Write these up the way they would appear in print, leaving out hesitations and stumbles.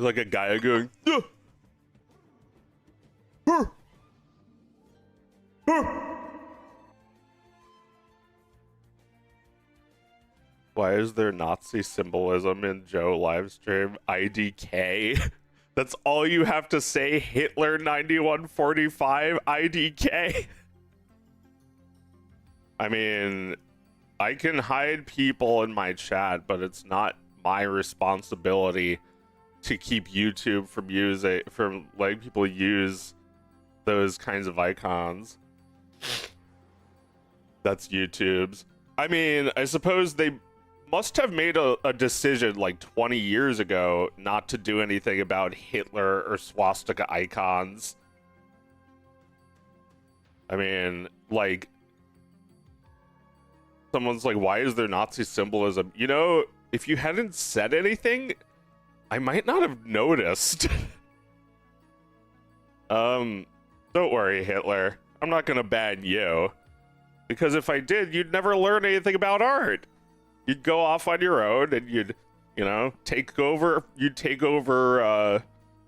like a guy going, "Ugh! Huh! Huh!" Why is there Nazi symbolism in Joe livestream? IDK? That's all you have to say? Hitler 9145 IDK? I mean, I can hide people in my chat, but it's not my responsibility to keep YouTube from letting people use those kinds of icons. That's YouTube's. I mean, I suppose they must have made a decision like 20 years ago not to do anything about Hitler or swastika icons. I mean, like, someone's like, why is there Nazi symbolism? You know, if you hadn't said anything, I might not have noticed. Don't worry, Hitler. I'm not gonna ban you. Because if I did, you'd never learn anything about art. You'd go off on your own and you'd take over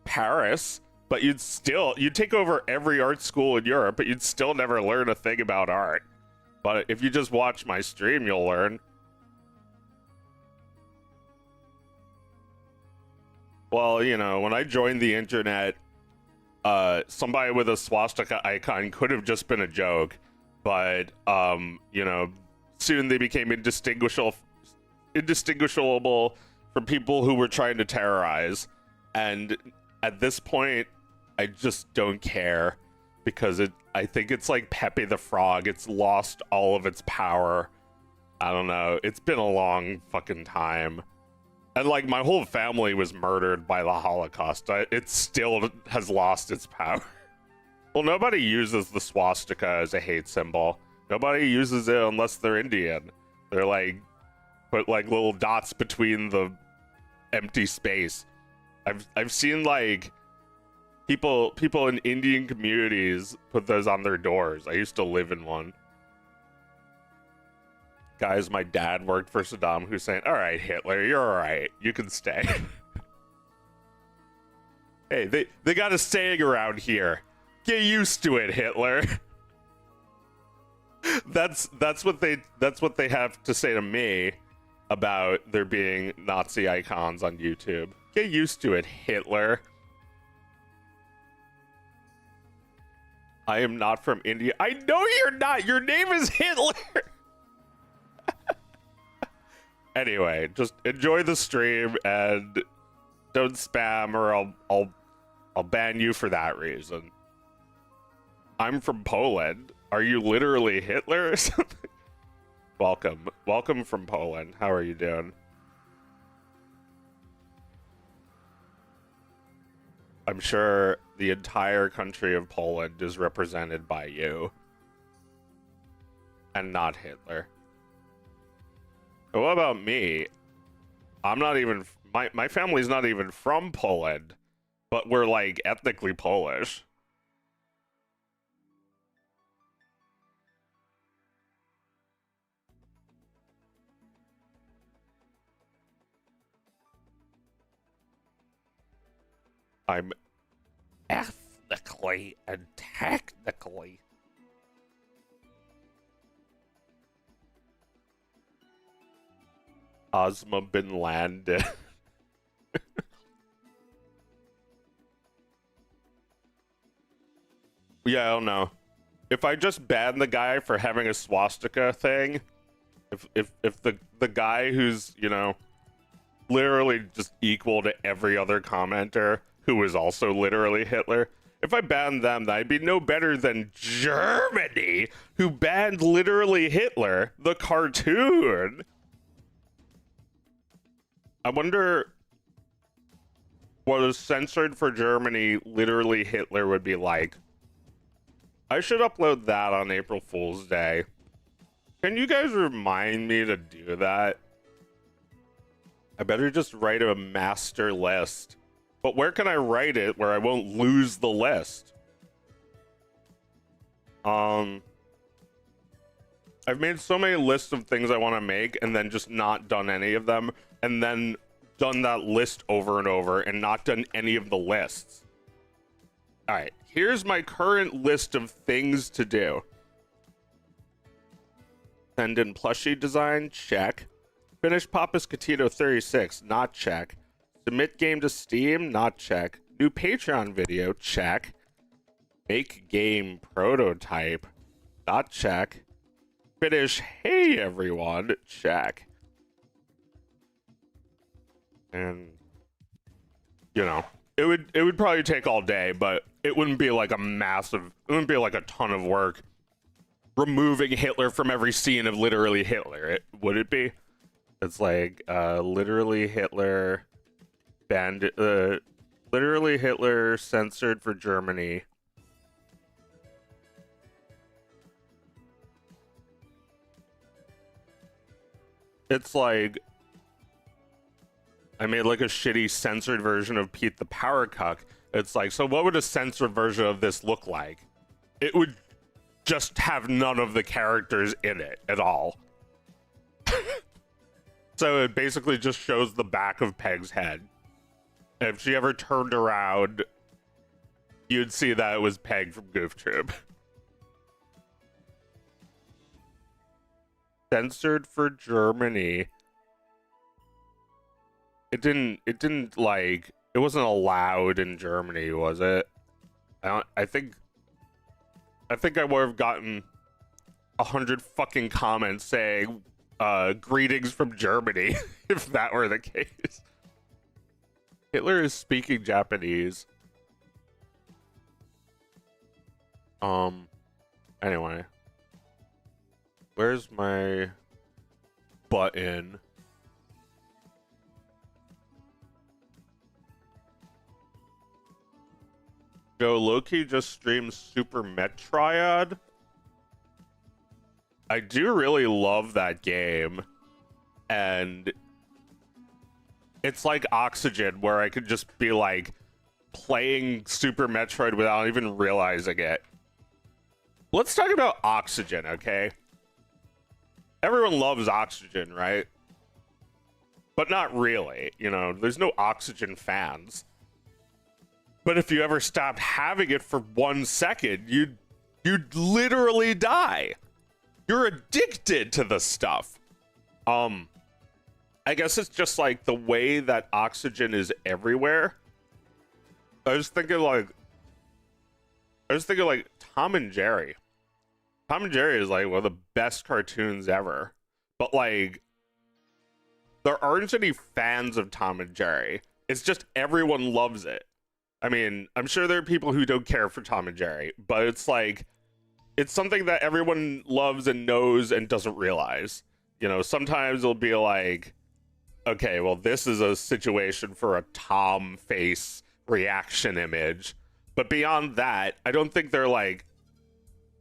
Paris, but you'd take over every art school in Europe, but you'd still never learn a thing about art. But if you just watch my stream, you'll learn. Well, you know, when I joined the internet, somebody with a swastika icon could have just been a joke, but you know, soon they became indistinguishable from people who were trying to terrorize. And at this point, I just don't care, because I think it's like Pepe the Frog. It's lost all of its power. I don't know. It's been a long fucking time. And like, my whole family was murdered by the Holocaust. It still has lost its power. Well, nobody uses the swastika as a hate symbol. Nobody uses it unless they're Indian. They're like, put like little dots between the empty space. I've seen like people in Indian communities put those on their doors. I used to live in one. Guys, my dad worked for Saddam Hussein. All right, Hitler, you're all right. You can stay. Hey, they got a saying around here. Get used to it, Hitler. That's what they have to say to me about there being Nazi icons on YouTube. Get used to it, Hitler. I am not from India. I know you're not. Your name is Hitler. Anyway, just enjoy the stream and don't spam, or I'll ban you for that reason. I'm from Poland. Are you literally Hitler or something? Welcome from Poland. How are you doing? I'm sure the entire country of Poland is represented by you and not Hitler. What about me? I'm not even, my family's not even from Poland, but we're like ethnically Polish. I'm ethnically and technically. Osama bin Laden. Yeah, I don't know. If I just ban the guy for having a swastika thing, if the guy who's, you know, literally just equal to every other commenter who is also literally Hitler, if I banned them, then I'd be no better than Germany, who banned literally Hitler, the cartoon. I wonder what is censored for Germany, literally Hitler, would be like. I should upload that on April Fool's Day. Can you guys remind me to do that? I better just write a master list. But where can I write it where I won't lose the list? I've made so many lists of things I want to make and then just not done any of them, and then done that list over and over and not done any of the lists. All right, here's my current list of things to do. Send in plushie design, check. Finish Papa's Catito 36, not check. Submit game to Steam, not check. New Patreon video, check. Make game prototype, not check. Finish Hey Everyone, check. And, you know, it would probably take all day, but it wouldn't be like it wouldn't be like a ton of work removing Hitler from every scene of literally Hitler. Would it be? It's like literally Hitler banned, literally Hitler censored for Germany. It's like I made like a shitty censored version of Pete the Power Cuck. It's like, so what would a censored version of this look like? It would just have none of the characters in it at all. So it basically just shows the back of Peg's head. If she ever turned around, you'd see that it was Peg from Goof Troop. Censored for Germany. It didn't like, it wasn't allowed in Germany, was it? I think I would have gotten 100 fucking comments saying greetings from Germany if that were the case. Hitler is speaking Japanese. Anyway, where's my button? Joe, Loki just streamed Super Metroid. I do really love that game, and it's like Oxygen, where I could just be like playing Super Metroid without even realizing it. Let's talk about Oxygen, okay? Everyone loves Oxygen, right? But not really, you know, there's no Oxygen fans. But if you ever stopped having it for 1 second, you'd literally die. You're addicted to the stuff. I guess it's just like the way that Oxygen is everywhere. I was thinking like Tom and Jerry. Tom and Jerry is like one of the best cartoons ever. But like, there aren't any fans of Tom and Jerry. It's just everyone loves it. I mean, I'm sure there are people who don't care for Tom and Jerry, but it's like, it's something that everyone loves and knows and doesn't realize. You know, sometimes it'll be like, okay, well, this is a situation for a Tom face reaction image. But beyond that, I don't think they're like,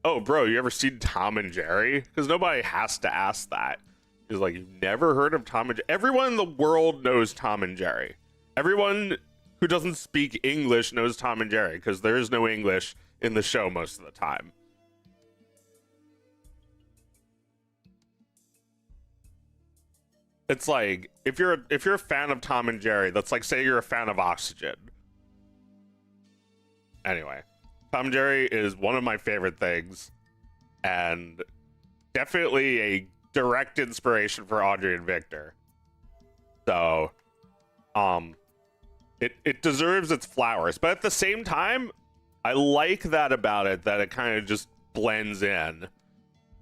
oh, bro, you ever seen Tom and Jerry? Because nobody has to ask that. It's like, you've never heard of Tom and Jerry? Everyone in the world knows Tom and Jerry. Everyone who doesn't speak English knows Tom and Jerry, because there is no English in the show most of the time. It's like, if you're a fan of Tom and Jerry, that's like, say you're a fan of Oxygen. Anyway, Tom and Jerry is one of my favorite things, and definitely a direct inspiration for Audrey and Victor. So, it deserves its flowers, but at the same time, I like that about it, that it kind of just blends in.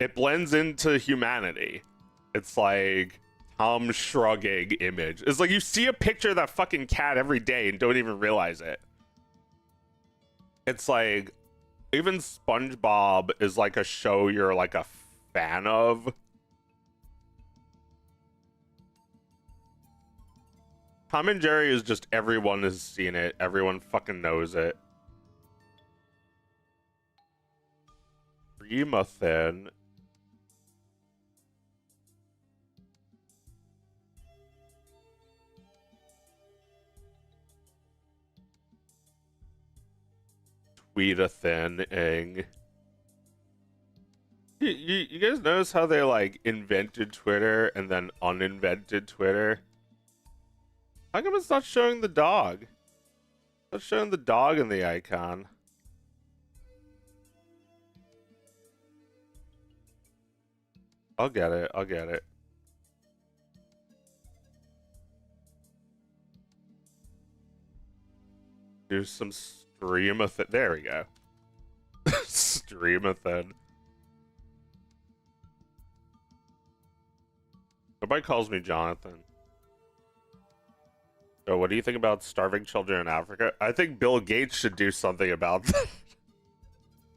It blends into humanity. It's like Tom shrugging image. It's like you see a picture of that fucking cat every day and don't even realize it. It's like, even SpongeBob is like a show you're like a fan of. Tom and Jerry is just, everyone has seen it. Everyone fucking knows it. Remathin. Tweet-a-thin-ing. You guys notice how they like invented Twitter and then uninvented Twitter? How come it's not showing the dog? It's not showing the dog in the icon. I'll get it. I'll get it. Do some stream-a-thon. There we go. Stream-a-thon. Nobody calls me Jonathan. So what do you think about starving children in Africa? I think Bill Gates should do something about that.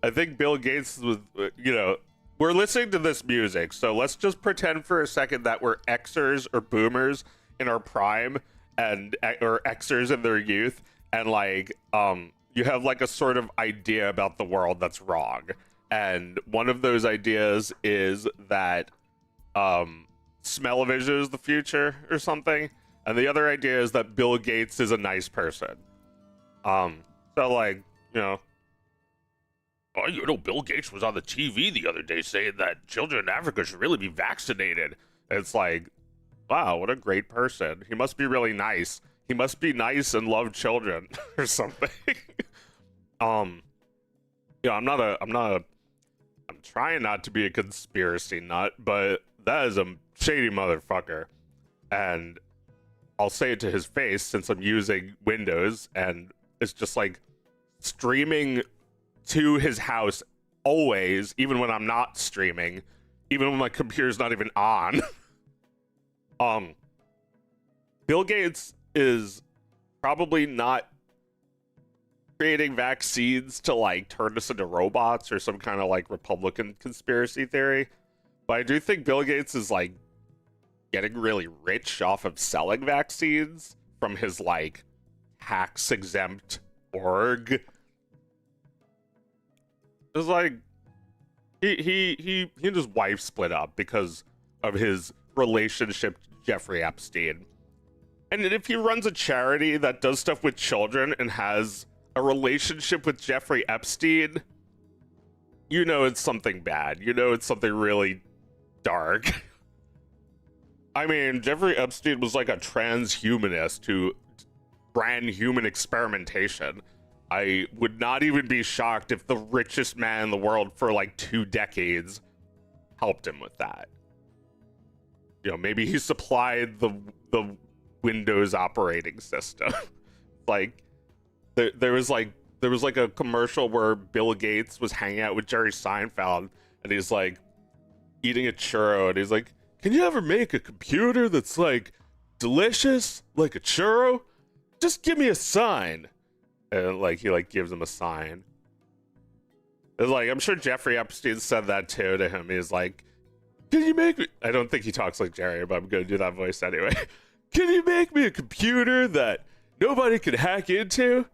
I think Bill Gates was, you know, we're listening to this music, so let's just pretend for a second that we're Xers or boomers in our prime and or Xers in their youth, and like you have like a sort of idea about the world that's wrong. And one of those ideas is that smell-o-vision is the future or something. And the other idea is that Bill Gates is a nice person. So like, you know, oh, you know, Bill Gates was on the TV the other day saying that children in Africa should really be vaccinated. It's like, wow, what a great person. He must be really nice. He must be nice and love children or something. Yeah, I'm trying not to be a conspiracy nut, but that is a shady motherfucker. And I'll say it to his face since I'm using Windows, and it's just like streaming to his house always, even when I'm not streaming, even when my computer's not even on. Bill Gates is probably not creating vaccines to like turn us into robots or some kind of like Republican conspiracy theory, but I do think Bill Gates is like getting really rich off of selling vaccines from his like tax exempt org. It's like he and his wife split up because of his relationship to Jeffrey Epstein. And if he runs a charity that does stuff with children and has a relationship with Jeffrey Epstein, you know it's something bad. You know it's something really dark. I mean, Jeffrey Epstein was like a transhumanist who ran human experimentation. I would not even be shocked if the richest man in the world for like 2 decades helped him with that. You know, maybe he supplied the Windows operating system. Like there was like a commercial where Bill Gates was hanging out with Jerry Seinfeld, and he's like eating a churro, and he's like, "Can you ever make a computer that's like delicious like a churro? Just give me a sign." And like he like gives him a sign. It's like, I'm sure Jeffrey Epstein said that too to him. He's like, "Can you make me," I don't think he talks like Jerry, but I'm gonna do that voice anyway. "Can you make me a computer that nobody could hack into?"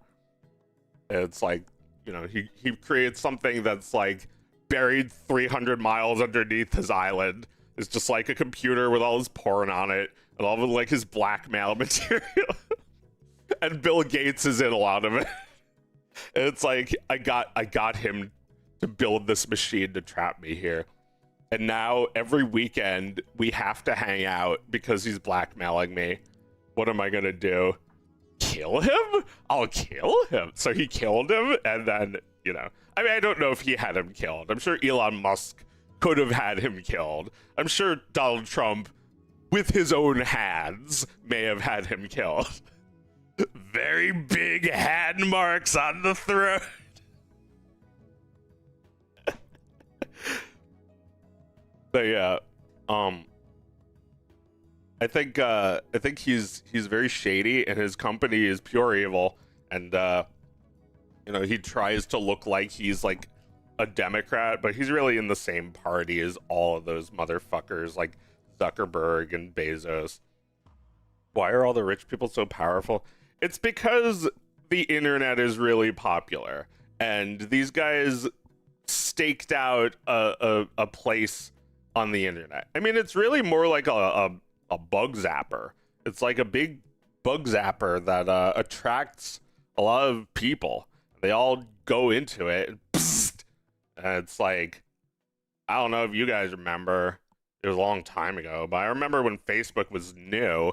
And it's like, you know, he creates something that's like buried 300 miles underneath his island. It's just like a computer with all his porn on it and all of like his blackmail material. And Bill Gates is in a lot of it. And it's like, I got him to build this machine to trap me here. And now every weekend we have to hang out because he's blackmailing me. What am I gonna do? Kill him? I'll kill him. So he killed him, and then, you know, I mean, I don't know if he had him killed. I'm sure Elon Musk could have had him killed. I'm sure Donald Trump, with his own hands, may have had him killed. Very big hand marks on the throat. But yeah, I think he's very shady, and his company is pure evil, and you know, he tries to look like he's like a Democrat, but he's really in the same party as all of those motherfuckers like Zuckerberg and Bezos. Why are all the rich people so powerful? It's because the internet is really popular, and these guys staked out a place on the internet. I mean, it's really more like a bug zapper. It's like a big bug zapper that attracts a lot of people. They all go into it, and psst, and it's like, I don't know if you guys remember, it was a long time ago, but I remember when Facebook was new,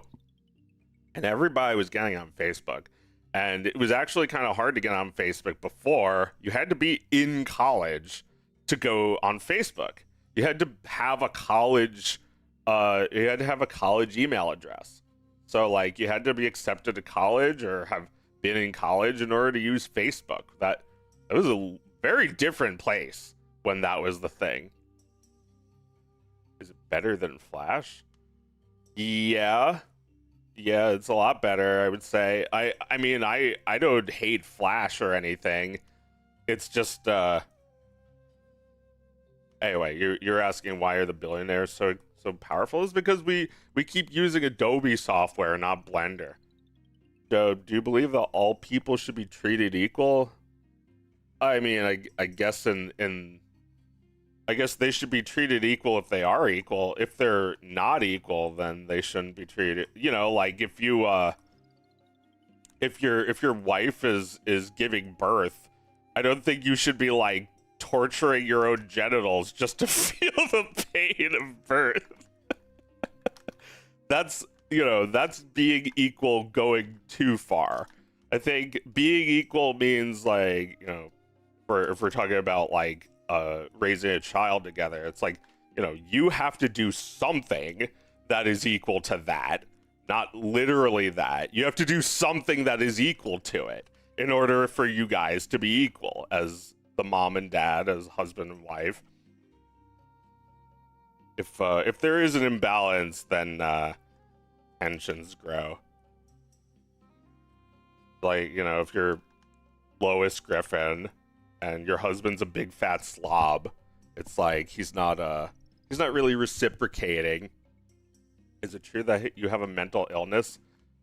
and everybody was getting on Facebook. And it was actually kind of hard to get on Facebook before. You had to be in college to go on Facebook. You had to have a college email address. So like you had to be accepted to college or have been in college in order to use Facebook. That was a very different place when that was the thing. Is it better than Flash? Yeah. Yeah, it's a lot better, I would say. I mean, I don't hate Flash or anything. It's just anyway, you're asking why are the billionaires so powerful? Is because we keep using Adobe software, not Blender. So, do you believe that all people should be treated equal? I mean, I guess I guess they should be treated equal if they are equal. If they're not equal, then they shouldn't be treated. You know, like if your wife is giving birth, I don't think you should be like torturing your own genitals just to feel the pain of birth. That's, you know, that's being equal going too far. I think being equal means like, you know, if we're talking about like raising a child together, it's like, you know, you have to do something that is equal to that, not literally that. You have to do something that is equal to it in order for you guys to be equal as the mom and dad, as husband and wife. If there is an imbalance, then tensions grow. Like, you know, if you're Lois Griffin and your husband's a big fat slob, it's like he's not really reciprocating. Is it true that you have a mental illness?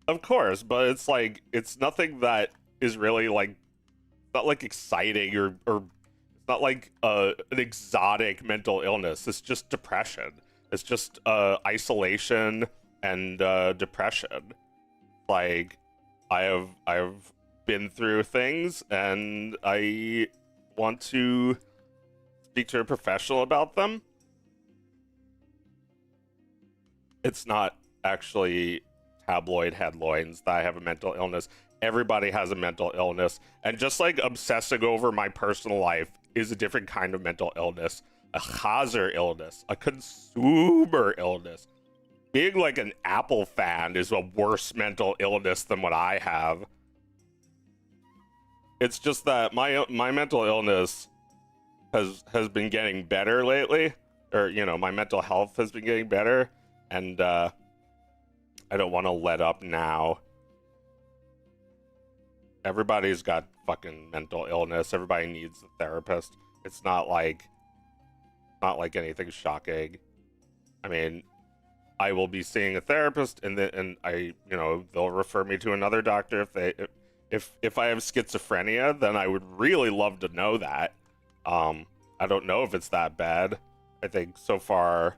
Of course, but it's like it's nothing that is really like not like exciting or it's not like an exotic mental illness. It's just depression. It's just isolation and depression. Like I've been through things and I want to speak to a professional about them. It's not actually tabloid headlines that I have a mental illness. Everybody has a mental illness, and just like obsessing over my personal life is a different kind of mental illness, a hazard illness, a consumer illness. Being like an Apple fan is a worse mental illness than what I have. It's just that my mental illness has been getting better lately, or you know, my mental health has been getting better, and I don't want to let up now. Everybody's got fucking mental illness. Everybody needs a therapist. It's not like anything shocking. I mean, I will be seeing a therapist, and I, you know, they'll refer me to another doctor if I have schizophrenia. Then I would really love to know that. I don't know if it's that bad. I think so far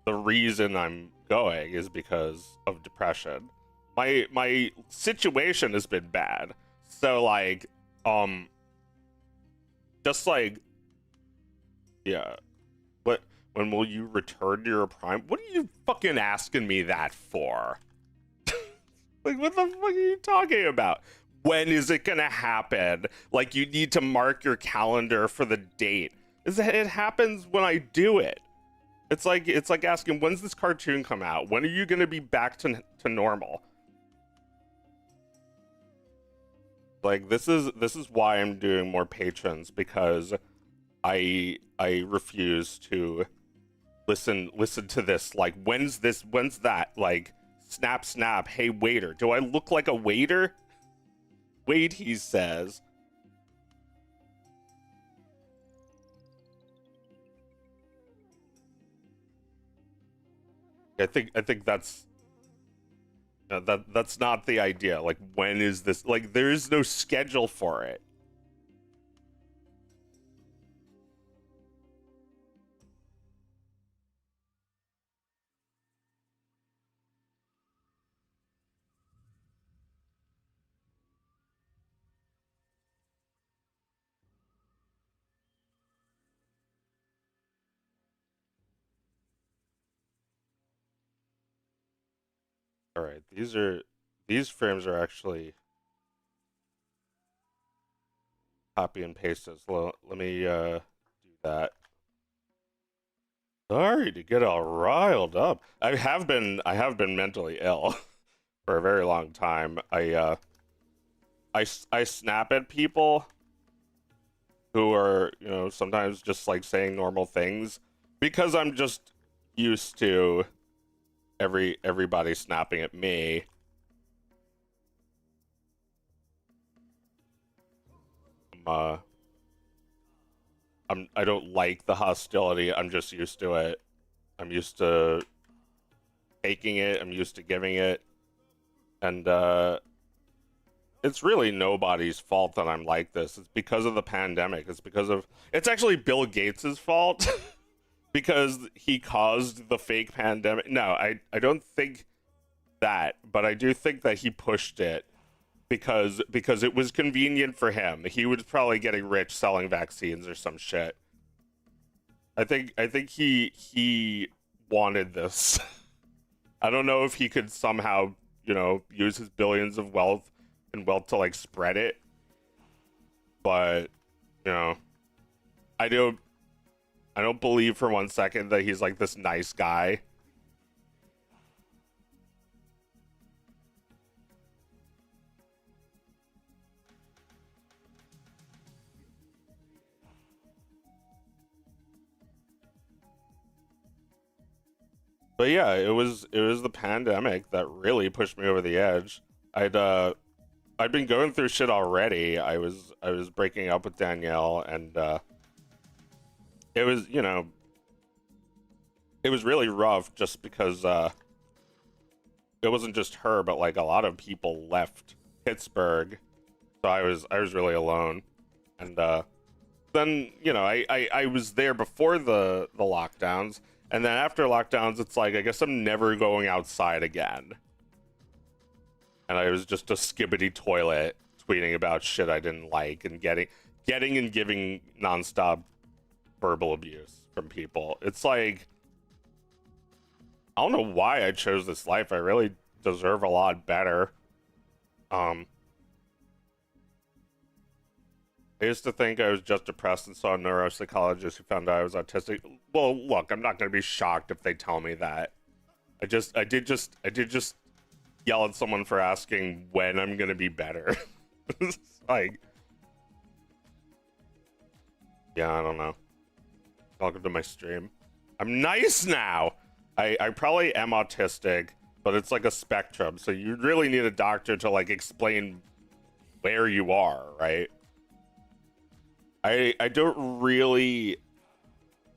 the reason I'm going is because of depression. My situation has been bad. So like just like, yeah, what, when will you return to your prime? What are you fucking asking me that for? Like, what the fuck are you talking about? When is it gonna happen? Like, you need to mark your calendar for the date. It happens when I do it. It's like asking, when's this cartoon come out? When are you gonna be back to normal? Like, this is why I'm doing more patrons, because I refuse to listen to this. Like, when's that? Like, snap, hey waiter, do I look like a waiter? Wait, he says. I think that's that's not the idea. Like, when is this? Like, there is no schedule for it. All right, these are These frames are actually copy and paste this. Let me do that. Sorry to get all riled up. I have been mentally ill for a very long time. I snap at people who are, sometimes just like saying normal things because I'm just used to everybody snapping at me. Uh, I don't like the hostility. I'm just used to it. I'm used to taking it. I'm used to giving it, and it's really nobody's fault that I'm like this. It's because of the pandemic. It's actually Bill Gates's fault because he caused the fake pandemic. No, I don't think that, but I do think that he pushed it because it was convenient for him. He was probably getting rich selling vaccines or some shit. I think he wanted this. I don't know if he could somehow, use his billions of wealth to like spread it, but you know, I don't I don't believe for one second that he's like this nice guy. But yeah, it was the pandemic that really pushed me over the edge. I'd been going through shit already. I was breaking up with Danielle, and it was, it was really rough just because it wasn't just her, but like a lot of people left Pittsburgh. So I was really alone. And then, I was there before the lockdowns, and then after lockdowns it's like I guess I'm never going outside again. And I was just a skibbity toilet tweeting about shit I didn't like and getting and giving nonstop verbal abuse from people. It's like I don't know why I chose this life. I really deserve a lot better. Um I used to think I was just depressed and saw a neuropsychologist who found out I was autistic. Well, look, I'm not going to be shocked if they tell me that. I did just yell at someone for asking when I'm going to be better. It's like, yeah, I don't know. Welcome to my stream. I'm nice now. I probably am autistic, but it's like a spectrum. So you really need a doctor to like explain where you are, right? I don't really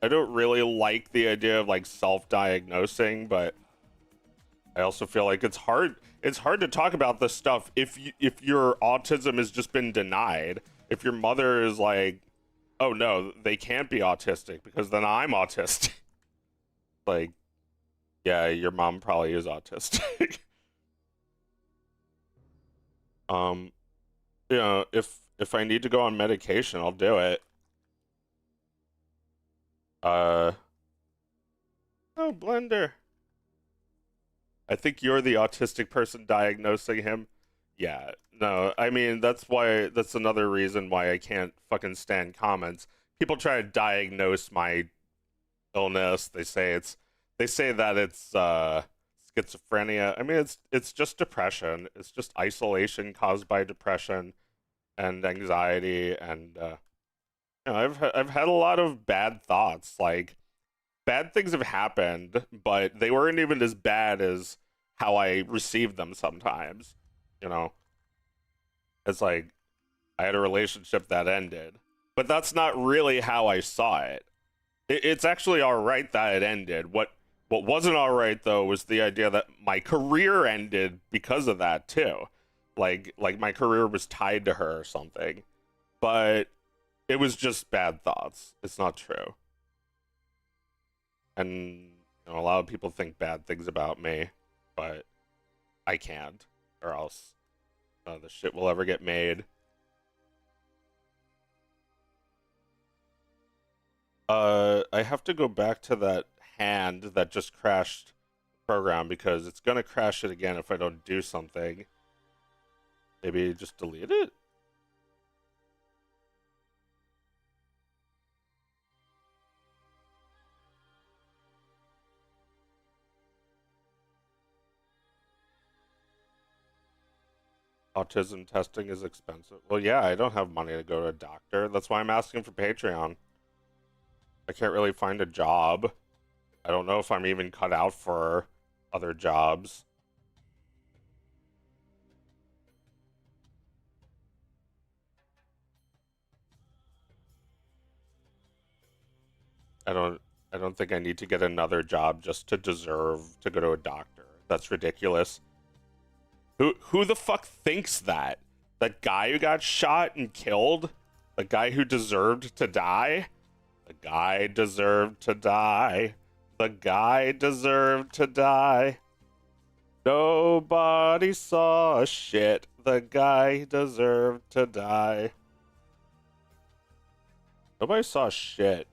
like the idea of like self-diagnosing, but I also feel like it's hard to talk about this stuff if your autism has just been denied. If your mother is like, "Oh no, they can't be autistic because then I'm autistic." Like, yeah, your mom probably is autistic. um, if I need to go on medication, I'll do it. Uh, oh, Blender. I think you're the autistic person diagnosing him. Yeah, no, I mean, that's another reason why I can't fucking stand comments. People try to diagnose my illness. They say that it's schizophrenia. I mean, it's just depression. It's just isolation caused by depression and anxiety, and I've had a lot of bad thoughts. Like bad things have happened, but they weren't even as bad as how I received them sometimes. You know, it's like I had a relationship that ended, but that's not really how I saw it. It's actually all right that it ended. What wasn't all right though was the idea that my career ended because of that too. Like my career was tied to her or something. But it was just bad thoughts. It's not true. And a lot of people think bad things about me, but I can't, or else none of the shit will ever get made. I have to go back to that hand that just crashed the program because it's gonna crash it again if I don't do something. Maybe just delete it? Autism testing is expensive. Well, yeah, I don't have money to go to a doctor. That's why I'm asking for Patreon. I can't really find a job. I don't know if I'm even cut out for other jobs. I don't I don't think I need to get another job just to deserve to go to a doctor. That's ridiculous. Who the fuck thinks that? That guy who got shot and killed? The guy who deserved to die? The guy deserved to die. The guy deserved to die. Nobody saw shit. The guy deserved to die. Nobody saw shit.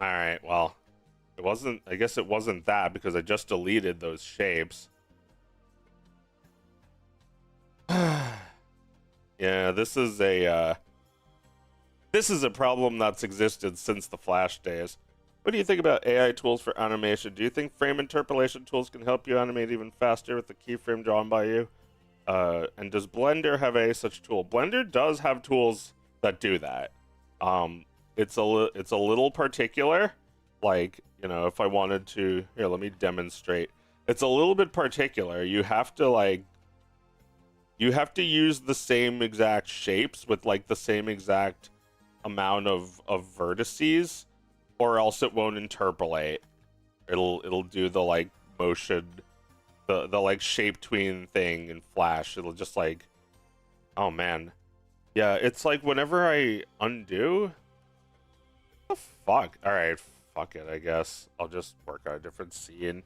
Alright, well. It wasn't, I guess it wasn't that because I just deleted those shapes. Yeah, this is a problem that's existed since the Flash days. What do you think about AI tools for animation? Do you think frame interpolation tools can help you animate even faster with the keyframe drawn by you? And does Blender have a such tool? Blender does have tools that do that. It's a little particular. Like, you know, if I wanted to, here, let me demonstrate. It's a little bit particular. You have to use the same exact shapes with like the same exact amount of vertices, or else it won't interpolate. It'll do the like motion, the like shape tween thing in Flash. It'll just like, oh man, yeah. It's like whenever I undo, what the fuck. All right, fuck it. I guess I'll just work on a different scene.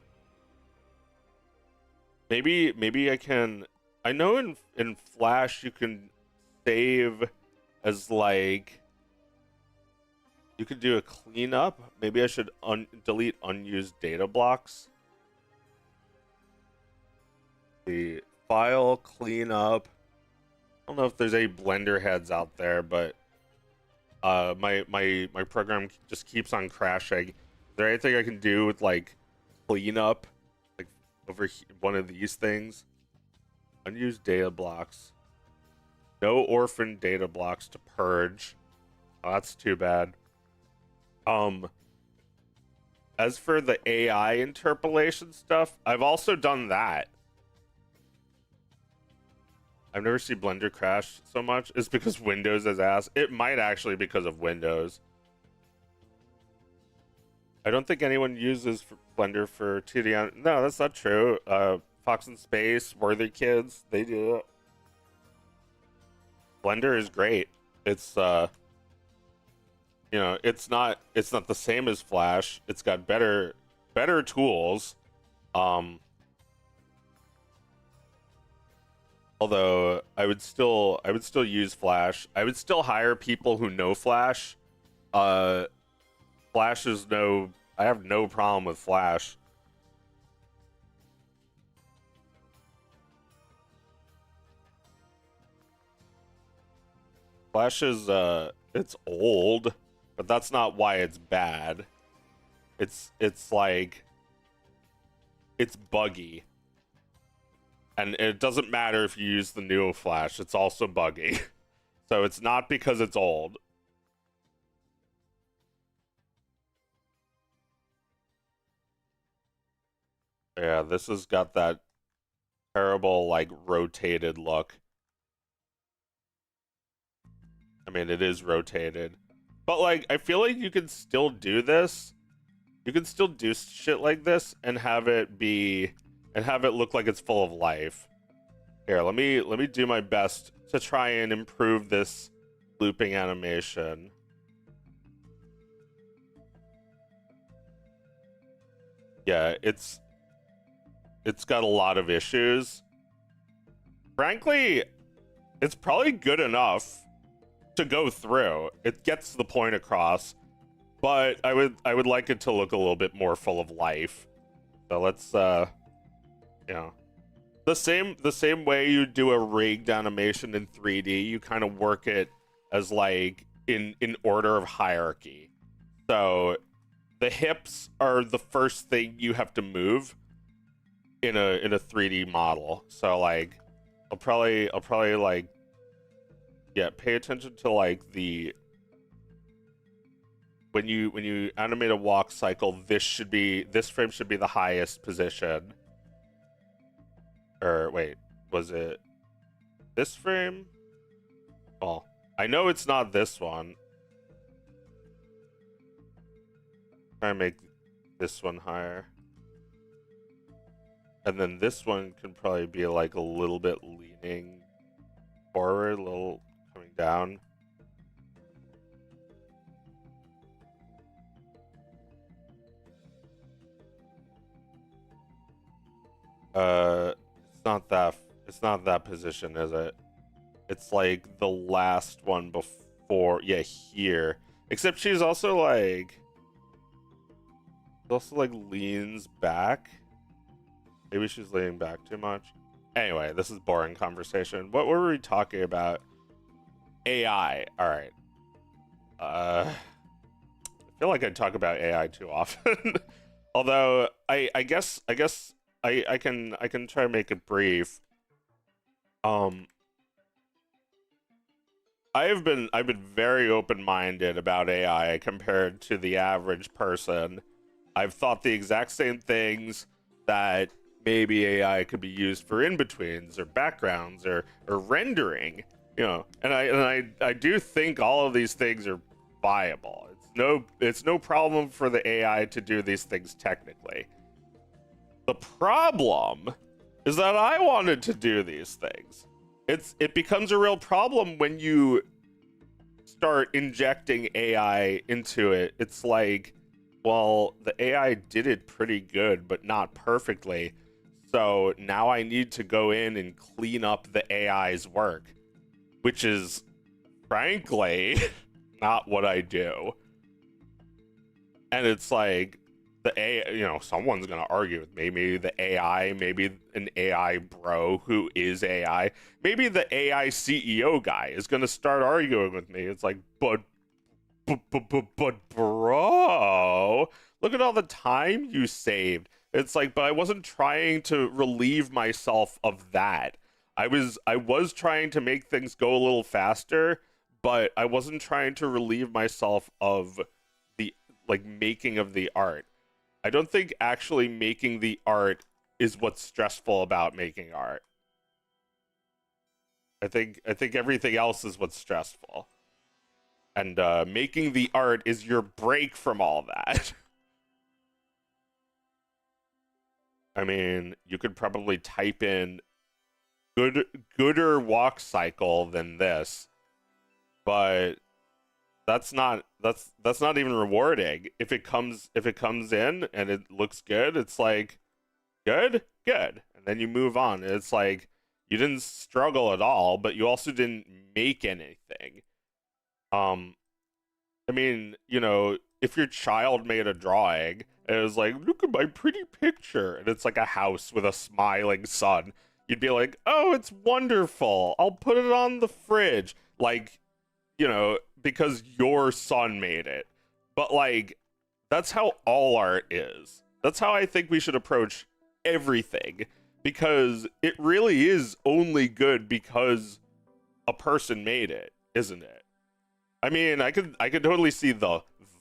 Maybe I can. I know in Flash you can save as like. You could do a cleanup. Maybe I should delete unused data blocks. The file cleanup. I don't know if there's any Blender heads out there, but my program just keeps on crashing. Is there anything I can do with like cleanup, like over one of these things? Unused data blocks. No orphan data blocks to purge. Oh, that's too bad. As for the AI interpolation stuff, I've also done that. I've never seen Blender crash so much. It's because Windows is ass. It might actually be because of Windows. I don't think anyone uses Blender for 2D. No, that's not true. Fox in Space, Worthy Kids, they do it. Blender is great. It's you know, it's not the same as Flash. It's got better tools. Although I would still use Flash. I would still hire people who know Flash. Flash is I have no problem with Flash. Flash is it's old, but that's not why it's bad. It's like it's buggy. And it doesn't matter if you use the new Flash, it's also buggy. So it's not because it's old. Yeah, this has got that terrible, like, rotated look. I mean, it is rotated. But, like, I feel like you can still do this. You can still do shit like this and have it look like it's full of life. Here, let me do my best to try and improve this looping animation. Yeah, it's got a lot of issues. Frankly, it's probably good enough to go through. It gets the point across, but I would like it to look a little bit more full of life. So let's you know, the same way you do a rigged animation in 3D, you kind of work it as like in order of hierarchy. So the hips are the first thing you have to move in a 3D model. So like I'll probably like, yeah, pay attention to like the when you animate a walk cycle, this frame should be the highest position. Or wait, was it this frame? Well, I know it's not this one. Try and make this one higher. And then this one can probably be like a little bit leaning forward, a little coming down. It's not that position, is it? It's like the last one before, yeah, here. Except she's also like leans back. Maybe she's leaning back too much. Anyway, this is boring conversation. What were we talking about? AI. All right. I feel like I talk about AI too often. Although I guess I can try to make it brief. I've been very open-minded about AI compared to the average person. I've thought the exact same things, that maybe AI could be used for in-betweens or backgrounds or rendering, you know. And I do think all of these things are viable. It's no problem for the AI to do these things technically. The problem is that I wanted to do these things. It becomes a real problem when you start injecting AI into it. It's like, well, the AI did it pretty good, but not perfectly. So now I need to go in and clean up the AI's work, which is, frankly, not what I do. And it's like, the AI, you know, someone's gonna argue with me. Maybe the AI, maybe an AI bro who is AI, maybe the AI CEO guy is gonna start arguing with me. It's like, but bro, look at all the time you saved. It's like, but I wasn't trying to relieve myself of that. I was trying to make things go a little faster, but I wasn't trying to relieve myself of the like making of the art. I don't think actually making the art is what's stressful about making art. I think everything else is what's stressful. And making the art is your break from all that. I mean, you could probably type in gooder walk cycle than this, but that's not even rewarding. If it comes in and it looks good, it's like good, and then you move on. It's like you didn't struggle at all, but you also didn't make anything. I mean, you know, if your child made a drawing and it was like, look at my pretty picture, and it's like a house with a smiling sun, you'd be like, oh, it's wonderful, I'll put it on the fridge, like, you know, because your son made it. But like, that's how all art is. That's how I think we should approach everything, because it really is only good because a person made it, isn't it? I mean, I could totally see the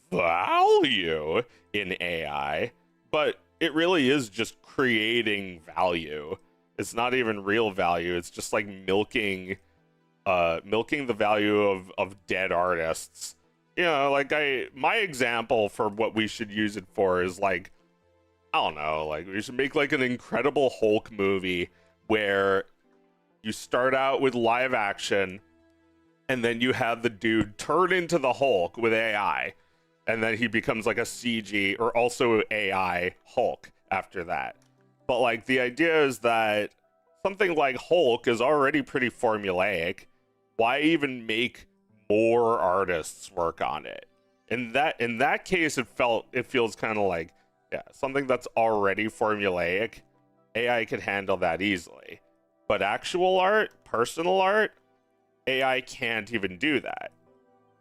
value in AI, but it really is just creating value. It's not even real value. It's just like milking the value of dead artists. You know, like my example for what we should use it for is like, I don't know, like we should make like an Incredible Hulk movie where you start out with live action and then you have the dude turn into the Hulk with AI, and then he becomes like a CG or also AI Hulk after that. But like the idea is that something like Hulk is already pretty formulaic. Why even make more artists work on it? In that case, it feels kind of like Yeah, something that's already formulaic, AI could handle that easily. But actual art, personal art, AI can't even do that.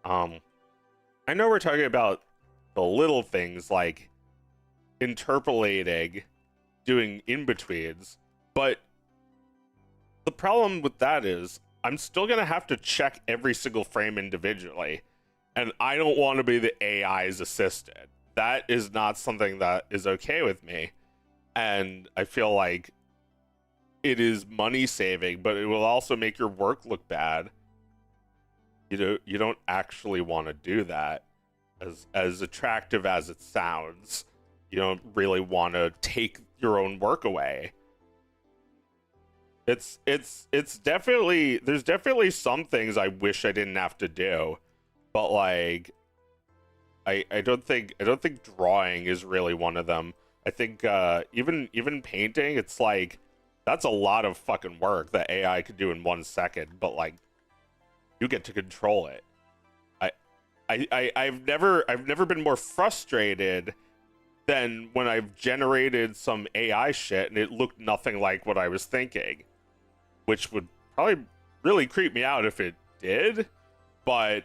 I know we're talking about the little things like interpolating, doing in-betweens, but the problem with that is I'm still gonna have to check every single frame individually, and I don't want to be the AI's assistant. That is not something that is okay with me, and I feel like it is money saving, but it will also make your work look bad. You don't actually want to do that. As attractive as it sounds, you don't really want to take your own work away. It's definitely, there's definitely some things I wish I didn't have to do, but like I don't think drawing is really one of them. I think even painting, it's like that's a lot of fucking work that AI could do in 1 second, but like you get to control it. I've never been more frustrated than when I've generated some AI shit and it looked nothing like what I was thinking, which would probably really creep me out if it did, but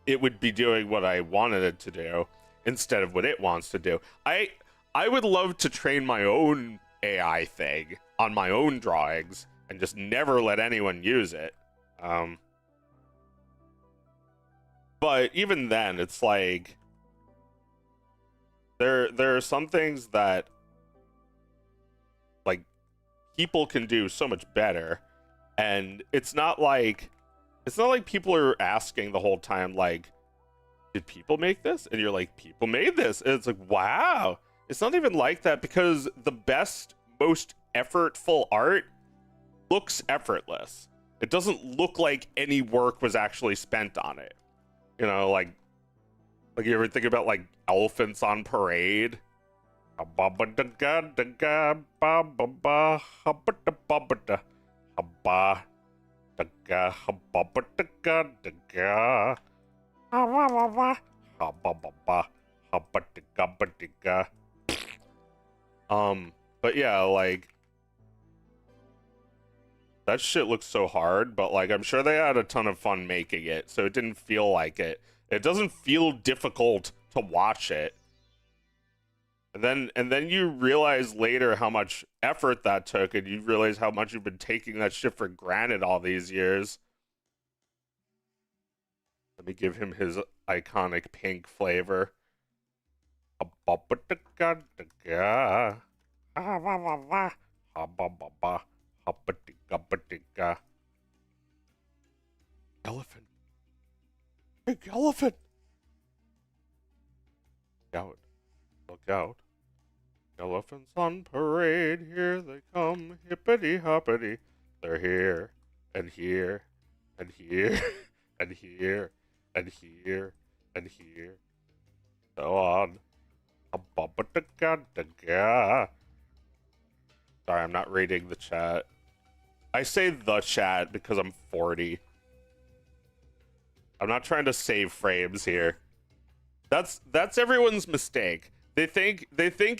it would be doing what I wanted it to do instead of what it wants to do. I would love to train my own AI thing on my own drawings and just never let anyone use it. But even then, it's like there are some things that like people can do so much better, and it's not like people are asking the whole time like, did people make this? And you're like, people made this. And it's like, wow. It's not even like that, because the best, most effortful art looks effortless. It doesn't look like any work was actually spent on it. You know, like you ever think about like elephants on parade? But yeah, like that shit looks so hard, but like I'm sure they had a ton of fun making it, so it didn't feel like it. It doesn't feel difficult to watch it. And then you realize later how much effort that took, and you realize how much you've been taking that shit for granted all these years. Let me give him his iconic pink flavor. Elephant. Big elephant. Look out. Look out. Elephants on parade, here they come, hippity hoppity. They're here, and here, and here, and here, and here, and here. So on. Sorry, I'm not reading the chat. I say the chat because I'm 40. I'm not trying to save frames here. That's everyone's mistake. They think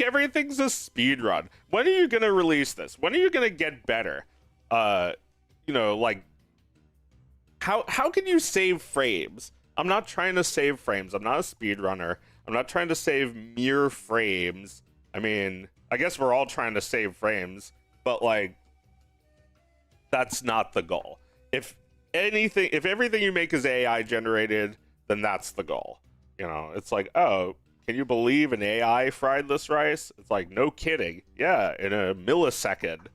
everything's a speed run. When are you gonna release this? When are you gonna get better? You know, like how can you save frames? I'm not trying to save frames. I'm not a speedrunner. I'm not trying to save mere frames. I mean, I guess we're all trying to save frames, but like that's not the goal. If everything you make is AI generated, then that's the goal. You know, it's like, oh, can you believe an AI fried this rice? It's like, no kidding. Yeah, in a millisecond.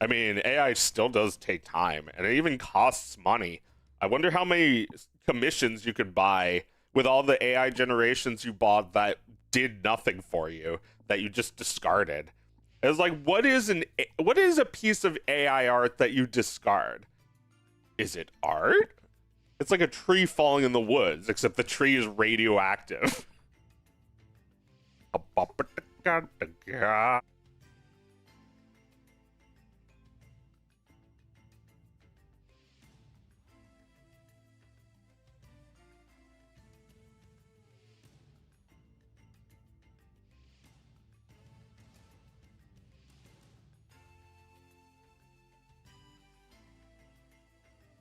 I mean, AI still does take time, and it even costs money. I wonder how many commissions you could buy with all the AI generations you bought that did nothing for you, that you just discarded. It's like, what is a piece of AI art that you discard? Is it art? It's like a tree falling in the woods, except the tree is radioactive.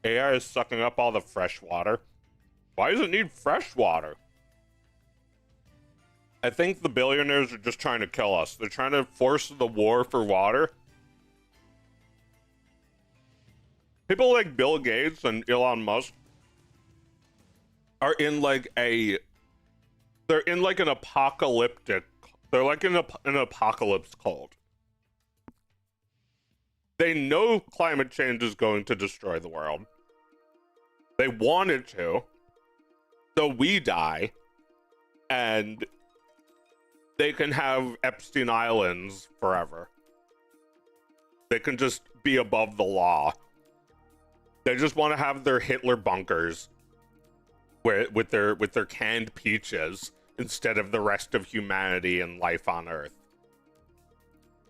AI is sucking up all the fresh water. Why does it need fresh water? I think the billionaires are just trying to kill us. They're trying to force the war for water. People like Bill Gates and Elon Musk are in like a... They're in like an apocalyptic... They're like in an apocalypse cult. They know climate change is going to destroy the world. They want it to. So we die. And they can have Epstein Islands forever. They can just be above the law. They just want to have their Hitler bunkers with their canned peaches instead of the rest of humanity and life on Earth.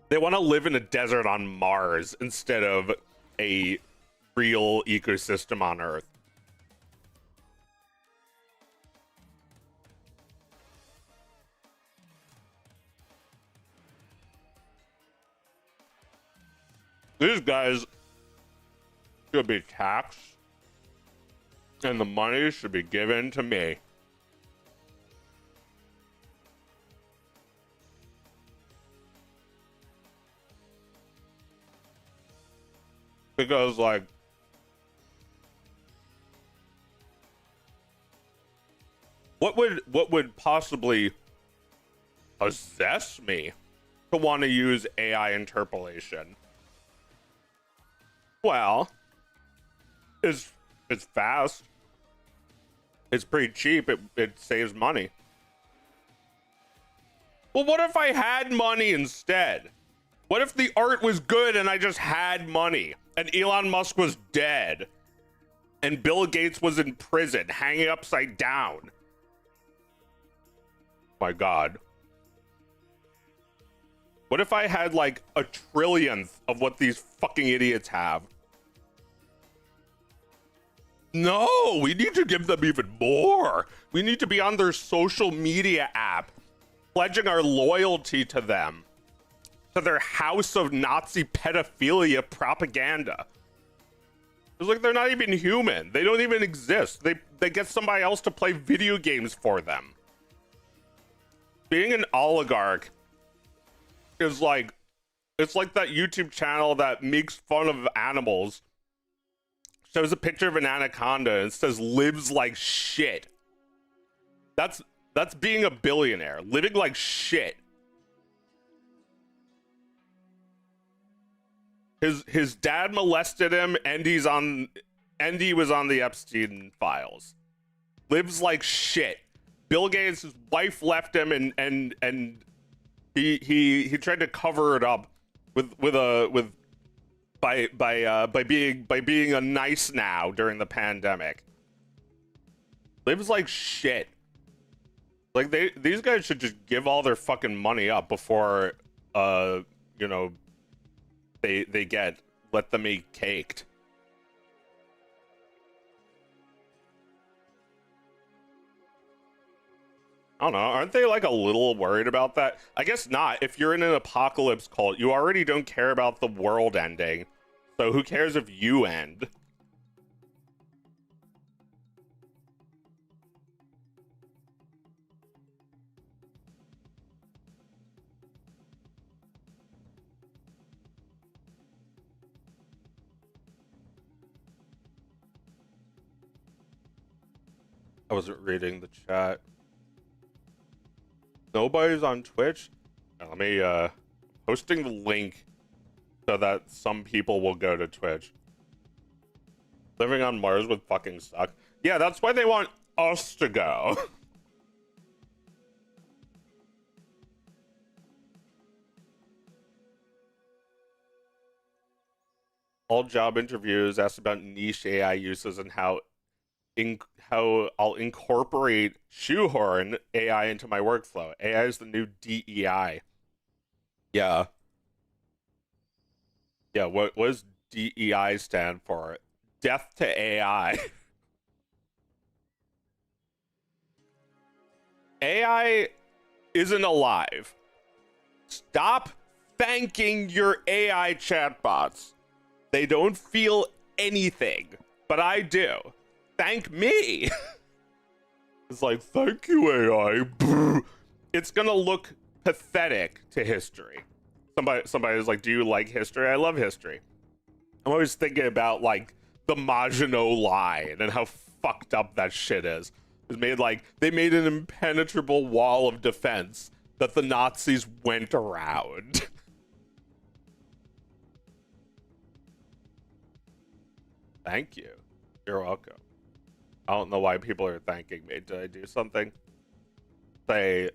They want to live in a desert on Mars instead of a real ecosystem on Earth. These guys should be taxed, and the money should be given to me. Because, like, what would possibly possess me to want to use AI interpolation? Well, it's fast. It's pretty cheap. It saves money. Well, what if I had money instead? What if the art was good and I just had money? And Elon Musk was dead. And Bill Gates was in prison, hanging upside down. My God. What if I had like a trillionth of what these fucking idiots have? No, we need to give them even more. We need to be on their social media app, pledging our loyalty to them. To their house of Nazi pedophilia propaganda. It's like they're not even human. They don't even exist. They get somebody else to play video games for them. Being an oligarch is like, it's like that YouTube channel that makes fun of animals, shows a picture of an anaconda and says lives like shit. That's being a billionaire, living like shit. His dad molested him, and he was on the Epstein files. Lives like shit. Bill Gates' wife left him, and he tried to cover it up by being a nice now during the pandemic. Lives like shit. Like these guys should just give all their fucking money up before you know, they let them be caked. I don't know. Aren't they like a little worried about that? I guess not. If you're in an apocalypse cult, you already don't care about the world ending. So who cares if you end? I wasn't reading the chat. Nobody's on Twitch? Let me posting the link so that some people will go to Twitch. Living on Mars would fucking suck. Yeah, that's why they want us to go. All job interviews asked about niche AI uses and how I'll incorporate shoehorn AI into my workflow. AI is the new DEI. Yeah. Yeah, what does DEI stand for? Death to AI. AI isn't alive. Stop thanking your AI chatbots. They don't feel anything. but I do. Thank me. It's like, thank you, AI. It's gonna look pathetic to history. Somebody's like, do you like history? I love history. I'm always thinking about like the Maginot Line and how fucked up that shit is. It made like they made an impenetrable wall of defense that the Nazis went around. Thank you. You're welcome. I don't know why people are thanking me. Did I do something? Say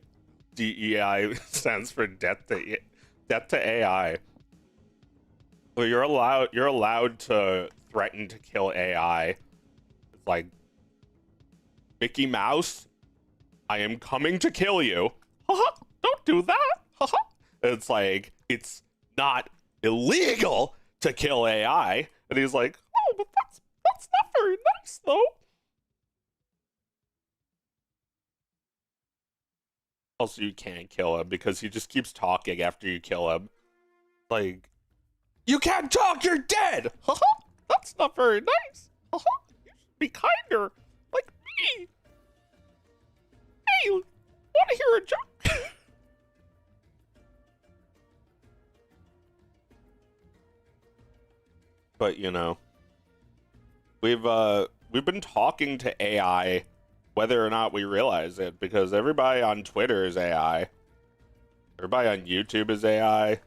DEI stands for death to AI. Well, you're allowed to threaten to kill AI. It's like, Mickey Mouse, I am coming to kill you. Haha, don't do that. Haha. It's like, it's not illegal to kill AI. And he's like, oh, but that's not very nice though. Also, you can't kill him because he just keeps talking after you kill him. Like, you can't talk, you're dead! Haha, that's not very nice. Haha, you should be kinder, like me. Hey, wanna hear a joke? But, you know, we've been talking to AI whether or not we realize it, because everybody on Twitter is AI. Everybody on YouTube is AI.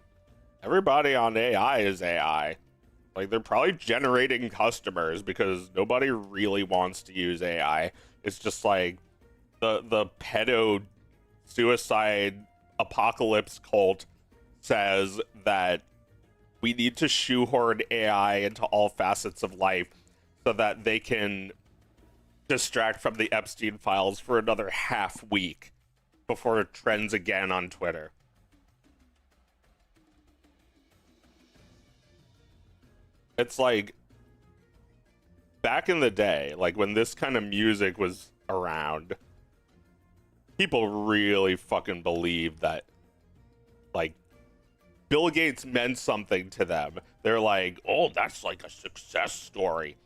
Everybody on AI is AI. Like, they're probably generating customers because nobody really wants to use AI. It's just like the pedo suicide apocalypse cult says that we need to shoehorn AI into all facets of life so that they can distract from the Epstein files for another half week before it trends again on Twitter. It's like, back in the day, like when this kind of music was around, people really fucking believed that, like, Bill Gates meant something to them. They're like, oh, that's like a success story.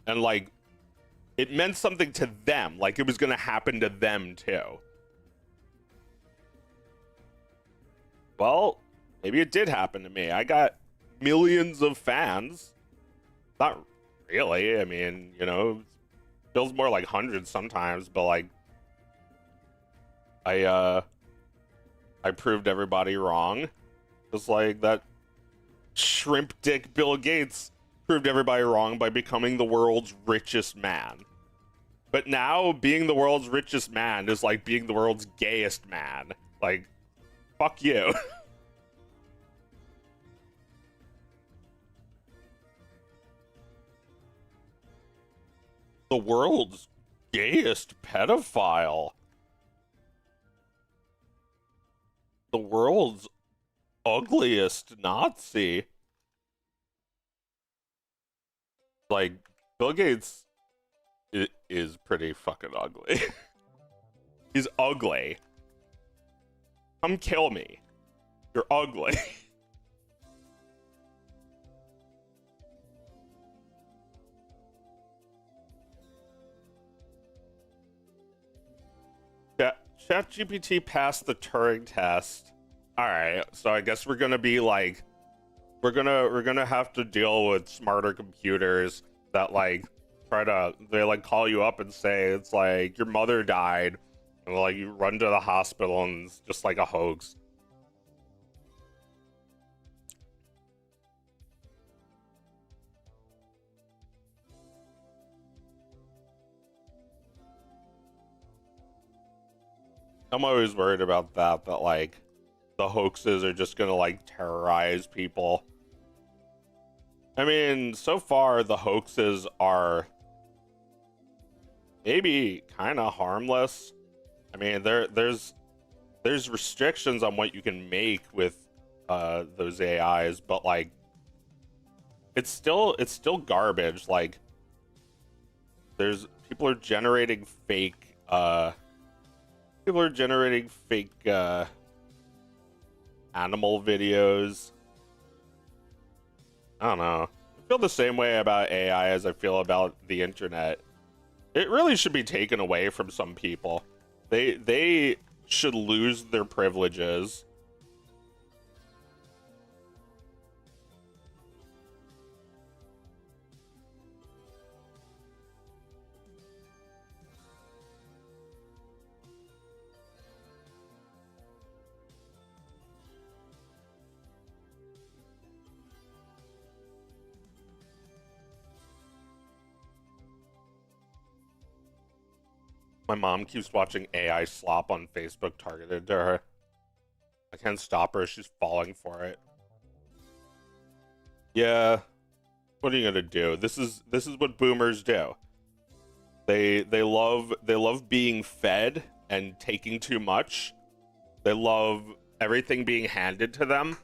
And like, it meant something to them, like it was gonna happen to them too. Well, maybe it did happen to me. I got millions of fans. Not really. I mean, you know, it feels more like hundreds sometimes, but like, I proved everybody wrong. Just like that shrimp dick Bill Gates proved everybody wrong by becoming the world's richest man. But now being the world's richest man is like being the world's gayest man. Like, fuck you. The world's gayest pedophile. The world's ugliest Nazi. Like, Bill Gates is pretty fucking ugly. He's ugly. Come kill me. You're ugly. ChatGPT passed the Turing test. Alright, so I guess we're gonna be like, we're gonna have to deal with smarter computers that like they like call you up and say it's like your mother died, and like you run to the hospital and it's just like a hoax. I'm always worried about that like the hoaxes are just gonna like terrorize people. I mean, so far the hoaxes are maybe kind of harmless. I mean, there's restrictions on what you can make with those AIs, but like it's still garbage. Like, there's people are generating fake animal videos. I don't know. feel the same way about AI as I feel about the internet. It really should be taken away from some people. They should lose their privileges. My mom keeps watching AI slop on Facebook targeted to her. I can't stop her. She's falling for it. Yeah. What are you gonna do? This is what boomers do. They love being fed and taking too much. They love everything being handed to them.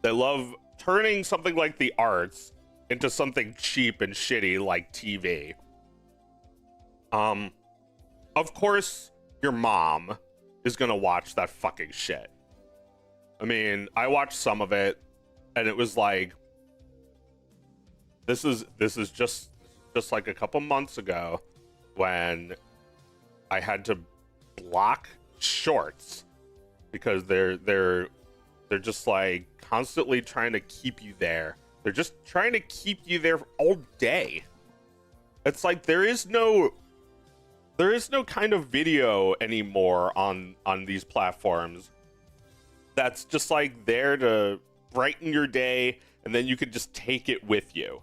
They love turning something like the arts into something cheap and shitty like TV. Of course, your mom is gonna watch that fucking shit. I mean, I watched some of it, and it was like, this is just like a couple months ago when I had to block shorts because they're just like constantly trying to keep you there. They're just trying to keep you there all day. It's like there is no kind of video anymore on these platforms that's just like there to brighten your day and then you could just take it with you.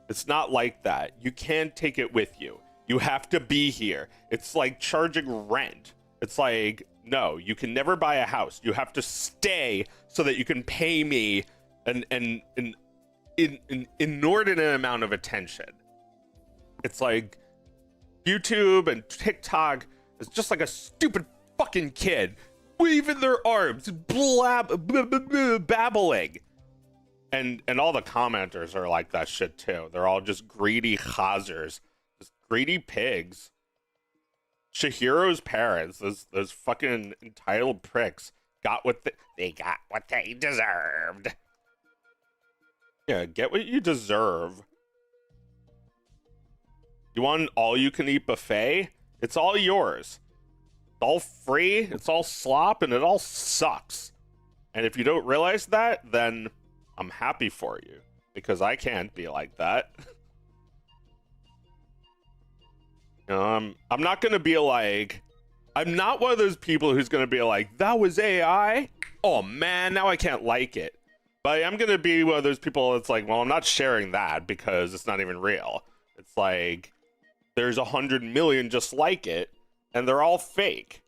It's not like that. You can't take it with you. You have to be here. It's like charging rent. It's like, no, you can never buy a house. You have to stay so that you can pay me an inordinate amount of attention. It's like YouTube and TikTok is just like a stupid fucking kid waving their arms, babbling. And all the commenters are like that shit too. They're all just greedy chazers, just greedy pigs. Shahiro's parents, those fucking entitled pricks, got what they got what they deserved. Yeah, get what you deserve. You want an all-you-can-eat buffet? It's all yours. It's all free, it's all slop, and it all sucks. And if you don't realize that, then I'm happy for you, because I can't be like that. You know, I'm not gonna be like, I'm not one of those people who's gonna be like, that was AI? Oh man, now I can't like it. But I am gonna be one of those people that's like, well, I'm not sharing that because it's not even real. It's like, there's 100 million just like it, and they're all fake.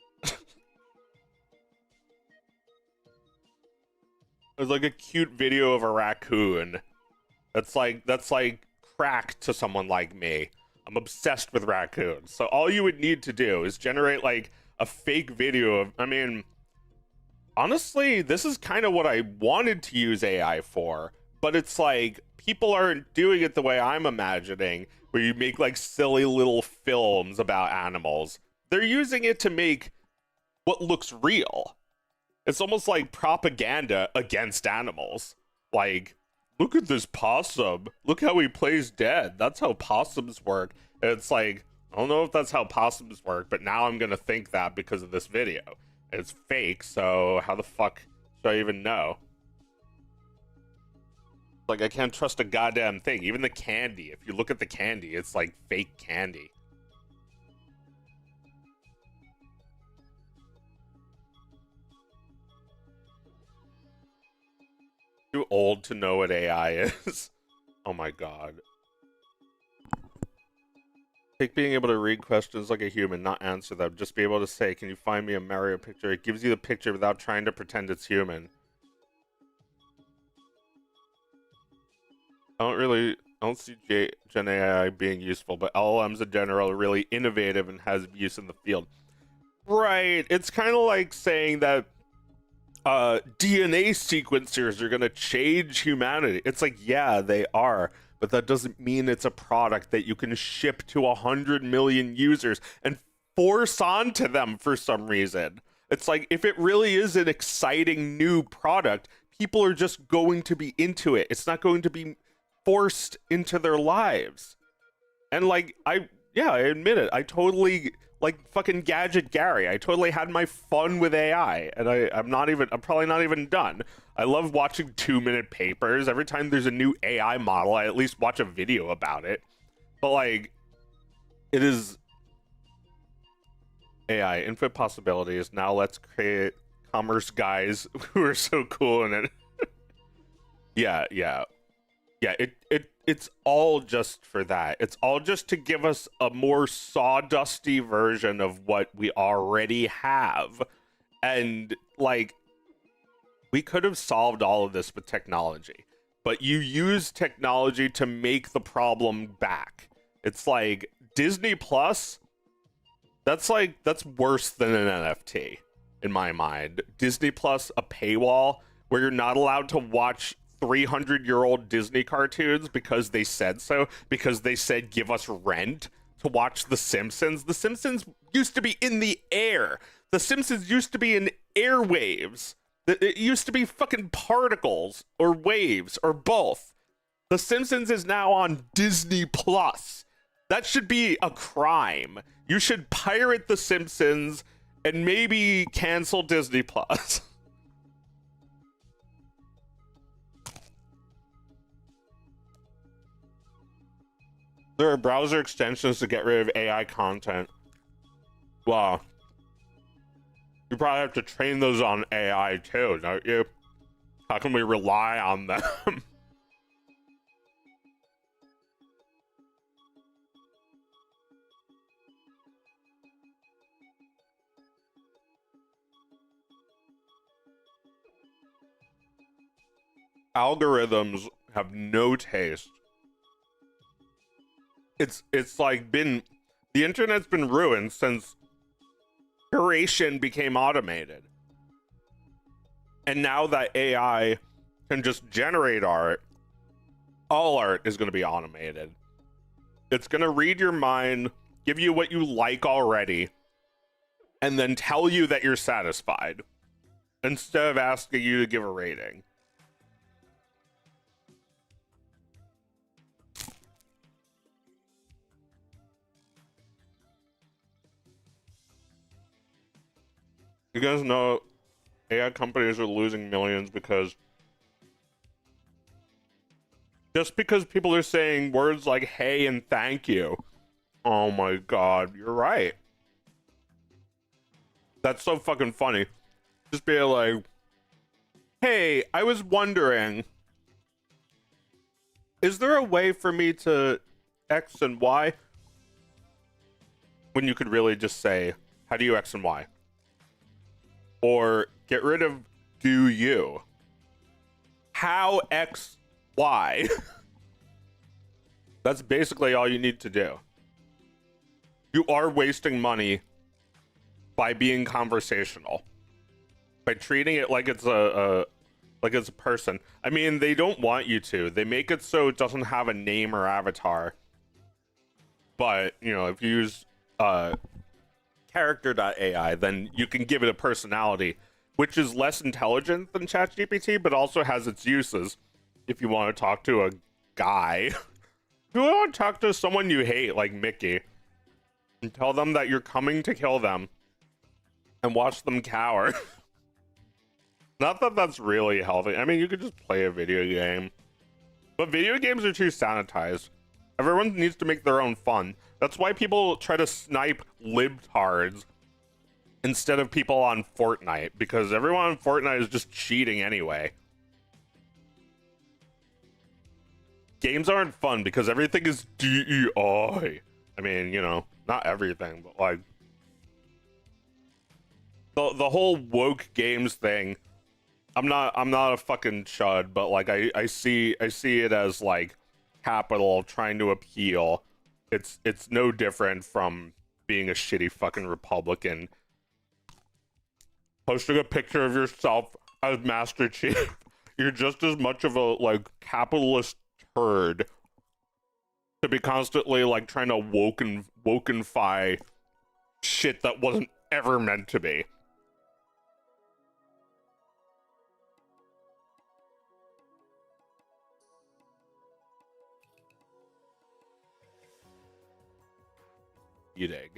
There's like a cute video of a raccoon. That's like crack to someone like me. I'm obsessed with raccoons. So all you would need to do is generate like a fake video of, I mean, honestly, this is kind of what I wanted to use AI for, but it's like people aren't doing it the way I'm imagining, where you make like silly little films about animals. They're using it to make what looks real. It's almost like propaganda against animals. Like, look at this possum. Look how he plays dead. That's how possums work. And it's like, I don't know if that's how possums work, but now I'm gonna think that because of this video. And it's fake, so how the fuck should I even know? Like, I can't trust a goddamn thing. Even the candy. If you look at the candy, it's like fake candy. Too old to know what AI is. Oh my god. Take being able to read questions like a human, not answer them. Just be able to say, can you find me a Mario picture? It gives you the picture without trying to pretend it's human. I don't see Gen AI being useful, but LLMs in general are really innovative and has use in the field. Right. It's kind of like saying that DNA sequencers are going to change humanity. It's like, yeah, they are, but that doesn't mean it's a product that you can ship to 100 million users and force onto them for some reason. It's like, if it really is an exciting new product, people are just going to be into it. It's not going to be forced into their lives. And like, I admit it. I totally, like fucking Gadget Gary, I totally had my fun with AI, and I'm probably not even done. I love watching 2-minute papers. Every time there's a new AI model, I at least watch a video about it. But like, it is AI, infinite possibilities. Now let's create commerce guys who are so cool in it. Yeah. It's all just for that. It's all just to give us a more sawdusty version of what we already have. And like, we could have solved all of this with technology, but you use technology to make the problem back. It's like Disney Plus, that's worse than an NFT in my mind. Disney Plus, a paywall where you're not allowed to watch 300-year-old Disney cartoons because they said so, because they said give us rent to watch The Simpsons. The Simpsons used to be in the air. The Simpsons used to be in airwaves. It used to be fucking particles or waves or both. The Simpsons is now on Disney Plus. That should be a crime. You should pirate The Simpsons and maybe cancel Disney Plus. There are browser extensions to get rid of AI content. Wow. You probably have to train those on AI too, don't you? How can we rely on them? Algorithms have no taste. It's like the internet's been ruined since curation became automated. And now that AI can just generate art, all art is going to be automated. It's going to read your mind, give you what you like already, and then tell you that you're satisfied instead of asking you to give a rating. You guys know AI companies are losing millions because just because people are saying words like hey and thank you. Oh my god, you're right. That's so fucking funny. Just be like, hey, I was wondering, is there a way for me to X and Y? When you could really just say, how do you X and Y? Or get rid of do you. How X, Y. That's basically all you need to do. You are wasting money by being conversational, by treating it like it's a person. I mean, they don't want you to. They make it so it doesn't have a name or avatar. But, you know, if you use character.ai, then you can give it a personality, which is less intelligent than ChatGPT, but also has its uses. If you want to talk to a guy, if you want to talk to someone you hate, like Mickey, and tell them that you're coming to kill them and watch them cower. Not that that's really healthy. I mean, you could just play a video game, but video games are too sanitized. Everyone needs to make their own fun. That's why people try to snipe libtards instead of people on Fortnite, because everyone on Fortnite is just cheating anyway. Games aren't fun because everything is DEI. I mean, you know, not everything, but like the whole woke games thing. I'm not a fucking chud, but like I see it as like capital trying to appeal. It's no different from being a shitty fucking Republican posting a picture of yourself as Master Chief. You're just as much of a like capitalist turd to be constantly like trying to wokenify shit that wasn't ever meant to be. eating.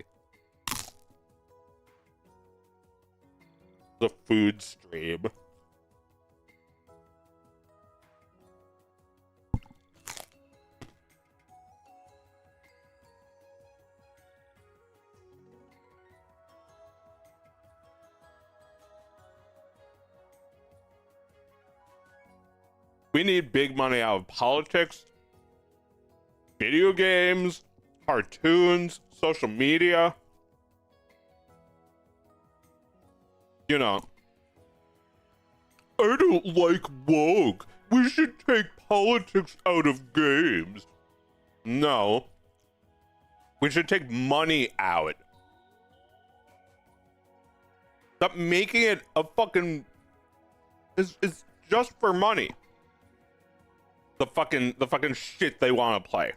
The food stream. We need big money out of politics, video games, cartoons, social media. You know, I don't like woke. We should take politics out of games. No. We should take money out. Stop making it a fucking... It's just for money. The fucking shit they want to play.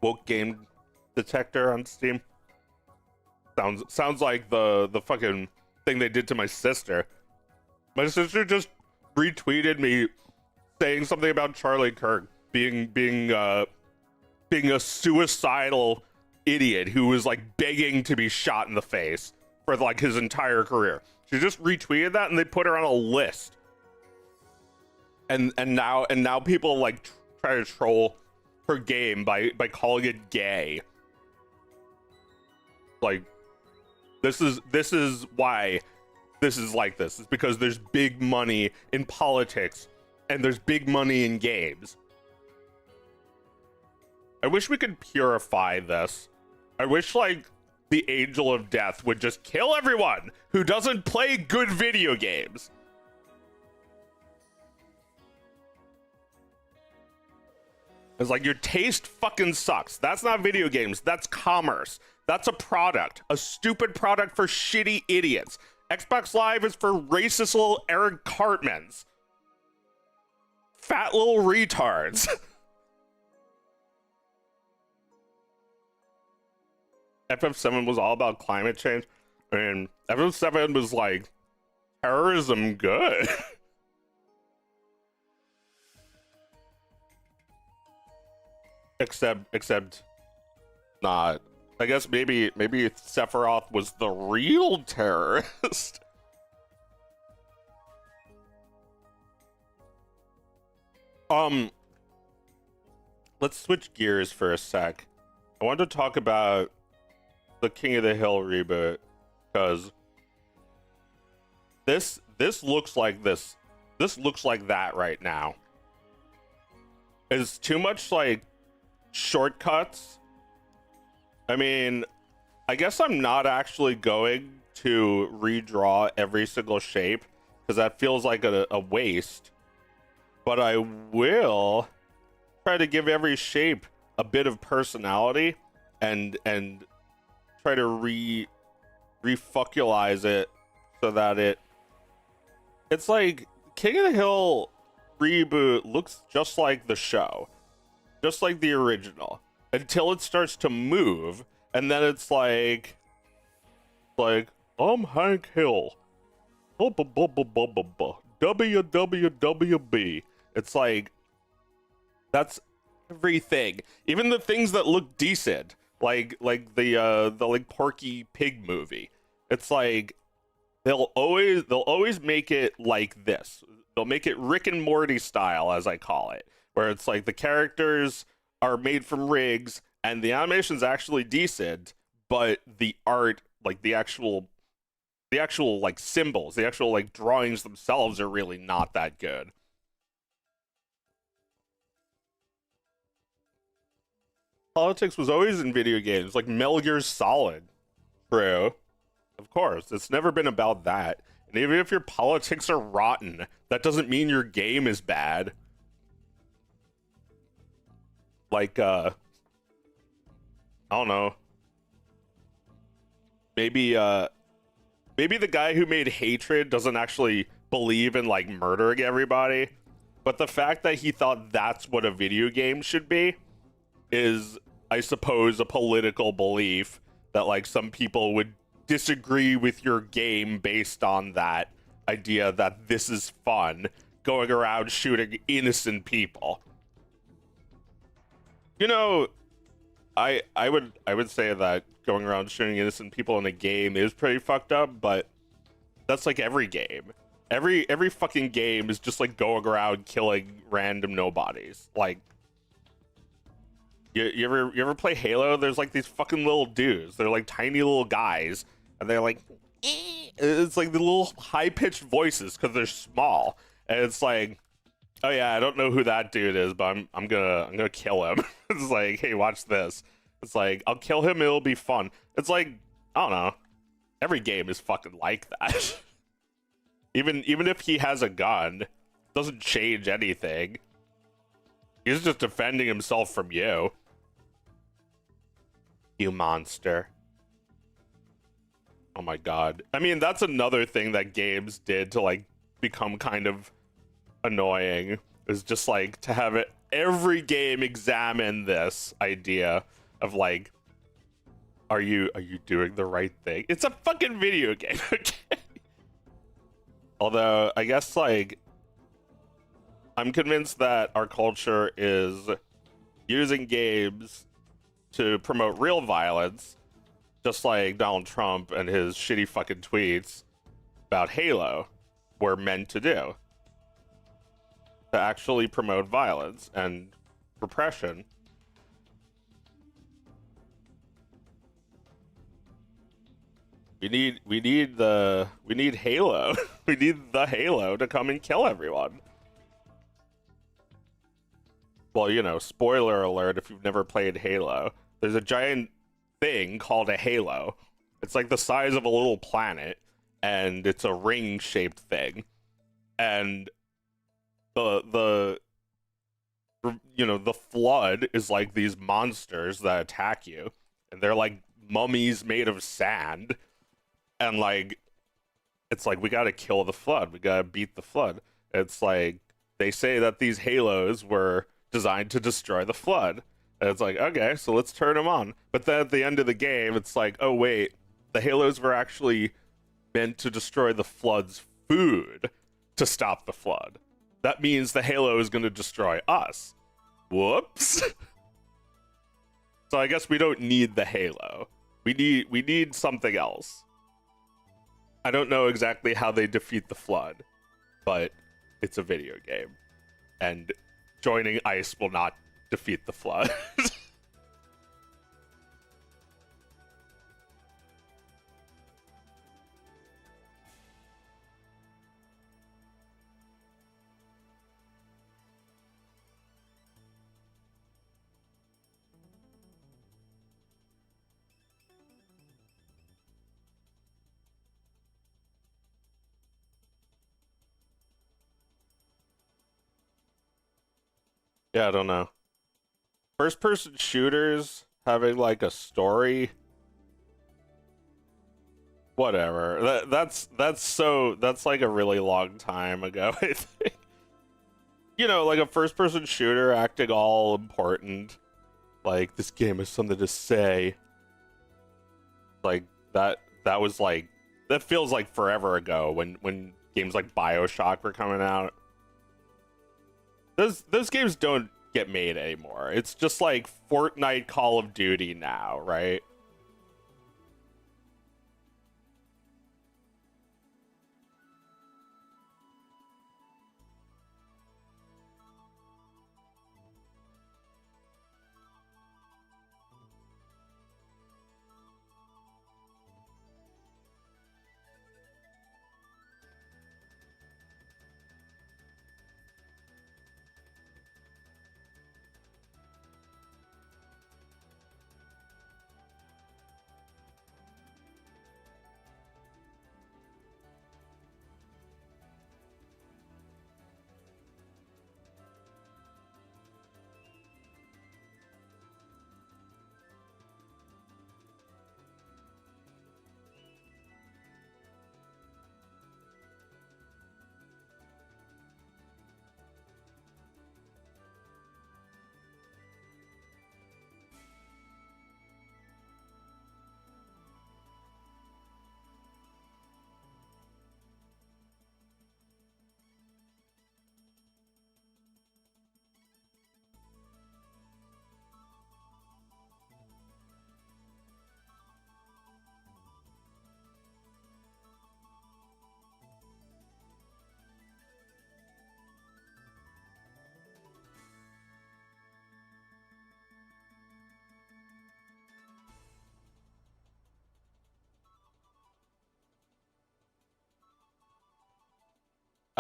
Woke game detector on Steam. Sounds like the fucking thing they did to my sister. My sister just retweeted me saying something about Charlie Kirk being a suicidal idiot who was like begging to be shot in the face for like his entire career. She just retweeted that and they put her on a list. And now people like try to troll her game by calling it gay. Like, this is why this is like this. It's because there's big money in politics and there's big money in games. I wish we could purify this. I wish like the angel of death would just kill everyone who doesn't play good video games. It's like, your taste fucking sucks. That's not video games. That's commerce. That's a product. A stupid product for shitty idiots. Xbox Live is for racist little Eric Cartmans. Fat little retards. FF7 was all about climate change. I mean, FF7 was like, terrorism good. Except not. I guess maybe Sephiroth was the real terrorist. Let's switch gears for a sec. I want to talk about the King of the Hill reboot, because this looks like this looks like that right now. It's too much like shortcuts. I mean, I guess I'm not actually going to redraw every single shape because that feels like a waste, but I will try to give every shape a bit of personality and try to refuckulize it so that it's like King of the Hill reboot looks just like the show. Just like the original, until it starts to move, and then it's like, I'm Hank Hill, WWWB. It's like, that's everything, even the things that look decent, like the like Porky Pig movie. It's like they'll always make it like this. They'll make it Rick and Morty style, as I call it, where it's like the characters are made from rigs and the animation's actually decent, but the art, like the actual like symbols, the actual like drawings themselves are really not that good. Politics was always in video games, like Metal Gear Solid. True. Of course, it's never been about that. And even if your politics are rotten, that doesn't mean your game is bad. Like, I don't know. Maybe the guy who made Hatred doesn't actually believe in, like, murdering everybody. But the fact that he thought that's what a video game should be is, I suppose, a political belief that, like, some people would disagree with your game based on that idea that this is fun, going around shooting innocent people. You know, I would say that going around shooting innocent people in a game is pretty fucked up, but that's like every game. Every fucking game is just like going around killing random nobodies. Like you ever play Halo? There's like these fucking little dudes. They're like tiny little guys, and they're like, it's like the little high pitched voices because they're small, and it's like, oh yeah, I don't know who that dude is, but I'm gonna kill him. It's like, hey, watch this. It's like, I'll kill him, it'll be fun. It's like, I don't know. Every game is fucking like that. even if he has a gun, doesn't change anything. He's just defending himself from you. You monster. Oh my god. I mean, that's another thing that games did to like become kind of annoying, is just like to have it every game examine this idea of like, are you doing the right thing? It's a fucking video game. Okay. Although I guess like I'm convinced that our culture is using games to promote real violence, just like Donald Trump and his shitty fucking tweets about Halo were meant to do. To actually promote violence and repression. We need Halo. We need the Halo to come and kill everyone. Well, you know, spoiler alert if you've never played Halo. There's a giant thing called a halo. It's like the size of a little planet, and it's a ring-shaped thing. And the flood is like these monsters that attack you, and they're like mummies made of sand, and like it's like, we gotta kill the flood, we gotta beat the flood. It's like they say that these halos were designed to destroy the flood, and it's like, okay, so let's turn them on. But then at the end of the game, it's like, oh wait, the halos were actually meant to destroy the flood's food to stop the flood. That means the halo is going to destroy us. Whoops. So I guess we don't need the halo. We need something else. I don't know exactly how they defeat the flood, but it's a video game, and joining ICE will not defeat the flood. Yeah, I don't know. First person shooters having like a story, whatever. That's like a really long time ago, I think. You know, like a first person shooter acting all important, like this game has something to say. Like that was like, that feels like forever ago when games like BioShock were coming out. Those games don't get made anymore. It's just like Fortnite, Call of Duty now, right?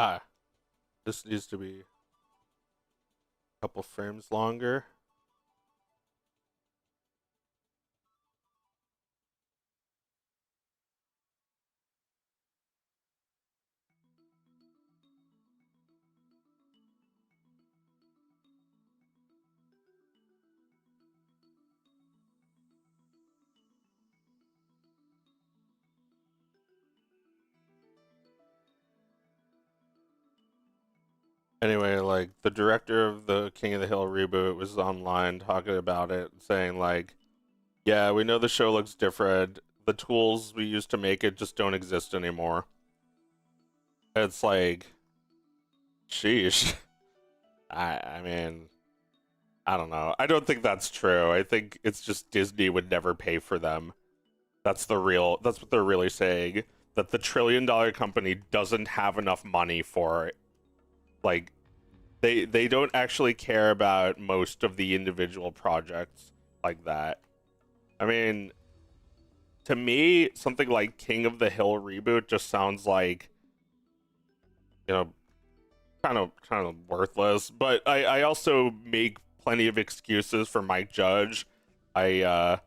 Ah, this needs to be a couple frames longer. Anyway, like the director of the King of the Hill reboot was online talking about it, saying like, "Yeah, we know the show looks different. The tools we used to make it just don't exist anymore." It's like, sheesh. I mean, I don't know. I don't think that's true. I think it's just Disney would never pay for them. That's what they're really saying. That the $1 trillion company doesn't have enough money for it. Like, they don't actually care about most of the individual projects like that. I mean, to me, something like King of the Hill reboot just sounds like, you know, kind of worthless. But I also make plenty of excuses for Mike Judge. I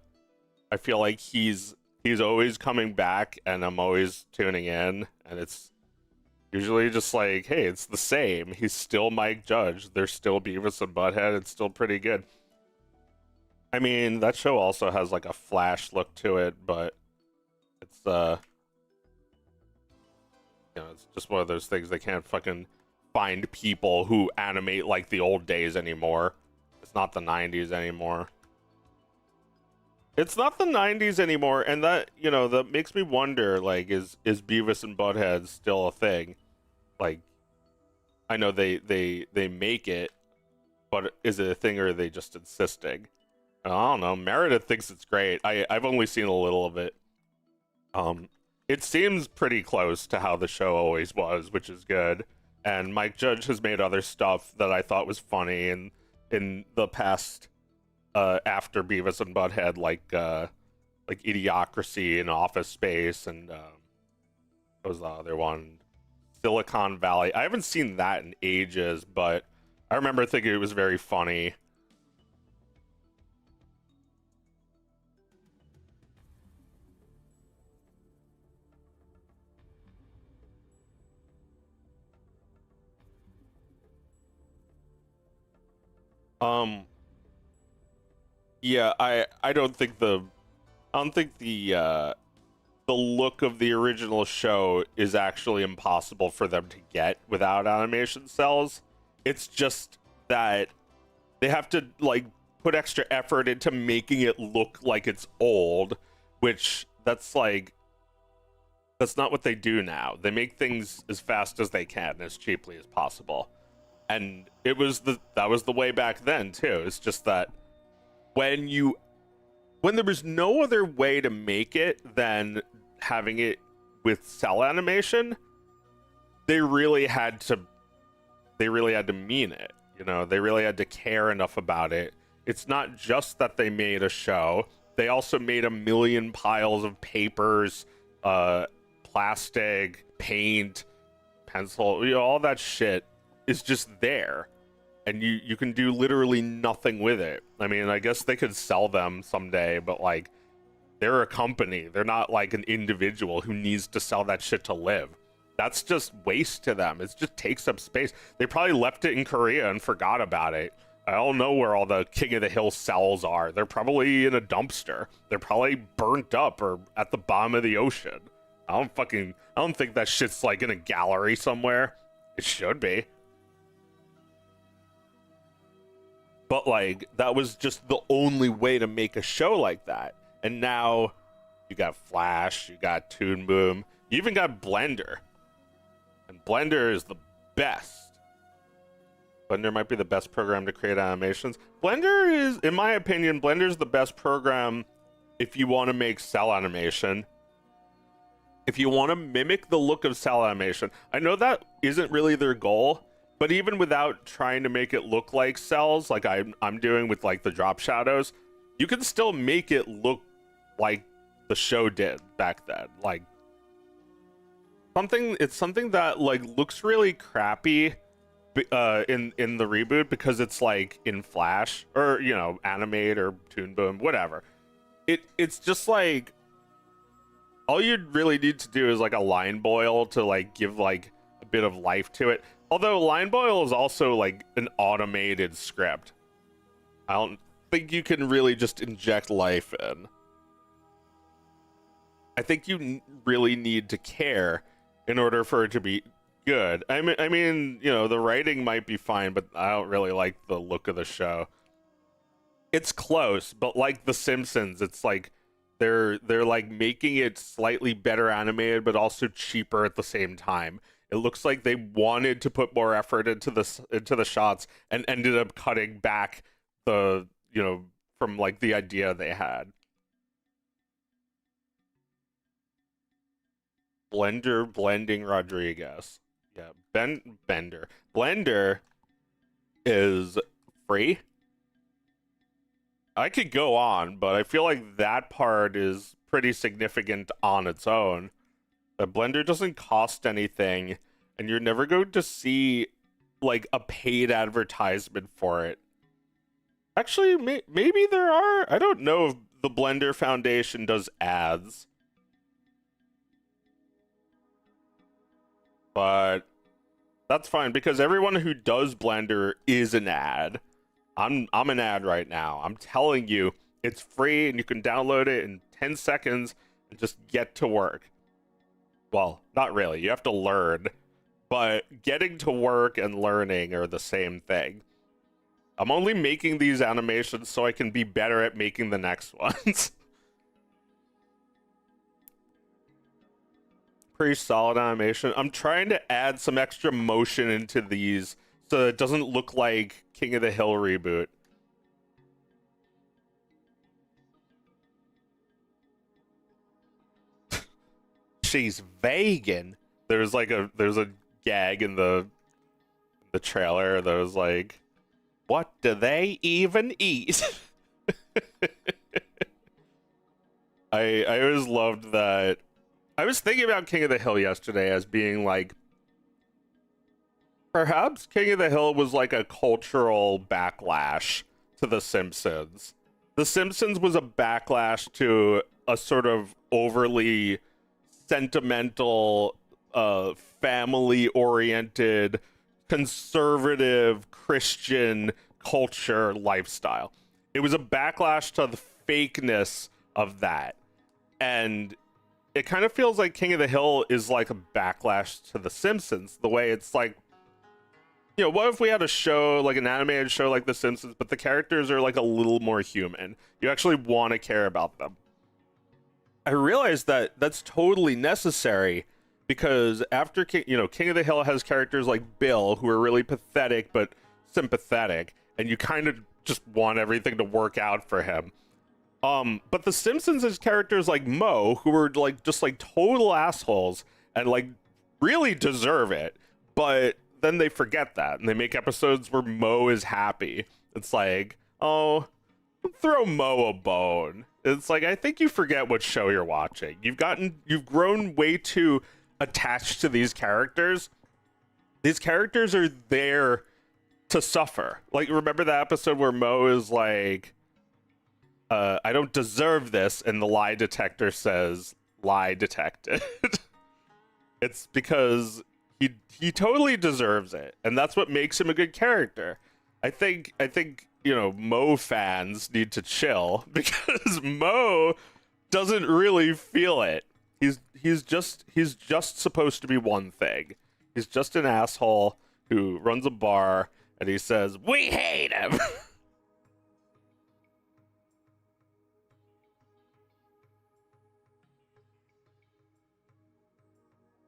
feel like he's always coming back, and I'm always tuning in, and it's usually just like, hey, it's the same. He's still Mike Judge. They're still Beavis and Butthead. It's still pretty good. I mean, that show also has like a Flash look to it, but it's it's just one of those things. They can't fucking find people who animate like the old days anymore. It's not the 90s anymore. It's not the 90s anymore, and that, that makes me wonder, like, is Beavis and Butthead still a thing? Like, I know they make it, but is it a thing, or are they just insisting? I don't know. Meredith thinks it's great. I've only seen a little of it. It seems pretty close to how the show always was, which is good. And Mike Judge has made other stuff that I thought was funny in the past, after Beavis and Butthead, like Idiocracy and Office Space, and what was the other one? Silicon Valley. I haven't seen that in ages, but I remember thinking it was very funny. Um, yeah, I don't think the look of the original show is actually impossible for them to get without animation cells. It's just that they have to like put extra effort into making it look like it's old, which that's not what they do now. They make things as fast as they can, as cheaply as possible. And that was the way back then too. It's just that when there was no other way to make it than having it with cell animation, they really had to mean it. They really had to care enough about it. It's not just that they made a show. They also made a million piles of papers, plastic, paint, pencil, all that shit is just there. And you can do literally nothing with it. I mean, I guess they could sell them someday, but like, they're a company. They're not like an individual who needs to sell that shit to live. That's just waste to them. It just takes up space. They probably left it in Korea and forgot about it. I don't know where all the King of the Hill cells are. They're probably in a dumpster. They're probably burnt up or at the bottom of the ocean. I don't think that shit's like in a gallery somewhere. It should be. But like, that was just the only way to make a show like that. And now you got Flash, you got Toon Boom, you even got Blender. And Blender is the best. Blender might be the best program to create animations. Blender is, in my opinion, Blender's the best program if you want to make cell animation. If you want to mimic the look of cell animation. I know that isn't really their goal, but even without trying to make it look like cells, like I'm doing with like the drop shadows, you can still make it look like the show did back then. Like, something that like looks really crappy in the reboot because it's like in Flash or Animate or Toon Boom, whatever. It's just like all you really need to do is like a line boil to like give like a bit of life to it. Although line boil is also like an automated script. I don't think you can really just inject life in. I think you really need to care in order for it to be good. I mean, the writing might be fine, but I don't really like the look of the show. It's close, but like The Simpsons, it's like they're like making it slightly better animated, but also cheaper at the same time. It looks like they wanted to put more effort into the shots and ended up cutting back the from like the idea they had. Blender blending Rodriguez. Yeah, Bender. Blender is free. I could go on, but I feel like that part is pretty significant on its own. The Blender doesn't cost anything, and you're never going to see like a paid advertisement for it. Actually, maybe there are. I don't know if the Blender Foundation does ads. But that's fine because everyone who does Blender is an ad. I'm an ad right now. I'm telling you, it's free and you can download it in 10 seconds and just get to work. Well, not really. You have to learn, but getting to work and learning are the same thing. I'm only making these animations so I can be better at making the next ones. Pretty solid animation. I'm trying to add some extra motion into these so it doesn't look like King of the Hill reboot. She's vegan. There's a gag in the trailer that was like, what do they even eat? I always loved that. I was thinking about King of the Hill yesterday as being like, perhaps King of the Hill was like a cultural backlash to The Simpsons. The Simpsons was a backlash to a sort of overly sentimental, family-oriented, conservative Christian culture lifestyle. It was a backlash to the fakeness of that. And it kind of feels like King of the Hill is like a backlash to The Simpsons, the way it's like, what if we had a show, like an animated show like The Simpsons, but the characters are like a little more human? You actually want to care about them. I realized that that's totally necessary because after King of the Hill has characters like Bill, who are really pathetic but sympathetic, and you kind of just want everything to work out for him. But The Simpsons has characters like Moe, who are like just like total assholes and like really deserve it, but then they forget that and they make episodes where Moe is happy. It's like, oh, throw Moe a bone. It's like, I think you forget what show you're watching. You've grown way too attached to these characters. These characters are there to suffer. Like, remember that episode where Moe is like, I don't deserve this, and the lie detector says, lie detected. It's because he totally deserves it, and that's what makes him a good character. I think Moe fans need to chill because Moe doesn't really feel it. He's just supposed to be one thing. He's just an asshole who runs a bar and he says, "We hate him."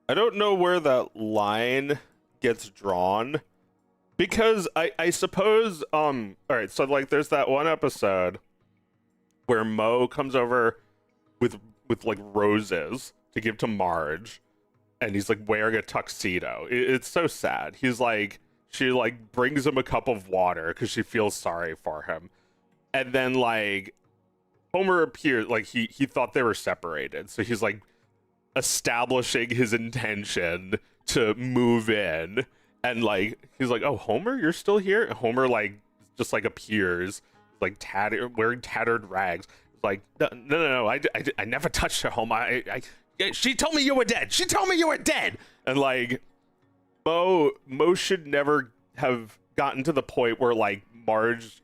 I don't know where that line gets drawn because I suppose all right, so like there's that one episode where Moe comes over with like roses to give to Marge, and he's like wearing a tuxedo. It's so sad. She like brings him a cup of water because she feels sorry for him, and then like Homer appears, like he thought they were separated, so he's like establishing his intention to move in, and like he's like, "Oh, Homer, you're still here?" And Homer like just like appears, like tattered, wearing tattered rags. Like, no, I never touched her, Homer. She told me you were dead. She told me you were dead. And like, Mo should never have gotten to the point where like Marge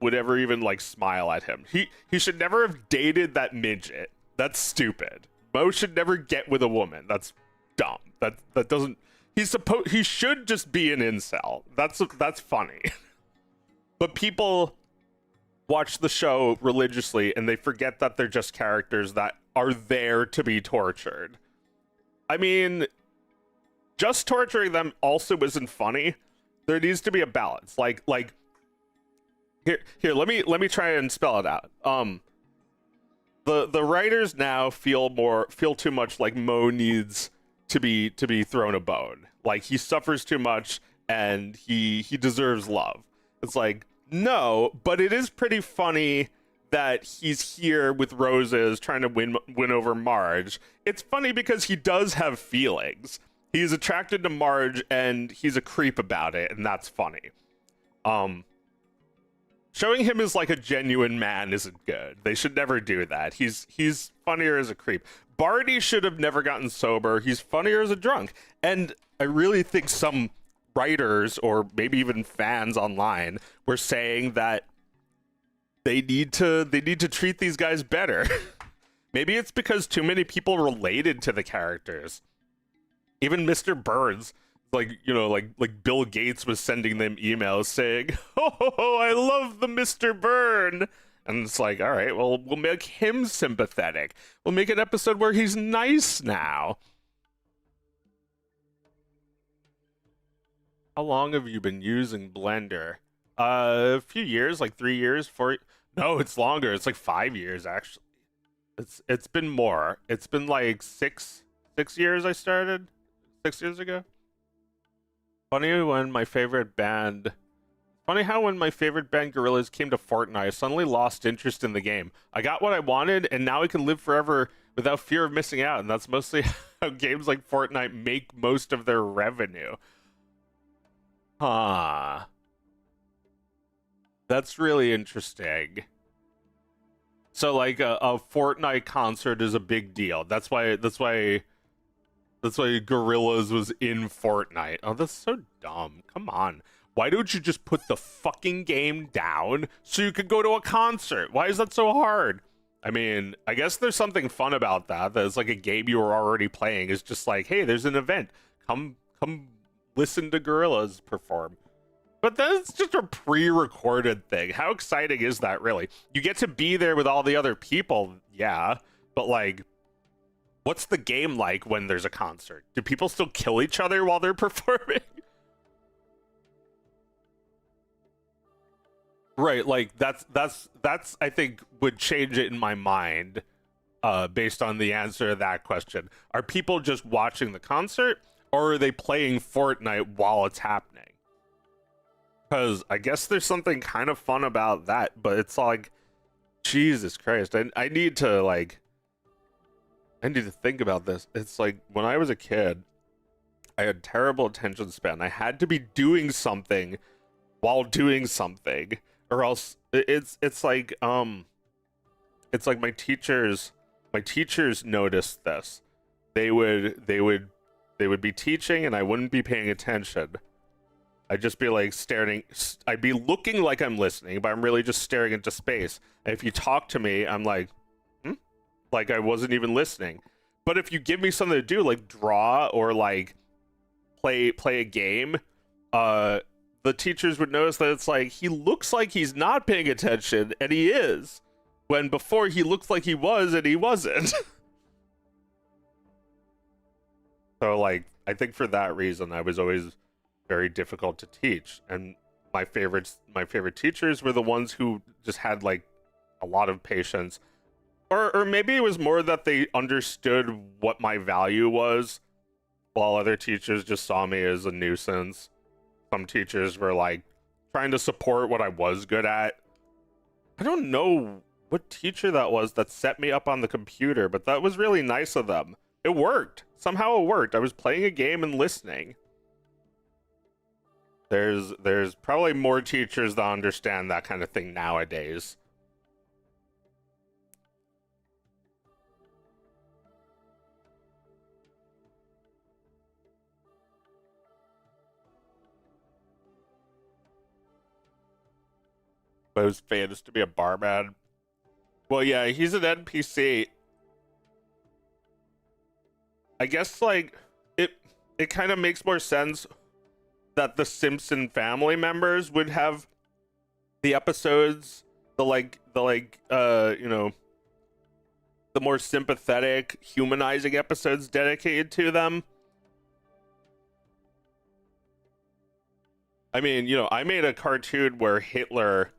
would ever even like smile at him. He should never have dated that midget. That's stupid. Mo should never get with a woman. That's dumb. That doesn't. He should just be an incel. That's funny. But people watch the show religiously and they forget that they're just characters that are there to be tortured. I mean, just torturing them also isn't funny. There needs to be a balance. Like here, let me try and spell it out. The writers now feel too much like Mo needs to be thrown a bone. Like he suffers too much and he deserves love. It's like, no, but it is pretty funny that he's here with roses trying to win over Marge. It's funny because he does have feelings. He's attracted to Marge and he's a creep about it, and that's funny. Showing him as like a genuine man isn't good. They should never do that. He's funnier as a creep. Barney should have never gotten sober. He's funnier as a drunk. And I really think some writers or maybe even fans online were saying that they need to treat these guys better. Maybe it's because too many people related to the characters. Even Mr. Burns, like, you know, like Bill Gates was sending them emails saying, "Oh, I love the Mr. Burn." And it's like, all right, well, we'll make him sympathetic. We'll make an episode where he's nice now. How long have you been using Blender? A few years, like 3 years, 4. No, it's longer. It's like 5 years actually. It's been more. It's been like six years. I started 6 years ago. Funny how when my favorite band Gorillaz came to Fortnite, I suddenly lost interest in the game. I got what I wanted, and now I can live forever without fear of missing out. And that's mostly how games like Fortnite make most of their revenue. Huh. That's really interesting. So like a Fortnite concert is a big deal. That's why Gorillaz was in Fortnite. Oh, that's so dumb. Come on. Why don't you just put the fucking game down so you could go to a concert? Why is that so hard? I mean, I guess there's something fun about that. That it's like a game you were already playing. It's just like, hey, there's an event. Come listen to Gorillaz perform. But that's just a pre-recorded thing. How exciting is that, really? You get to be there with all the other people, yeah. But like, what's the game like when there's a concert? Do people still kill each other while they're performing? Right, like that's I think would change it in my mind, based on the answer to that question. Are people just watching the concert, or are they playing Fortnite while it's happening? Because I guess there's something kind of fun about that, but it's like, Jesus Christ, I need to think about this. It's like when I was a kid, I had terrible attention span. I had to be doing something while doing something, or else it's like my teachers noticed this. They would be teaching and I wouldn't be paying attention. I'd just be like staring. I'd be looking like I'm listening, but I'm really just staring into space. And if you talk to me, I'm like, like I wasn't even listening. But if you give me something to do, like draw or like play a game, the teachers would notice that it's like he looks like he's not paying attention, and he is, when before he looked like he was and he wasn't. So like, I think for that reason, I was always very difficult to teach, and my favorite teachers were the ones who just had like a lot of patience, or maybe it was more that they understood what my value was, while other teachers just saw me as a nuisance. Some teachers were like trying to support what I was good at. I don't know what teacher that was that set me up on the computer, but that was really nice of them. It worked. Somehow it worked. I was playing a game and listening. There's probably more teachers that understand that kind of thing nowadays. But it was famous to be a barman. Well, yeah, he's an NPC. I guess like it kind of makes more sense that the Simpson family members would have the episodes, the you know, the more sympathetic, humanizing episodes dedicated to them. I mean, you know, I made a cartoon where Hitler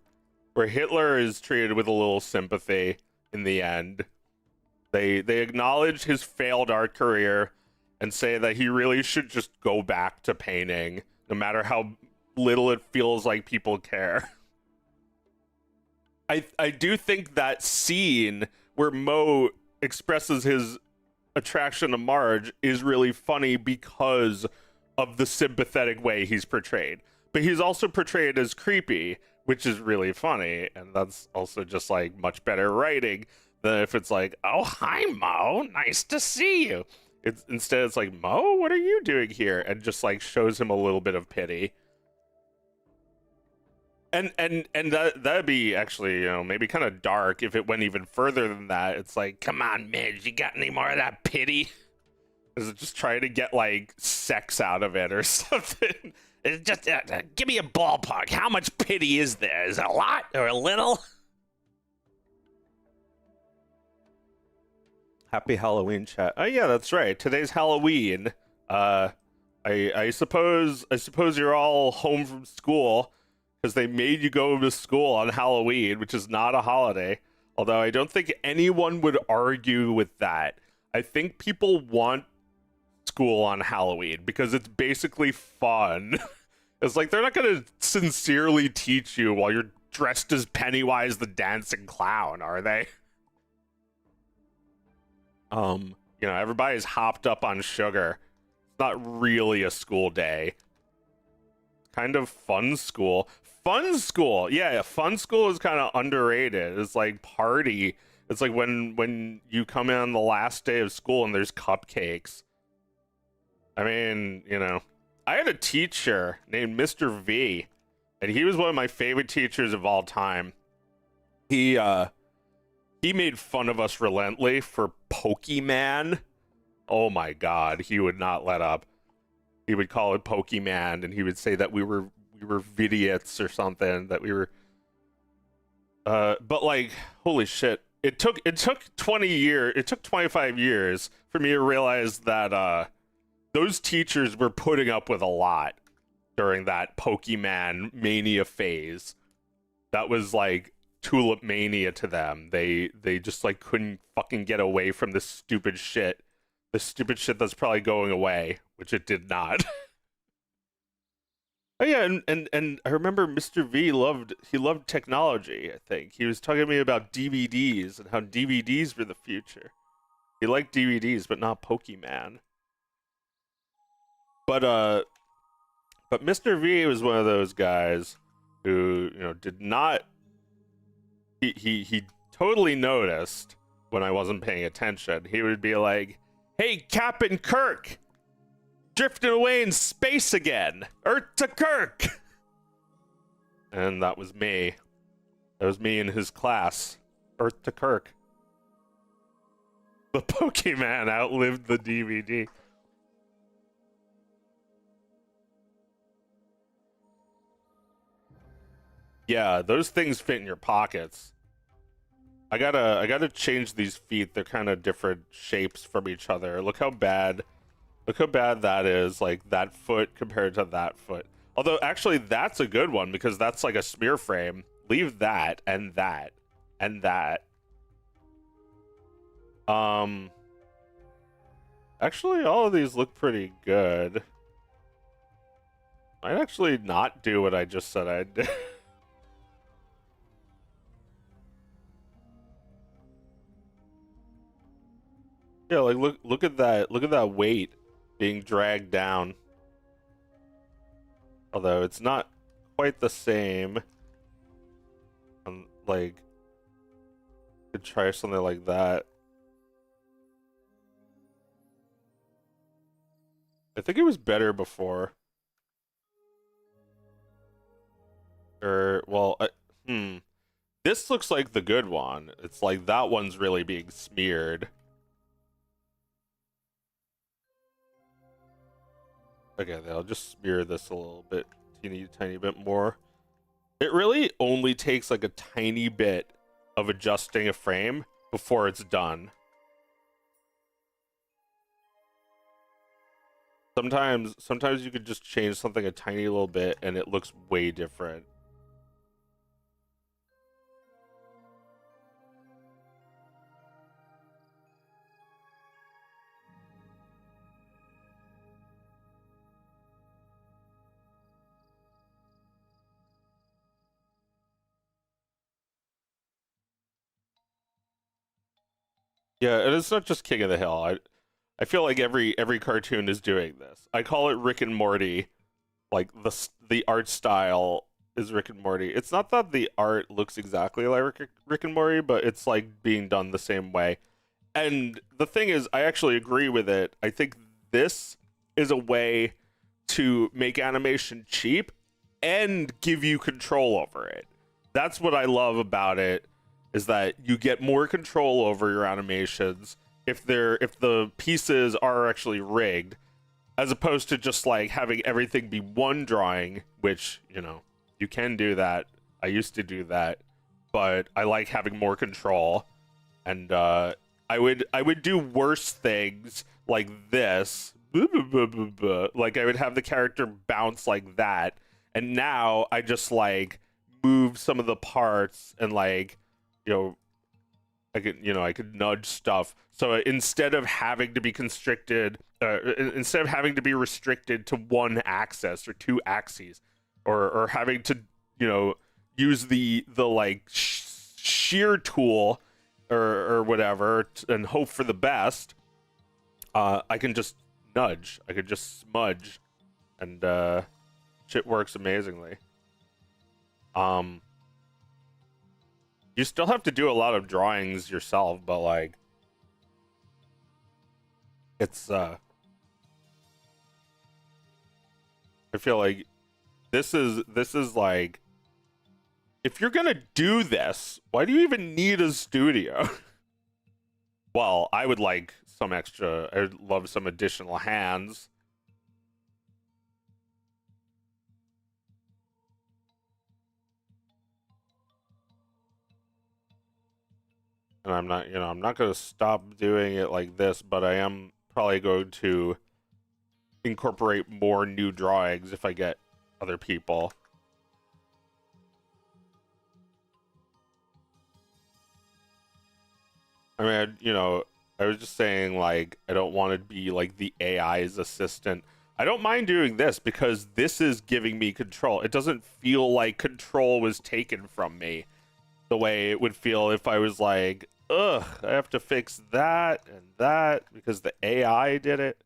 is treated with a little sympathy in the end. They acknowledge his failed art career and say that he really should just go back to painting, no matter how little it feels like people care. I do think that scene where Mo expresses his attraction to Marge is really funny because of the sympathetic way he's portrayed. But he's also portrayed as creepy, which is really funny, and that's also just like much better writing than if it's like, oh, hi Mo, nice to see you. Instead it's like, Mo, what are you doing here? And just like shows him a little bit of pity. And that'd be actually, you know, maybe kind of dark if it went even further than that. It's like, come on, Midge, you got any more of that pity? Is it just trying to get like sex out of it or something? It's just give me a ballpark. How much pity is there? Is it a lot or a little? Happy Halloween, chat. Oh yeah, that's right. Today's Halloween. I suppose you're all home from school because they made you go to school on Halloween, which is not a holiday. Although I don't think anyone would argue with that. I think people want school on Halloween because it's basically fun. It's like they're not gonna sincerely teach you while you're dressed as Pennywise the dancing clown, are they? You know, everybody's hopped up on sugar. It's not really a school day. Kind of fun school. Fun school, yeah, fun school is kind of underrated. It's like party. It's like when you come in on the last day of school and there's cupcakes. I mean, you know, I had a teacher named Mr. V, and he was one of my favorite teachers of all time. He made fun of us relentlessly for Pokemon. Oh my god, he would not let up. He would call it Pokemon, and he would say that we were vidiots or something, that we were but like, holy shit. It took 25 years for me to realize that those teachers were putting up with a lot during that Pokemon mania phase. That was like tulip mania to them. They just like couldn't fucking get away from this stupid shit. The stupid shit that's probably going away, which it did not. Oh yeah, and I remember Mr. V loved technology, I think. He was talking to me about DVDs and how DVDs were the future. He liked DVDs, but not Pokemon. But Mr. V was one of those guys who, you know, did not he totally noticed when I wasn't paying attention. He would be like, "Hey, Captain Kirk, drifting away in space again. Earth to Kirk." And that was me. That was me in his class. Earth to Kirk. The Pokemon outlived the DVD. Yeah, those things fit in your pockets. I gotta change these feet. They're kind of different shapes from each other. Look how bad that is, like that foot compared to that foot. Although actually that's a good one because that's like a smear frame. Leave that and that and that. Actually all of these look pretty good. I'd actually not do what I just said I'd do. Yeah, like look at that. Look at that weight being dragged down. Although it's not quite the same. Like, could try something like that. I think it was better before. Or well, this looks like the good one. It's like that one's really being smeared. Okay, I'll just smear this a little bit, tiny bit more. It really only takes like a tiny bit of adjusting a frame before it's done. Sometimes you could just change something a tiny little bit and it looks way different. Yeah, and it's not just King of the Hill. I feel like every cartoon is doing this. I call it Rick and Morty. Like the art style is Rick and Morty. It's not that the art looks exactly like Rick and Morty, but it's like being done the same way. And the thing is, I actually agree with it. I think this is a way to make animation cheap and give you control over it. That's what I love about it, is that you get more control over your animations if the pieces are actually rigged, as opposed to just like having everything be one drawing, which, you know, you can do that. I used to do that, but I like having more control. And I would do worse things like this. Like I would have the character bounce like that, and now I just like move some of the parts and like, you know, I could nudge stuff. So instead of having to be instead of having to be restricted to one axis or two axes, or having to, you know, use the like shear tool or whatever and hope for the best, I can just nudge. I could just smudge, and shit works amazingly. You still have to do a lot of drawings yourself, but like it's I feel like this is like, if you're gonna do this, why do you even need a studio? Well, I would like some extra. I'd love some additional hands. And I'm not going to stop doing it like this, but I am probably going to incorporate more new drawings if I get other people. I mean, I was just saying, like, I don't want to be like the AI's assistant. I don't mind doing this because this is giving me control. It doesn't feel like control was taken from me the way it would feel if I was like, ugh, I have to fix that and that because the AI did it.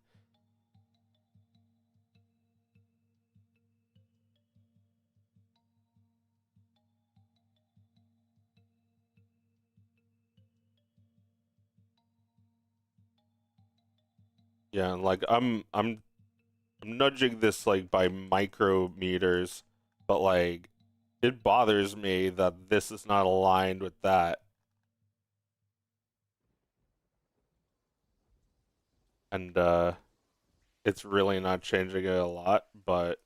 Yeah, and like I'm nudging this like by micrometers, but like it bothers me that this is not aligned with that. And it's really not changing it a lot, but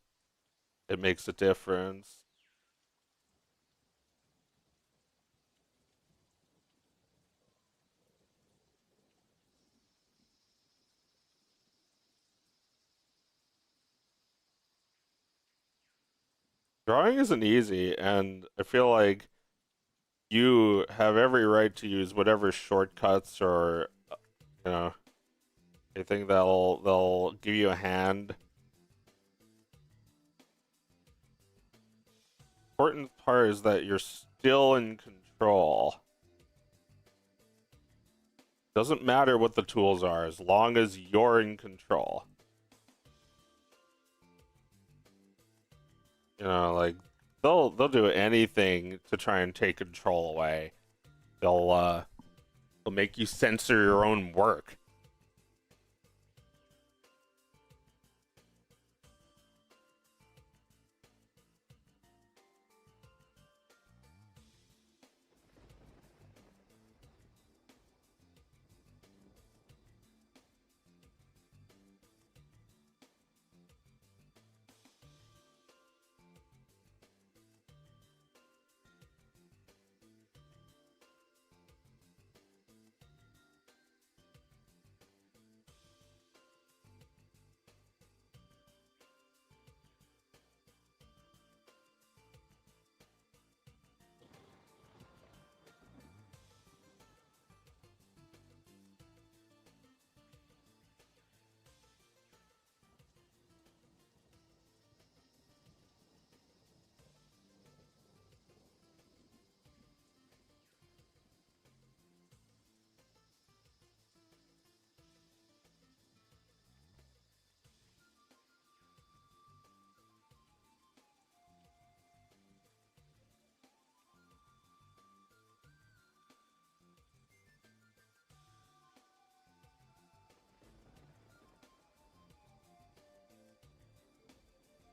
it makes a difference. Drawing isn't easy, and I feel like you have every right to use whatever shortcuts or, you know, anything they'll give you a hand. Important part is that you're still in control. Doesn't matter what the tools are as long as you're in control. You know, like they'll do anything to try and take control away. They'll make you censor your own work.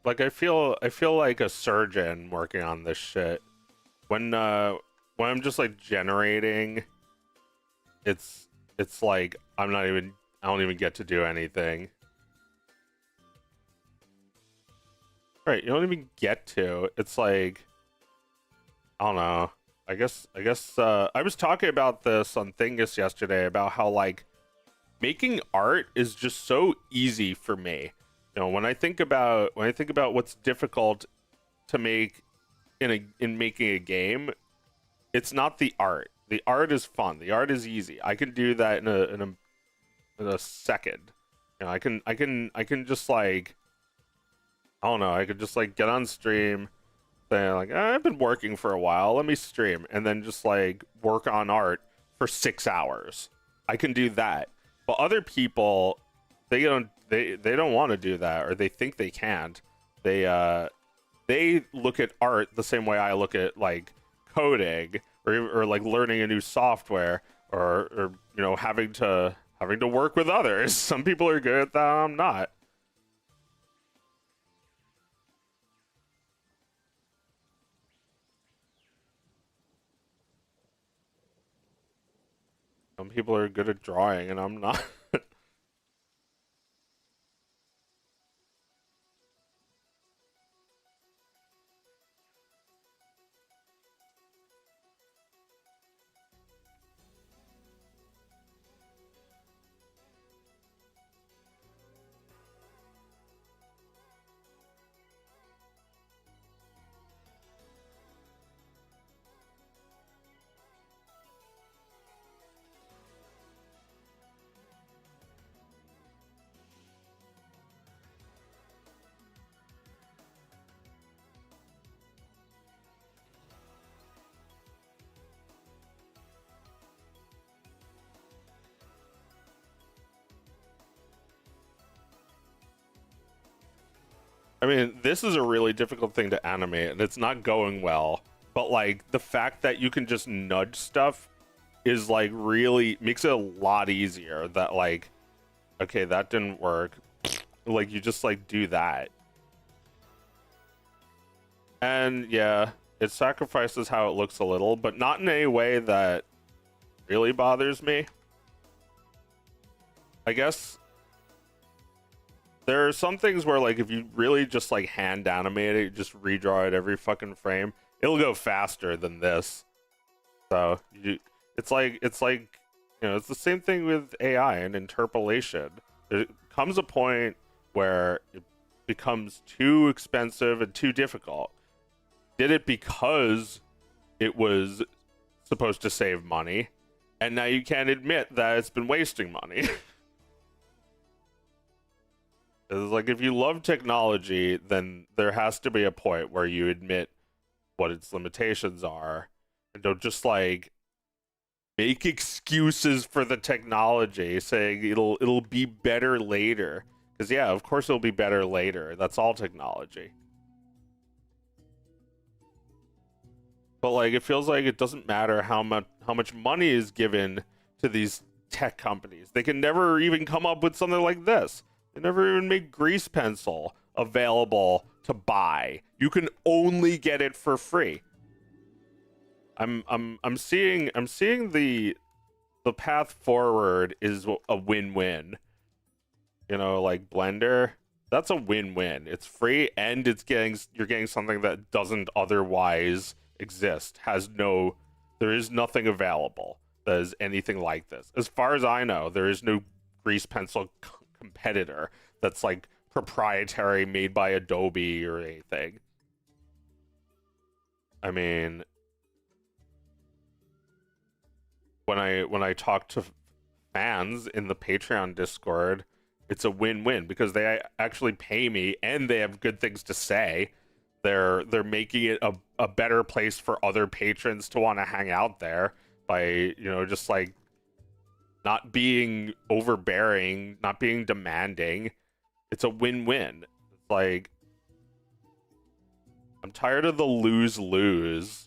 Like I feel like a surgeon working on this shit. When when I'm just like generating, it's like I don't even get to do anything. Right, you don't even get to. It's like I don't know. I guess I was talking about this on Thingus yesterday about how like making art is just so easy for me. You know, when I think about what's difficult to make in making a game, it's not the art. The art is fun. The art is easy. I can do that in a second. You know, I can just like I don't know. I could just like get on stream, say like I've been working for a while. Let me stream, and then just like work on art for 6 hours. I can do that. But other people, they don't want to do that, or they think they can't. They look at art the same way I look at like coding or like learning a new software or you know having to work with others. Some people are good at that. I'm not. Some people are good at drawing and I'm not. I mean, this is a really difficult thing to animate and it's not going well. But like the fact that you can just nudge stuff is like really makes it a lot easier that like okay, that didn't work. Like you just like do that. And yeah, it sacrifices how it looks a little, but not in a way that really bothers me. I guess there are some things where like if you really just like hand animate it, just redraw it every fucking frame, it'll go faster than this. So it's like you know, it's the same thing with AI and interpolation. There comes a point where it becomes too expensive and too difficult. Did it because it was supposed to save money, and now you can't admit that it's been wasting money. It's like if you love technology, then there has to be a point where you admit what its limitations are, and don't just like make excuses for the technology, saying it'll be better later. Because yeah, of course it'll be better later. That's all technology. But like, it feels like it doesn't matter how much money is given to these tech companies. They can never even come up with something like this. They never even make grease pencil available to buy. You can only get it for free. I'm seeing the path forward is a win-win. You know, like Blender, that's a win-win. It's free and you're getting something that doesn't otherwise exist. There is nothing available that is anything like this. As far as I know, there is no grease pencil competitor that's like proprietary, made by Adobe or anything. I mean, when I talk to fans in the Patreon Discord, it's a win-win because they actually pay me and they have good things to say. They're making it a better place for other patrons to want to hang out there by, you know, just like not being overbearing, not being demanding. It's a win-win. It's like, I'm tired of the lose-lose.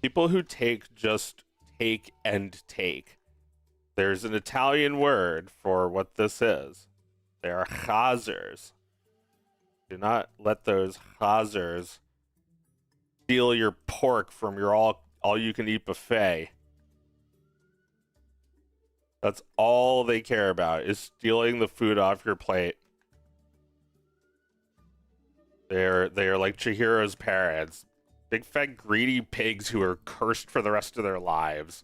People who just take and take. There's an Italian word for what this is. They are chazers. Do not let those chazers steal your pork from your all-you-can-eat buffet. That's all they care about, is stealing the food off your plate. They're like Chihiro's parents. Big fat greedy pigs who are cursed for the rest of their lives.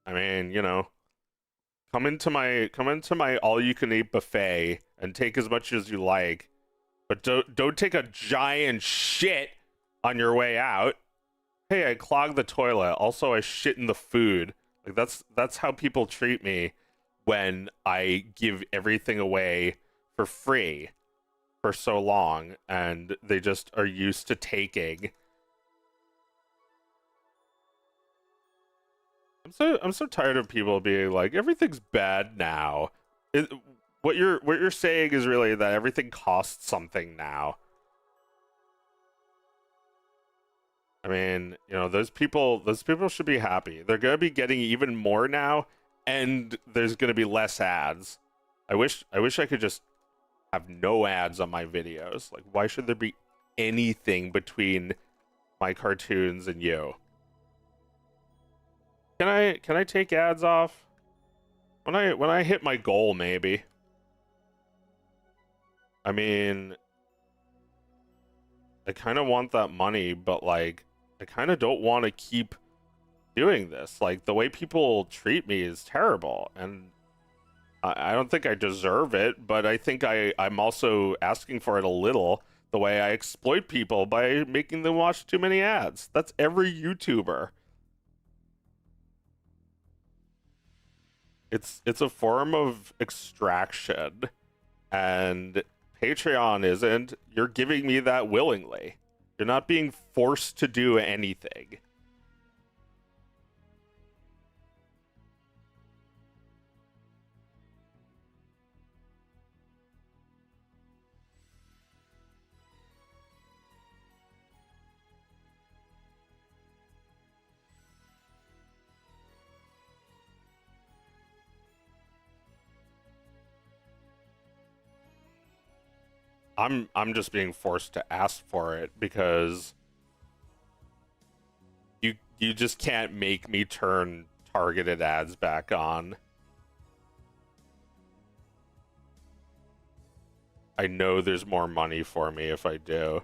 I mean, you know, come into my all-you-can-eat buffet and take as much as you like, but don't take a giant shit on your way out. Hey, I clogged the toilet. Also, I shit in the food. Like that's how people treat me when I give everything away for free for so long, and they just are used to taking. I'm so tired of people being like, everything's bad now. What you're saying is really that everything costs something now. I mean, you know, those people should be happy. They're gonna be getting even more now, and there's gonna be less ads. I wish I could just have no ads on my videos. Like, why should there be anything between my cartoons and you? Can I take ads off? When I hit my goal, maybe. I mean, I kind of want that money, but like, I kind of don't want to keep doing this. Like, the way people treat me is terrible, and I don't think I deserve it, but I think I'm also asking for it a little, the way I exploit people by making them watch too many ads. That's every YouTuber. It's a form of extraction, and Patreon isn't. You're giving me that willingly. You're not being forced to do anything. I'm just being forced to ask for it because you just can't make me turn targeted ads back on. I know there's more money for me if I do.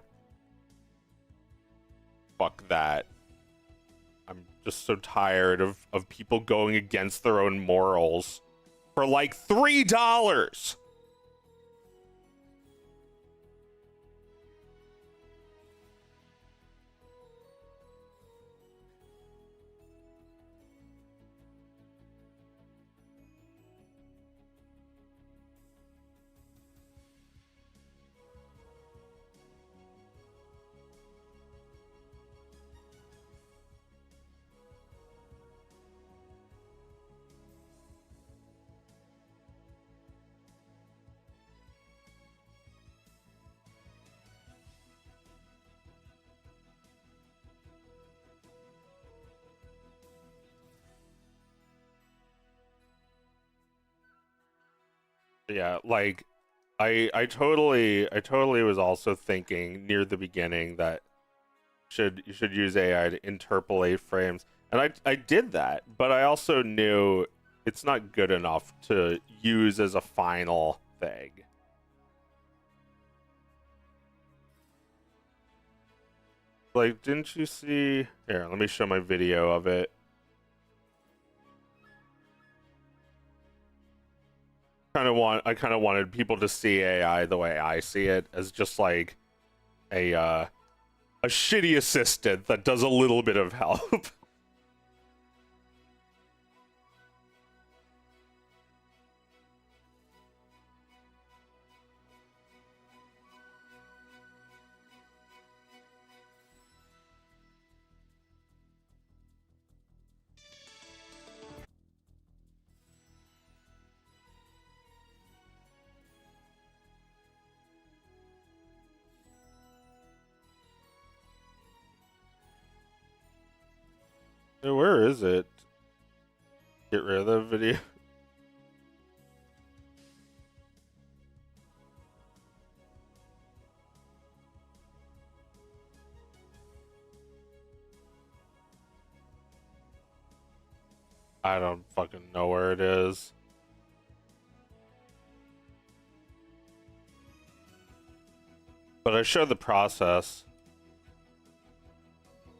Fuck that. I'm just so tired of people going against their own morals for like $3. Yeah, like I totally was also thinking near the beginning that you should use AI to interpolate frames. And I did that, but I also knew it's not good enough to use as a final thing. Like, didn't you see? Here, let me show my video of it. I kind of wanted people to see AI the way I see it, as just like a shitty assistant that does a little bit of help. Where is it? Get rid of the video. I don't fucking know where it is. But I showed the process.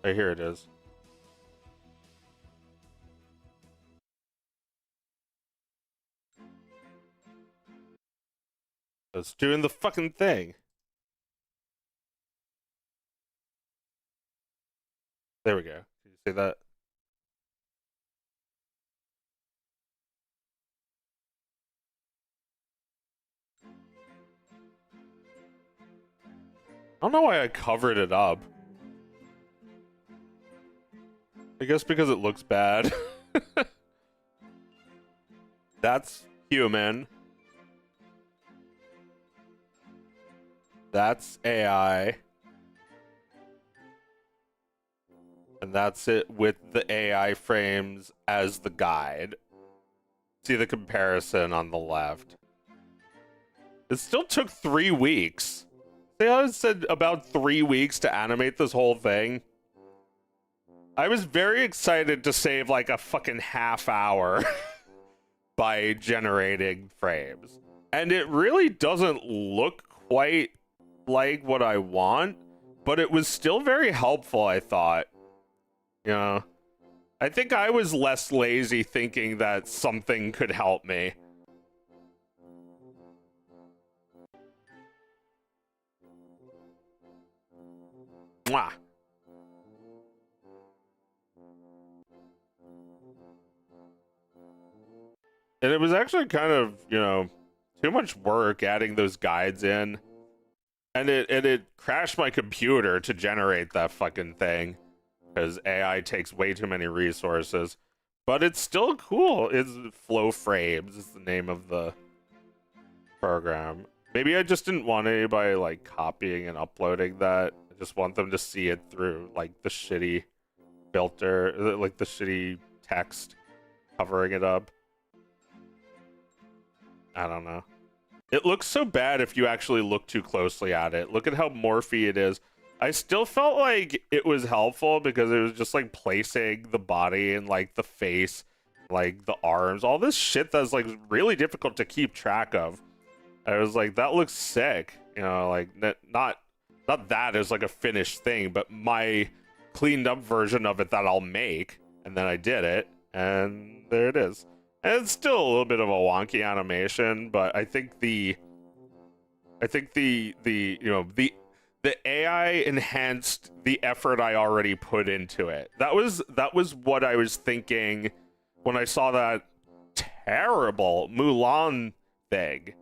Right here it is. It's doing the fucking thing. There we go. Can you see that? I don't know why I covered it up. I guess because it looks bad. That's human. That's AI. And that's it with the AI frames as the guide. See the comparison on the left. It still took 3 weeks. They always said about 3 weeks to animate this whole thing. I was very excited to save like a fucking half hour by generating frames. And it really doesn't look quite like what I want, but it was still very helpful, I thought. You know, I think I was less lazy thinking that something could help me. Mwah. And it was actually kind of, you know, too much work adding those guides in. And it crashed my computer to generate that fucking thing. Because AI takes way too many resources. But it's still cool. It's Flow Frames is the name of the program. Maybe I just didn't want anybody like copying and uploading that. I just want them to see it through like the shitty filter, like the shitty text covering it up. I don't know. It looks so bad if you actually look too closely at it. Look at how morphy it is. I still felt like it was helpful because it was just like placing the body and like the face, like the arms, all this shit that's like really difficult to keep track of. I was like, that looks sick. You know, like not that as like a finished thing, but my cleaned up version of it that I'll make. And then I did it, and there it is. And it's still a little bit of a wonky animation, but I think the the AI enhanced the effort I already put into it. That was what I was thinking when I saw that terrible Mulan thing.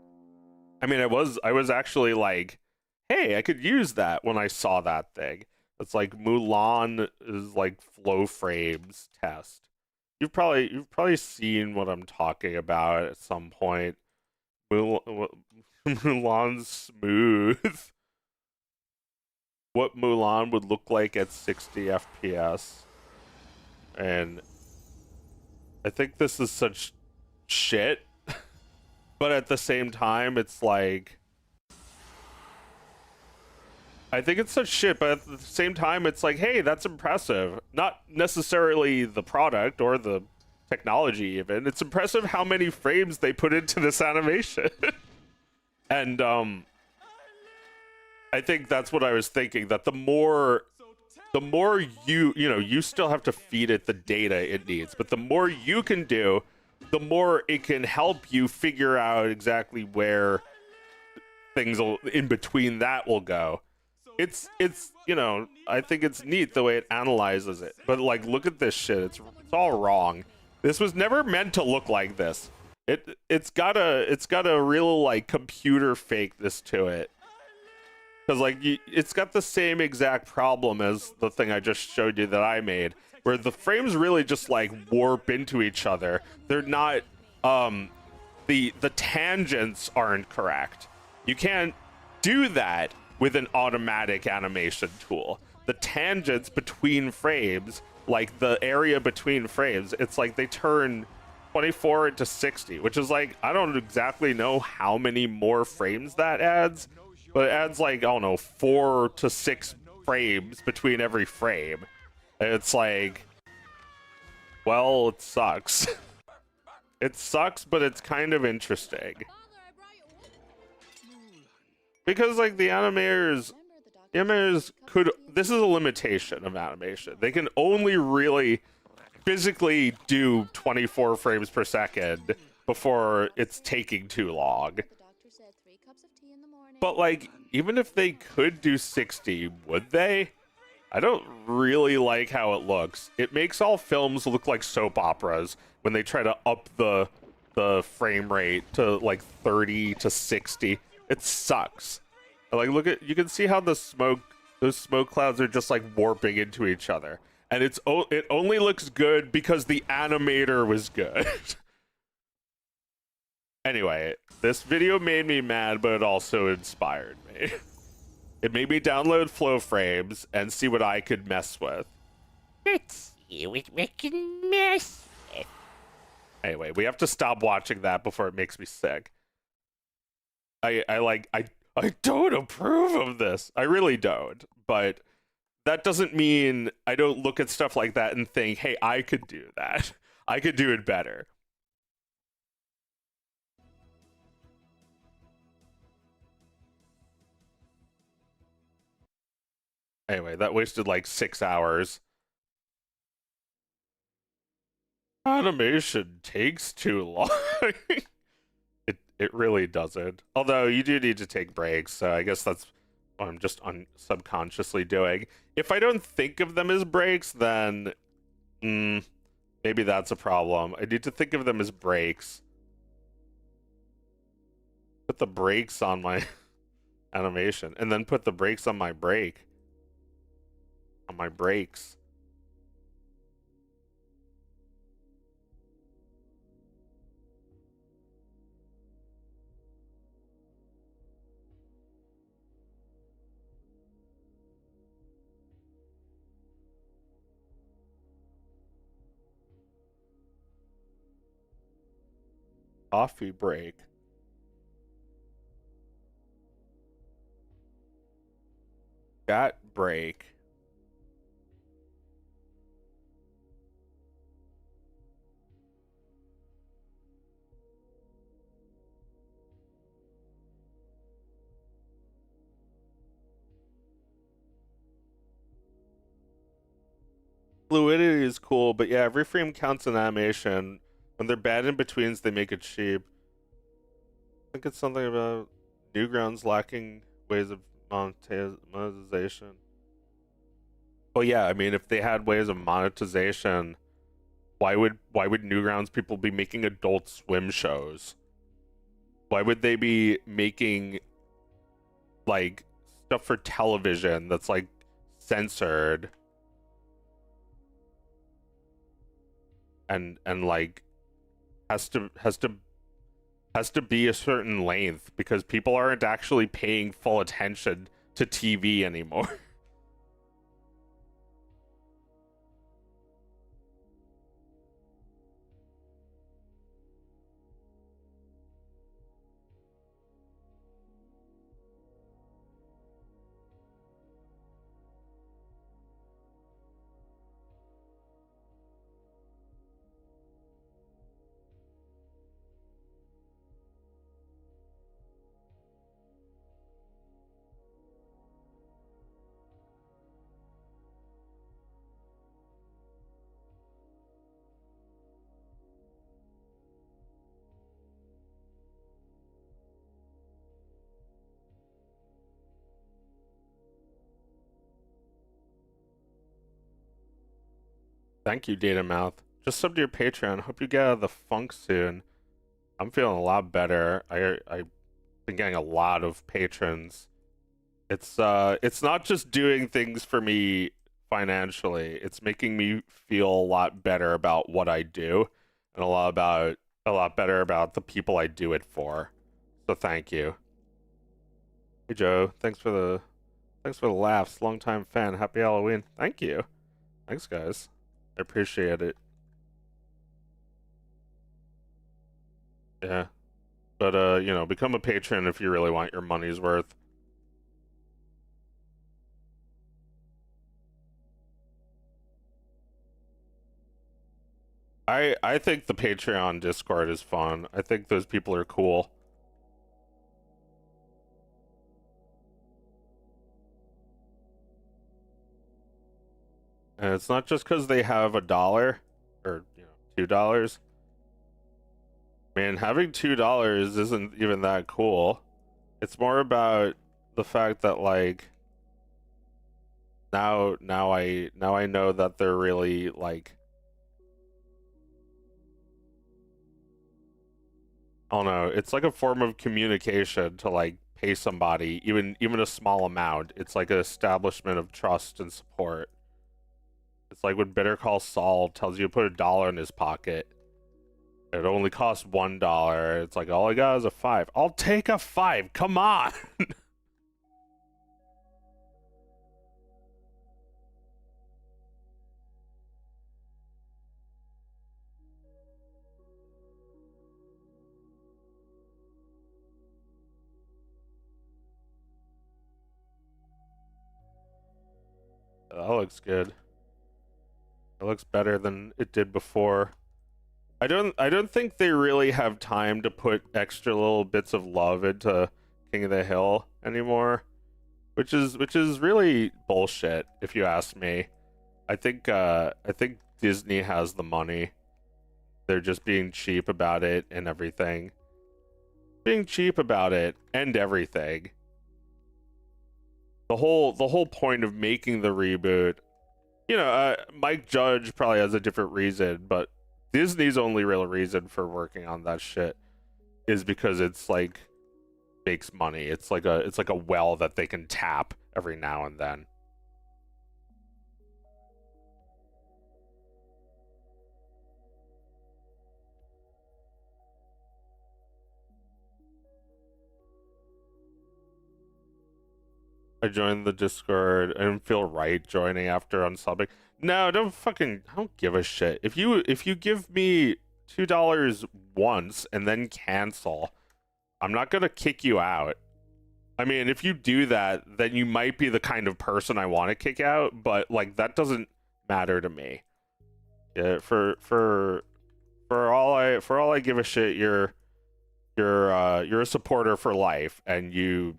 I mean, I was actually like, hey, I could use that when I saw that thing. It's like Mulan is like flow frames test. You've probably seen what I'm talking about at some point. Mulan's smooth. What Mulan would look like at 60 FPS. And I think this is such shit. But at the same time, it's like, I think it's such shit, but at the same time, it's like, hey, that's impressive. Not necessarily the product or the technology even. It's impressive how many frames they put into this animation. And I think that's what I was thinking, that the more you still have to feed it the data it needs, but the more you can do, the more it can help you figure out exactly where things in between that will go. It's I think it's neat the way it analyzes it. But like, look at this shit. It's all wrong. This was never meant to look like this. It's got a real like computer fakeness to it. Because like it's got the same exact problem as the thing I just showed you that I made, where the frames really just like warp into each other. They're not the tangents aren't correct. You can't do that with an automatic animation tool. The tangents between frames, like the area between frames, it's like they turn 24 into 60, which is like, I don't exactly know how many more frames that adds, but it adds like, I don't know, 4 to 6 frames between every frame. It's like, well, it sucks. It sucks, but it's kind of interesting. Because like the animators could, this is a limitation of animation. They can only really physically do 24 frames per second before it's taking too long. But like, even if they could do 60, would they? I don't really like how it looks. It makes all films look like soap operas when they try to up the frame rate to like 30 to 60. It sucks. Like, look at, you can see how those smoke clouds are just like warping into each other. And it only looks good because the animator was good. Anyway, this video made me mad, but it also inspired me. It made me download flow frames and see what I could mess with. Let's see what we can mess with. Anyway, we have to stop watching that before it makes me sick. I don't approve of this. I really don't. But that doesn't mean I don't look at stuff like that and think, hey, I could do that. I could do it better. Anyway, that wasted like 6 hours. Animation takes too long. It really doesn't. Although you do need to take breaks, so I guess that's what I'm just subconsciously doing. If I don't think of them as breaks, then maybe that's a problem. I need to think of them as breaks. Put the brakes on my animation, and then put the brakes on my brake. On my brakes. Coffee break. That break. Fluidity is cool, but yeah, every frame counts in animation. When they're bad in betweens, they make it cheap. I think it's something about Newgrounds lacking ways of monetization. Well, yeah, I mean, if they had ways of monetization, why would Newgrounds people be making Adult Swim shows? Why would they be making like stuff for television that's like censored and like has to be a certain length because people aren't actually paying full attention to TV anymore. Thank you, Datamouth. Just sub to your Patreon. Hope you get out of the funk soon. I'm feeling a lot better. I've been getting a lot of patrons. It's not just doing things for me financially. It's making me feel a lot better about what I do and a lot better about the people I do it for. So thank you. Hey Joe, thanks for the laughs. Long time fan. Happy Halloween. Thank you. Thanks guys. I appreciate it. Yeah. But you know, become a patron if you really want your money's worth. I think the Patreon Discord is fun. I think those people are cool. And it's not just because they have $1 or $2. Man, having $2 isn't even that cool. It's more about the fact that like now I know that they're really like I don't know, it's like a form of communication to like pay somebody even a small amount. It's like an establishment of trust and support. It's like when Better Call Saul tells you to put $1 in his pocket. It only costs $1. It's like all I got is a 5. I'll take a 5. Come on. That looks good. It looks better than it did before. I don't think they really have time to put extra little bits of love into King of the Hill anymore, which is really bullshit if you ask me. I think Disney has the money. They're just being cheap about it and everything. Being cheap about it and everything. The whole point of making the reboot, Mike Judge probably has a different reason, but Disney's only real reason for working on that shit is because it's like makes money. It's like a well that they can tap every now and then. I joined the Discord. I didn't feel right joining after unsubbing. No, I don't give a shit. If you give me $2 once and then cancel, I'm not gonna kick you out. I mean, if you do that, then you might be the kind of person I want to kick out, but like that doesn't matter to me. Yeah, for all I give a shit, you're a supporter for life and you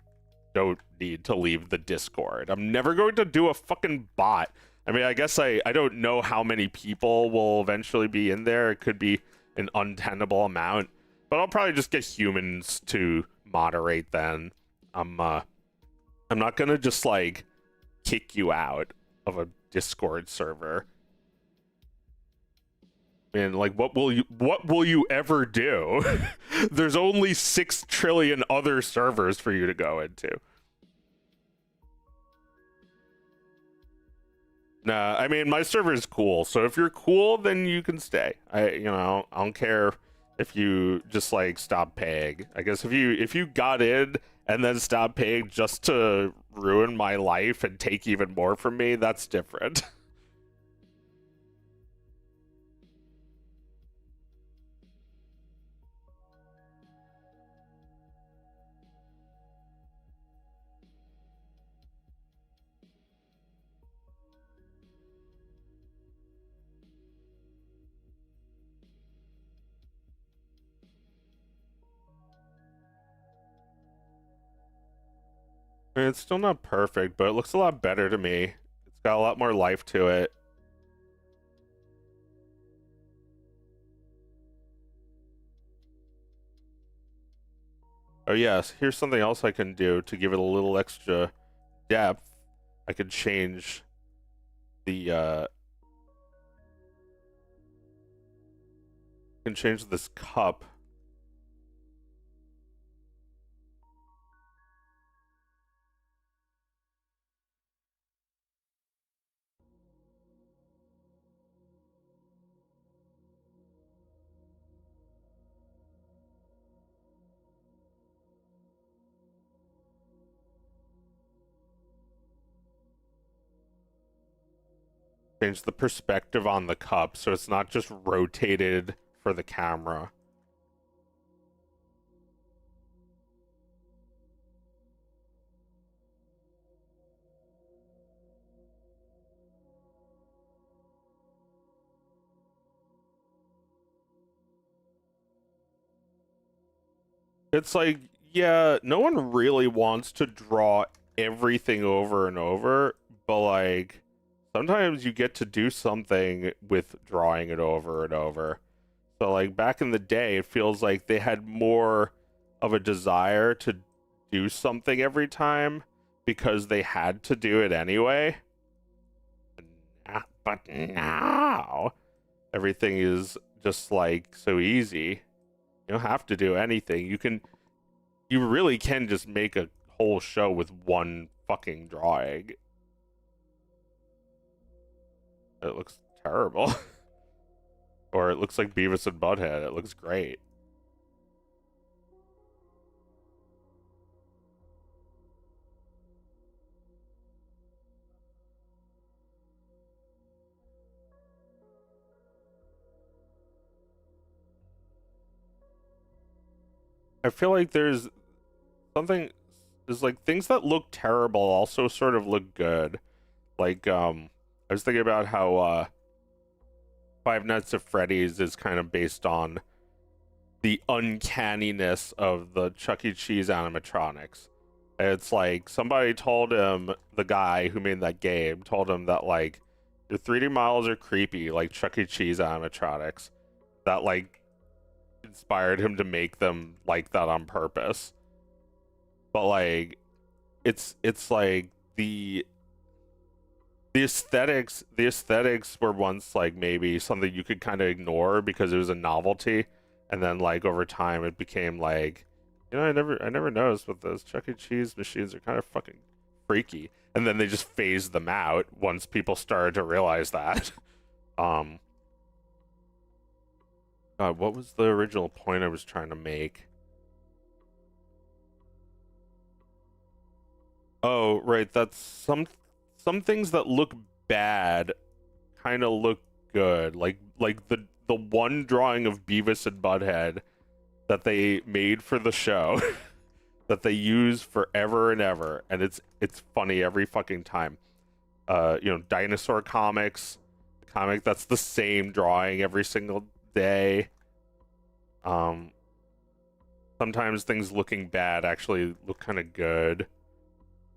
don't need to leave the Discord. I'm never going to do a fucking bot I mean, I guess I don't know how many people will eventually be in there. It could be an untenable amount, but I'll probably just get humans to moderate then. I'm not gonna just like kick you out of a Discord server. And like, what will you ever do? There's only 6 trillion other servers for you to go into. Nah, I mean, my server is cool, so if you're cool, then you can stay. I don't care if you just like stop paying. I guess if you got in and then stopped paying just to ruin my life and take even more from me, that's different. I mean, it's still not perfect, but it looks a lot better to me. It's got a lot more life to it. Oh yes, here's something else I can do to give it a little extra depth. I could change the can change this cup. Change the perspective on the cup so it's not just rotated for the camera. It's like, yeah, no one really wants to draw everything over and over, but like sometimes you get to do something with drawing it over and over. So like back in the day, it feels like they had more of a desire to do something every time because they had to do it anyway. But now everything is just like so easy. You don't have to do anything. You really can just make a whole show with one fucking drawing. It looks terrible. Or it looks like Beavis and Butthead. It looks great. I feel like something there's like things that look terrible also sort of look good. Like I was thinking about how Five Nights at Freddy's is kind of based on the uncanniness of the Chuck E. Cheese animatronics. It's like somebody told him, the guy who made that game told him that like your 3D models are creepy like Chuck E. Cheese animatronics. That like inspired him to make them like that on purpose. But like it's like the aesthetics were once like maybe something you could kind of ignore because it was a novelty, and then like over time it became like, I never noticed, but those Chuck E. Cheese machines are kind of fucking freaky, and then they just phased them out once people started to realize that. God, what was the original point I was trying to make? Oh, right, that's some things that look bad kind of look good. Like the one drawing of Beavis and Butthead that they made for the show that they use forever and ever, and it's funny every fucking time. Dinosaur comics, the comic that's the same drawing every single day. Sometimes things looking bad actually look kind of good.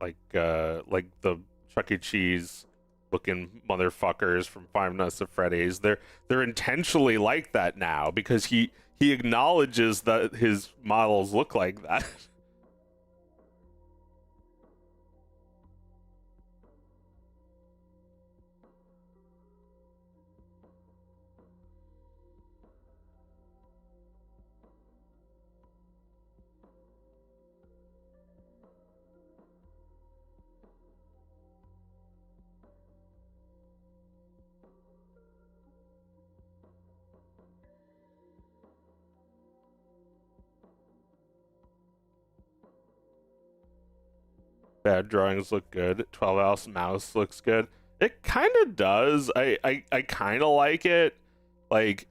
Like the Chuck E. Cheese looking motherfuckers from Five Nights at Freddy's. They're intentionally like that now because he acknowledges that his models look like that. Bad drawings look good. 12 ounce mouse looks good. It kind of does. I kind of like it. Like,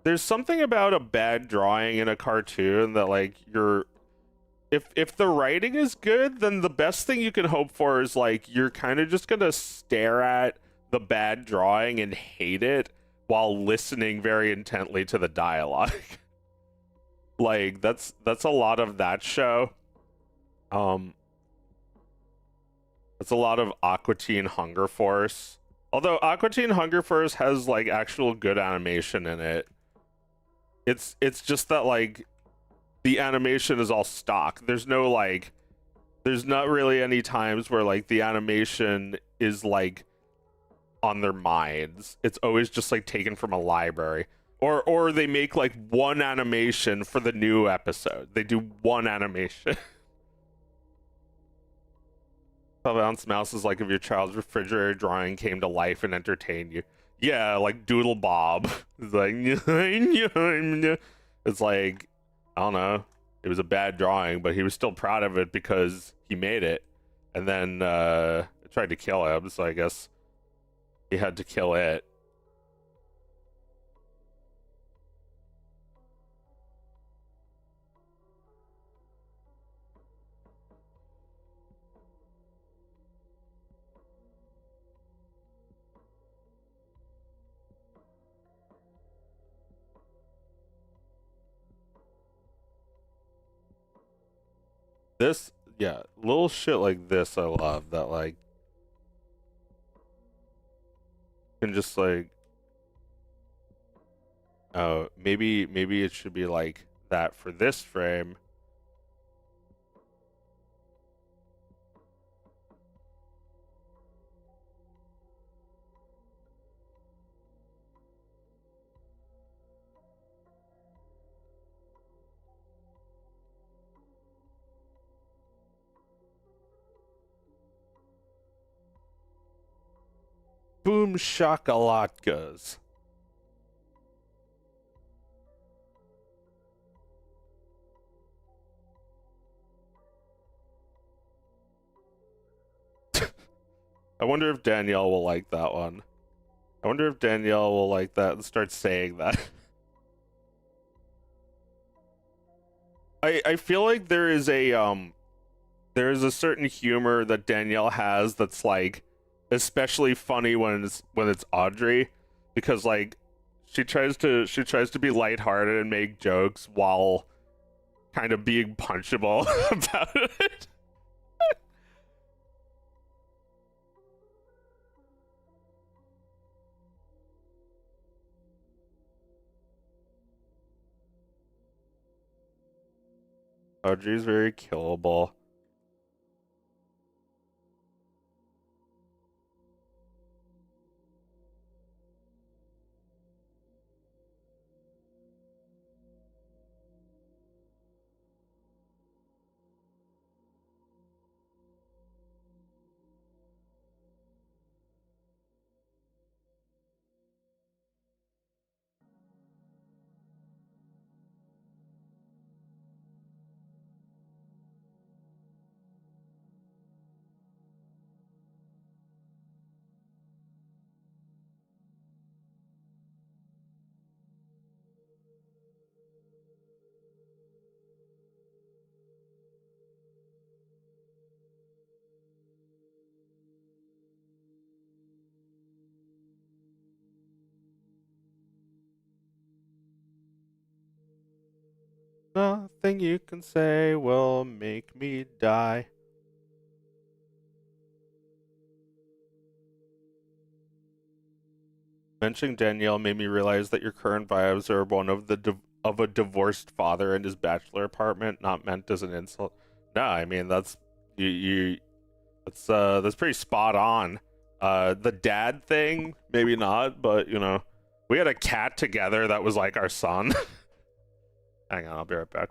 there's something about a bad drawing in a cartoon that, like, if the writing is good, then the best thing you can hope for is, like, you're kind of just gonna stare at the bad drawing and hate it while listening very intently to the dialogue. Like, that's a lot of that show. It's a lot of Aqua Teen Hunger Force. Although Aqua Teen Hunger Force has, like, actual good animation in it. It's just that, like, the animation is all stock. There's no, like, there's not really any times where, like, the animation is, like, on their minds. It's always just, like, taken from a library. Or they make, like, one animation for the new episode. They do one animation. 12-ounce mouse is like if your child's refrigerator drawing came to life and entertained you. Yeah, like Doodle Bob. It's like, it's like, I don't know. It was a bad drawing, but he was still proud of it because he made it. And then it tried to kill him, so I guess he had to kill it. This, yeah, little shit like this I love, that, like, can just, like, oh, maybe it should be like that for this frame. Boom shakalotkas. I wonder if Danielle will like that one. I wonder if Danielle will like that and start saying that. I feel like there is a certain humor that Danielle has that's, like, especially funny when it's Audrey, because, like, she tries to be lighthearted and make jokes while kind of being punchable about it. Audrey's very killable. Nothing you can say will make me die. Mentioning Danielle made me realize that your current vibes are one of of a divorced father in his bachelor apartment, not meant as an insult. No, I mean that's that's pretty spot on. The dad thing, maybe not, but you know, we had a cat together that was like our son. Hang on, I'll be right back.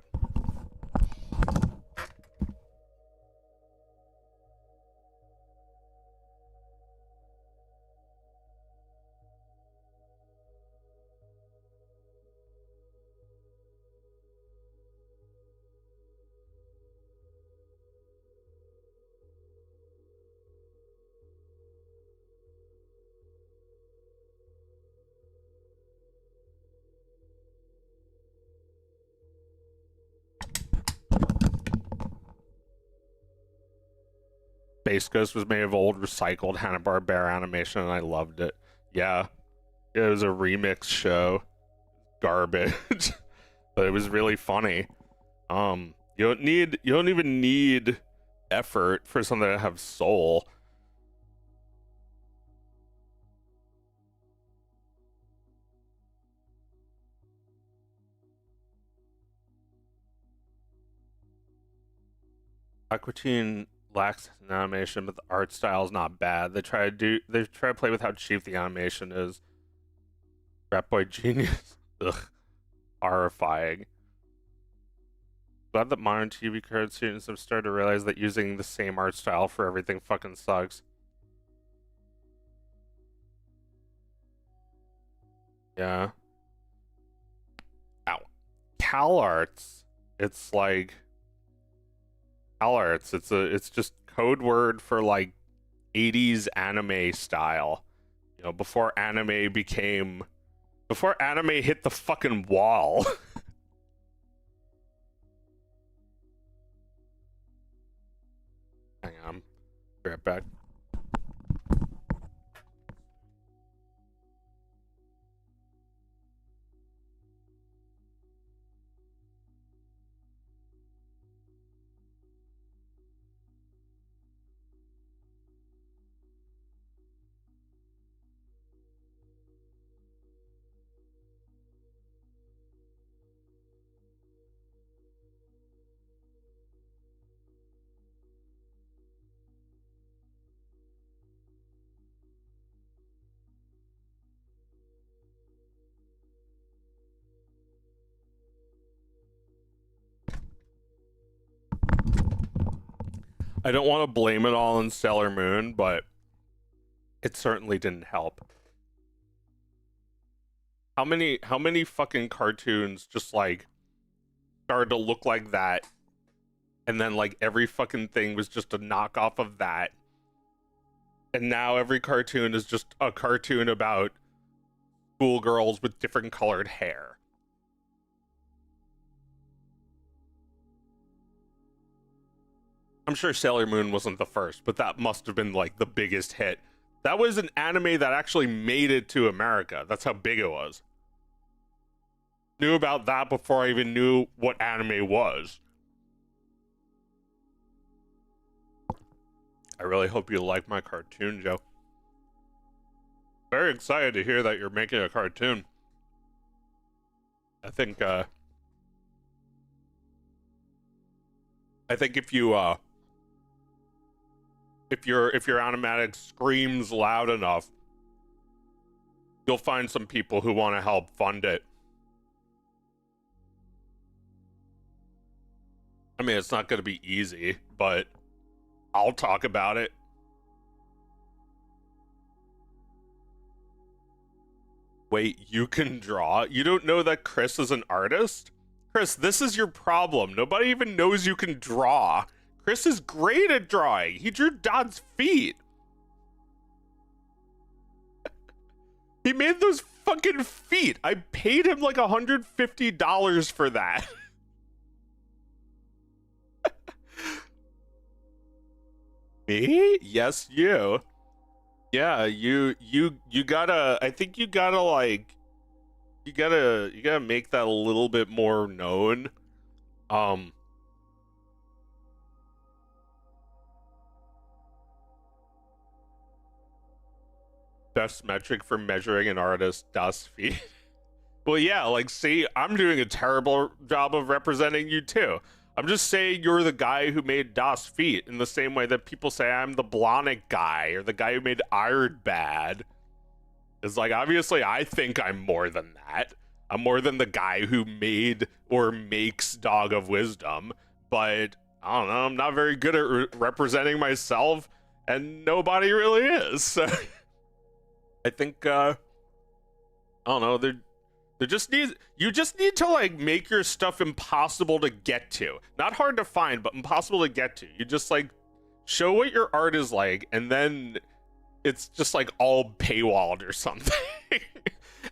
Space Ghost was made of old recycled Hanna-Barbera animation and I loved it. Yeah, it was a remix show. Garbage. But it was really funny. You don't even need effort for something to have soul. Aqua Teen lacks an animation, but the art style is not bad. They try to play with how cheap the animation is. Rat Boy Genius. Ugh. Horrifying. Glad that modern TV cartoons have started to realize that using the same art style for everything fucking sucks. Yeah. Ow. CalArts. It's like CalArts. It's just code word for like 80s anime style. You know, before anime hit the fucking wall. Hang on. Be right back. I don't want to blame it all on Sailor Moon, but it certainly didn't help. How many fucking cartoons just like started to look like that, and then like every fucking thing was just a knockoff of that, and now every cartoon is just a cartoon about schoolgirls with different colored hair. I'm sure Sailor Moon wasn't the first, but that must have been like the biggest hit. That was an anime that actually made it to America. That's how big it was. Knew about that before I even knew what anime was. I really hope you like my cartoon, Joe. Very excited to hear that you're making a cartoon. I think if you if your animatic screams loud enough, you'll find some people who want to help fund it. I mean, it's not going to be easy, but I'll talk about it. Wait, you can draw? You don't know that Chris is an artist? Chris, this is your problem. Nobody even knows you can draw. Chris is great at drawing. He drew Dod's feet. He made those fucking feet. I paid him like $150 for that. Me? Yes, you. Yeah, you gotta, I think you gotta like, you gotta make that a little bit more known. best metric for measuring an artist's DOS feed. Well, yeah, like, see, I'm doing a terrible job of representing you too. I'm just saying you're the guy who made Das Feet in the same way that people say I'm the Blonic guy or the guy who made Iron Bad. It's like, obviously, I think I'm more than that. I'm more than the guy who made or makes Dog of Wisdom, but I don't know, I'm not very good at representing myself, and nobody really is. So I think, I don't know, you just need to like make your stuff impossible to get to. Not hard to find, but impossible to get to. You just like show what your art is like, and then it's just like all paywalled or something.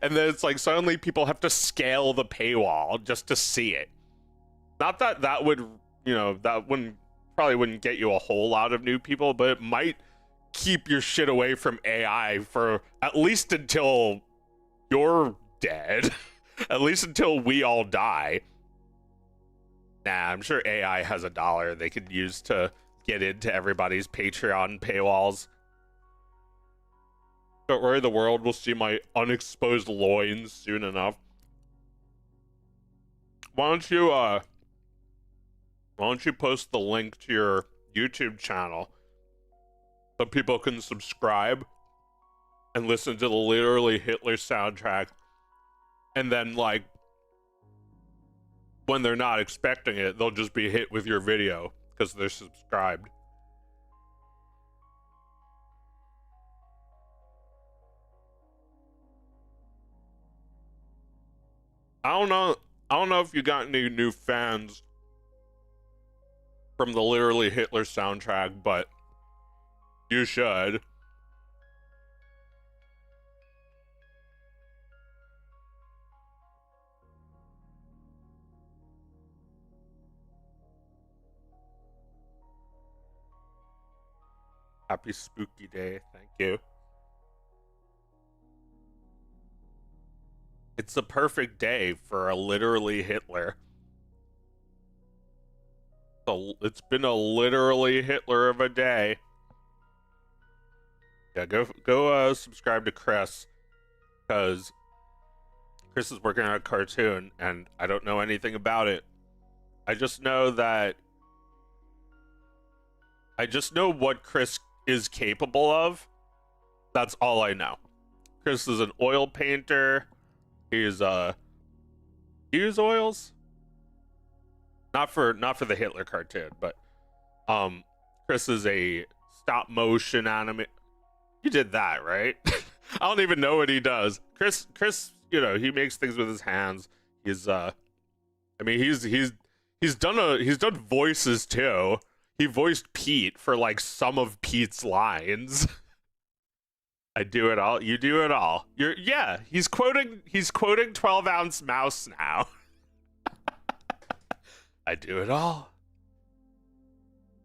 And then it's like suddenly people have to scale the paywall just to see it. Not that that would, you know, that probably wouldn't get you a whole lot of new people, but it might keep your shit away from AI for at least until you're dead. At least until we all die. Nah, I'm sure AI has $1 they could use to get into everybody's Patreon paywalls. Don't worry, the world will see my unexposed loins soon enough. Why don't you post the link to your YouTube channel so people can subscribe and listen to the Literally Hitler soundtrack, and then like when they're not expecting it, they'll just be hit with your video because they're subscribed. I don't know if you got any new fans from the Literally Hitler soundtrack, but you should. Happy spooky day, thank you. It's the perfect day for a Literally Hitler. So it's been a literally Hitler of a day. Yeah, go subscribe to Chris, because Chris is working on a cartoon and I don't know anything about it. I just know what Chris is capable of. That's all I know. Chris is an oil painter. He's use oils? Not for the Hitler cartoon, but Chris is a stop motion anime. You did that, right? I don't even know what he does. Chris, you know, he makes things with his hands. He's I mean, he's done voices too. He voiced Pete for like some of Pete's lines. I do it all. You do it all. Yeah. He's quoting 12-ounce mouse now. I do it all.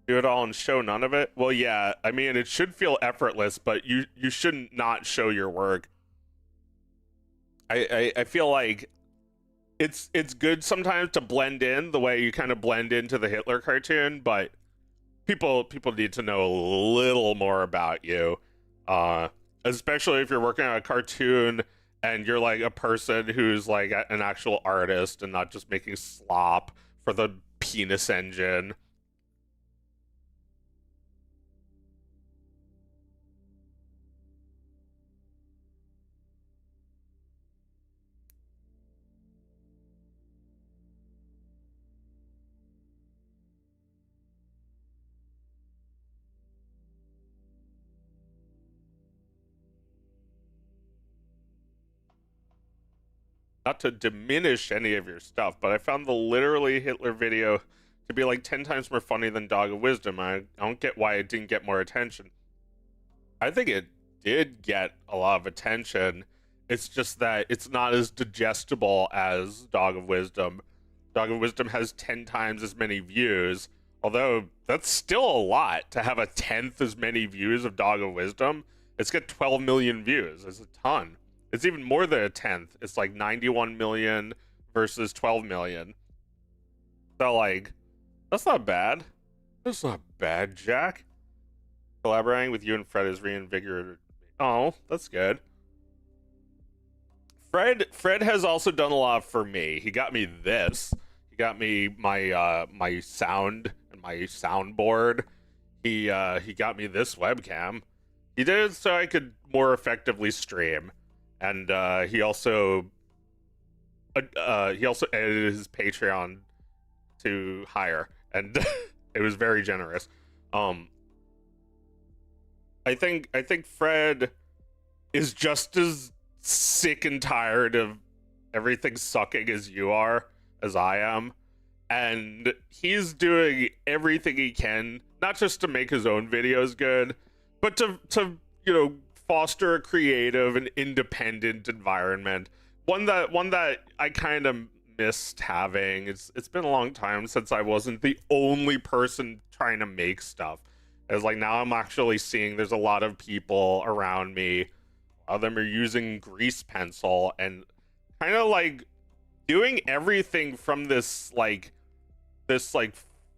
Do it all and show none of it. Well, yeah. I mean, it should feel effortless, but you shouldn't not show your work. I feel like it's good sometimes to blend in the way you kind of blend into the Hitler cartoon, but people need to know a little more about you, especially if you're working on a cartoon and you're like a person who's like an actual artist and not just making slop for the penis engine. Not to diminish any of your stuff, but I found the Literally Hitler video to be like 10 times more funny than Dog of Wisdom. I don't get why it didn't get more attention. I think it did get a lot of attention. It's just that it's not as digestible as Dog of Wisdom. Dog of Wisdom has 10 times as many views, although that's still a lot to have a 10th as many views of Dog of Wisdom. It's got 12 million views. It's a ton. It's even more than a 10th. It's like 91 million versus 12 million. So like, that's not bad. That's not bad, Jack. Collaborating with you and Fred has reinvigorated me. Oh, that's good. Fred has also done a lot for me. He got me this. He got me my sound and my soundboard. He got me this webcam. He did it so I could more effectively stream, and he also edited his Patreon to higher, and it was very generous. Um, I think Fred is just as sick and tired of everything sucking as you are, as I am, and he's doing everything he can, not just to make his own videos good, but to foster a creative and independent environment. One that I kind of missed having. It's been a long time since I wasn't the only person trying to make stuff. It's like now I'm actually seeing there's a lot of people around me. A lot of them are using grease pencil and kind of like doing everything from this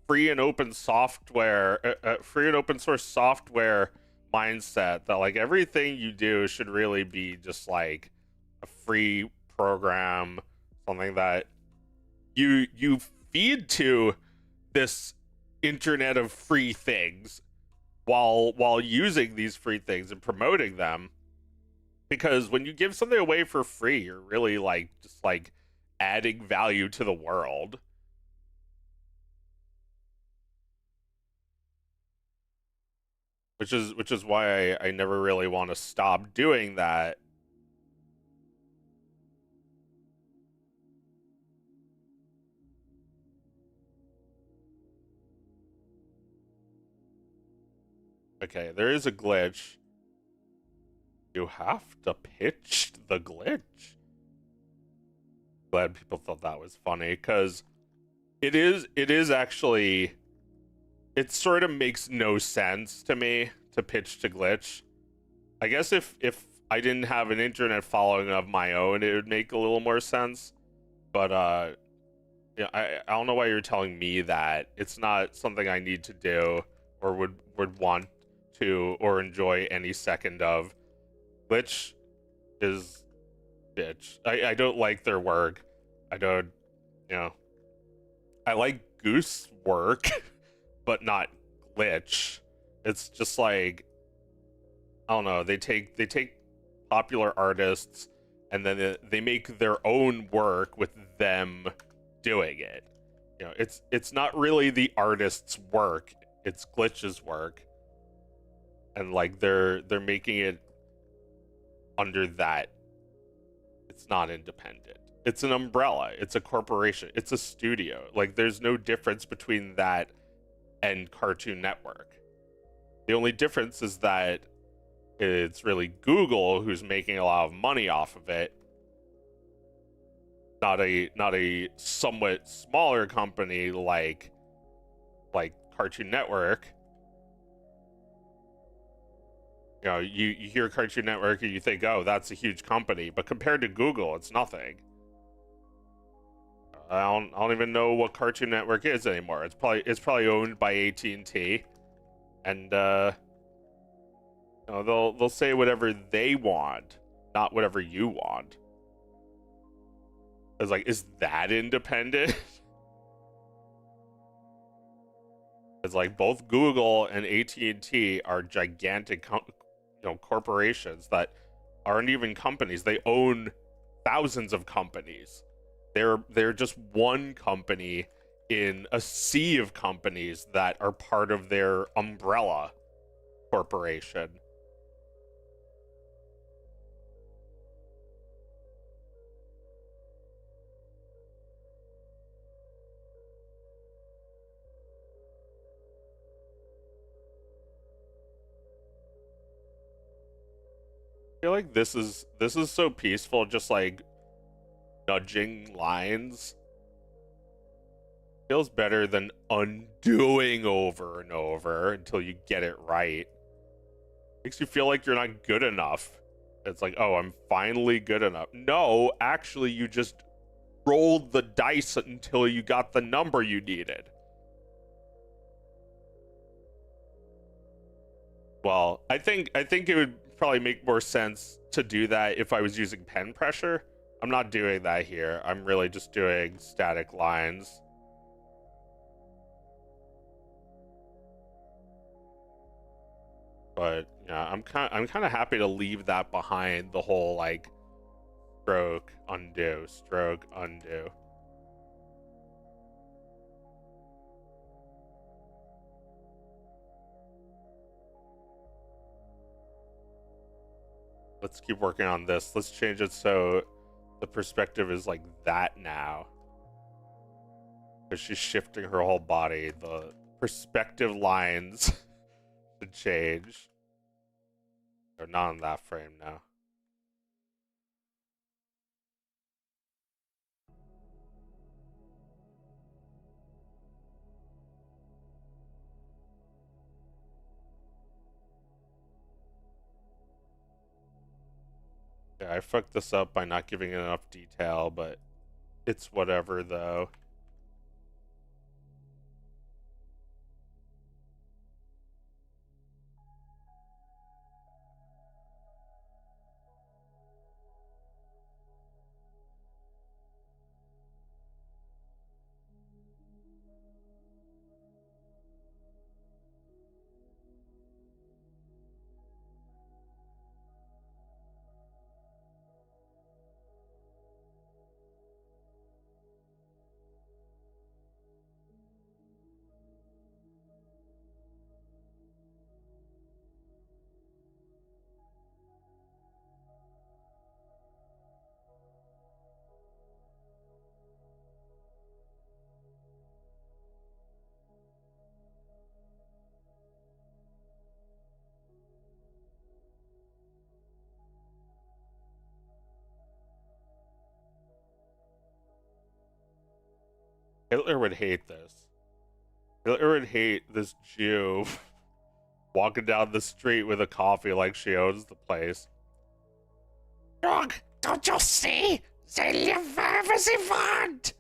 free and open software, free and open source software mindset that like everything you do should really be just like a free program, something that you feed to this internet of free things while using these free things and promoting them. Because when you give something away for free, you're really like just like adding value to the world. Which is why I never really want to stop doing that. Okay, there is a glitch. You have to pitch the glitch. Glad people thought that was funny, because it is actually, it sort of makes no sense to me to pitch to glitch. I guess if I didn't have an internet following of my own, it would make a little more sense. But yeah, I don't know why you're telling me that. It's not something I need to do or would want to or enjoy any second of. Glitch is bitch. I don't like their work. I don't, I like Goose work, but not Glitch. It's just like, I don't know. They take popular artists and then they make their own work with them doing it. It's not really the artist's work. It's Glitch's work, and like they're making it under that. It's not independent. It's an umbrella. It's a corporation. It's a studio. Like there's no difference between that and Cartoon Network. The only difference is that it's really Google who's making a lot of money off of it, not a somewhat smaller company like Cartoon Network. You hear Cartoon Network and you think, oh, that's a huge company, but compared to Google, it's nothing. I don't even know what Cartoon Network is anymore. It's probably owned by AT&T, and they'll say whatever they want, not whatever you want. It's like, is that independent? It's like both Google and AT&T are gigantic corporations that aren't even companies. They own thousands of companies. They're just one company in a sea of companies that are part of their umbrella corporation. I feel like this is so peaceful, just like nudging lines. Feels better than undoing over and over until you get it right. Makes you feel like you're not good enough. It's like, oh, I'm finally good enough. No, actually, you just rolled the dice until you got the number you needed. Well, I think it would probably make more sense to do that if I was using pen pressure. I'm not doing that here. I'm really just doing static lines. But yeah, I'm kind of happy to leave that behind, the whole like stroke undo, stroke undo. Let's keep working on this. Let's change it so the perspective is like that now. Because she's shifting her whole body. The perspective lines should change. They're not in that frame now. Yeah, I fucked this up by not giving it enough detail, but it's whatever though. Hitler would hate this. Hitler would hate this Jew walking down the street with a coffee like she owns the place. Dog, don't you see? They live wherever they want.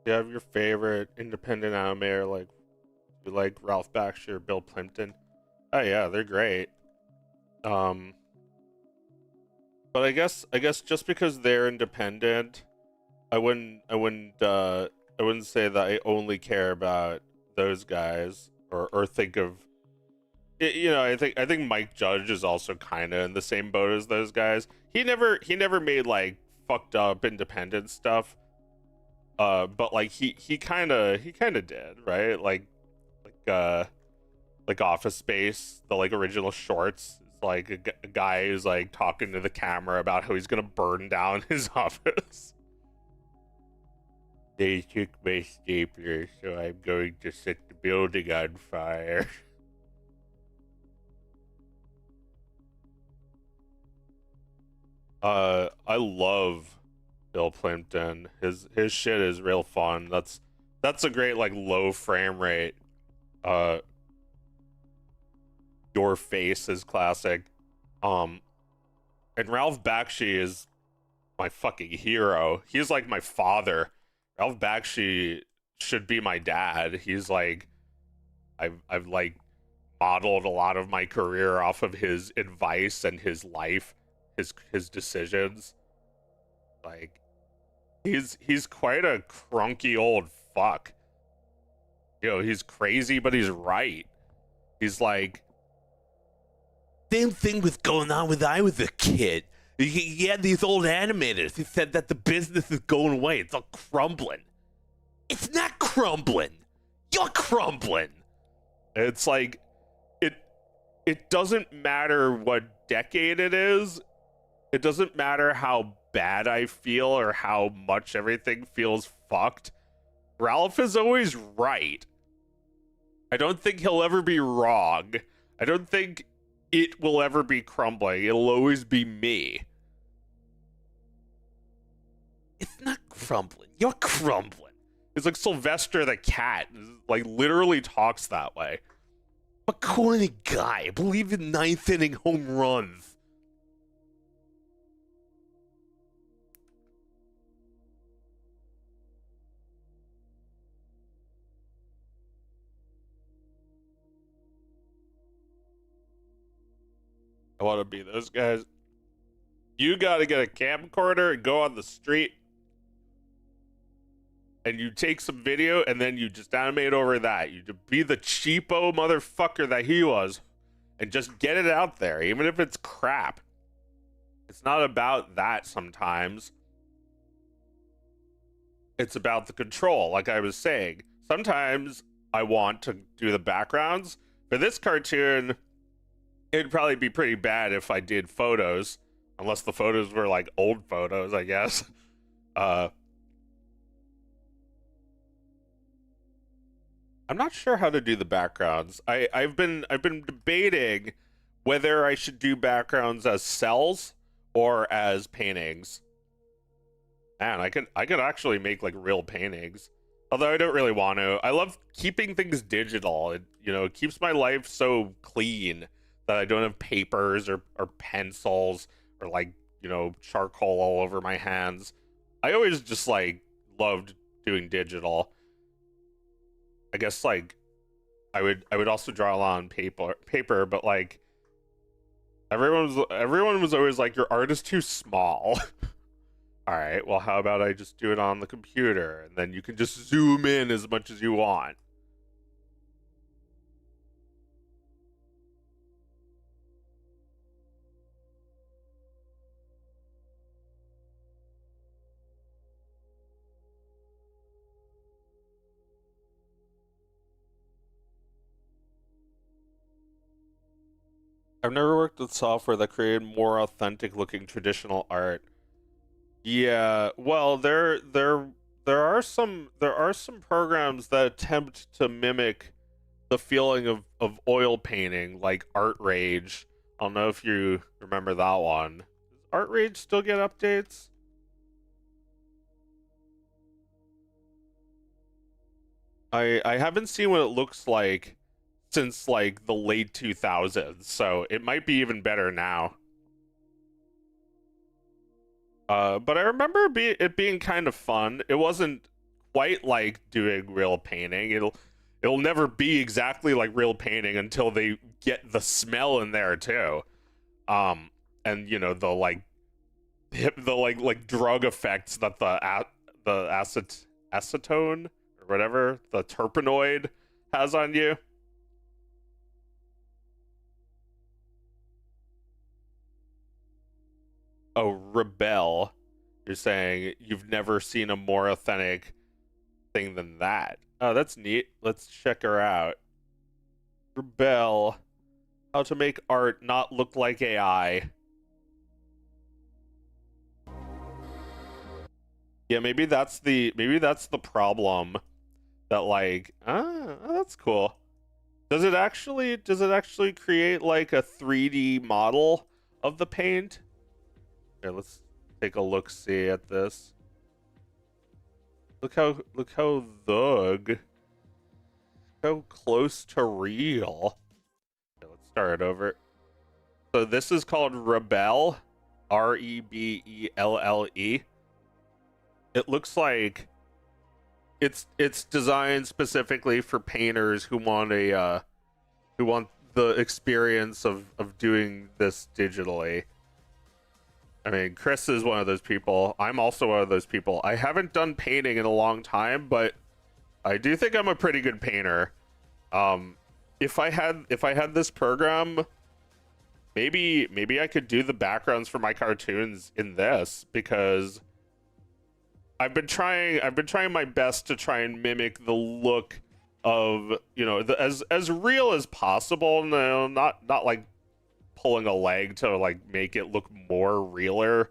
Do you have your favorite independent animator, like you like Ralph Bakshi or Bill Plimpton? Oh yeah, they're great. Um, but I guess just because they're independent, I wouldn't say that I only care about those guys or think of you know, I think Mike Judge is also kind of in the same boat as those guys. He never made like fucked up independent stuff. But like he kind of did, right? Like Office Space, the like original shorts. It's like a guy who's like talking to the camera about how he's gonna burn down his office. They took my stapler, so I'm going to set the building on fire. I love Bill Plimpton. His shit is real fun. That's a great like low frame rate. Uh, Your Face is classic. And Ralph Bakshi is my fucking hero. He's like my father. Ralph Bakshi should be my dad. He's like I've like modeled a lot of my career off of his advice and his life, his decisions. Like he's quite a crunky old fuck. You know, he's crazy, but he's right. He's like, same thing was going on when I was a kid. You had these old animators who said that the business is going away. It's all crumbling. It's not crumbling. You're crumbling. It's like, it doesn't matter what decade it is. It doesn't matter how bad I feel or how much everything feels fucked. Ralph is always right. I don't think he'll ever be wrong. I don't think it will ever be crumbling. It'll always be me. It's not crumbling. You're crumbling. It's like Sylvester the cat. Like, literally talks that way. I'm a corny guy. I believe in ninth inning home runs. I want to be those guys. You got to get a camcorder and go on the street and you take some video and then you just animate over that. You be the cheapo motherfucker that he was and just get it out there, even if it's crap. It's not about that sometimes. It's about the control, like I was saying. Sometimes I want to do the backgrounds. For this cartoon, it'd probably be pretty bad if I did photos, unless the photos were like old photos, I guess. I'm not sure how to do the backgrounds. I've been debating whether I should do backgrounds as cells or as paintings. Man, I could actually make like real paintings. Although I don't really want to. I love keeping things digital. It, you know, it keeps my life so clean that I don't have papers or pencils or like, you know, charcoal all over my hands. I always just like loved doing digital. I guess like I would also draw a lot on paper, but like everyone was always like, your art is too small. All right, well, how about I just do it on the computer and then you can just zoom in as much as you want. I've never worked with software that created more authentic looking traditional art. Yeah, well, there are some programs that attempt to mimic the feeling of oil painting, like Art Rage. I don't know if you remember that one. Does Art Rage still get updates? I haven't seen what it looks like since like the late 2000s, so it might be even better now. But I remember it being kind of fun. It wasn't quite like doing real painting. It'll never be exactly like real painting until they get the smell in there too. And you know the like like drug effects that the acetone or whatever the terpenoid has on you. Oh, rebel. You're saying you've never seen a more authentic thing than that. Oh, that's neat. Let's check her out. Rebel. How to make art not look like AI. Yeah, maybe that's the problem that like that's cool. Does it actually create like a 3D model of the paint? Here, let's take a look see at this. Look how how close to real. Okay, let's start it over. So this is called Rebelle, Rebelle. It looks like it's designed specifically for painters who want the experience of doing this digitally. I mean, Chris is one of those people. I'm also one of those people. I haven't done painting in a long time, but I do think I'm a pretty good painter. Um, if I had this program, maybe I could do the backgrounds for my cartoons in this because I've been trying my best to try and mimic the look of, as real as possible. No, not like pulling a leg to like make it look more realer.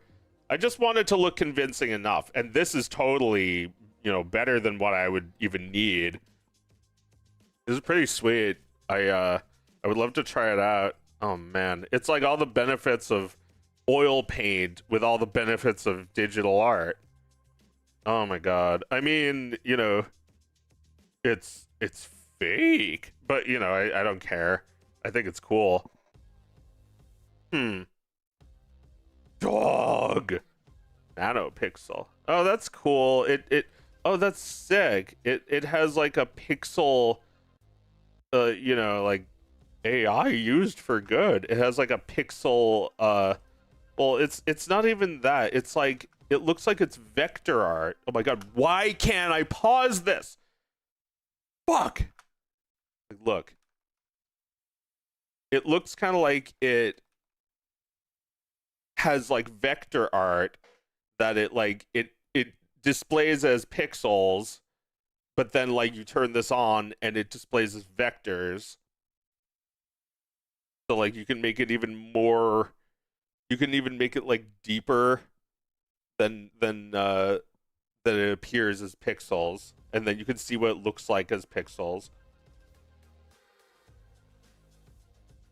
I just want it to look convincing enough, and this is totally, better than what I would even need. This is pretty sweet. I would love to try it out. Oh man, it's like all the benefits of oil paint with all the benefits of digital art. Oh my god. I mean, it's fake, but I don't care. I think it's cool. Hmm. Dog. Nanopixel. Oh, that's cool. Oh, that's sick. It has like a pixel like AI used for good. It has like a pixel well, it's not even that. It's like it looks like it's vector art. Oh my god, why can't I pause this? Fuck. Look. It looks kind of like it has like vector art that it displays as pixels, but then like you turn this on and it displays as vectors. So like you can make it even more, you can even make it like deeper than it appears as pixels, and then you can see what it looks like as pixels.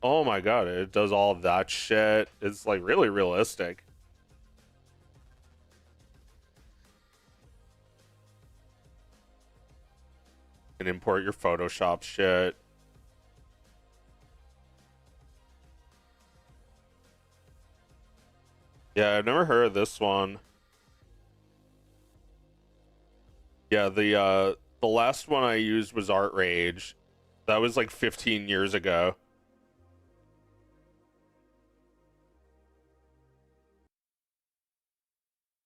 Oh my god, it does all that shit. It's like really realistic. And import your Photoshop shit. Yeah, I've never heard of this one. Yeah, the last one I used was Art Rage. That was like 15 years ago.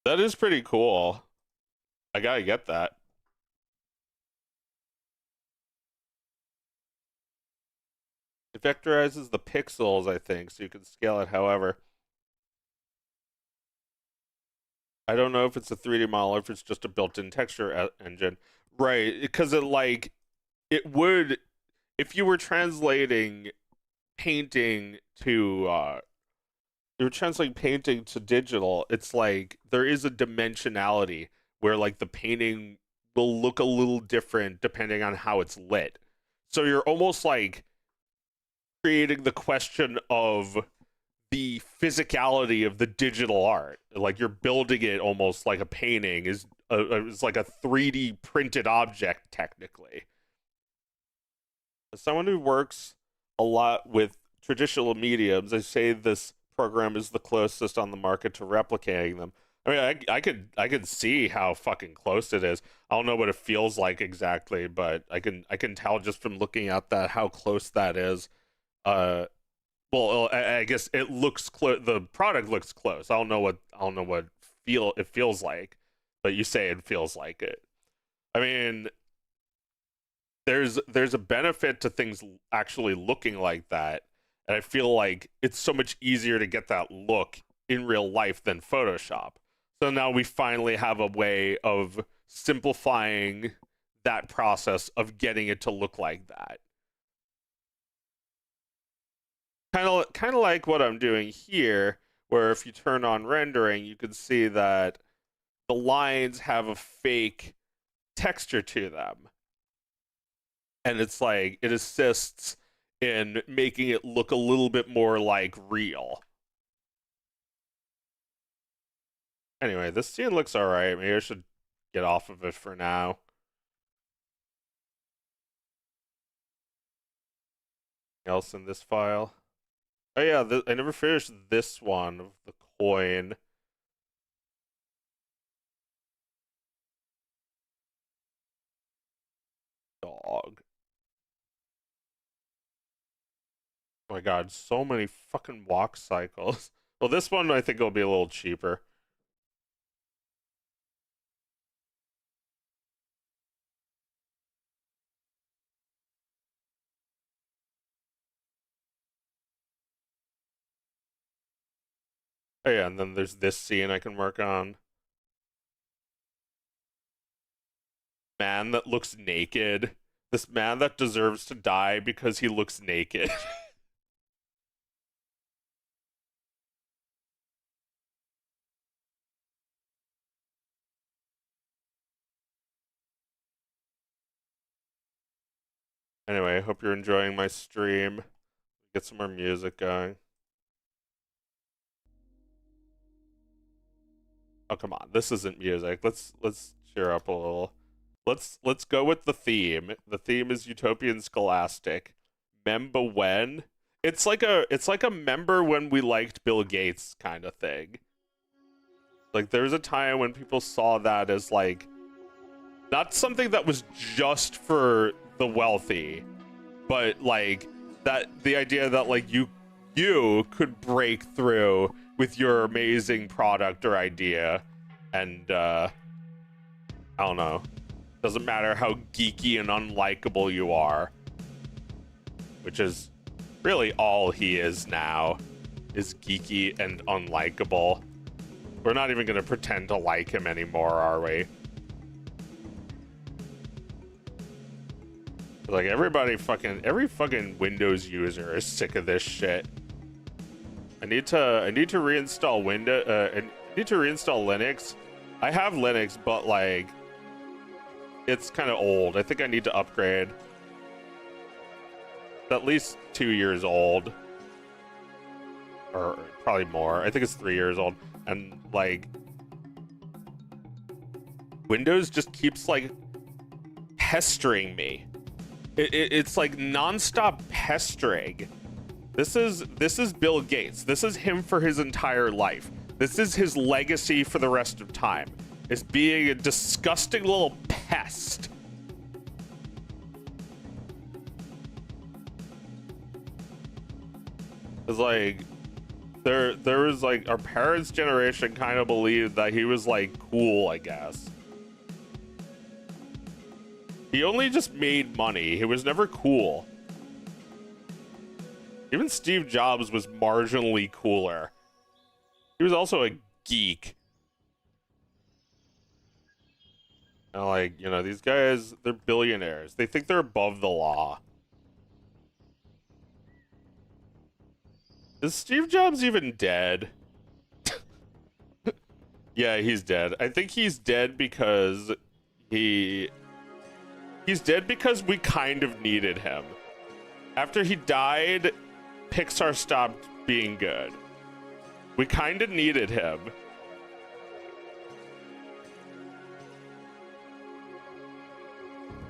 That is pretty cool. I gotta get that. It vectorizes the pixels, I think, so you can scale it however. I don't know if it's a 3D model or if it's just a built-in texture engine. Right, because it would, if you were translating painting to you're translating painting to digital, it's like there is a dimensionality where like the painting will look a little different depending on how it's lit. So you're almost like creating the question of the physicality of the digital art. Like you're building it almost like a painting is like a 3D printed object technically. As someone who works a lot with traditional mediums, I say this program is the closest on the market to replicating them. I mean, I could see how fucking close it is. I don't know what it feels like exactly, but I can tell just from looking at that how close that is. Uh, well, I guess it looks close. The product looks close. I don't know what feel it feels like, but you say it feels like it. I mean, there's a benefit to things actually looking like that, and I feel like it's so much easier to get that look in real life than Photoshop. So now we finally have a way of simplifying that process of getting it to look like that. Kind of like what I'm doing here, where if you turn on rendering, you can see that the lines have a fake texture to them. And it's like, it assists in making it look a little bit more like real. Anyway, this scene looks alright. Maybe I should get off of it for now. Anything else in this file? Oh yeah, I never finished this one of the coin. Dog. Oh my god, so many fucking walk cycles. Well, this one I think will be a little cheaper. Oh yeah, and then there's this scene I can work on. Man that looks naked. This man that deserves to die because he looks naked. Anyway, I hope you're enjoying my stream. Get some more music going. Oh come on, this isn't music. Let's cheer up a little. Let's go with the theme. The theme is Utopian Scholastic. Member when? It's like a member when we liked Bill Gates kind of thing. Like there was a time when people saw that as like not something that was just for the wealthy, but like that the idea that like you could break through with your amazing product or idea, and I don't know. Doesn't matter how geeky and unlikable you are, which is really all he is now, is geeky and unlikable. We're not even gonna pretend to like him anymore, are we? Like every fucking Windows user is sick of this shit. I need to reinstall I need to reinstall Linux. I have Linux, but like it's kind of old. I think I need to upgrade. It's at least 2 years old, or probably more. I think it's 3 years old, and like Windows just keeps like pestering me. It's like nonstop pestering. This is Bill Gates. This is him for his entire life. This is his legacy for the rest of time. Is being a disgusting little pest. It's like there was like our parents' generation kind of believed that he was like cool, I guess. He only just made money. He was never cool. Even Steve Jobs was marginally cooler. He was also a geek. And like, you know, these guys, they're billionaires. They think they're above the law. Is Steve Jobs even dead? Yeah, he's dead. I think he's dead because he's dead because we kind of needed him. After he died, Pixar stopped being good. We kind of needed him.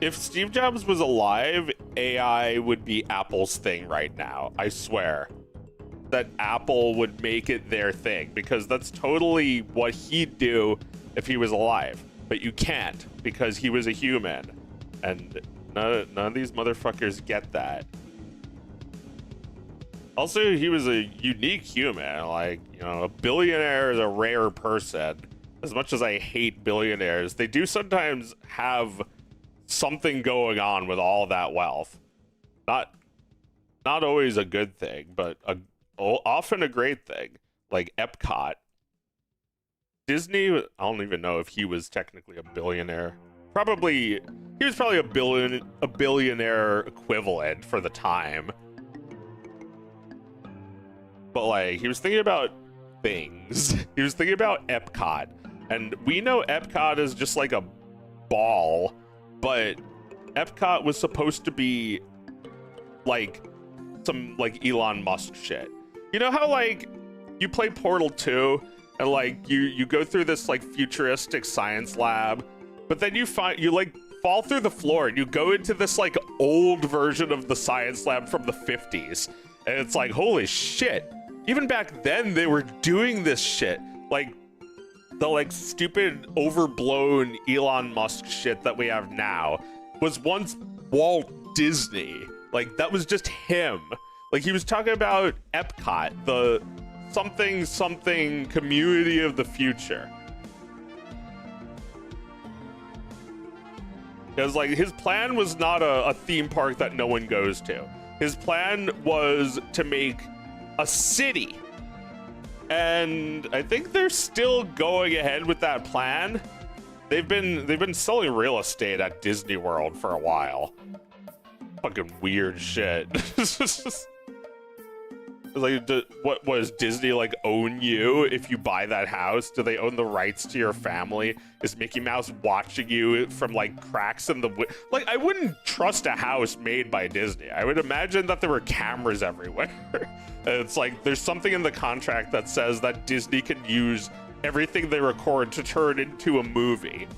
If Steve Jobs was alive, AI would be Apple's thing right now. I swear that Apple would make it their thing, because that's totally what he'd do if he was alive. But you can't, because he was a human. And none of these motherfuckers get that. Also, he was a unique human. Like, you know, a billionaire is a rare person. As much as I hate billionaires, they do sometimes have something going on with all that wealth. Not always a good thing, but often a great thing. Like Epcot. Disney, I don't even know if he was technically a billionaire. He was probably a billionaire equivalent for the time. But like, he was thinking about things. He was thinking about Epcot. And we know Epcot is just like a ball, but Epcot was supposed to be like some like Elon Musk shit. You know how like you play Portal 2 and like you go through this like futuristic science lab, but then you like fall through the floor and you go into this like old version of the science lab from the 50s, and it's like, holy shit, even back then they were doing this shit. Like the like stupid overblown Elon Musk shit that we have now was once Walt Disney. Like that was just him. Like he was talking about Epcot, the something community of the future. Because like his plan was not a theme park that no one goes to. His plan was to make a city. And I think they're still going ahead with that plan. They've been selling real estate at Disney World for a while. Fucking weird shit. Like, what was Disney like own you if you buy that house? Do they own the rights to your family? Is Mickey Mouse watching you from like cracks in the like? I wouldn't trust a house made by Disney. I would imagine that there were cameras everywhere. It's like there's something in the contract that says that Disney can use everything they record to turn into a movie.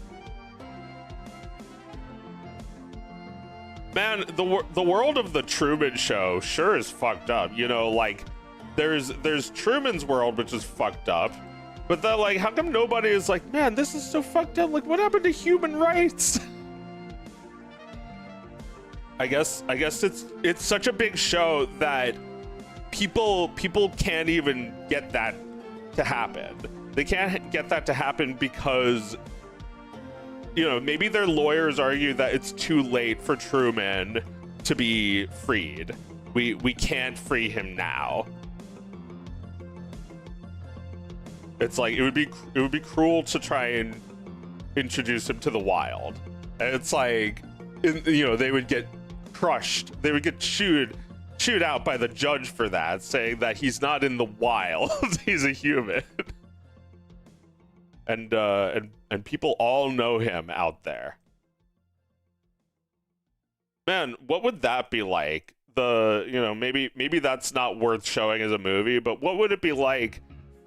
Man, the world of the Truman Show sure is fucked up. You know, like there's Truman's World, which is fucked up, but then like, how come nobody is like, man, this is so fucked up? Like, what happened to human rights? I guess it's such a big show that people can't even get that to happen. They can't get that to happen because, you know, maybe their lawyers argue that it's too late for Truman to be freed. We can't free him now. It's like it would be cruel to try and introduce him to the wild. And it's like, you know, they would get crushed. They would get chewed out by the judge for that, saying that he's not in the wild. He's a human. And people all know him out there. Man, what would that be like? You know, maybe that's not worth showing as a movie, but what would it be like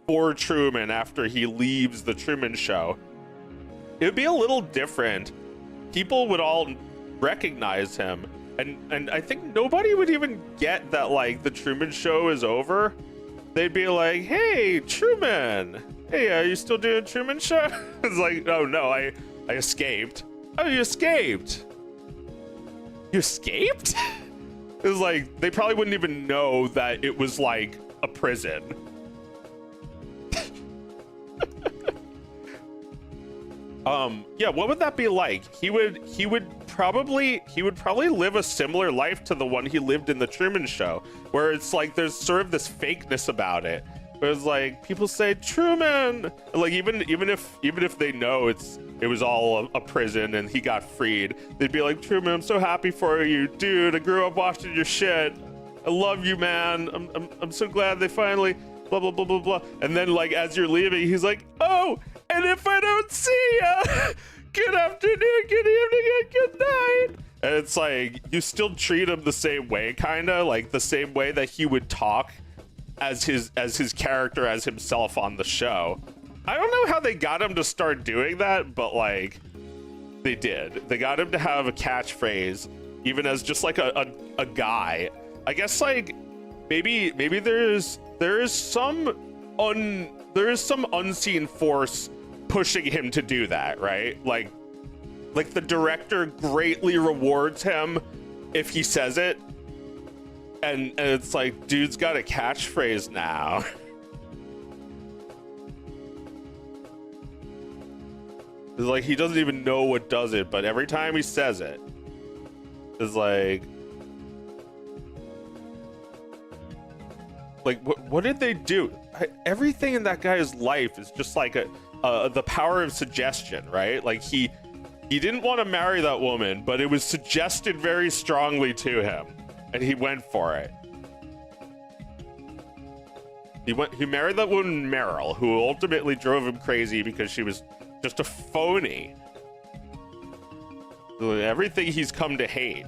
for Truman after he leaves the Truman Show? It would be a little different. People would all recognize him, and I think nobody would even get that like the Truman Show is over. They'd be like, hey, Truman. Hey, are you still doing Truman Show? It's like, oh no, I escaped. Oh, you escaped? You escaped? It was like, they probably wouldn't even know that it was like a prison. Yeah, what would that be like? He would probably live a similar life to the one he lived in the Truman Show, where it's like there's sort of this fakeness about it. Where it's like people say Truman, like even if they know it was all a prison and he got freed, they'd be like, Truman, I'm so happy for you, dude. I grew up watching your shit. I love you, man. I'm so glad they finally blah blah blah blah blah. And then like as you're leaving, he's like, oh, and if I don't see ya, good afternoon, good evening, and good night. And it's like you still treat him the same way, kind of like the same way that he would talk as his character, as himself on the show. I don't know how they got him to start doing that, but like they did. They got him to have a catchphrase, even as just like a guy. I guess like maybe there is some unseen force pushing him to do that, right? Like the director greatly rewards him if he says it. And it's like, dude's got a catchphrase now. It's like he doesn't even know what does it, but every time he says it, it's like what did they do? Everything in that guy's life is just like the power of suggestion, right? Like he didn't want to marry that woman, but it was suggested very strongly to him. And he went for it. He married that woman Meryl, who ultimately drove him crazy because she was just a phony. Everything he's come to hate.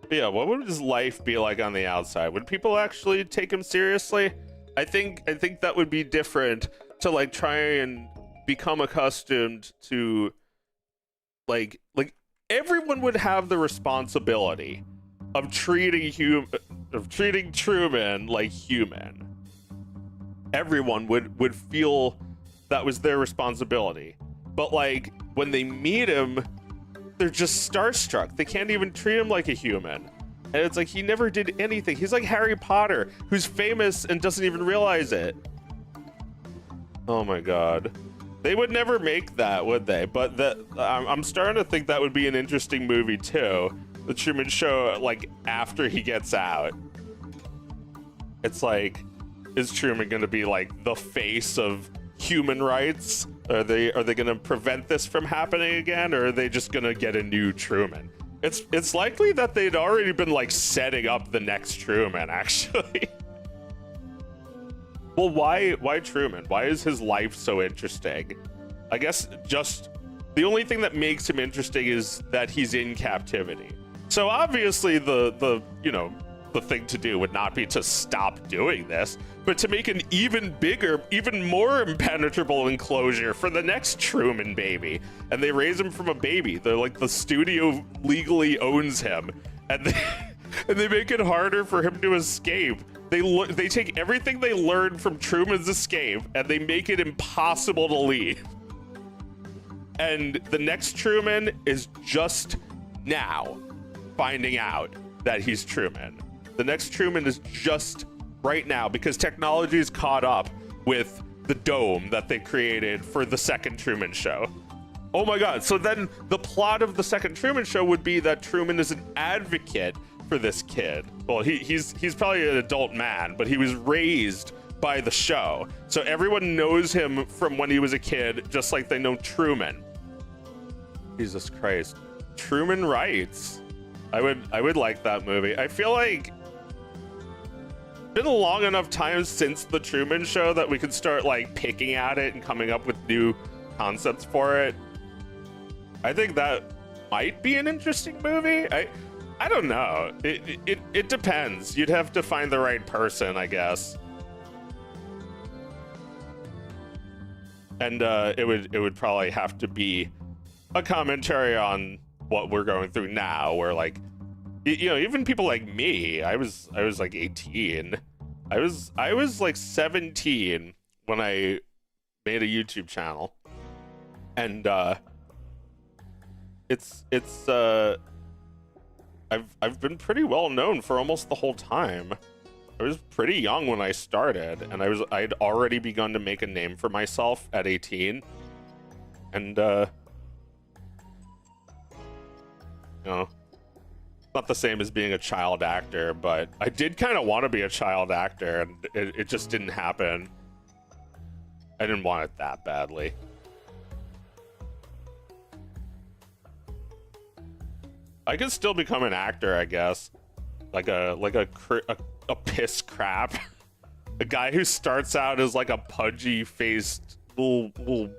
But yeah, what would his life be like on the outside? Would people actually take him seriously? I think that would be different to like try and become accustomed to like everyone would have the responsibility of treating Truman like human. Everyone would feel that was their responsibility. But like when they meet him, they're just starstruck. They can't even treat him like a human. And it's like he never did anything. He's like Harry Potter, who's famous and doesn't even realize it. Oh my god. They would never make that, would they? But I'm starting to think that would be an interesting movie too. The Truman Show, like after he gets out. It's like, is Truman gonna be like the face of human rights? Are they gonna prevent this from happening again, or are they just gonna get a new Truman? It's likely that they'd already been like setting up the next Truman, actually. Well, why Truman? Why is his life so interesting? I guess just the only thing that makes him interesting is that he's in captivity. So obviously the you know, the thing to do would not be to stop doing this, but to make an even bigger, even more impenetrable enclosure for the next Truman baby. And they raise him from a baby. They're like, the studio legally owns him, and they make it harder for him to escape. They take everything they learned from Truman's escape and they make it impossible to leave. And the next Truman is just now finding out that he's Truman. The next Truman is just right now, because technology is caught up with the dome that they created for the second Truman Show. Oh my god, so then the plot of the second Truman Show would be that Truman is an advocate for this kid. Well, he's probably an adult man, but he was raised by the show. So everyone knows him from when he was a kid, just like they know Truman. Jesus Christ. Truman Writes. I would like that movie. I feel like it's been a long enough time since the Truman Show that we could start like picking at it and coming up with new concepts for it. I think that might be an interesting movie. I don't know. It depends. You'd have to find the right person, I guess. And it would probably have to be a commentary on what we're going through now, where like, you know, even people like me, I was like 18. I was like 17 when I made a YouTube channel. And I've been pretty well known for almost the whole time. I was pretty young when I started, and I'd already begun to make a name for myself at 18. And you know, not the same as being a child actor, but I did kind of want to be a child actor, and it just didn't happen. I didn't want it that badly. I could still become an actor, I guess. Like a piss crap. A guy who starts out as like a pudgy faced little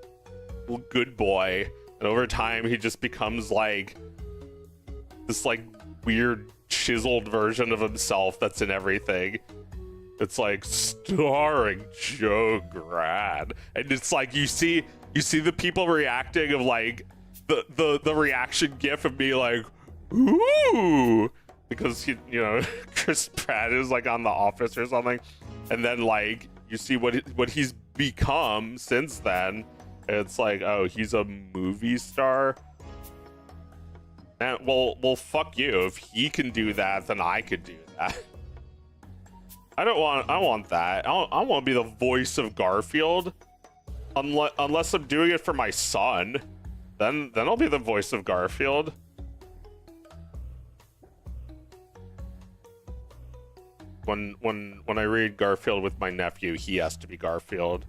good boy, and over time he just becomes like this like weird chiseled version of himself that's in everything. It's like starring Joe Grad, and it's like you see the people reacting of like the reaction gif of me like, ooh, because you know Chris Pratt is like on The Office or something, and then like you see what he's become since then. And it's like, oh, he's a movie star. And well, fuck you. If he can do that, then I could do that. I want that. I want to be the voice of Garfield, unless I'm doing it for my son. Then I'll be the voice of Garfield. When I read Garfield with my nephew, he has to be Garfield.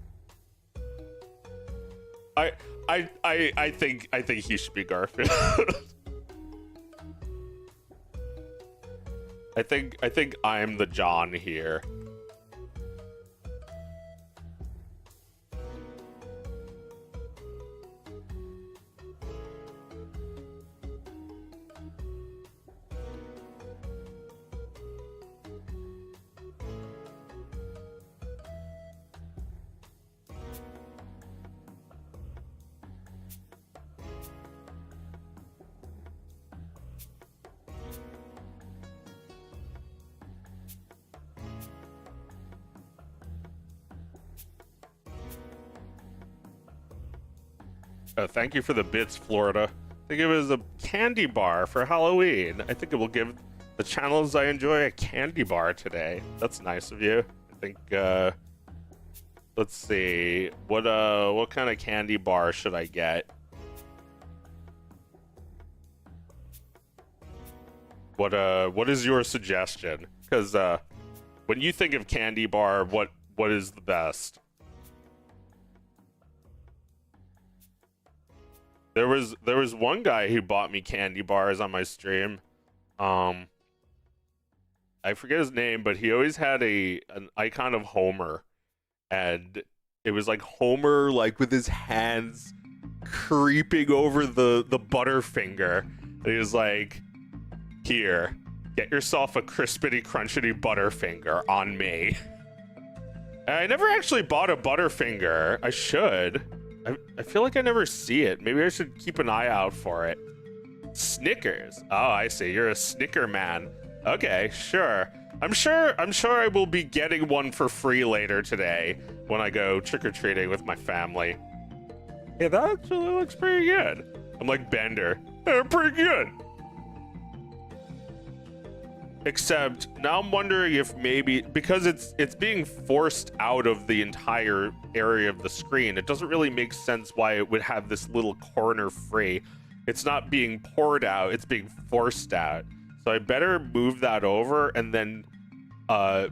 I think he should be Garfield. I think I'm the John here. Oh, thank you for the bits, Florida. Think it was a candy bar for Halloween. I think it will give the channels I enjoy a candy bar today. That's nice of you. I think, let's see. What kind of candy bar should I get? What is your suggestion? Because, when you think of candy bar, what is the best? There was one guy who bought me candy bars on my stream. I forget his name, but he always had an icon of Homer, and it was like Homer like with his hands creeping over the Butterfinger. And he was like, "Here, get yourself a crispity crunchity Butterfinger on me." And I never actually bought a Butterfinger. I should. I feel like I never see it. Maybe I should keep an eye out for it. Snickers. Oh, I see. You're a Snicker man. Okay, sure. I'm sure I will be getting one for free later today when I go trick-or-treating with my family. Yeah, that actually looks pretty good. I'm like Bender. They're pretty good. Except now I'm wondering if maybe because it's being forced out of the entire area of the screen, it doesn't really make sense why it would have this little corner free. It's not being poured out, it's being forced out. So I better move that over and then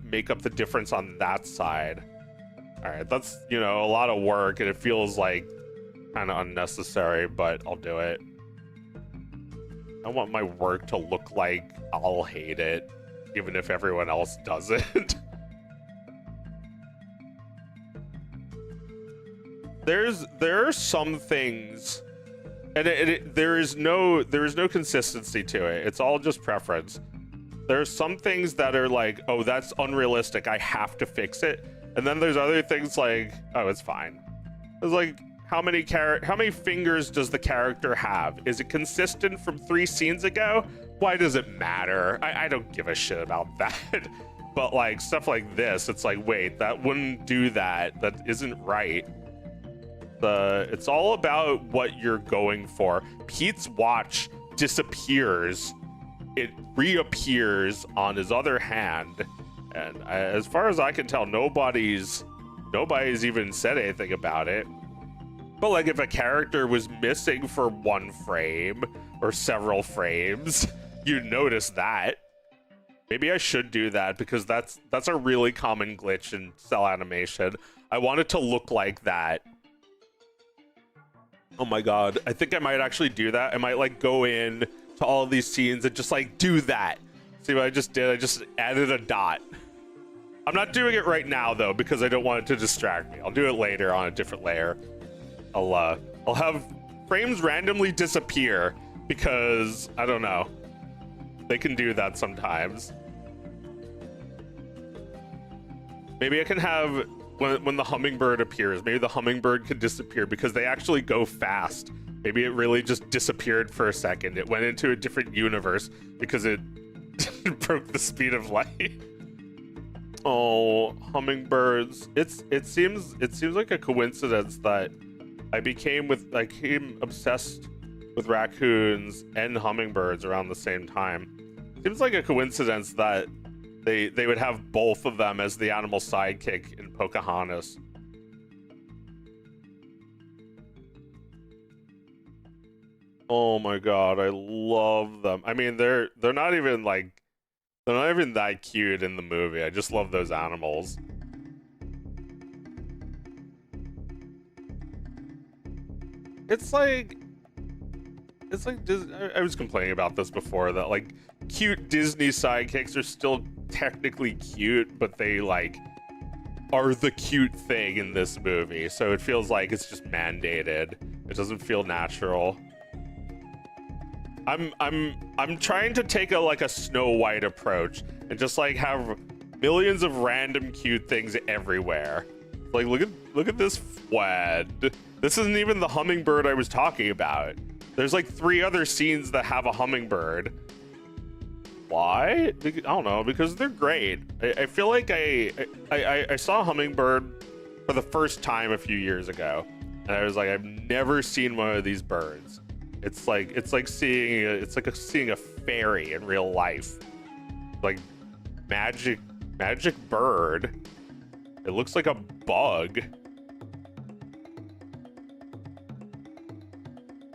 make up the difference on that side. All right, that's, you know, a lot of work and it feels like kind of unnecessary, but I'll do it. I want my work to look like I'll hate it, even if everyone else doesn't. There are some things, and there is no consistency to it. It's all just preference. There are some things that are like, oh, that's unrealistic, I have to fix it. And then there's other things like, oh, it's fine. It's like, how many fingers does the character have? Is it consistent from 3 scenes ago? Why does it matter? I don't give a shit about that. But like stuff like this, it's like, wait, that wouldn't do that. That isn't right. It's all about what you're going for. Pete's watch disappears. It reappears on his other hand. And as far as I can tell, nobody's even said anything about it. But like if a character was missing for 1 frame or several frames, you'd notice that. Maybe I should do that because that's a really common glitch in cell animation. I want it to look like that. Oh my god, I think I might actually do that. I might like go in to all of these scenes and just like do that. See what I just did? I just added a dot. I'm not doing it right now though because I don't want it to distract me. I'll do it later on a different layer. I'll have frames randomly disappear because I don't know. They can do that sometimes. Maybe I can have when the hummingbird appears, maybe the hummingbird could disappear because they actually go fast. Maybe it really just disappeared for a second. It went into a different universe because it broke the speed of light. Oh, hummingbirds. It seems like a coincidence that I became obsessed with raccoons and hummingbirds around the same time. Seems like a coincidence that they would have both of them as the animal sidekick in Pocahontas. Oh my god, I love them. I mean, they're not even that cute in the movie. I just love those animals. it's like I was complaining about this before, that like cute Disney sidekicks are still technically cute, but they like are the cute thing in this movie, so it feels like it's just mandated. It doesn't feel natural. I'm trying to take a Snow White approach and just like have millions of random cute things everywhere. Like look at this fwad. This isn't even the hummingbird I was talking about. There's like 3 other scenes that have a hummingbird. Why? I don't know, because they're great. I feel like I saw a hummingbird for the first time a few years ago, and I was like, I've never seen one of these birds. It's like seeing a fairy in real life. Like magic bird. It looks like a bug.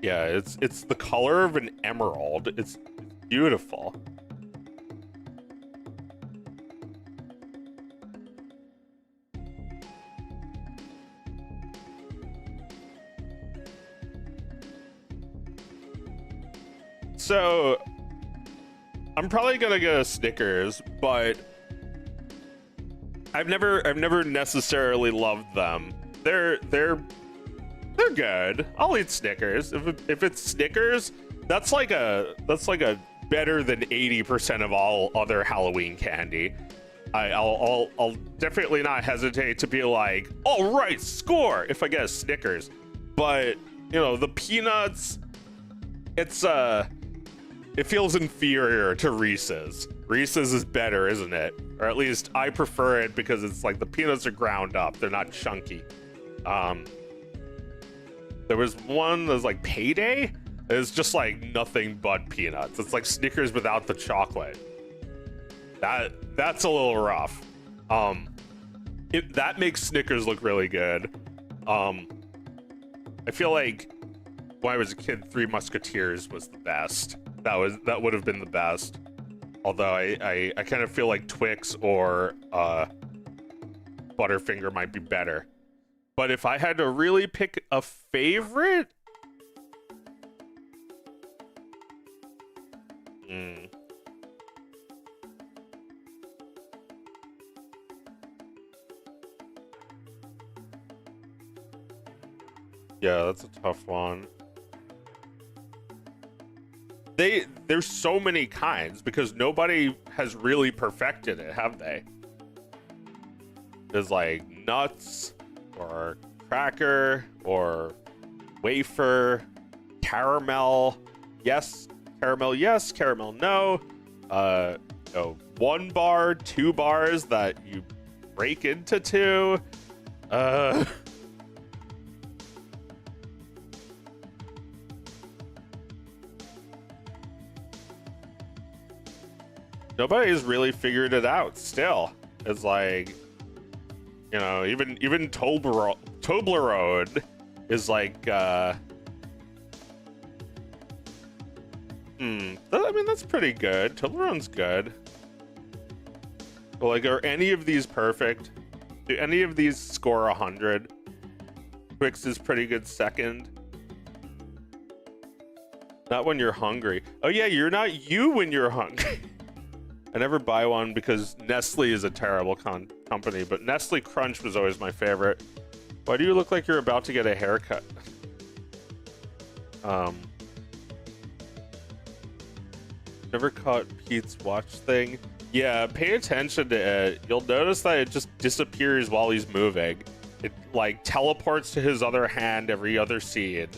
Yeah, it's the color of an emerald. It's beautiful. So I'm probably gonna get a Snickers, but I've never necessarily loved them. They're good. I'll eat Snickers. If it's Snickers, that's like a better than 80% of all other Halloween candy. I'll definitely not hesitate to be like, all right, score if I get a Snickers. But you know, the peanuts, it feels inferior to Reese's. Reese's is better, isn't it? Or at least I prefer it because it's like the peanuts are ground up. They're not chunky. There was one that was like Payday. It's just like nothing but peanuts. It's like Snickers without the chocolate. That's a little rough. That makes Snickers look really good. I feel like when I was a kid, Three Musketeers was the best. That would have been the best. Although I kind of feel like Twix or Butterfinger might be better. But if I had to really pick a favorite, yeah, that's a tough one. There's so many kinds because nobody has really perfected it, have they? There's like nuts or cracker or wafer, caramel, yes, caramel no. No, 1 bar, 2 bars that you break into 2. Nobody's really figured it out still. It's like, you know, even Toblerone is like, I mean, that's pretty good. Toblerone's good. But like, are any of these perfect? Do any of these score 100? Twix is pretty good second. Not when you're hungry. Oh yeah, you're not you when you're hungry. I never buy one because Nestle is a terrible company, but Nestle Crunch was always my favorite. Why do you look like you're about to get a haircut? Never caught Pete's watch thing. Yeah, pay attention to it. You'll notice that it just disappears while he's moving. It like teleports to his other hand every other scene.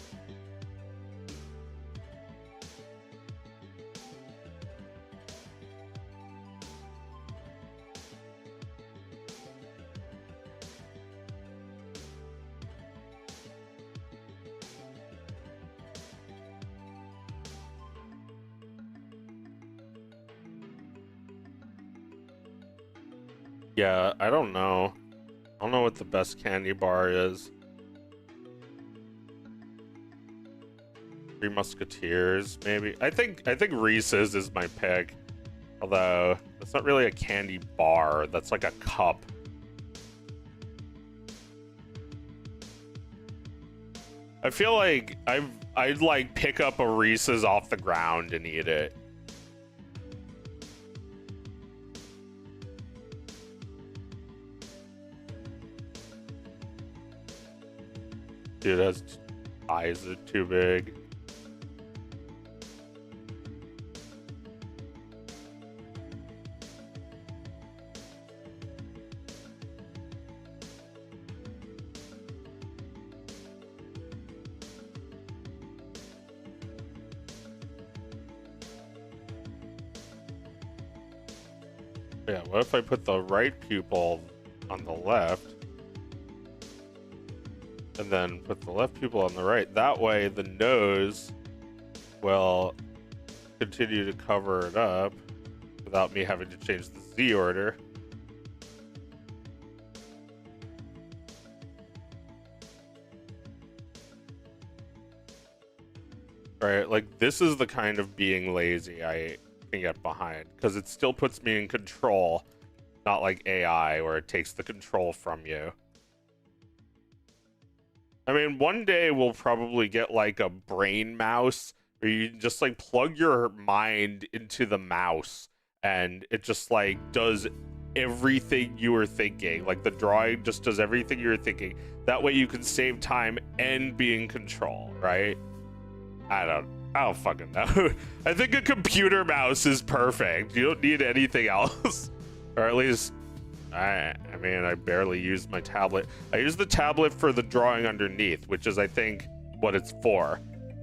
Yeah, I don't know. I don't know what the best candy bar is. Three Musketeers, maybe. I think Reese's is my pick. Although that's not really a candy bar. That's like a cup. I feel like I'd like pick up a Reese's off the ground and eat it. Dude, his eyes are too big. Yeah, what if I put the right pupil on the left and then put the left pupil on the right? That way the nose will continue to cover it up without me having to change the Z order. Right, like this is the kind of being lazy I can get behind, because it still puts me in control, not like AI where it takes the control from you. I mean, one day we'll probably get like a brain mouse where you just like plug your mind into the mouse and it just like does everything you were thinking. Like the drawing just does everything you were thinking. That way you can save time and be in control, right? I don't fucking know. I think a computer mouse is perfect. You don't need anything else. Or at least, I mean, I barely use my tablet. I use the tablet for the drawing underneath, which is, I think, what it's for.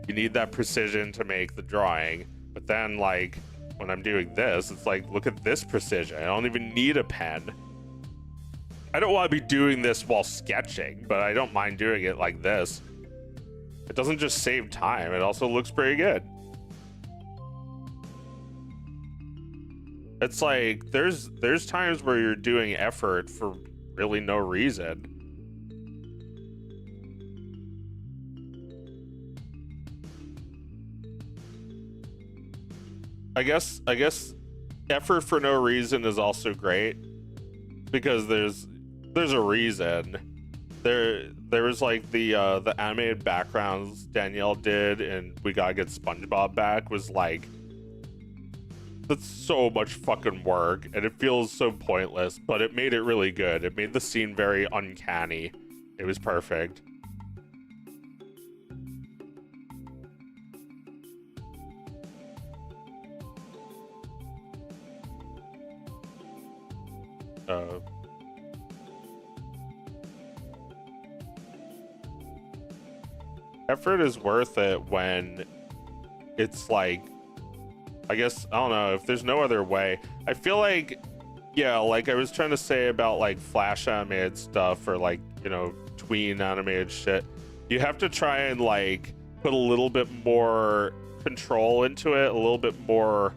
You need that precision to make the drawing. But then, like, when I'm doing this, it's like, look at this precision. I don't even need a pen. I don't want to be doing this while sketching, but I don't mind doing it like this. It doesn't just save time, it also looks pretty good. It's like there's times where you're doing effort for really no reason. I guess effort for no reason is also great because there's a reason. There was like the animated backgrounds Danielle did and We Gotta Get SpongeBob Back was like, that's so much fucking work and it feels so pointless, but it made it really good. It made the scene very uncanny. It was perfect. Effort is worth it when it's like, I guess, I don't know, if there's no other way. I feel like, yeah, like I was trying to say about like Flash animated stuff or like, you know, tween animated shit. You have to try and like put a little bit more control into it, a little bit more,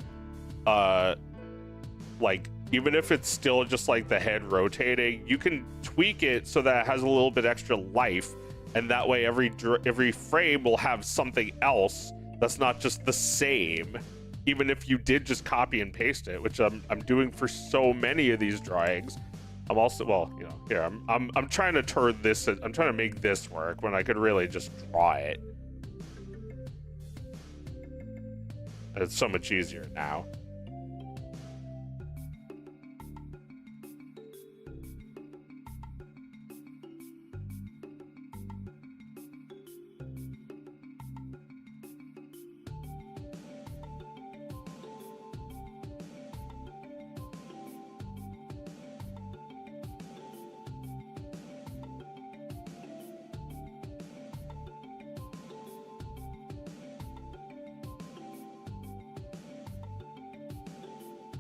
like, even if it's still just like the head rotating, you can tweak it so that it has a little bit extra life. And that way every frame will have something else that's not just the same, even if you did just copy and paste it, which I'm doing for so many of these drawings. I'm also, well, you know, here I'm trying to turn this, I'm trying to make this work when I could really just draw it. And it's so much easier now.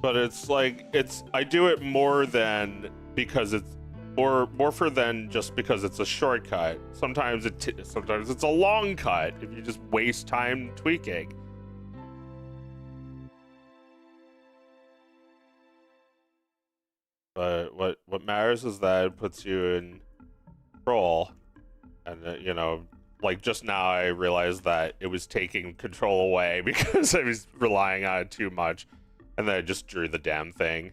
But it's like, I do it more than because it's more for than just because it's a shortcut. Sometimes it's a long cut if you just waste time tweaking. But what matters is that it puts you in control, and you know, like just now I realized that it was taking control away because I was relying on it too much. And then I just drew the damn thing.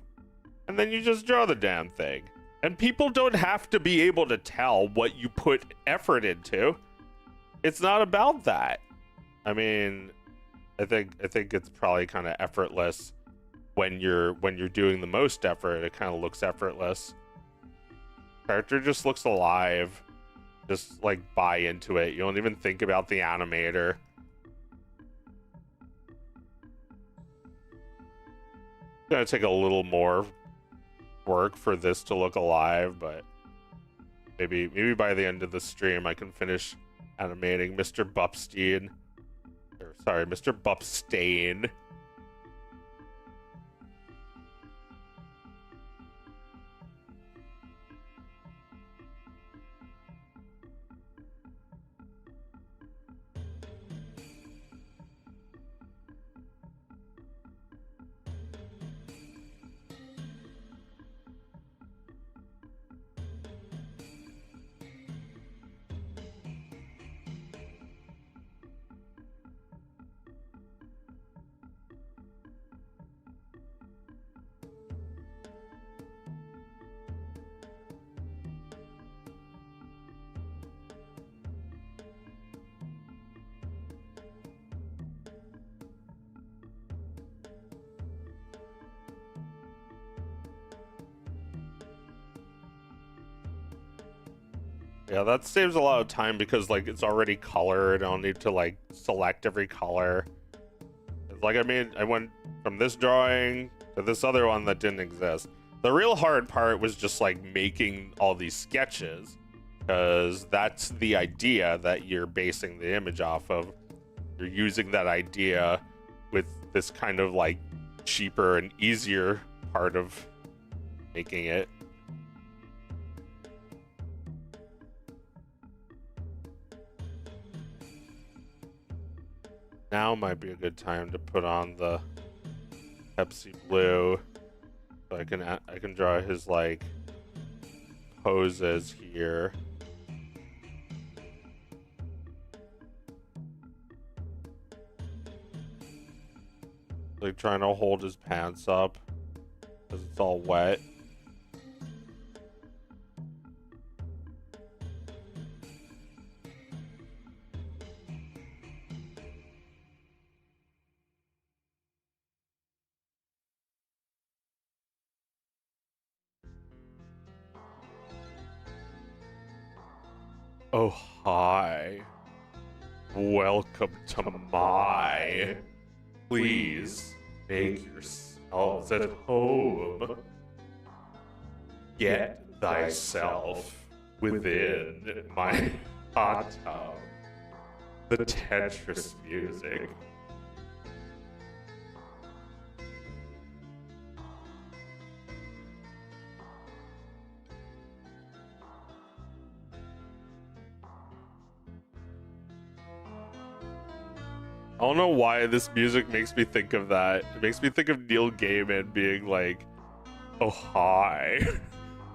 And then you just draw the damn thing. And people don't have to be able to tell what you put effort into. it's not about that. I mean, I think it's probably kind of effortless when you're doing the most effort. It kind of looks effortless. Character just looks alive. Just like buy into it. You don't even think about the animator. It's gonna take a little more work for this to look alive, but maybe by the end of the stream I can finish animating Mr. Bupstein. Or sorry, Mr. Bupstein. Yeah, that saves a lot of time because like it's already colored. I don't need to like select every color. It's like I went from this drawing to this other one that didn't exist. The real hard part was just like making all these sketches, because that's the idea that you're basing the image off of. You're using that idea with this kind of like cheaper and easier part of making it. Now might be a good time to put on the Pepsi Blue, so I can draw his like poses here. Like trying to hold his pants up because it's all wet. Oh, hi. Welcome to my. Please make yourselves at home. Get thyself within my hot tub. The Tetris music. I don't know why this music makes me think of that. It makes me think of Neil Gaiman being like, oh, hi.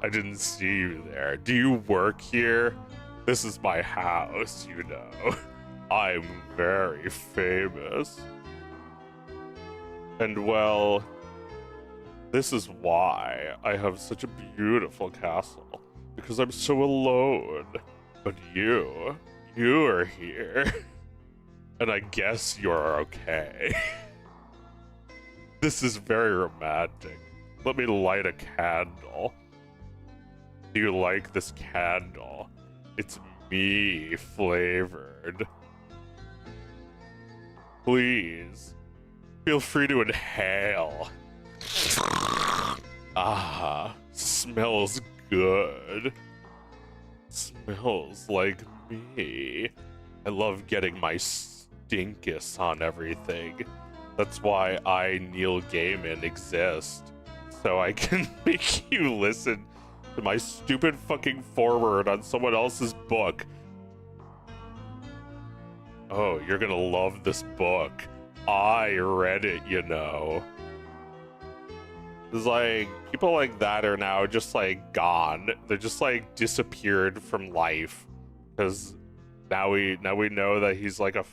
I didn't see you there. Do you work here? This is my house, you know. I'm very famous. And well, this is why I have such a beautiful castle. Because I'm so alone. But you are here. And I guess you're okay. This is very romantic. Let me light a candle. Do you like this candle? It's me flavored. Please, feel free to inhale. Ah, smells good. Smells like me. I love getting my stinkus on everything. That's why I, Neil Gaiman, exist. So I can make you listen to my stupid fucking foreword on someone else's book. Oh, you're gonna love this book. I read it, you know. It's like, people like that are now just like gone. They're just like disappeared from life. Because now we know that he's like a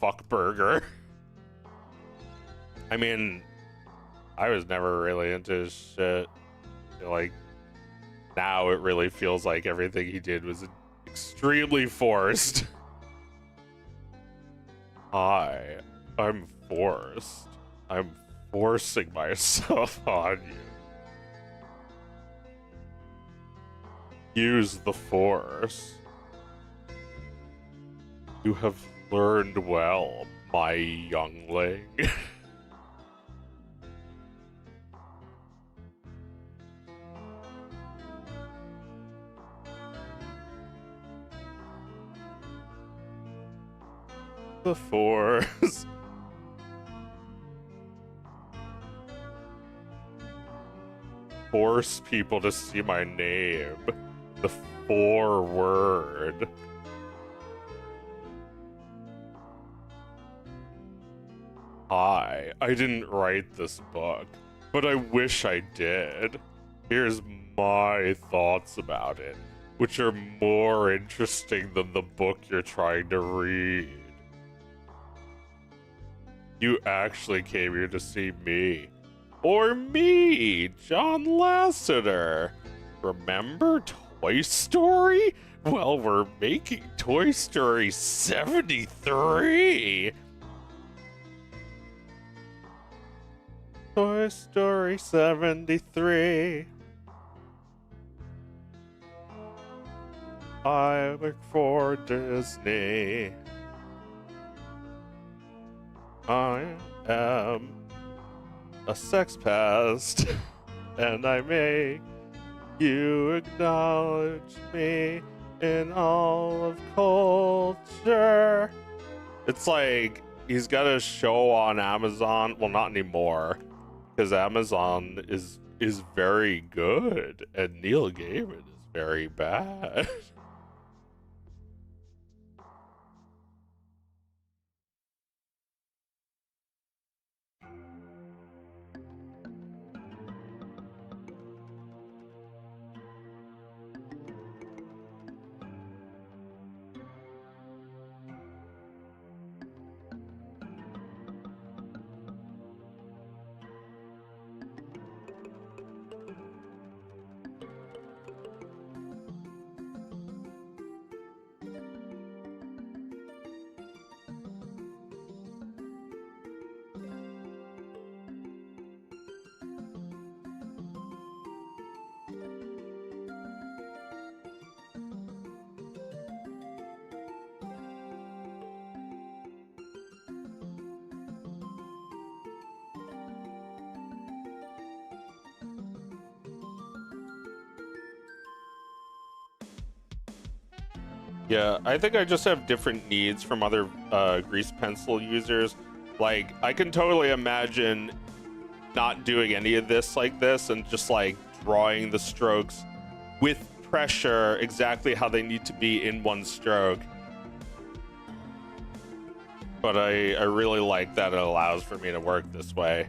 fuck burger. I mean, I was never really into his shit. Like, now it really feels like everything he did was extremely forced. Hi, I'm forced. I'm forcing myself on you. Use the force. You have learned well, my youngling. The force. Force people to see my name. The forward. Hi, I didn't write this book, but I wish I did. Here's my thoughts about it, which are more interesting than the book you're trying to read. You actually came here to see me. Or me, John Lasseter. Remember Toy Story? Well, we're making Toy Story 73. Toy Story 73. I work for Disney. I am a sex pest, and I make you acknowledge me in all of culture. It's like he's got a show on Amazon. Well, not anymore, because Amazon is very good, and Neil Gaiman is very bad. Yeah, I think I just have different needs from other grease pencil users. Like, I can totally imagine not doing any of this like this and just like drawing the strokes with pressure exactly how they need to be in one stroke. But I really like that it allows for me to work this way.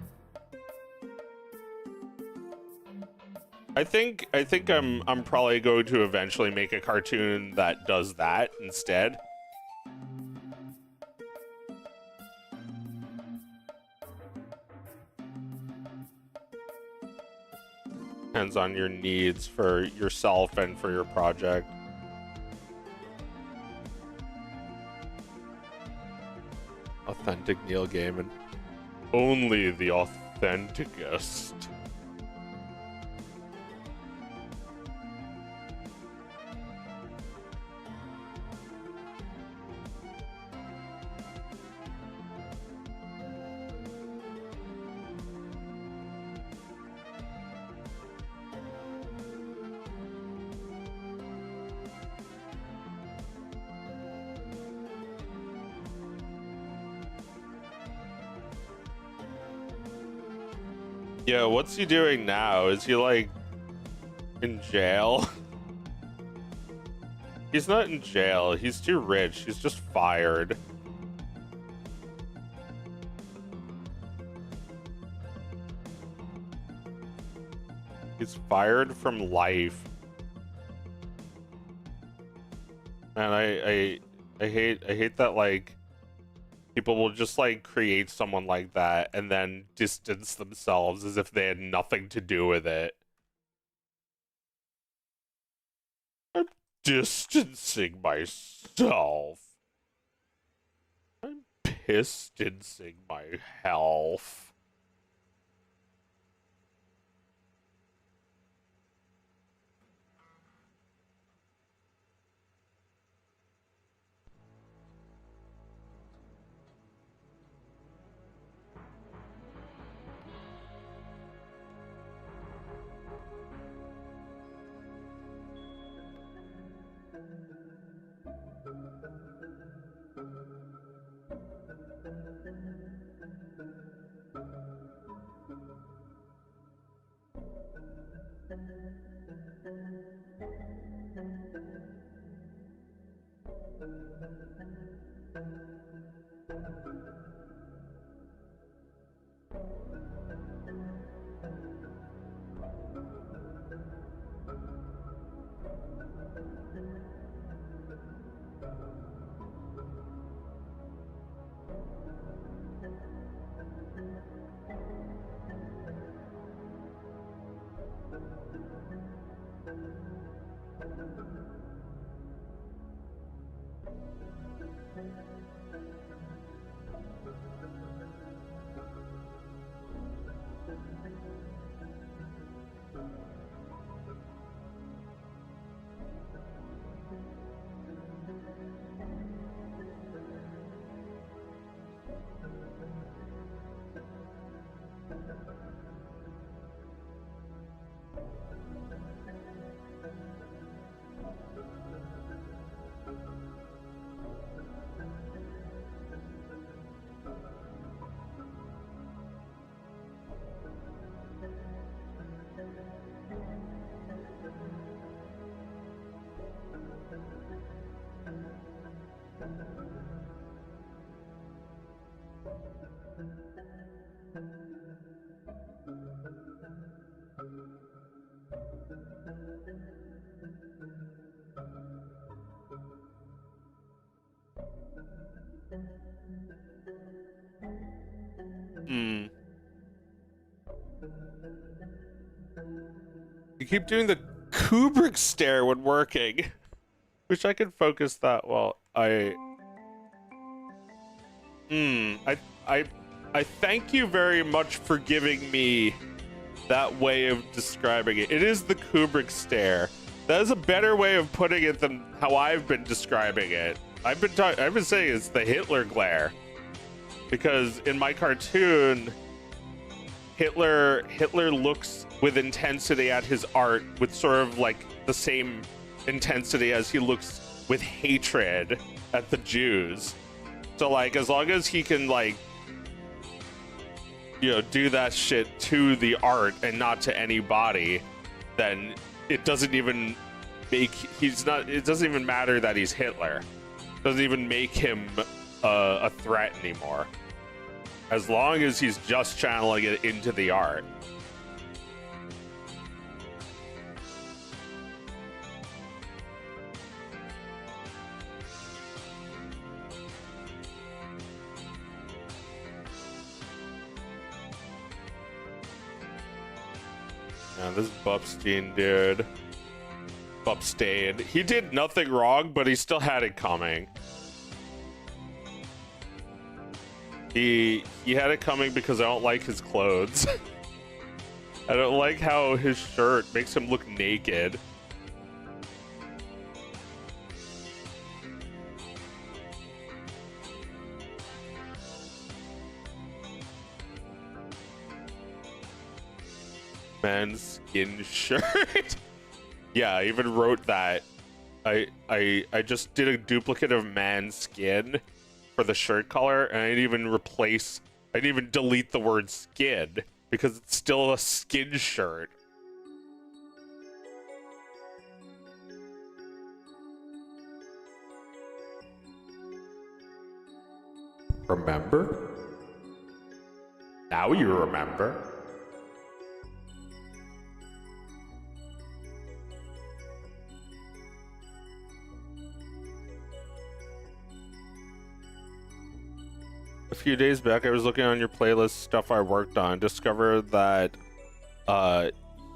I think I'm probably going to eventually make a cartoon that does that instead. Depends on your needs for yourself and for your project. Authentic Neil Gaiman. Only the authenticest. Yeah, what's he doing now? Is he like in jail? He's not in jail. He's too rich. He's just fired. He's fired from life. And I hate that like people will just like create someone like that and then distance themselves as if they had nothing to do with it. I'm distancing myself. I'm distancing my health. You keep doing the Kubrick stare when working. Wish I could focus that well. I thank you very much for giving me that way of describing it. It is the Kubrick stare. That is a better way of putting it than how I've been describing it. I've been saying it's the Hitler glare. Because in my cartoon, Hitler looks with intensity at his art with sort of like the same intensity as he looks with hatred at the Jews. So like, as long as he can like, you know, do that shit to the art and not to anybody, then it doesn't even make, it doesn't even matter that he's Hitler. It doesn't even make him a threat anymore. As long as he's just channeling it into the art. Yeah, this Bupstein dude. Bupstein. He did nothing wrong, but he still had it coming. He had it coming because I don't like his clothes. I don't like how his shirt makes him look naked. Man's skin shirt. Yeah, I even wrote that. I just did a duplicate of man's skin for the shirt color, and I didn't even delete the word skin because it's still a skin shirt. Remember? Now you remember. A few days back, I was looking on your playlist stuff I worked on, discovered that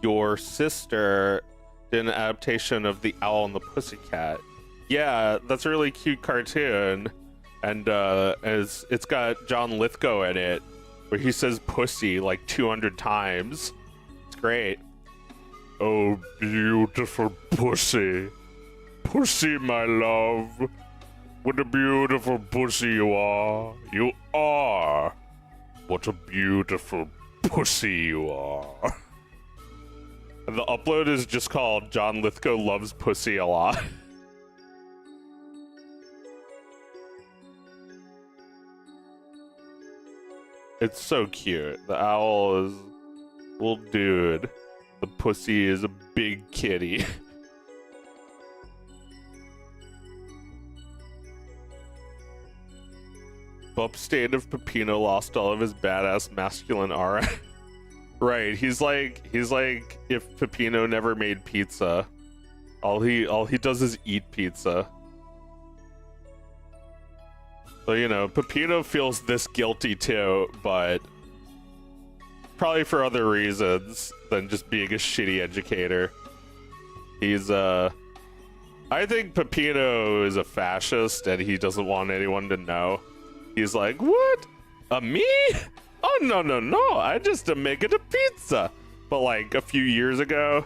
your sister did an adaptation of The Owl and the Pussycat. Yeah, that's a really cute cartoon. and it's got John Lithgow in it, where he says "pussy" like 200 times. It's great. Oh, beautiful pussy, pussy, my love. What a beautiful pussy you are. You are. What a beautiful pussy you are. And the upload is just called John Lithgow Loves Pussy a Lot. It's so cute. The owl is a little dude. The pussy is a big kitty. Upstate if Peppino lost all of his badass masculine aura. Right, he's like if Peppino never made pizza. All he does is eat pizza. So, you know, Peppino feels this guilty too, but probably for other reasons than just being a shitty educator. He's I think Peppino is a fascist and he doesn't want anyone to know. He's like, what? Me? Oh, no, I just making a pizza. But like a few years ago,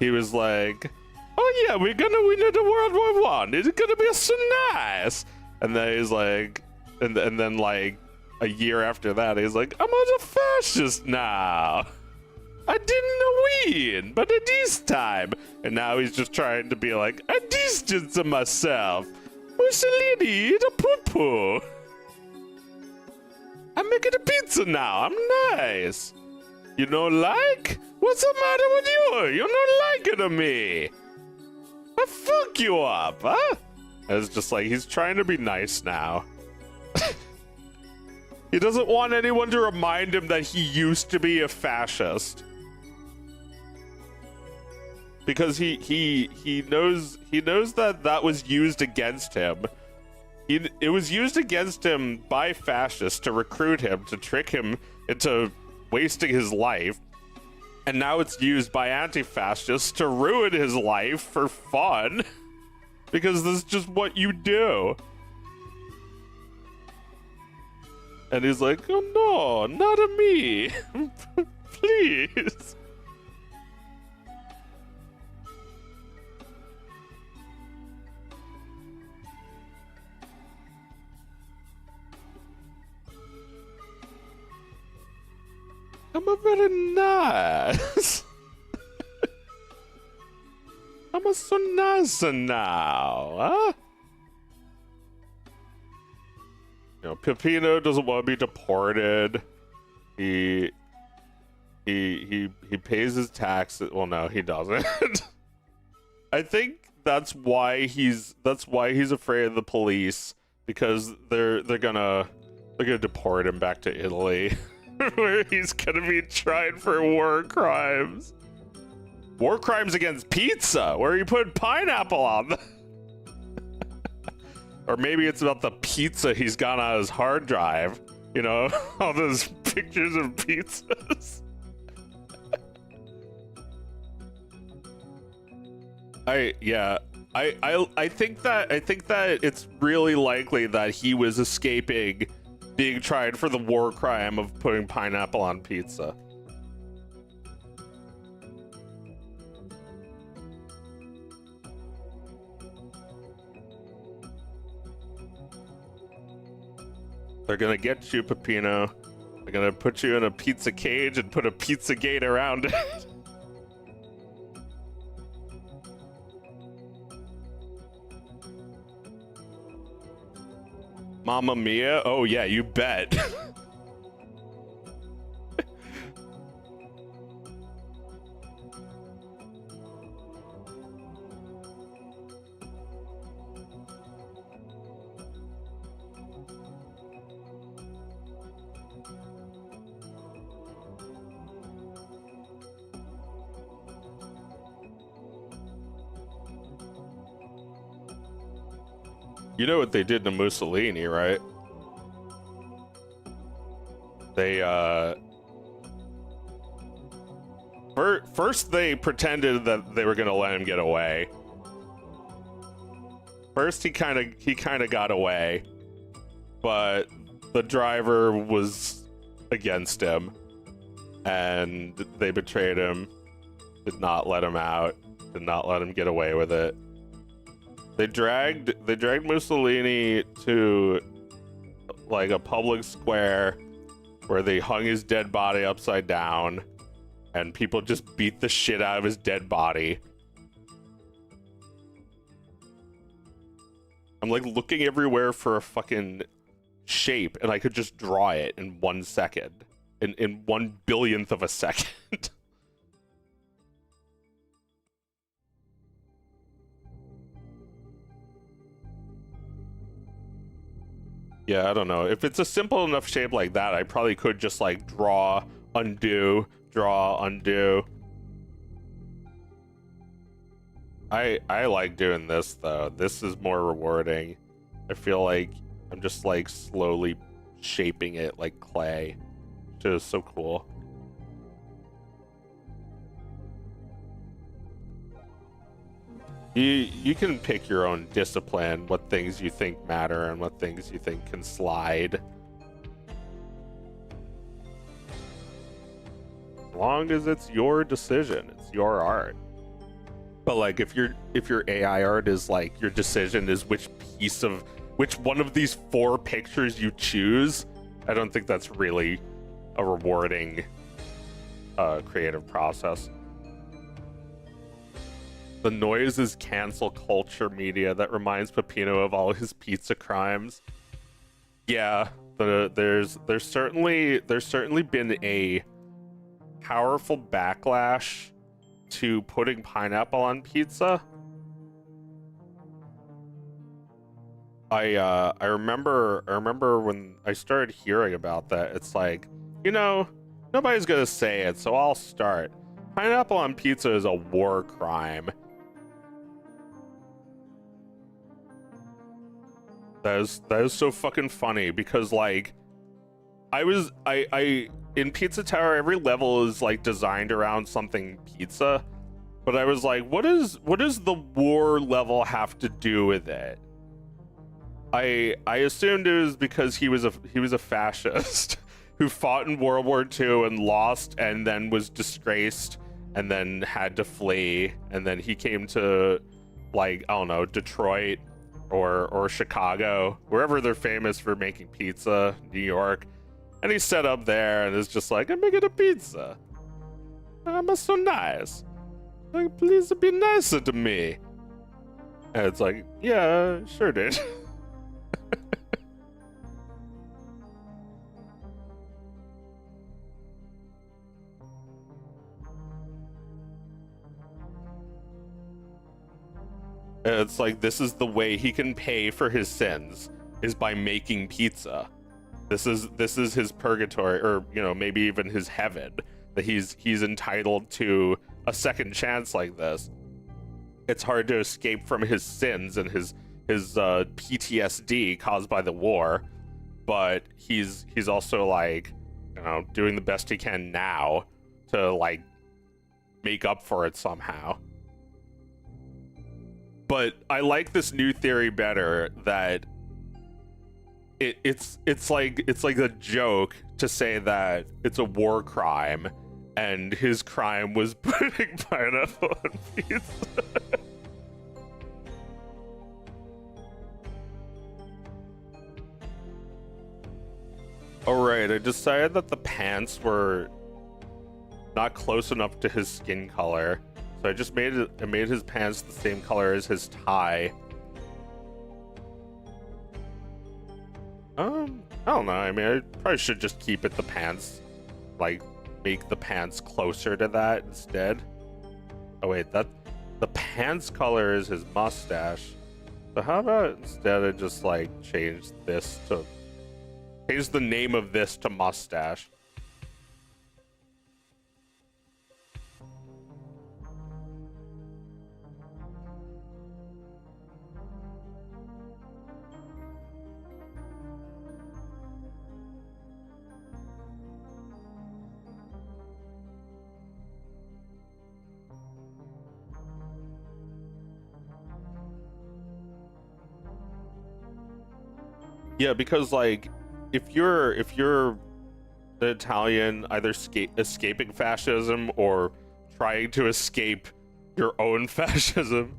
he was like, oh yeah, we're gonna win the World War One. It's gonna be so nice. And then he's like, and then like a year after that, he's like, I'm a fascist now. I didn't win, but this time. And now he's just trying to be like, I distance myself. Mussolini, the poo-poo. I'm making a pizza now. I'm nice. You don't like? What's the matter with you? You don't like it of me. I fuck you up, huh? And it's just like, he's trying to be nice now. He doesn't want anyone to remind him that he used to be a fascist. Because he knows that was used against him. It was used against him by fascists to recruit him, to trick him into wasting his life. And now it's used by anti-fascists to ruin his life for fun. Because this is just what you do. And he's like, oh no, not a me. Please. I'm a very nice. I'm a so nice now, huh? You know, Peppino doesn't want to be deported. He pays his taxes. Well, no, he doesn't. I think that's why he's afraid of the police, because they're gonna deport him back to Italy. Where he's gonna be tried for war crimes. War crimes against pizza, where you put pineapple on them. Or maybe it's about the pizza he's got on his hard drive. You know, all those pictures of pizzas. I think that it's really likely that he was escaping being tried for the war crime of putting pineapple on pizza. They're gonna get you, Peppino. They're gonna put you in a pizza cage and put a pizza gate around it. Mamma Mia? Oh yeah, you bet. You know what they did to Mussolini, right? They, first they pretended that they were gonna let him get away. First he kinda got away. but the driver was against him, and they betrayed him, did not let him out, did not let him get away with it. They dragged Mussolini to like a public square where they hung his dead body upside down, and people just beat the shit out of his dead body. I'm like looking everywhere for a fucking shape, and I could just draw it in 1 second, in 1/1000th of a second. Yeah, I don't know. If it's a simple enough shape like that, I probably could just like draw, undo, draw, undo. I like doing this though. This is more rewarding. I feel like I'm just like slowly shaping it like clay, which is so cool. You can pick your own discipline, what things you think matter and what things you think can slide. As long as it's your decision, it's your art. But like if your AI art is like your decision is which one of these 4 pictures you choose, I don't think that's really a rewarding creative process. The noise is cancel culture media that reminds Peppino of all his pizza crimes. Yeah, there's certainly been a powerful backlash to putting pineapple on pizza. I remember when I started hearing about that, it's like, you know, nobody's gonna say it, so I'll start. Pineapple on pizza is a war crime. That is so fucking funny because like I in Pizza Tower every level is like designed around something pizza, but I was like, what does the war level have to do with it? I assumed it was because he was a fascist who fought in World War II and lost and then was disgraced and then had to flee, and then he came to like, I don't know, Detroit or Chicago, wherever they're famous for making pizza, New York, and he's set up there and is just like, I'm making a pizza. I'm so nice. Like, please be nicer to me. And it's like, yeah, sure did. And it's like, this is the way he can pay for his sins, is by making pizza. This is his purgatory, or you know, maybe even his heaven, that he's entitled to a second chance like this. It's hard to escape from his sins and his PTSD caused by the war, but he's also like, you know, doing the best he can now to like make up for it somehow. But I like this new theory better, that it's like a joke to say that it's a war crime and his crime was putting pineapple on pizza. Alright, I decided that the pants were not close enough to his skin color, so I made his pants the same color as his tie. I don't know. I mean, I probably should just keep it the pants, like make the pants closer to that instead. Oh wait, that the pants color is his mustache. So how about instead I just like change the name of this to mustache. Yeah, because like if you're an Italian either escaping fascism or trying to escape your own fascism,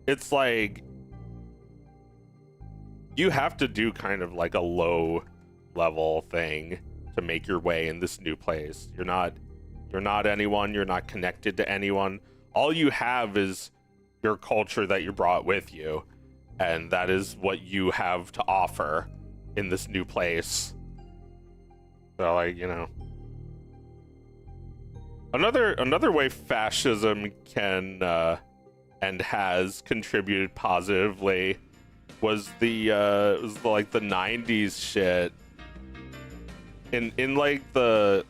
it's like you have to do kind of like a low level thing to make your way in this new place. You're not anyone, you're not connected to anyone. All you have is your culture that you brought with you, and that is what you have to offer in this new place. So like, you know, another way fascism can and has contributed positively was the like the 90s shit. In like the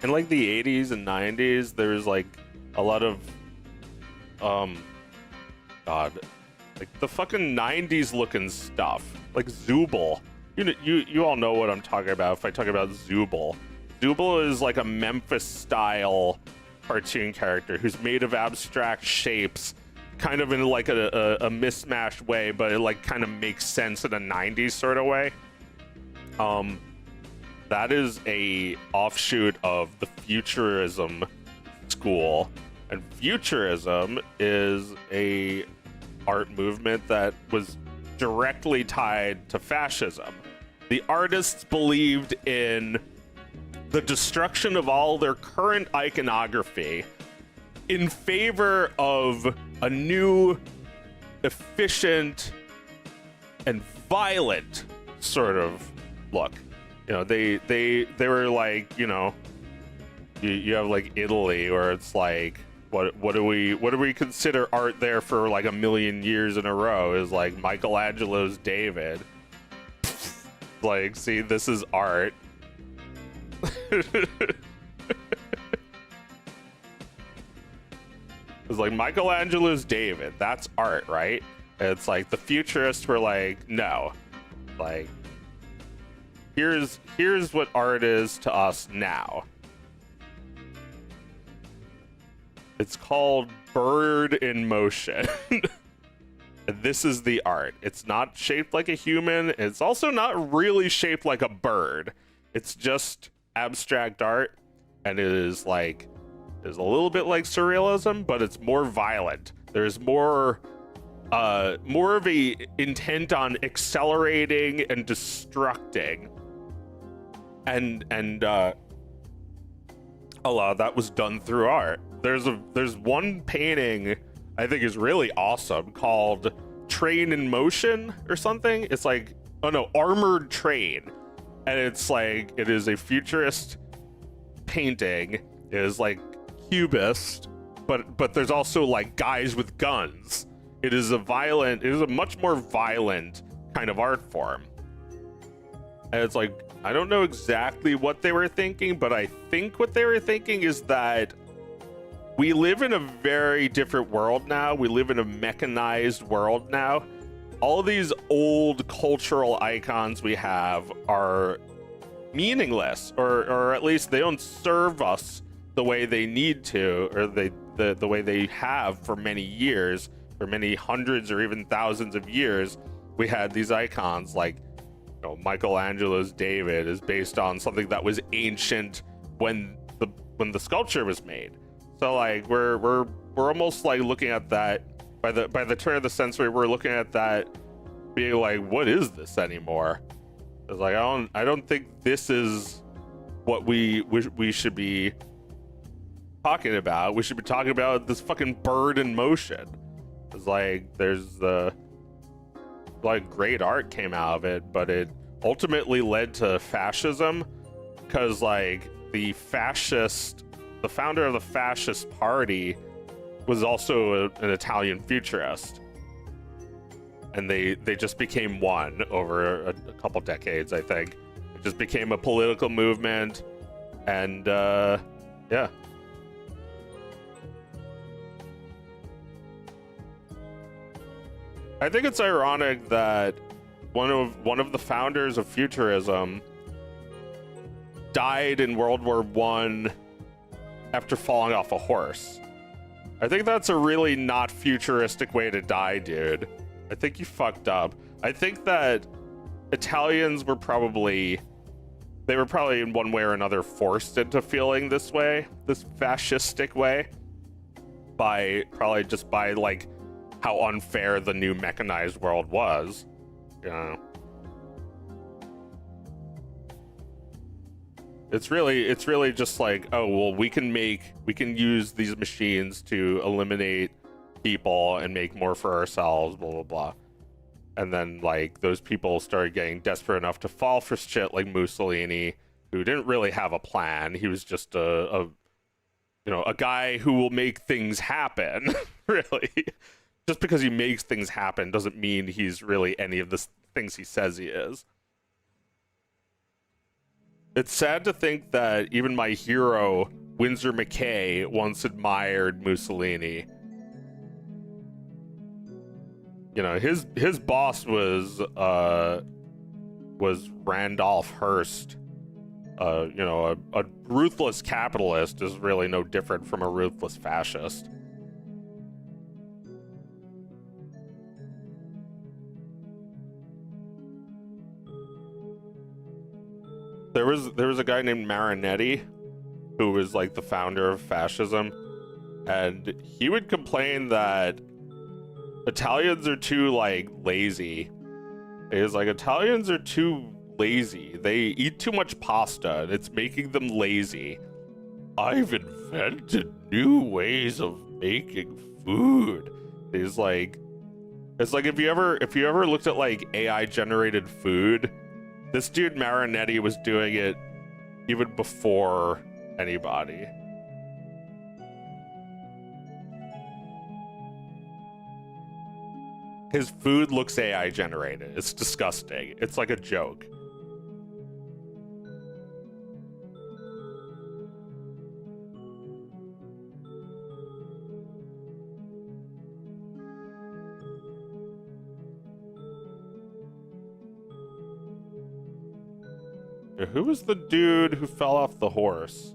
80s and 90s, there was like a lot of god, like the fucking 90s looking stuff, like Zooble. You all know what I'm talking about if I talk about Zooble. Zooble is like a Memphis style cartoon character who's made of abstract shapes, kind of in like a mismatched way, but it like kind of makes sense in a 90s sort of way. That is a offshoot of the Futurism school, and Futurism is a art movement that was directly tied to fascism. The artists believed in the destruction of all their current iconography in favor of a new, efficient, and violent sort of look. You know, they were like, you know, you have like Italy, where it's like, what do we consider art there for like a million years in a row is like Michelangelo's David. Like, see, this is art. It's like Michelangelo's David, that's art, right? It's like the futurists were like, no, like here's what art is to us now. It's called bird in motion. And this is the art. It's not shaped like a human. It's also not really shaped like a bird. It's just abstract art, and it is like, there's a little bit like surrealism, but it's more violent. There's more of a intent on accelerating and destructing, and a lot of that was done through art. There's one painting I think is really awesome called Train in Motion or something. It's like, oh no, Armored Train, and it's like, it is a futurist painting. It is like cubist, but there's also like guys with guns. It is a much more violent kind of art form. And it's like, I don't know exactly what they were thinking, but I think what they were thinking is that we live in a very different world now. We live in a mechanized world now. All of these old cultural icons we have are meaningless, or at least they don't serve us the way they need to, or the way they have for many years, for many hundreds or even thousands of years. We had these icons like, you know, Michelangelo's David is based on something that was ancient when the sculpture was made. So like we're almost like looking at that by the turn of the century. We're looking at that being like, what is this anymore? It's like, I don't think this is what we should be talking about. We should be talking about this fucking bird in motion. It's like, there's like great art came out of it, but it ultimately led to fascism, because like the founder of the fascist party was also an Italian futurist, and they just became one over a couple decades. I think it just became a political movement, and yeah. I think it's ironic that one of the founders of futurism died in World War I after falling off a horse. I think that's a really not futuristic way to die, dude. I think you fucked up. I think that Italians were probably in one way or another forced into feeling this way, this fascistic way, by like how unfair the new mechanized world was. You know, it's really just like, oh well, we can use these machines to eliminate people and make more for ourselves, blah blah blah. And then like those people started getting desperate enough to fall for shit like Mussolini, who didn't really have a plan. He was just a guy who will make things happen. Really, just because he makes things happen doesn't mean he's really any of the things he says he is. It's sad to think that even my hero Windsor McKay once admired Mussolini. You know, his boss was Randolph Hearst. You know, a ruthless capitalist is really no different from a ruthless fascist. There was a guy named Marinetti who was like the founder of fascism, and he would complain that Italians are too like lazy. He was like, Italians are too lazy. They eat too much pasta and it's making them lazy. I've invented new ways of making food. He's like, it's like if you ever looked at like AI generated food, this dude Marinetti was doing it even before anybody. His food looks AI generated. It's disgusting. It's like a joke. Who was the dude who fell off the horse?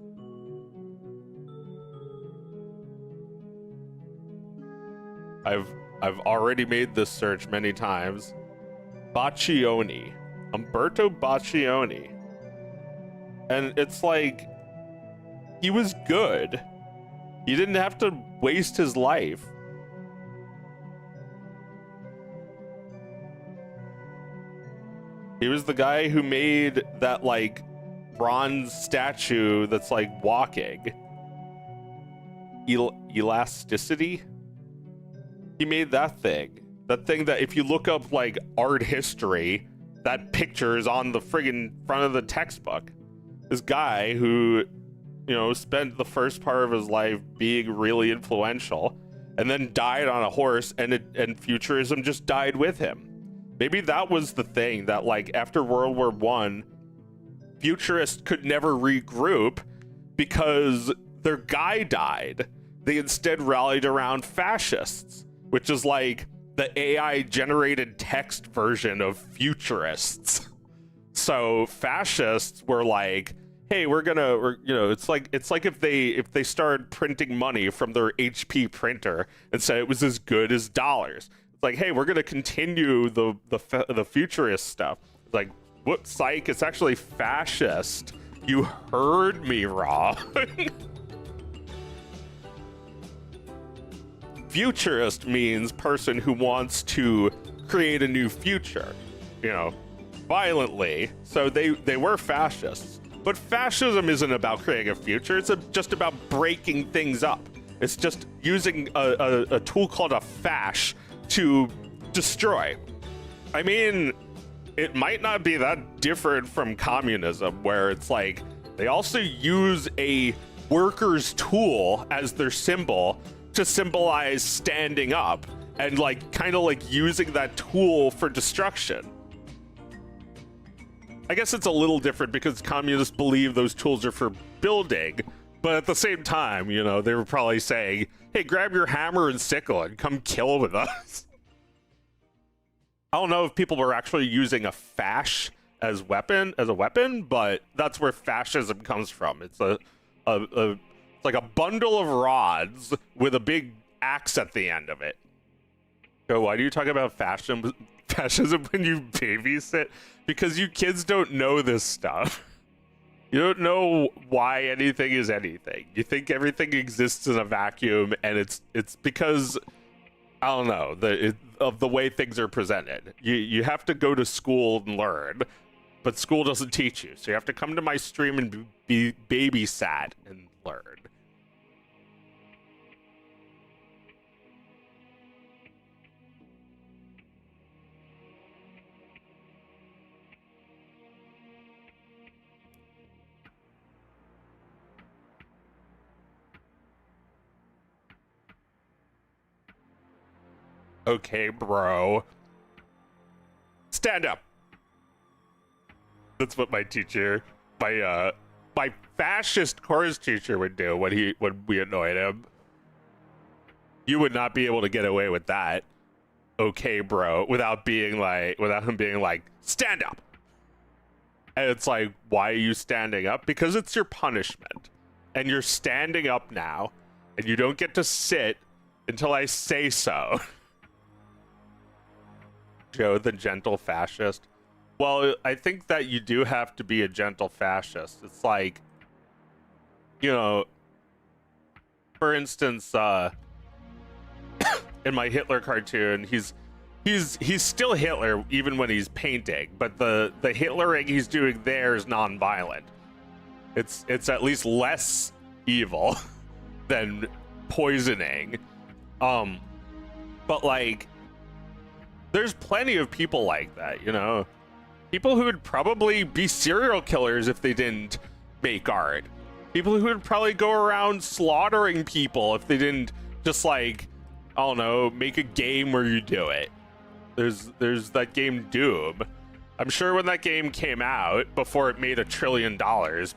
I've already made this search many times. Baccioni. Umberto Baccioni. And it's like, he was good. He didn't have to waste his life. He was the guy who made that like bronze statue that's like walking. Elasticity? He made that thing. That thing that if you look up like art history, that picture is on the friggin' front of the textbook. This guy who, you know, spent the first part of his life being really influential and then died on a horse, and futurism just died with him. Maybe that was the thing, that like after World War I, futurists could never regroup because their guy died. They instead rallied around fascists, which is like the AI generated text version of futurists. So fascists were like, hey, we're you know, it's like if they started printing money from their HP printer and said it was as good as dollars. It's like, hey, we're gonna continue the futurist stuff. It's like, what, psych? It's actually fascist. You heard me wrong. Futurist means person who wants to create a new future, you know, violently. So they were fascists. But fascism isn't about creating a future. It's just about breaking things up. It's just using a tool called a fash to destroy. I mean, it might not be that different from communism, where it's like they also use a worker's tool as their symbol to symbolize standing up, and like kind of like using that tool for destruction. I guess it's a little different because communists believe those tools are for building, but at the same time, you know, they were probably saying, hey, grab your hammer and sickle and come kill with us. I don't know if people were actually using a fash as a weapon, but that's where fascism comes from. It's like a bundle of rods with a big axe at the end of it. Yo, why do you talk about fascism when you babysit? Because you kids don't know this stuff. You don't know why anything is anything. You think everything exists in a vacuum, and it's because, I don't know, of the way things are presented. You have to go to school and learn, but school doesn't teach you. So you have to come to my stream and be babysat and learn. Okay, bro. Stand up. That's what my teacher, my fascist course teacher would do when we annoyed him. You would not be able to get away with that. Okay, bro, without him being like, stand up. And it's like, why are you standing up? Because it's your punishment. And you're standing up now, and you don't get to sit until I say so. Joe, the gentle fascist. Well, I think that you do have to be a gentle fascist. It's like, you know, for instance, in my Hitler cartoon, he's still Hitler even when he's painting, but the Hitlering he's doing there is non-violent. It's at least less evil than poisoning. But like, there's plenty of people like that, you know? People who would probably be serial killers if they didn't make art. People who would probably go around slaughtering people if they didn't just, like, I don't know, make a game where you do it. There's that game Doom. I'm sure when that game came out, before it made $1 trillion,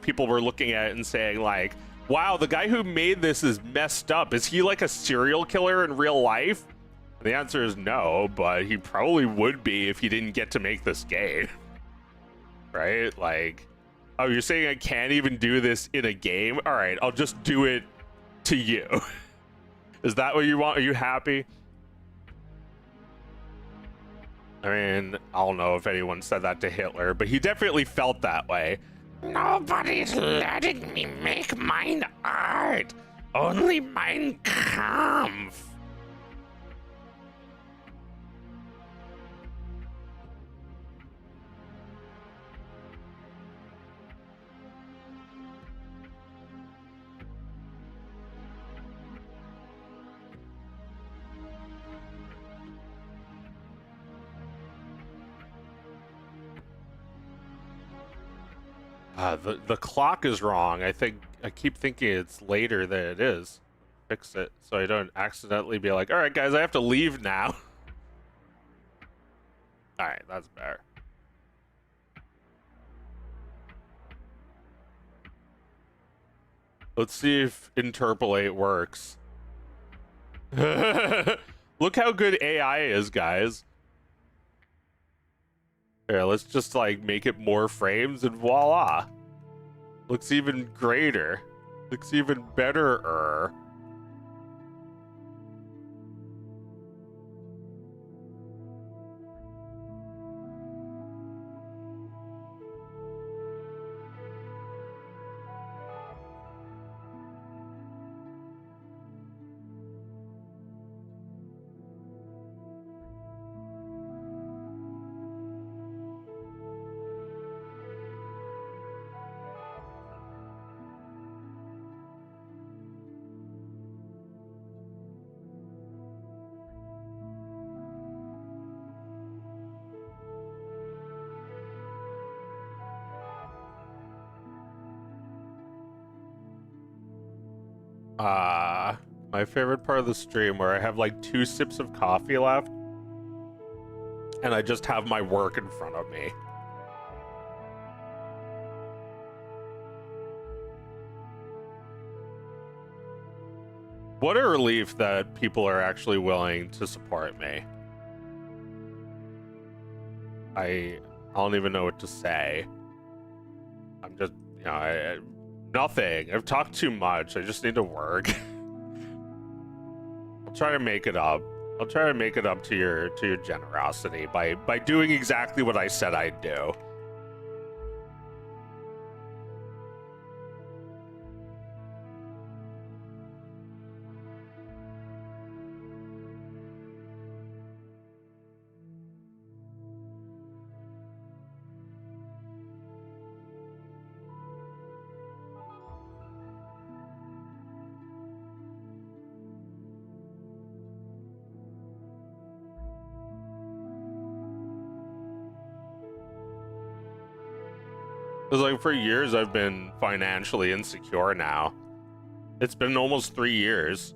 people were looking at it and saying, like, wow, the guy who made this is messed up. Is he like a serial killer in real life? The answer is no, but he probably would be if he didn't get to make this game. Right? Like, oh, you're saying I can't even do this in a game? All right, I'll just do it to you. Is that what you want? Are you happy? I mean, I don't know if anyone said that to Hitler, but he definitely felt that way. Nobody's letting me make mine art. Only Mein Kampf. The clock is wrong. I keep thinking it's later than it is. Fix it so I don't accidentally be like, all right, guys, I have to leave now. All right, that's better. Let's see if interpolate works. Look how good AI is, guys. Here, let's just like make it more frames and voila. Looks even greater. Looks even better. My favorite part of the stream where I have like 2 sips of coffee left and I just have my work in front of me. What a relief that people are actually willing to support me. I don't even know what to say. I'm just, you know, nothing. I've talked too much. I just need to work. I'll try to make it up. I'll try to make it up to your generosity by doing exactly what I said I'd do. Because, like, for years I've been financially insecure now. It's been almost 3 years.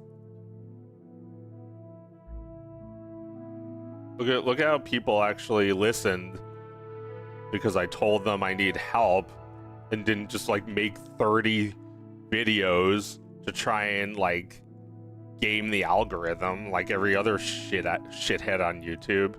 Look at how people actually listened because I told them I need help and didn't just, like, make 30 videos to try and, like, game the algorithm like every other shithead on YouTube.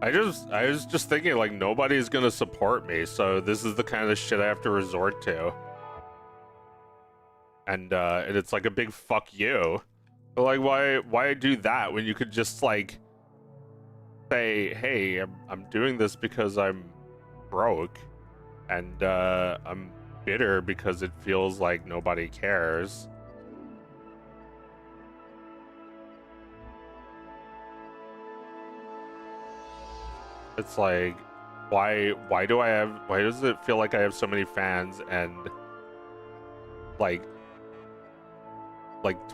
I was just thinking, like, nobody's gonna support me, so this is the kind of shit I have to resort to. And it's like a big fuck you. But, like, why do that when you could just, like, say, hey, I'm doing this because I'm broke, and I'm bitter because it feels like nobody cares. It's like, why does it feel like I have so many fans and like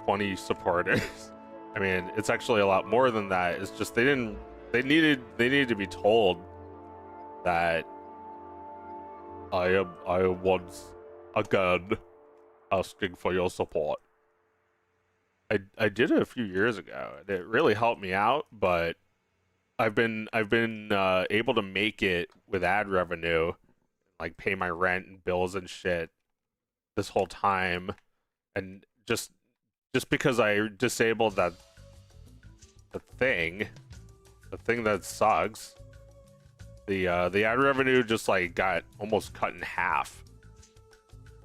20 supporters? I mean, it's actually a lot more than that. It's just they needed to be told that I was again asking for your support. I did it a few years ago and it really helped me out, but I've been able to make it with ad revenue, like pay my rent and bills and shit this whole time, and just because I disabled the thing that sucks, the ad revenue just like got almost cut in half.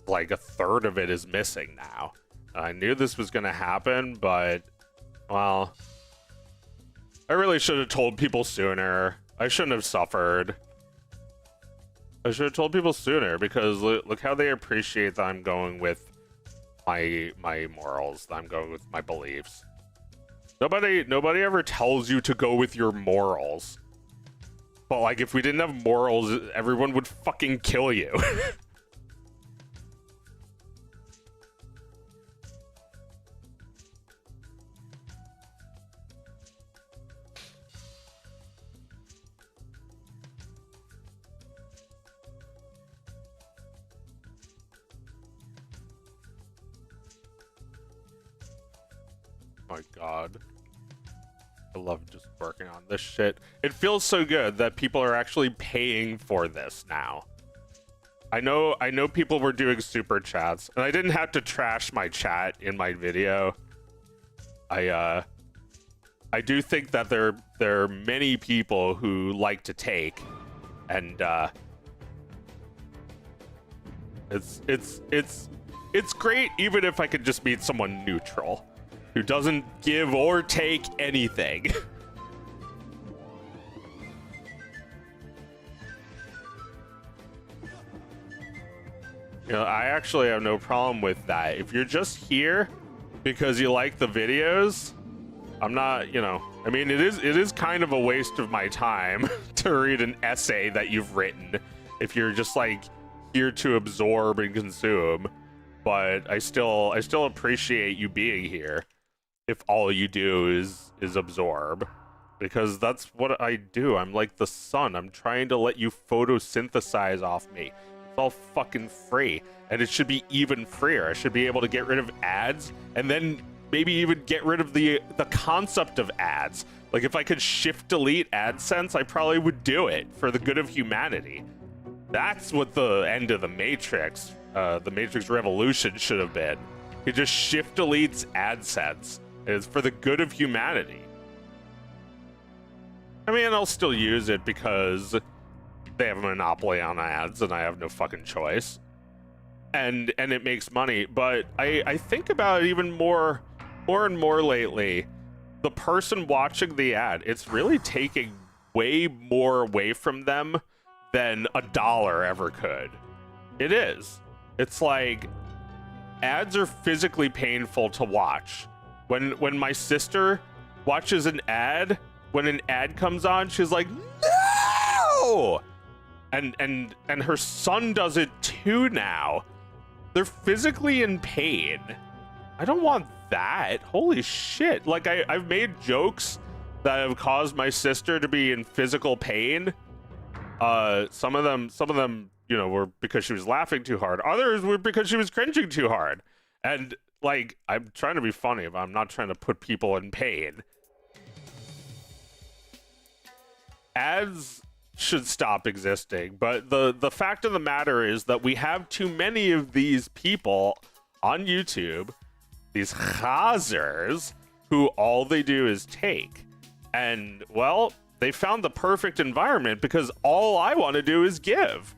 Like a third of it is missing now. I knew this was gonna happen, but well, I really should have told people sooner. I shouldn't have suffered. I should have told people sooner, because look how they appreciate that I'm going with my morals, that I'm going with my beliefs. Nobody ever tells you to go with your morals. But, like, if we didn't have morals, everyone would fucking kill you. My god, I love just working on this shit. It feels so good that people are actually paying for this now. I know people were doing super chats, and I didn't have to trash my chat in my video. I do think that there are many people who like to take, and it's great even if I could just meet someone neutral who doesn't give or take anything. You know, I actually have no problem with that. If you're just here because you like the videos, I'm not, you know, I mean, it is kind of a waste of my time to read an essay that you've written if you're just like here to absorb and consume. But I still appreciate you being here if all you do is absorb, because that's what I do. I'm like the sun. I'm trying to let you photosynthesize off me. It's all fucking free, and it should be even freer. I should be able to get rid of ads, and then maybe even get rid of the concept of ads. Like, if I could shift delete AdSense, I probably would do it for the good of humanity. That's what the end of the Matrix Revolution should have been. It just shift deletes AdSense. It's for the good of humanity. I mean, I'll still use it because they have a monopoly on ads and I have no fucking choice. And it makes money. But I think about it even more and more lately. The person watching the ad, it's really taking way more away from them than $1 ever could. It is. It's like ads are physically painful to watch. When my sister watches an ad, when an ad comes on, she's like, no! And her son does it too now. They're physically in pain. I don't want that. Holy shit. Like I've made jokes that have caused my sister to be in physical pain. Some of them, you know, were because she was laughing too hard. Others were because she was cringing too hard. And like, I'm trying to be funny, but I'm not trying to put people in pain. Ads should stop existing, but the fact of the matter is that we have too many of these people on YouTube, these chazers, who all they do is take. And, well, they found the perfect environment because all I want to do is give.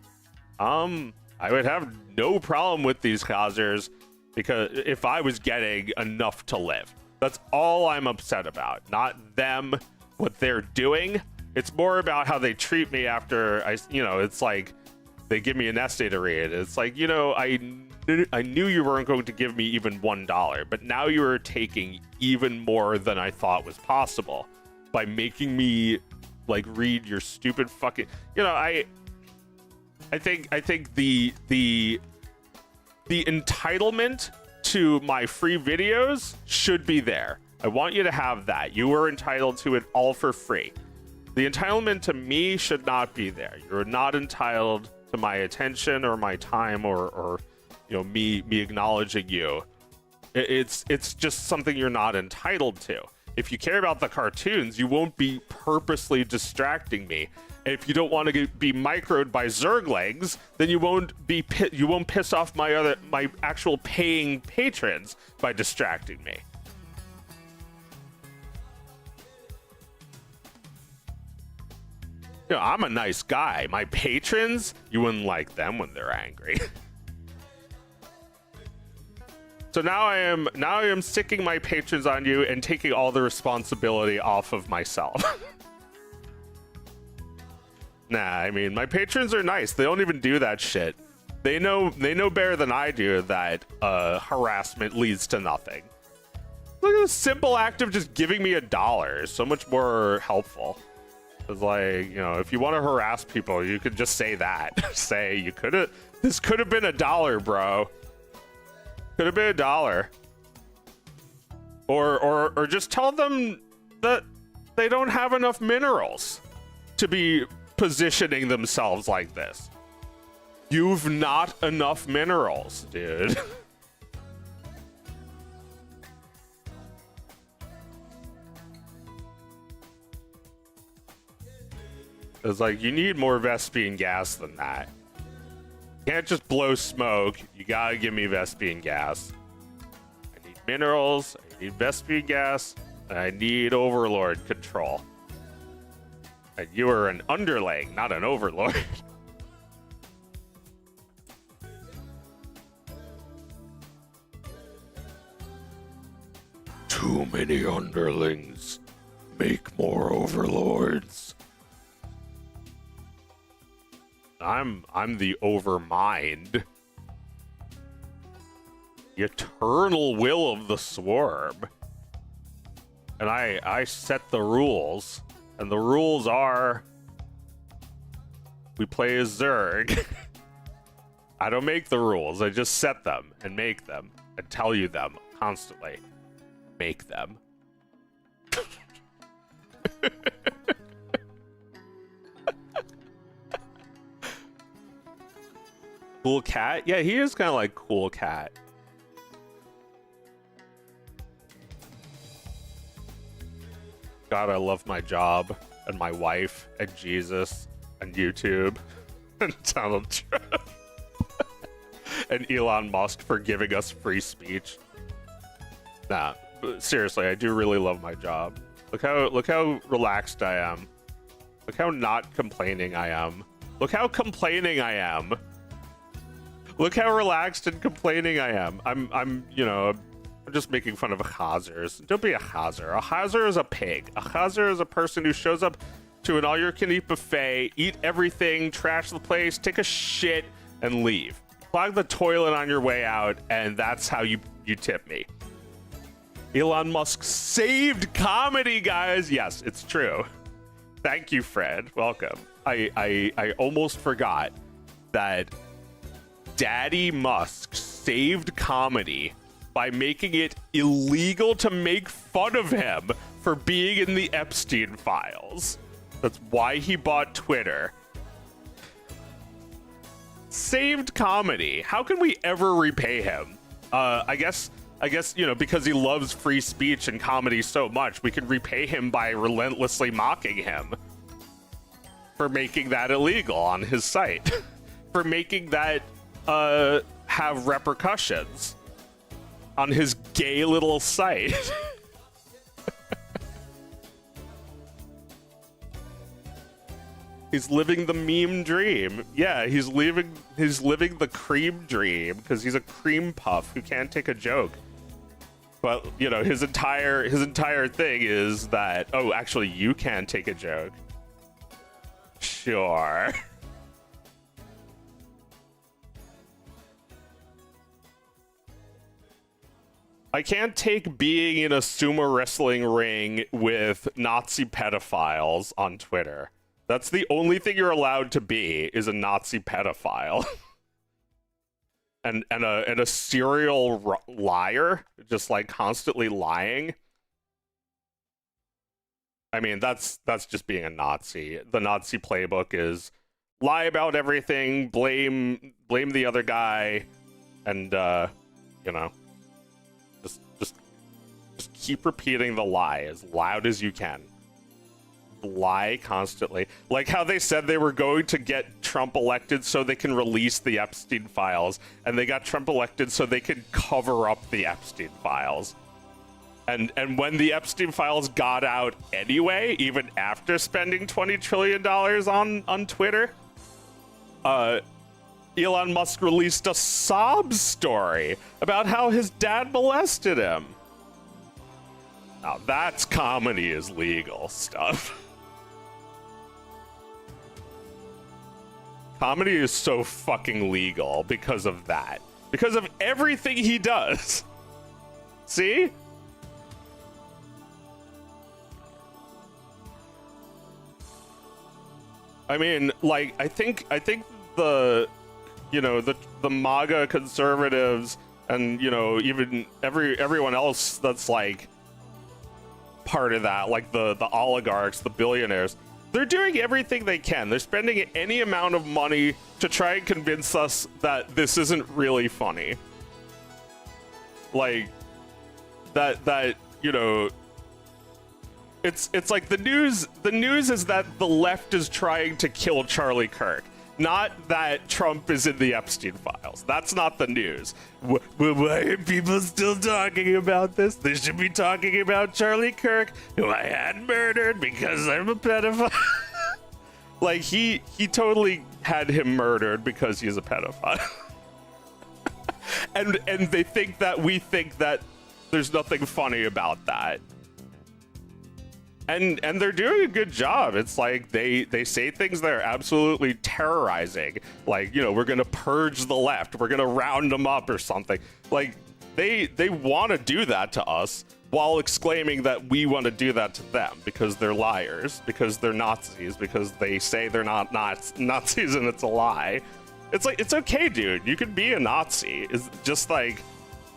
I would have no problem with these chazers because if I was getting enough to live. That's all I'm upset about. Not them, what they're doing. It's more about how they treat me after it's like they give me an essay to read. It's like, I knew you weren't going to give me even $1, but now you are taking even more than I thought was possible by making me like read your stupid fucking, I think the entitlement to my free videos should be there. I want you to have that. You are entitled to it all for free. The entitlement to me should not be there. You're not entitled to my attention or my time or me acknowledging you. It's just something you're not entitled to. If you care about the cartoons, you won't be purposely distracting me. If you don't want to be microed by Zerglings, then you won't piss off my actual paying patrons by distracting me. I'm a nice guy. My patrons, you wouldn't like them when they're angry. So now I am sticking my patrons on you and taking all the responsibility off of myself. Nah, I mean, my patrons are nice. They don't even do that shit. They know better than I do that harassment leads to nothing. Look at the simple act of just giving me $1. So much more helpful. It's like, if you want to harass people, you could just say that. Say, this could have been $1, bro. Could have been $1. Or just tell them that they don't have enough minerals to be positioning themselves like this. You've not enough minerals, dude. It's like, you need more Vespian gas than that. You can't just blow smoke. You gotta give me Vespian gas. I need minerals, I need Vespian gas, and I need Overlord control. And you are an underling, not an Overlord. Too many underlings. Make more Overlords. I'm the Overmind. The eternal will of the swarm. And I set the rules. And the rules are we play as Zerg. I don't make the rules. I just set them and make them and tell you them constantly. Make them. Cool cat? Yeah, he is kind of like cool cat. God, I love my job and my wife and Jesus and YouTube and Donald Trump and Elon Musk for giving us free speech. Nah, but seriously, I do really love my job. Look how relaxed I am. Look how not complaining I am. Look how complaining I am. Look how relaxed and complaining I am. I'm just making fun of chazers. Don't be a chazer. A chazer is a pig. A chazer is a person who shows up to an all-you-can-eat buffet, eat everything, trash the place, take a shit, and leave. Clog the toilet on your way out, and that's how you tip me. Elon Musk saved comedy, guys. Yes, it's true. Thank you, Fred. Welcome. I almost forgot that Daddy Musk saved comedy by making it illegal to make fun of him for being in the Epstein files. That's why he bought Twitter. Saved comedy. How can we ever repay him? I guess, because he loves free speech and comedy so much, we can repay him by relentlessly mocking him for making that illegal on his site, for making that have repercussions on his gay little site. He's living the meme dream. Yeah, he's living the cream dream because he's a cream puff who can't take a joke. But his entire thing is that, oh, actually you can take a joke. Sure. I can't take being in a sumo wrestling ring with Nazi pedophiles on Twitter. That's the only thing you're allowed to be, is a Nazi pedophile. and a serial liar, just like constantly lying. I mean, that's just being a Nazi. The Nazi playbook is lie about everything, blame the other guy, and just keep repeating the lie as loud as you can. Lie constantly. Like how they said they were going to get Trump elected so they can release the Epstein files, and they got Trump elected so they could cover up the Epstein files. And when the Epstein files got out anyway, even after spending $20 trillion on Twitter, Elon Musk released a sob story about how his dad molested him. Now that's comedy is legal stuff. Comedy is so fucking legal because of that. Because of everything he does. See? I mean, like, I think the MAGA conservatives and, even everyone else that's like part of that, like the oligarchs, the billionaires, they're doing everything they can. They're spending any amount of money to try and convince us that this isn't really funny. Like that it's like the news is that the left is trying to kill Charlie Kirk, not that Trump is in the Epstein files. That's not the news. Why are people still talking about this? They should be talking about Charlie Kirk, who I had murdered because I'm a pedophile. Like he totally had him murdered because he's a pedophile. and they think that we think that there's nothing funny about that. And they're doing a good job. It's like they say things that are absolutely terrorizing. Like, we're going to purge the left. We're going to round them up or something. Like, they want to do that to us while exclaiming that we want to do that to them because they're liars, because they're Nazis, because they say they're not Nazis and it's a lie. It's like, it's okay, dude. You can be a Nazi. It's just like,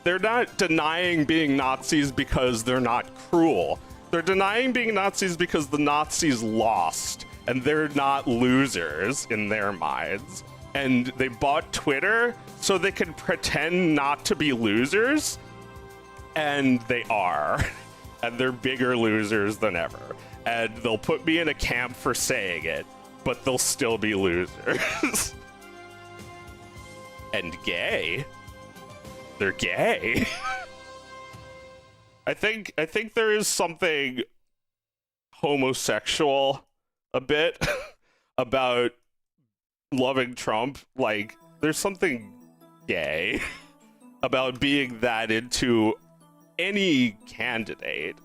they're not denying being Nazis because they're not cruel. They're denying being Nazis because the Nazis lost, and they're not losers in their minds. And they bought Twitter so they can pretend not to be losers, and they are. And they're bigger losers than ever. And they'll put me in a camp for saying it, but they'll still be losers. And gay. They're gay. I think there is something homosexual a bit about loving Trump, like, there's something gay about being that into any candidate.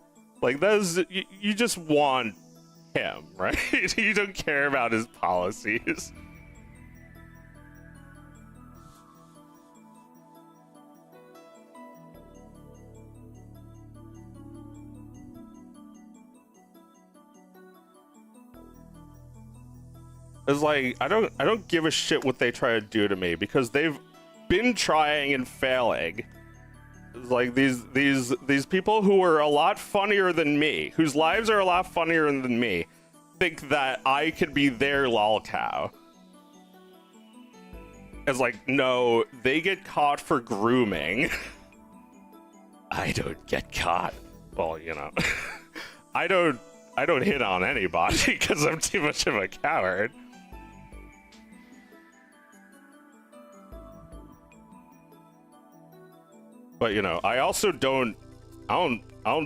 Like, that's, you just want him, right? You don't care about his policies. It's like, I don't give a shit what they try to do to me, because they've been trying and failing. It's like these people who are a lot funnier than me, whose lives are a lot funnier than me, think that I could be their lolcow. It's like, no, they get caught for grooming. I don't get caught. Well, you know, I don't hit on anybody because I'm too much of a coward. But, you know, I also don't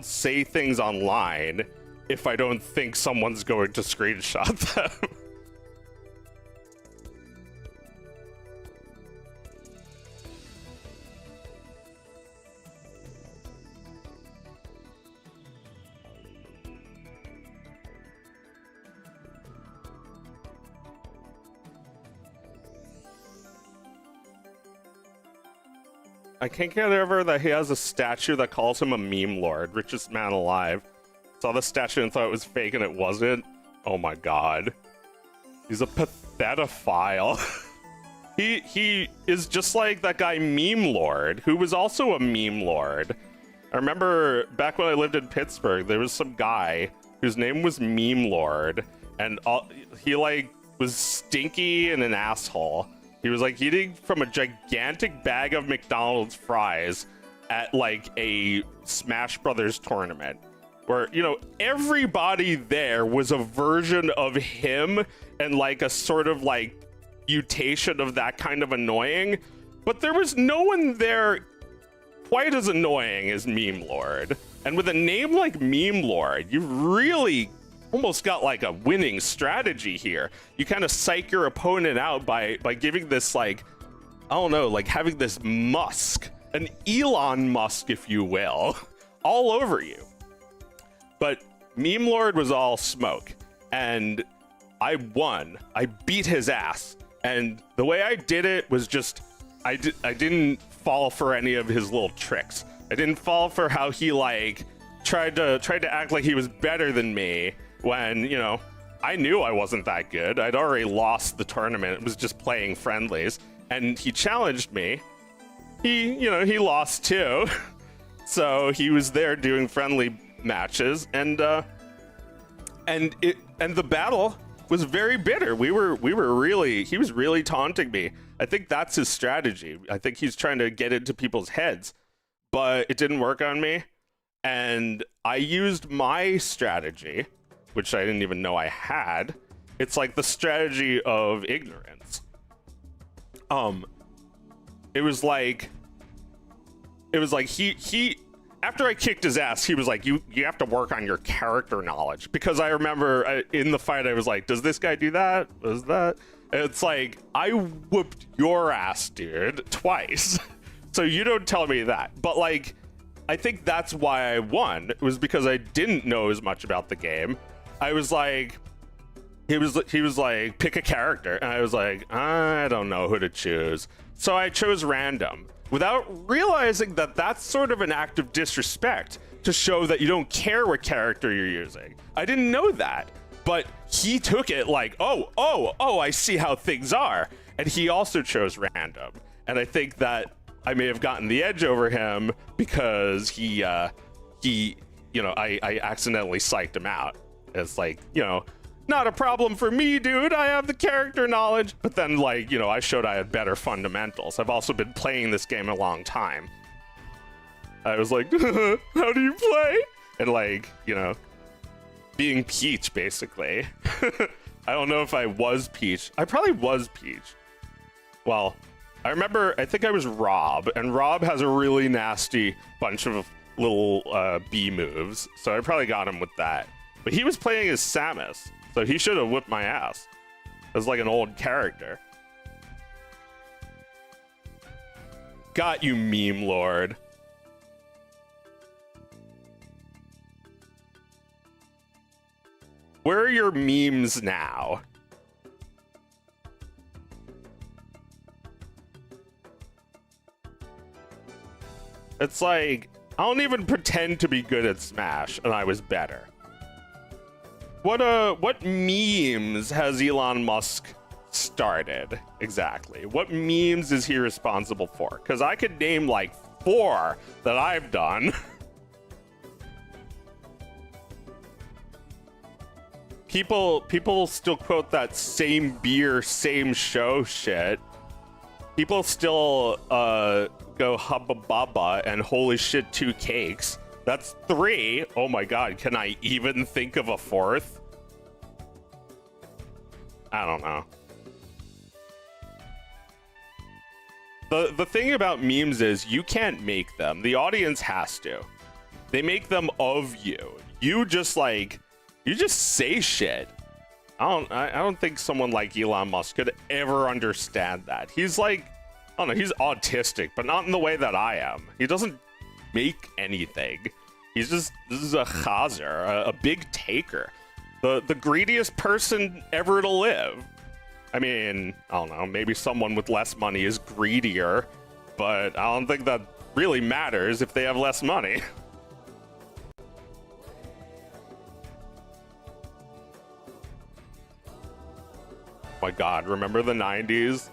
say things online if I don't think someone's going to screenshot them. I can't get over that he has a statue that calls him a meme lord, richest man alive. Saw the statue and thought it was fake and it wasn't. Oh my god. He's a pathetophile. He is just like that guy Meme Lord, who was also a meme lord. I remember back when I lived in Pittsburgh, there was some guy whose name was Meme Lord, and he like was stinky and an asshole. He was like eating from a gigantic bag of McDonald's fries at like a Smash Brothers tournament, where, you know, everybody there was a version of him and like a sort of like mutation of that kind of annoying, but there was no one there quite as annoying as Meme Lord. And with a name like Meme Lord, you really almost got like a winning strategy here. You kind of psych your opponent out by giving this, like, I don't know, like having this Musk, an Elon Musk, if you will, all over you. But Meme Lord was all smoke, and I won. I beat his ass, and the way I did it was just, I didn't fall for any of his little tricks. I didn't fall for how he like tried to act like he was better than me, when, you know, I knew I wasn't that good. I'd already lost the tournament. It was just playing friendlies, and he challenged me. He lost too. So he was there doing friendly matches, and the battle was very bitter. He was really taunting me. I think that's his strategy. I think he's trying to get into people's heads, but it didn't work on me. And I used my strategy, which I didn't even know I had. It's like the strategy of ignorance. It was like he after I kicked his ass, he was like, you have to work on your character knowledge, because I remember in the fight I was like, does this guy do that? Does that? And it's like, I whooped your ass, dude, twice. So you don't tell me that. But like, I think that's why I won. It was because I didn't know as much about the game. I was like, he was like, pick a character, and I was like, I don't know who to choose. So I chose random, without realizing that that's sort of an act of disrespect to show that you don't care what character you're using. I didn't know that, but he took it like, oh, I see how things are, and he also chose random. And I think that I may have gotten the edge over him because he, you know, I accidentally psyched him out. It's like, you know, not a problem for me, dude. I have the character knowledge. But then, like, you know, I showed I had better fundamentals. I've also been playing this game a long time. I was like, how do you play? And like, you know, being Peach, basically. I don't know if I was Peach. I probably was Peach. Well, I remember, I think I was Rob, and Rob has a really nasty bunch of little B moves. So I probably got him with that. But he was playing as Samus, so he should have whipped my ass. As like an old character. Got you, meme lord. Where are your memes now? It's like, I don't even pretend to be good at Smash, and I was better. What memes has Elon Musk started exactly? What memes is he responsible for? Because I could name like 4 that I've done. People still quote that same beer, same show shit. People still go hubba bubba and holy shit 2 cakes. That's 3. Oh my god, can I even think of a 4th? I don't know. The thing about memes is you can't make them. The audience has to. They make them of you. You just say shit. I don't think someone like Elon Musk could ever understand that. He's like, I don't know, he's autistic, but not in the way that I am. He doesn't make anything. This is a chazer, a big taker. The greediest person ever to live. I mean, I don't know, maybe someone with less money is greedier, but I don't think that really matters if they have less money. Oh my god, remember the 90s?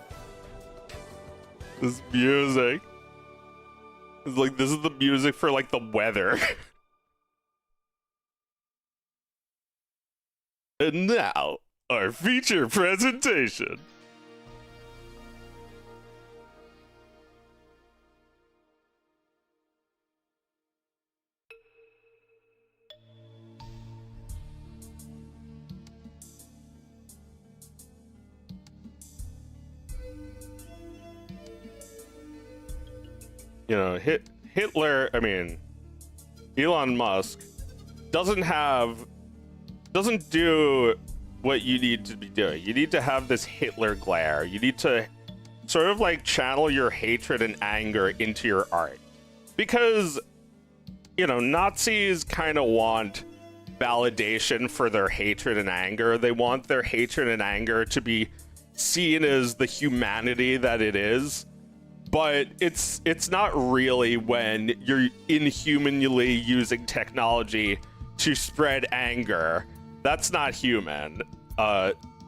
This music. It's like, this is the music for like the weather. And now, our feature presentation. You know, Hitler, I mean, Elon Musk doesn't do what you need to be doing. You need to have this Hitler glare. You need to sort of like channel your hatred and anger into your art. Because, you know, Nazis kind of want validation for their hatred and anger. They want their hatred and anger to be seen as the humanity that it is. But it's not really when you're inhumanly using technology to spread anger. That's not human.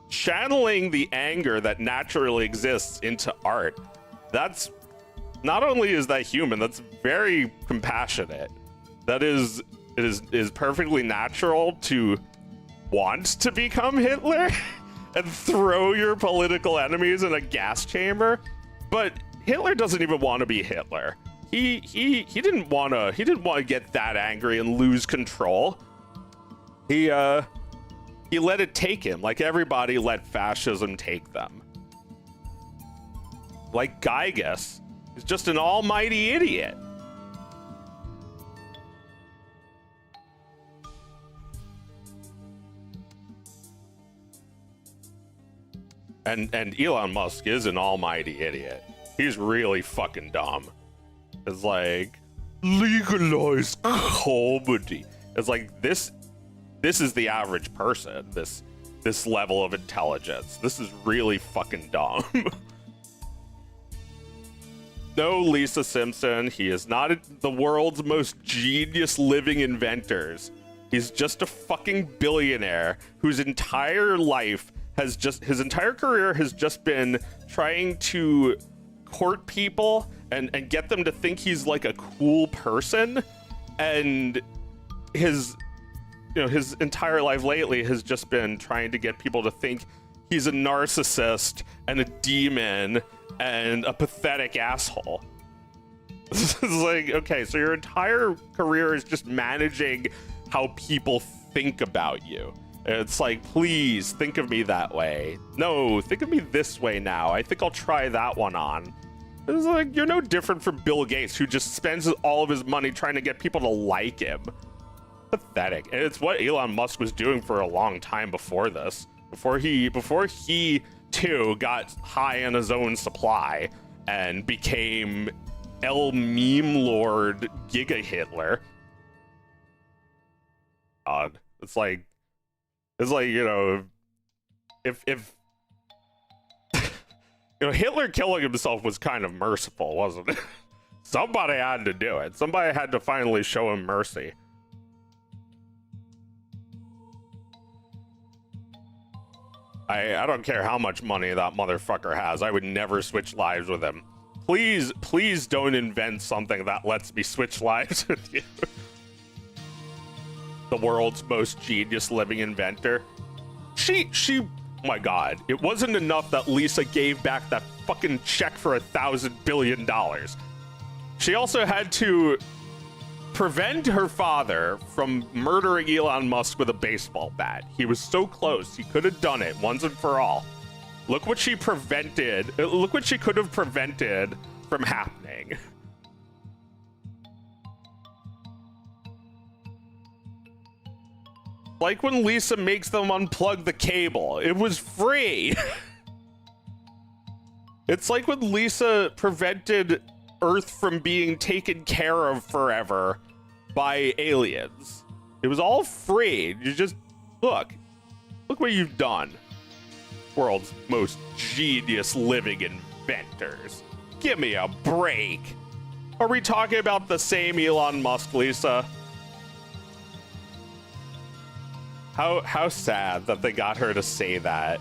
Channeling the anger that naturally exists into art, that's not only is that human, that's very compassionate. That is perfectly natural to want to become Hitler and throw your political enemies in a gas chamber. But Hitler doesn't even want to be Hitler. He didn't want to get that angry and lose control. He let it take him, like everybody let fascism take them. Like Gygas is just an almighty idiot. And Elon Musk is an almighty idiot. He's really fucking dumb. It's like, legalize comedy. It's like, this is the average person, this level of intelligence. This is really fucking dumb. No, Lisa Simpson, he is not the world's most genius living inventors. He's just a fucking billionaire whose entire life his entire career has just been trying to court people and get them to think he's like a cool person, and his entire life lately has just been trying to get people to think he's a narcissist and a demon and a pathetic asshole. It's like, okay, so your entire career is just managing how people think about you. It's like, please think of me that way. No, think of me this way now. I think I'll try that one on. It's like, you're no different from Bill Gates, who just spends all of his money trying to get people to like him. Pathetic. And it's what Elon Musk was doing for a long time before this. Before he too got high on his own supply and became El Meme Lord Giga Hitler. God, it's like, you know, if you know, Hitler killing himself was kind of merciful, wasn't it? Somebody had to do it. Somebody had to finally show him mercy. I don't care how much money that motherfucker has. I would never switch lives with him. Please don't invent something that lets me switch lives with you. The world's most genius living inventor. She, oh my God, it wasn't enough that Lisa gave back that fucking check for $1,000 billion. She also had to prevent her father from murdering Elon Musk with a baseball bat. He was so close. He could have done it once and for all. Look what she prevented. Look what she could have prevented from happening. Like when Lisa makes them unplug the cable. It was free. It's like when Lisa prevented Earth from being taken care of forever by aliens. It was all free. You just look what you've done. World's most genius living inventors. Give me a break. Are we talking about the same Elon Musk, Lisa? How sad that they got her to say that.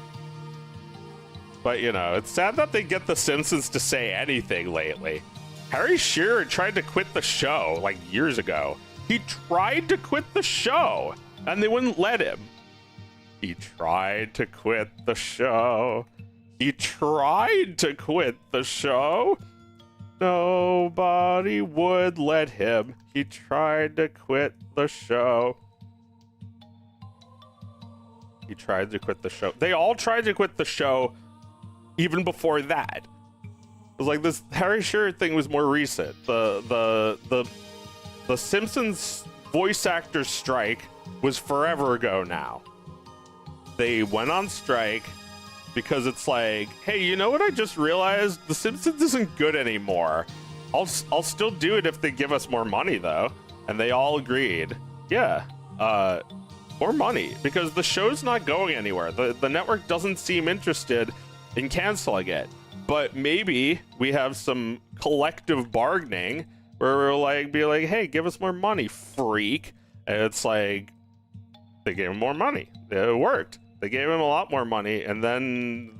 But you know, it's sad that they get the Simpsons to say anything lately. Harry Shearer tried to quit the show like years ago. He tried to quit the show and they wouldn't let him. He tried to quit the show. He tried to quit the show. Nobody would let him. He tried to quit the show. He tried to quit the show. They all tried to quit the show even before that. It was like this Harry Shearer thing was more recent. The Simpsons voice actor strike was forever ago now. They went on strike because it's like, hey, you know what I just realized? The Simpsons isn't good anymore. I'll still do it if they give us more money though. And they all agreed. Yeah. More money, because the show's not going anywhere. The network doesn't seem interested in canceling it. But maybe we have some collective bargaining where we're like, be like, hey, give us more money, freak. And it's like, they gave him more money. It worked. They gave him a lot more money, and then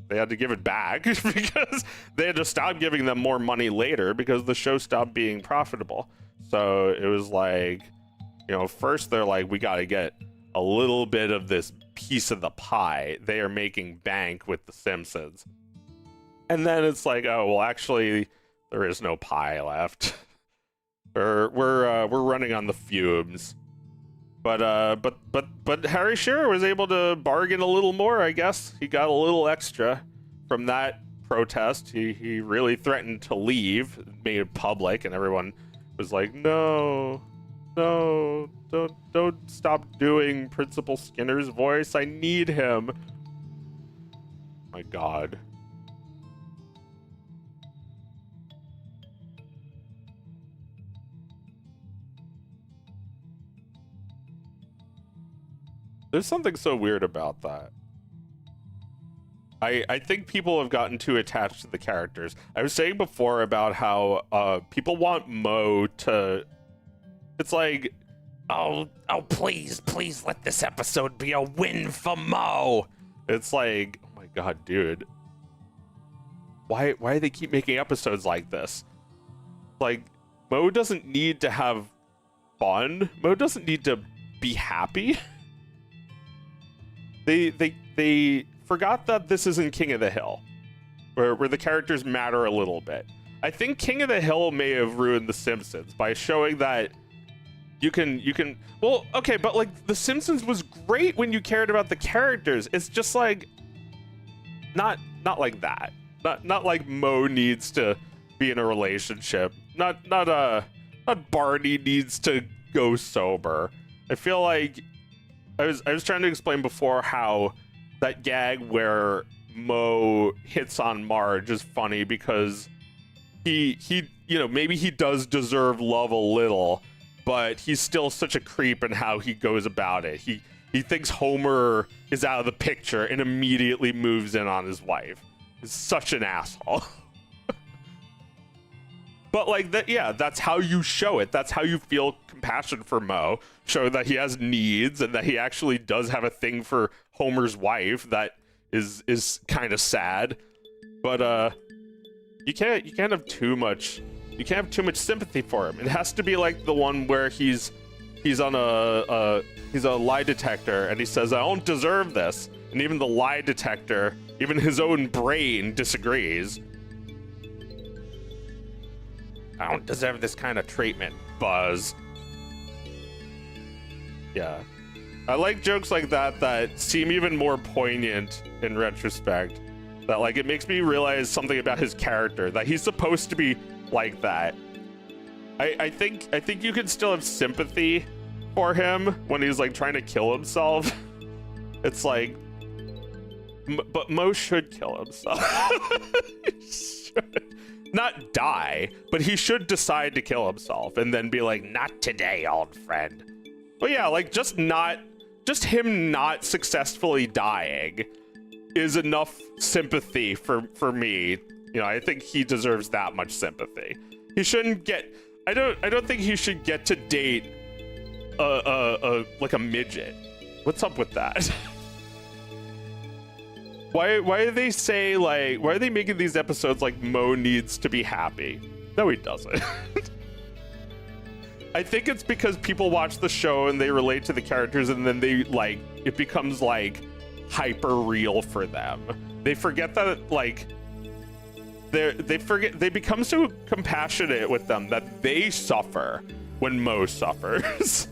they had to give it back because they had to stop giving them more money later because the show stopped being profitable. So it was like, you know, first they're like, we got to get a little bit of this piece of the pie. They are making bank with The Simpsons. And then it's like, oh, well, actually, there is no pie left. We're running on the fumes. But Harry Shearer was able to bargain a little more, I guess. He got a little extra from that protest. He really threatened to leave, made it public, and everyone was like, no, don't stop doing Principal Skinner's voice. I need him. My God. There's something so weird about that. I think people have gotten too attached to the characters. I was saying before about how people want Mo to... It's like, Oh, please let this episode be a win for Mo. it's like, oh my God, dude. Why do they keep making episodes like this? Like, Mo doesn't need to have fun. Mo doesn't need to be happy. They forgot that this isn't King of the Hill, where the characters matter a little bit. I think King of the Hill may have ruined The Simpsons by showing that you can well, okay, but like The Simpsons was great when you cared about the characters. It's just like not like that. Not like Mo needs to be in a relationship. Not Barney needs to go sober. I feel like I was trying to explain before how that gag where Mo hits on Marge is funny because you know, maybe he does deserve love a little, but he's still such a creep in how he goes about it. He thinks Homer is out of the picture and immediately moves in on his wife. He's such an asshole. But like that, yeah, that's how you show it. That's how you feel compassion for Moe. Show that he has needs and that he actually does have a thing for Homer's wife that is kind of sad. But you can't have too much. You can't have too much sympathy for him. It has to be like the one where he's on a lie detector and he says, "I don't deserve this," and even the lie detector, even his own brain disagrees. "I don't deserve this kind of treatment, Buzz." Yeah. I like jokes like that seem even more poignant in retrospect. That like it makes me realize something about his character, that he's supposed to be like that. I think you can still have sympathy for him when he's like trying to kill himself. It's like, but Moe should kill himself. He should. Not die, but he should decide to kill himself and then be like, "Not today, old friend." But yeah, like just him not successfully dying is enough sympathy for me. You know, I think he deserves that much sympathy. He shouldn't get. I don't think he should get to date like a midget. What's up with that? Why do they say like? Why are they making these episodes like Moe needs to be happy? No, he doesn't. I think it's because people watch the show and they relate to the characters, and then they like it becomes like hyper real for them. They forget that like they become so compassionate with them that they suffer when Moe suffers.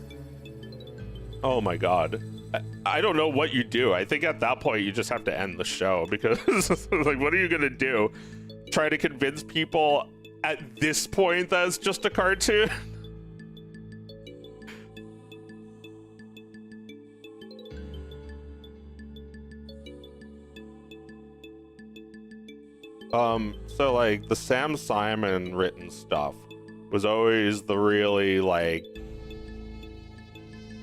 Oh my god. I don't know what you do. I think at that point you just have to end the show, because like what are you gonna do? Try to convince people at this point that it's just a cartoon? So like the Sam Simon written stuff was always the really like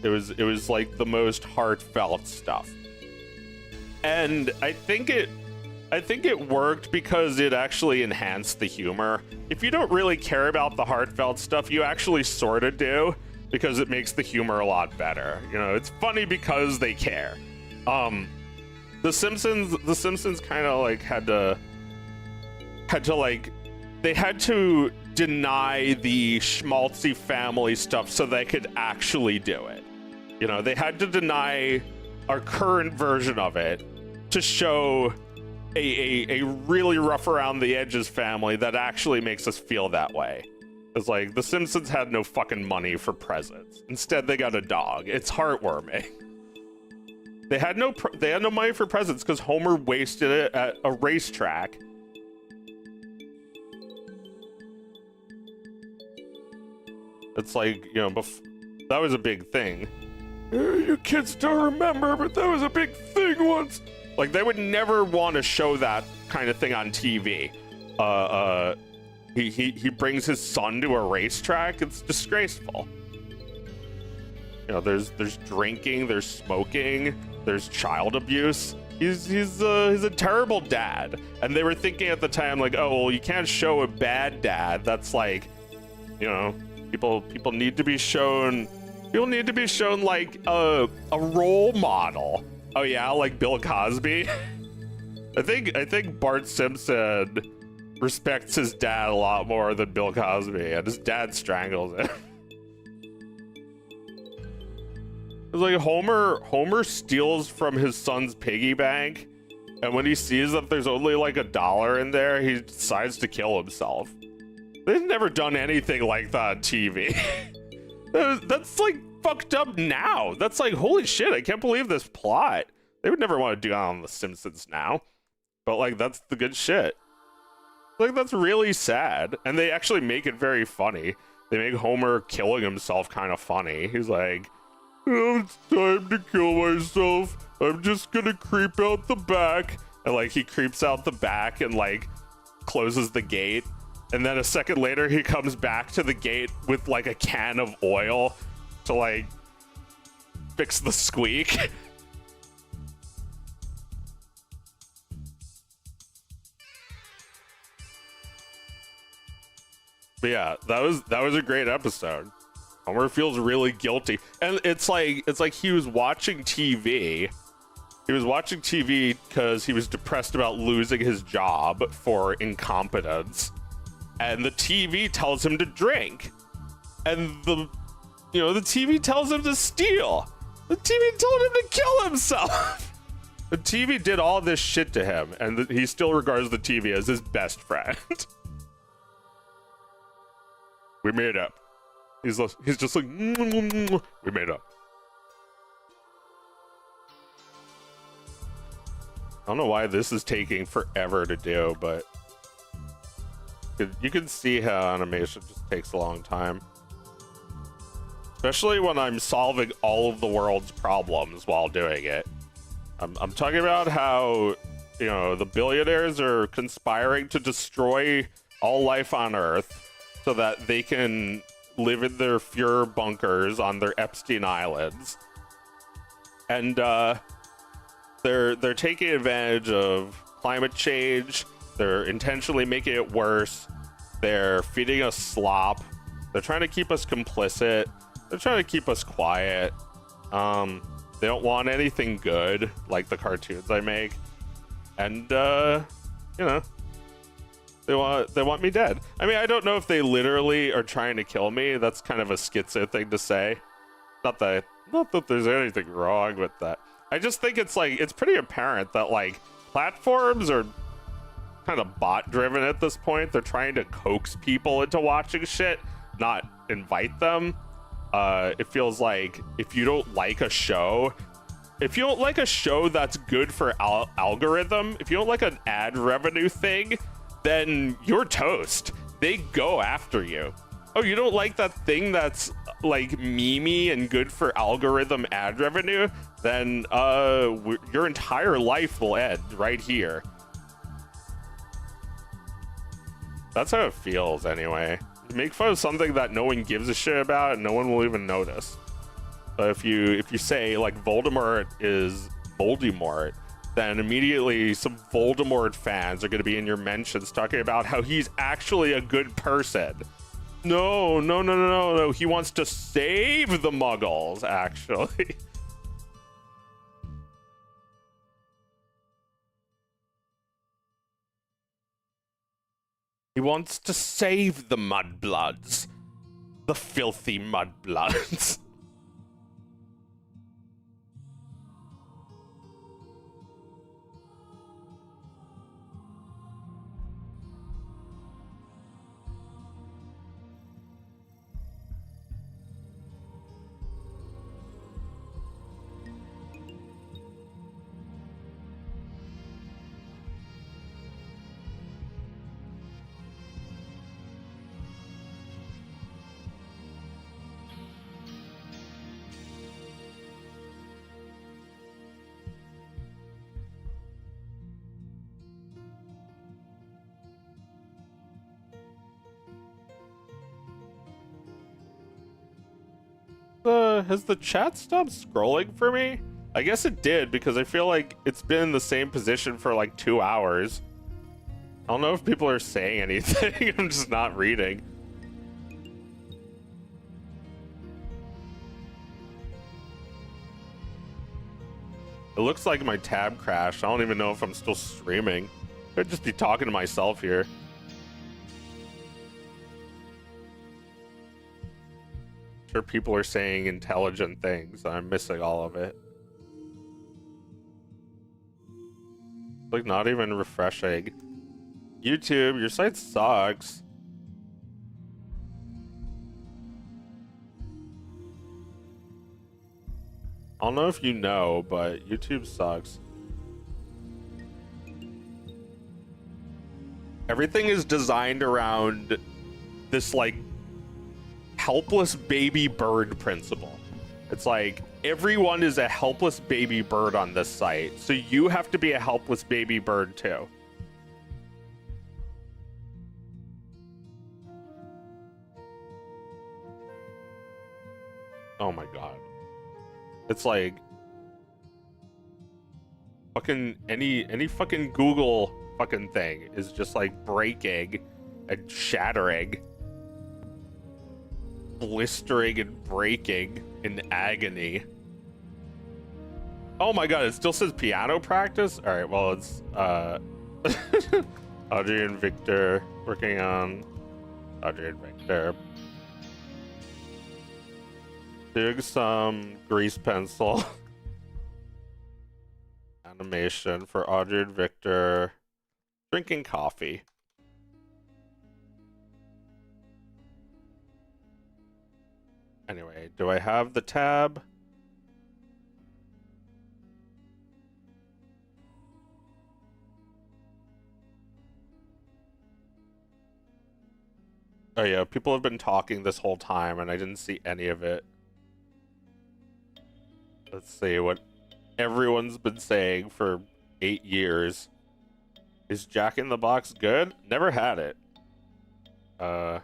it was like the most heartfelt stuff. And I think it worked because it actually enhanced the humor. If you don't really care about the heartfelt stuff, you actually sort of do, because it makes the humor a lot better. You know, it's funny because they care. The Simpsons kind of like had to deny the schmaltzy family stuff so they could actually do it. You know, they had to deny our current version of it to show a really rough around the edges family that actually makes us feel that way. It's like the Simpsons had no fucking money for presents. Instead, they got a dog. It's heartwarming. They had no money for presents because Homer wasted it at a racetrack. It's like, you know, that was a big thing. You kids don't remember, but that was a big thing once. Like, they would never want to show that kind of thing on TV. He brings his son to a racetrack. It's disgraceful. You know, there's drinking, there's smoking, there's child abuse. He's a terrible dad. And they were thinking at the time, like, oh, well, you can't show a bad dad. That's like, you know, people need to be shown. People need to be shown like a role model. Oh yeah, like Bill Cosby. I think Bart Simpson respects his dad a lot more than Bill Cosby, and his dad strangles him. It's like Homer steals from his son's piggy bank, and when he sees that there's only like $1 in there, he decides to kill himself. They've never done anything like that on TV. That's like fucked up now. That's like, holy shit, I can't believe this plot. They would never want to do that on The Simpsons now. But like, that's the good shit. Like, that's really sad. And they actually make it very funny. They make Homer killing himself kind of funny. He's like, oh, it's time to kill myself. I'm just gonna creep out the back. And like, he creeps out the back and like closes the gate. And then a second later, he comes back to the gate with like a can of oil to like fix the squeak. But yeah, that was a great episode. Homer feels really guilty, and it's like he was watching TV. He was watching TV because he was depressed about losing his job for incompetence, and the TV tells him to drink, and the TV tells him to steal. The TV told him to kill himself. The TV did all this shit to him, and he still regards the TV as his best friend. We made up. He's just like, we made up. I don't know why this is taking forever to do, but you can see how animation just takes a long time. Especially when I'm solving all of the world's problems while doing it. I'm talking about how, the billionaires are conspiring to destroy all life on Earth so that they can live in their Fuhrer bunkers on their Epstein Islands. And they're taking advantage of climate change. They're intentionally making it worse. They're feeding us slop. They're trying to keep us complicit. They're trying to keep us quiet. They don't want anything good, like the cartoons I make. And, they want me dead. I mean, I don't know if they literally are trying to kill me. That's kind of a schizo thing to say. Not that there's anything wrong with that. I just think it's pretty apparent that like platforms are kind of bot driven at this point. They're trying to coax people into watching shit, not invite them. It feels like if you don't like a show that's good for algorithm, if you don't like an ad revenue thing, then you're toast. They go after you. Oh, you don't like that thing that's like memey and good for algorithm ad revenue? Then your entire life will end right here. That's how it feels anyway. You make fun of something that no one gives a shit about and no one will even notice. But if you say like Voldemort is Voldemort, then immediately some Voldemort fans are going to be in your mentions talking about how he's actually a good person. No. He wants to save the Muggles, actually. He wants to save the Mudbloods. The filthy Mudbloods. Has the chat stopped scrolling for me? I guess it did, because I feel like it's been in the same position for like 2 hours. I don't know if people are saying anything. I'm just not reading. It looks like my tab crashed. I don't even know if I'm still streaming. I'd just be talking to myself here. Sure, people are saying intelligent things. I'm missing all of it. Like, not even refreshing. YouTube, your site sucks. I don't know if you know, but YouTube sucks. Everything is designed around this, like, helpless baby bird principle. It's like everyone is a helpless baby bird on this site, so you have to be a helpless baby bird too. Oh my god. It's like fucking any fucking Google fucking thing is just like breaking and shattering, blistering and breaking in agony. Oh my god, it still says piano practice? Alright, well it's Audrey and Victor working on Audrey and Victor. Doing some grease pencil animation for Audrey and Victor drinking coffee. Anyway, do I have the tab? Oh yeah, people have been talking this whole time and I didn't see any of it. Let's see what everyone's been saying for 8 years. Is Jack in the Box good? Never had it. Let's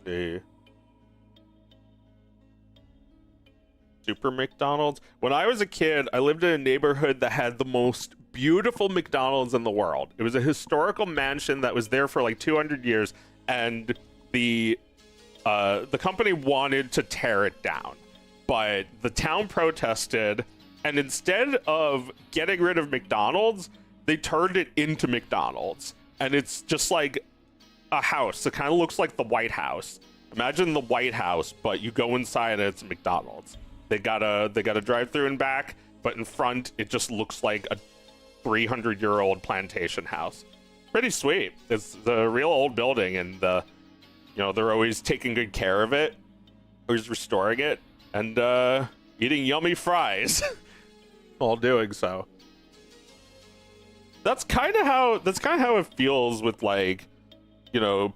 see. Super McDonald's. When I was a kid, I lived in a neighborhood that had the most beautiful McDonald's in the world. It was a historical mansion that was there for like 200 years, and the company wanted to tear it down. But the town protested, and instead of getting rid of McDonald's, they turned it into McDonald's. And it's just like a house. It kind of looks like the White House. Imagine the White House, but you go inside and it's McDonald's. They got a drive-through in back, but in front it just looks like a 300-year-old plantation house. Pretty sweet. It's the real old building, and they're always taking good care of it, always restoring it, and eating yummy fries while doing so. That's kind of how it feels with, like,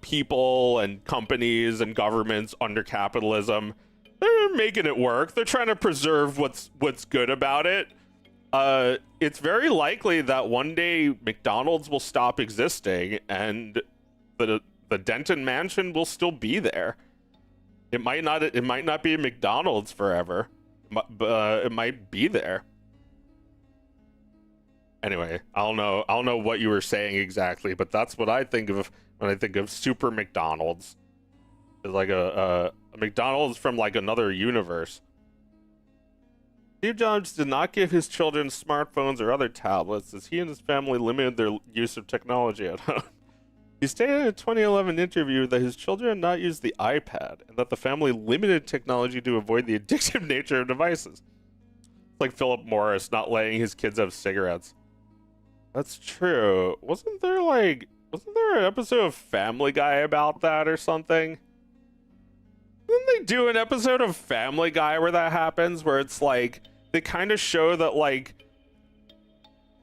people and companies and governments under capitalism. They're making it work. They're trying to preserve what's good about it. It's very likely that one day McDonald's will stop existing and the Denton Mansion will still be there. It might not be McDonald's forever, but it might be there. Anyway, I don't know what you were saying exactly, but that's what I think of when I think of Super McDonald's. It's like a McDonald's from like another universe. Steve Jobs did not give his children smartphones or other tablets, as he and his family limited their use of technology at home. He stated in a 2011 interview that his children had not used the iPad, and that the family limited technology to avoid the addictive nature of devices. It's like Philip Morris not letting his kids have cigarettes. That's true. Wasn't there an episode of Family Guy about that or something? Didn't they do an episode of Family Guy where that happens, where it's like they kind of show that like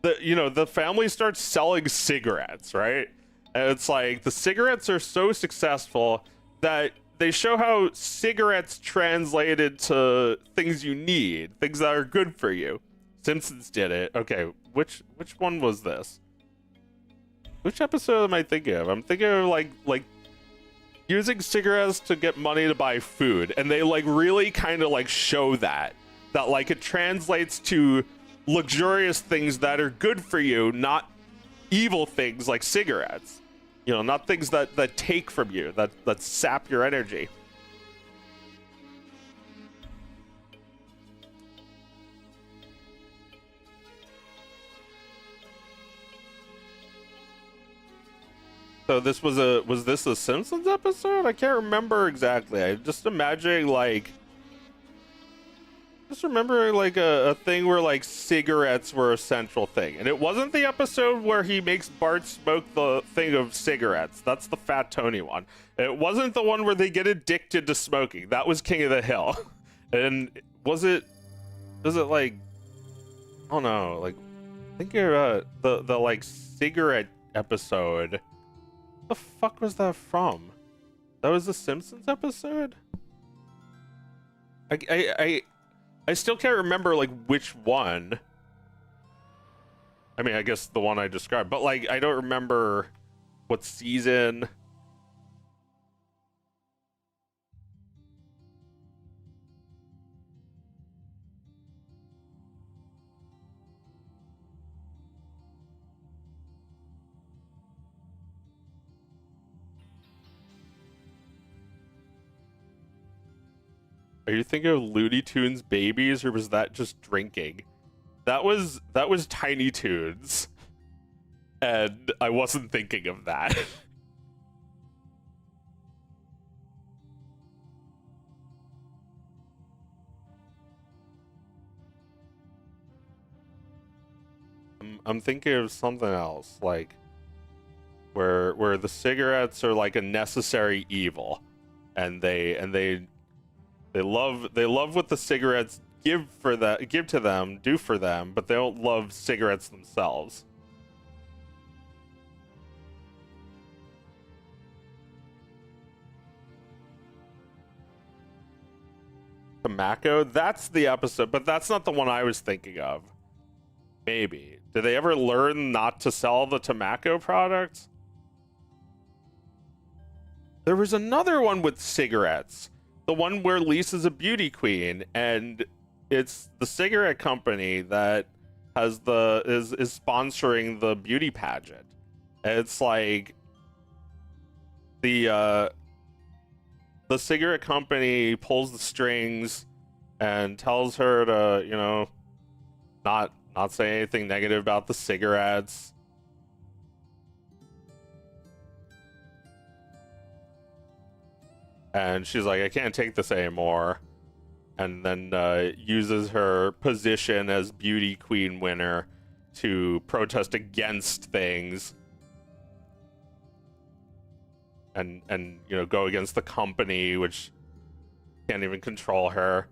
the family starts selling cigarettes, right? And it's like the cigarettes are so successful that they show how cigarettes translated to things you need, things that are good for you. Simpsons did it. Okay, which one was this? Which episode am I thinking of? I'm thinking of like using cigarettes to get money to buy food, and they like really kind of like show that like it translates to luxurious things that are good for you, not evil things like cigarettes. Not things that take from you, that sap your energy. So was this a Simpsons episode? I can't remember exactly. I just imagining remembering like a thing where like cigarettes were a central thing. And it wasn't the episode where he makes Bart smoke the thing of cigarettes. That's the Fat Tony one. It wasn't the one where they get addicted to smoking. That was King of the Hill. And was it like, oh no, like think of the like cigarette episode. What the fuck was that from? That was the Simpsons episode? I still can't remember like which one. I mean, I guess the one I described, but like I don't remember what season. Are you thinking of Looney Tunes babies, or was that just drinking? That was Tiny Toons, and I wasn't thinking of that. I'm thinking of something else, like where the cigarettes are like a necessary evil, and they love what the cigarettes give to them, do for them, but they don't love cigarettes themselves. Tobacco, that's the episode, but that's not the one I was thinking of. Maybe. Did they ever learn not to sell the tobacco products? There was another one with cigarettes. The one where Lisa's a beauty queen, and it's the cigarette company that has is sponsoring the beauty pageant. It's like the cigarette company pulls the strings and tells her to, you know, not say anything negative about the cigarettes. And she's like, I can't take this anymore. And then uses her position as beauty queen winner to protest against things. And you know, go against the company, which can't even control her.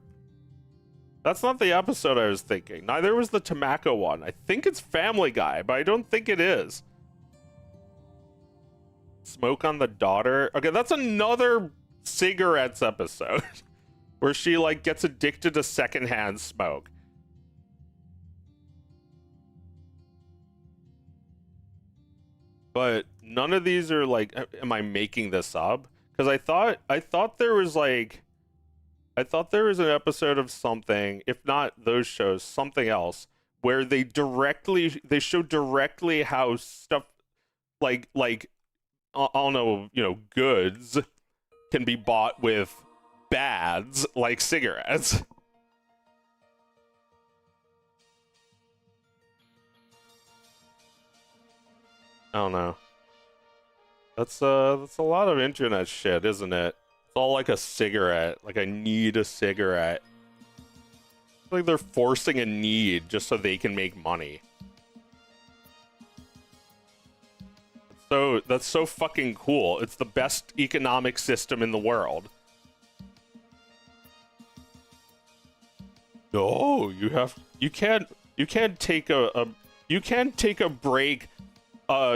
That's not the episode I was thinking. Neither was the tobacco one. I think it's Family Guy, but I don't think it is. Smoke on the Daughter. Okay, that's another cigarettes episode where she like gets addicted to secondhand smoke. But none of these are like, am I making this up? Because I thought there was like, I thought there was an episode of something, if not those shows, something else, where they show directly how stuff like I don't know, you know, goods can be bought with bads like cigarettes. I don't know. That's a lot of internet shit, isn't it? It's all like a cigarette. Like, I need a cigarette. It's like they're forcing a need just so they can make money. So that's so fucking cool. It's the best economic system in the world. No, you can't take a break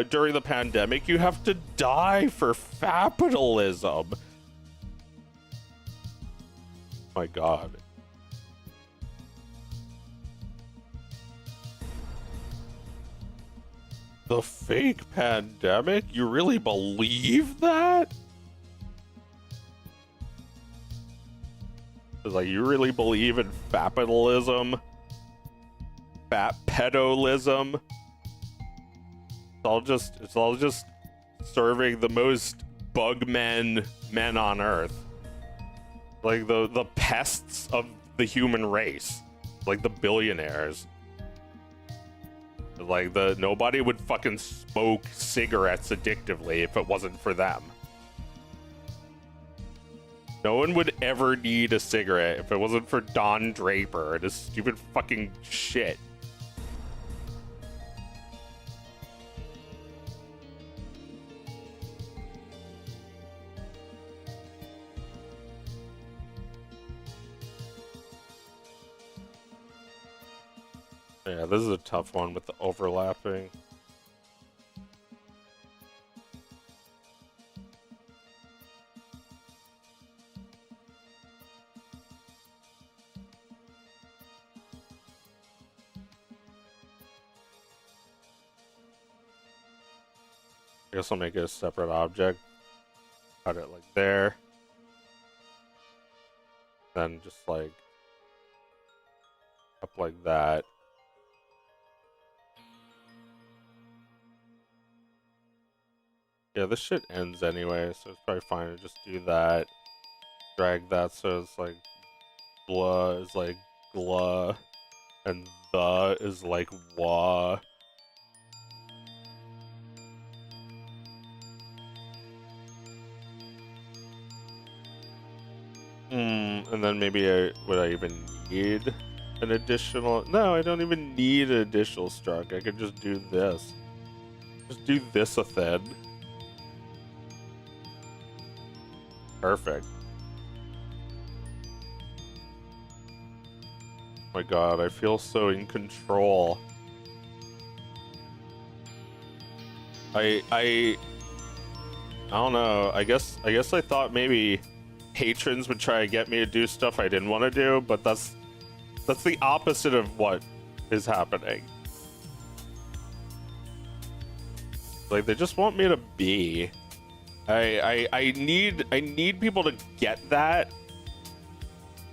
during the pandemic. You have to die for capitalism. My God. The fake pandemic? You really believe that? It's like, you really believe in capitalism? Fat pedolism? It's all just serving the most bug men on Earth. Like the pests of the human race. Like the billionaires. Like nobody would fucking smoke cigarettes addictively if it wasn't for them. No one would ever need a cigarette if it wasn't for Don Draper and his stupid fucking shit. Yeah, this is a tough one with the overlapping. I guess I'll make it a separate object. Cut it like there. Then just like up like that. Yeah, this shit ends anyway, so it's probably fine to just do that. Drag that so it's like blah is like glah, and the is like wah. And then maybe would I even need an additional? No, I don't even need an additional struck. I could just do this. Just do this a thin. Perfect. Oh my god, I feel so in control. I don't know. I guess I thought maybe patrons would try to get me to do stuff I didn't want to do, but that's the opposite of what is happening. Like, they just want me to be. I need people to get that,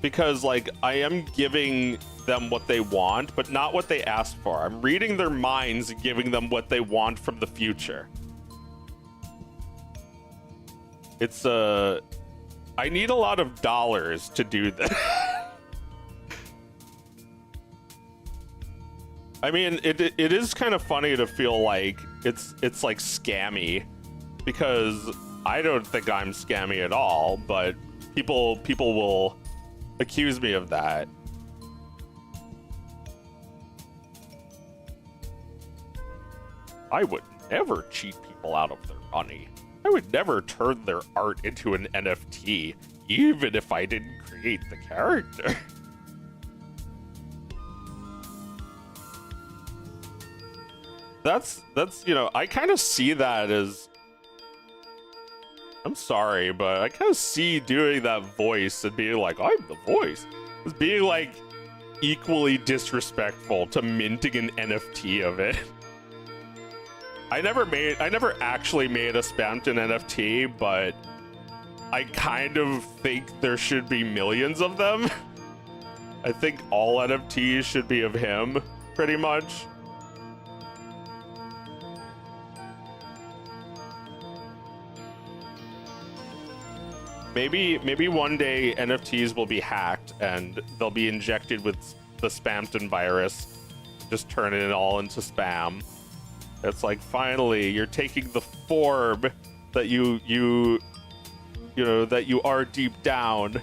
because like I am giving them what they want, but not what they asked for. I'm reading their minds and giving them what they want from the future. It's I need a lot of dollars to do this. I mean, it is kind of funny to feel like it's like scammy, because I don't think I'm scammy at all, but people will accuse me of that. I would never cheat people out of their money. I would never turn their art into an NFT, even if I didn't create the character. That's you know, I kind of see that as, I'm sorry, but I kind of see doing that voice and being like, I'm the voice, as being like equally disrespectful to minting an NFT of it. I never actually made a Spamton NFT, but I kind of think there should be millions of them. I think all NFTs should be of him, pretty much. Maybe one day NFTs will be hacked and they'll be injected with the Spamton virus, just turning it all into spam. It's like, finally, you're taking the form that you know that you are deep down.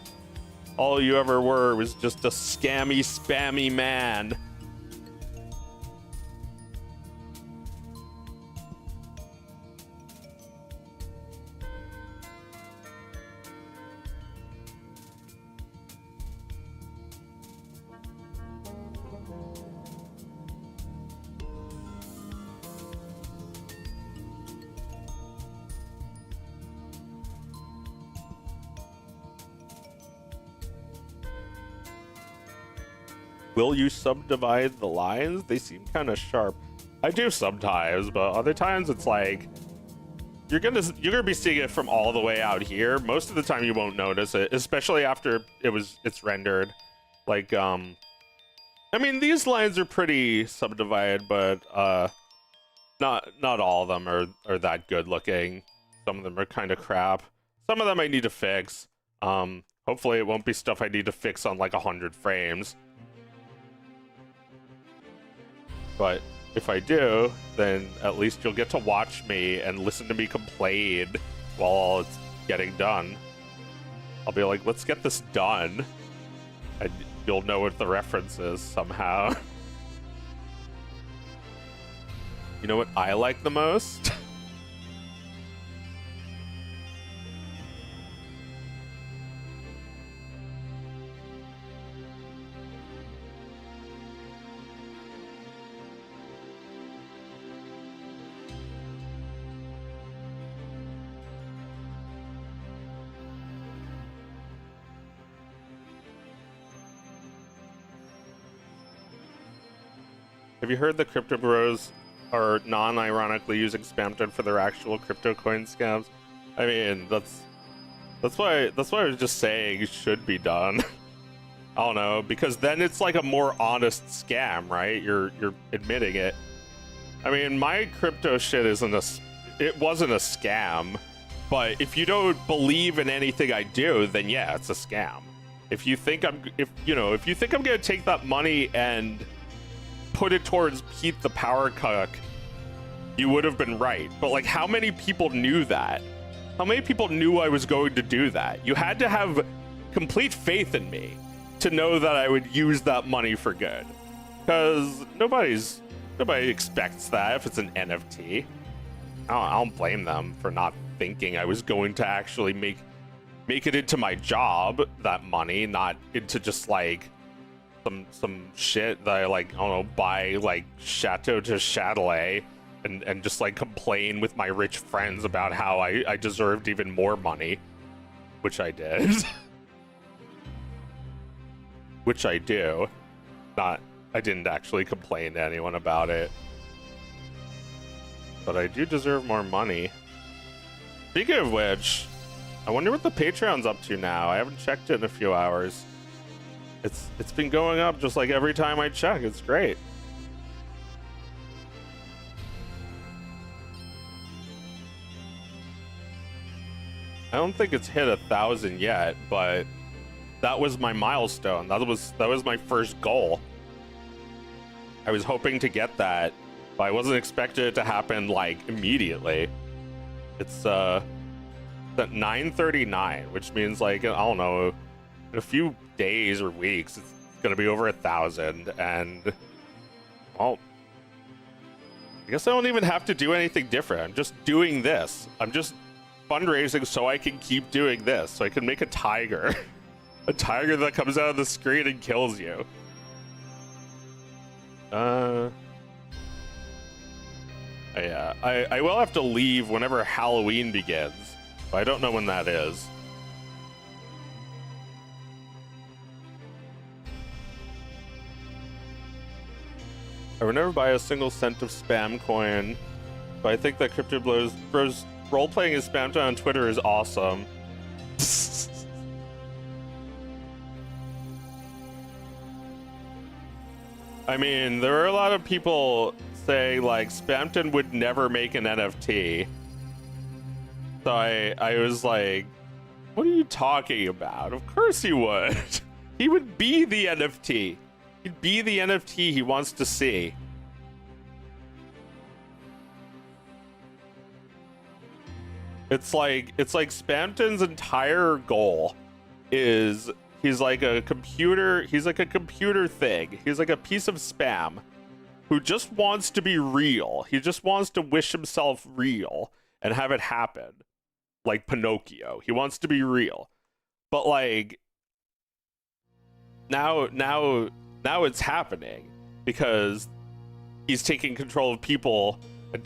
All you ever were was just a scammy, spammy man. Will you subdivide the lines? They seem kind of sharp. I do sometimes, but other times it's like you're gonna be seeing it from all the way out here. Most of the time you won't notice it, especially after it's rendered. Like I mean, these lines are pretty subdivided, but not all of them are that good looking. Some of them are kind of crap. Some of them I need to fix. Hopefully it won't be stuff I need to fix on like 100 frames. But if I do, then at least you'll get to watch me and listen to me complain while it's getting done. I'll be like, let's get this done. And you'll know what the reference is somehow. You know what I like the most? Have you heard the crypto bros are non-ironically using Spamton for their actual crypto coin scams? I mean, that's why I was just saying it should be done. I don't know, because then it's like a more honest scam, right? You're admitting it. I mean, my crypto shit wasn't a scam, but if you don't believe in anything I do, then yeah, it's a scam. If you think I'm gonna take that money and put it towards Pete the Power Cook, you would have been right. But like, how many people knew that? How many people knew I was going to do that? You had to have complete faith in me to know that I would use that money for good. Because nobody expects that if it's an NFT. I don't blame them for not thinking I was going to actually make it into my job, that money, not into just like some shit that I like, I don't know, buy like Chateau to Chatelet and just like complain with my rich friends about how I deserved even more money, which I did. Which I do. I didn't actually complain to anyone about it. But I do deserve more money. Speaking of which, I wonder what the Patreon's up to now. I haven't checked it in a few hours. It's been going up just like every time I check. It's great. I don't think it's hit 1,000 yet, but that was my milestone. That was my first goal. I was hoping to get that, but I wasn't expecting it to happen like immediately. It's at 9:39, which means like, I don't know, in a few days or weeks it's gonna be over 1,000, and well, I guess I don't even have to do anything different. I'm just doing this. I'm just fundraising so I can keep doing this, so I can make a tiger. A tiger that comes out of the screen and kills you. Yeah, I will have to leave whenever Halloween begins, but I don't know when that is. I would never buy a single cent of spam coin, but I think that Crypto Bros role-playing his spam time on Twitter is awesome. I mean, there are a lot of people saying like Spamton would never make an NFT. So I was like, what are you talking about? Of course he would. He would be the NFT. He'd be the NFT he wants to see. It's like Spamton's entire goal is he's like a computer thing. He's like a piece of spam who just wants to be real. He just wants to wish himself real and have it happen. Like Pinocchio. He wants to be real. But like now it's happening because he's taking control of people and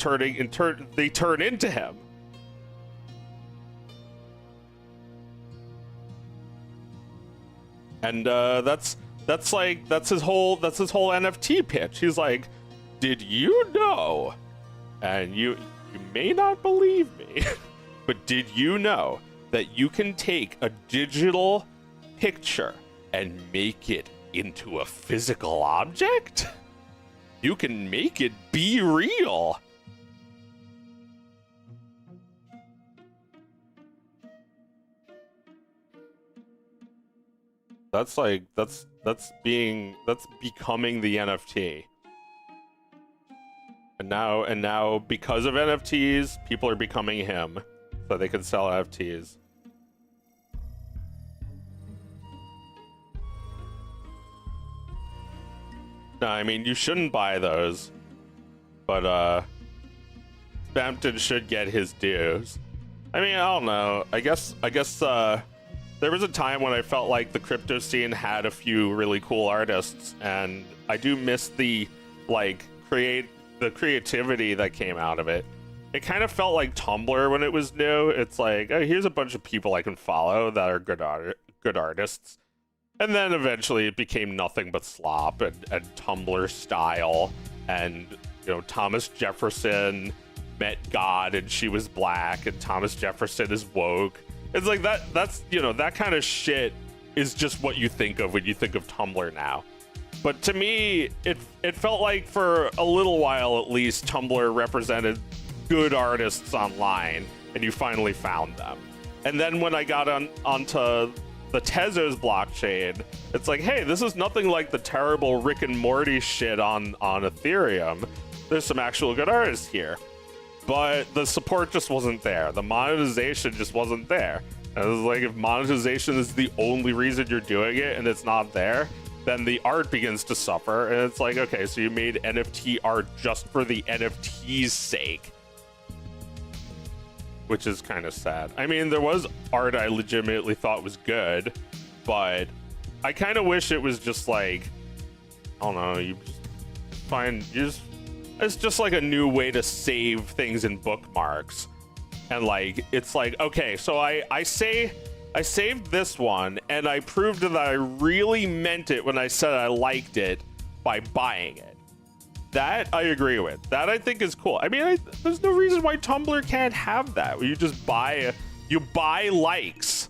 they turn into him. And that's his whole NFT pitch. He's like, did you know? And you may not believe me, but did you know that you can take a digital picture and make it into a physical object? You can make it be real. That's becoming the NFT. And now because of NFTs, people are becoming him so they can sell NFTs. No, I mean, you shouldn't buy those, but Spamton should get his dues. I mean, I don't know. I guess there was a time when I felt like the crypto scene had a few really cool artists, and I do miss the creativity that came out of it. It kind of felt like Tumblr when it was new. It's like, oh, here's a bunch of people I can follow that are good artists. And then eventually it became nothing but slop and Tumblr style. And, you know, Thomas Jefferson met God and she was black, and Thomas Jefferson is woke. It's like that's, you know, that kind of shit is just what you think of when you think of Tumblr now. But to me, it felt like for a little while at least, Tumblr represented good artists online, and you finally found them. And then when I got onto the Tezos blockchain, it's like, hey, this is nothing like the terrible Rick and Morty shit on Ethereum. There's some actual good artists here. But the support just wasn't there. The monetization just wasn't there. And it was like, if monetization is the only reason you're doing it and it's not there, then the art begins to suffer. And it's like, okay, so you made NFT art just for the NFT's sake, which is kind of sad. I mean, there was art I legitimately thought was good, but I kind of wish it was just like, I don't know, it's just like a new way to save things in bookmarks. And like, it's like, okay, so I saved this one and I proved that I really meant it when I said I liked it by buying it. That I agree with. That I think is cool. I mean, there's no reason why Tumblr can't have that. Where you just buy likes.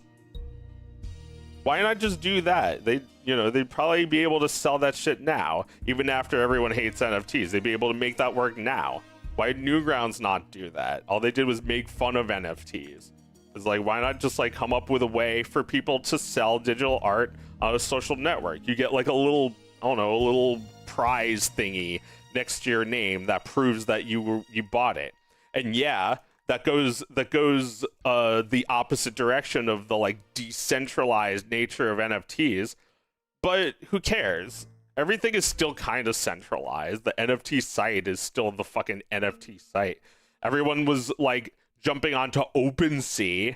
Why not just do that? They'd probably be able to sell that shit now, even after everyone hates NFTs. They'd be able to make that work now. Why did Newgrounds not do that? All they did was make fun of NFTs. It's like, why not just like come up with a way for people to sell digital art on a social network? You get like a little, I don't know, a little prize thingy next to your name that proves that you bought it. And yeah, that goes the opposite direction of the like decentralized nature of NFTs. But who cares? Everything is still kind of centralized. The NFT site is still the fucking NFT site. Everyone was like jumping onto OpenSea,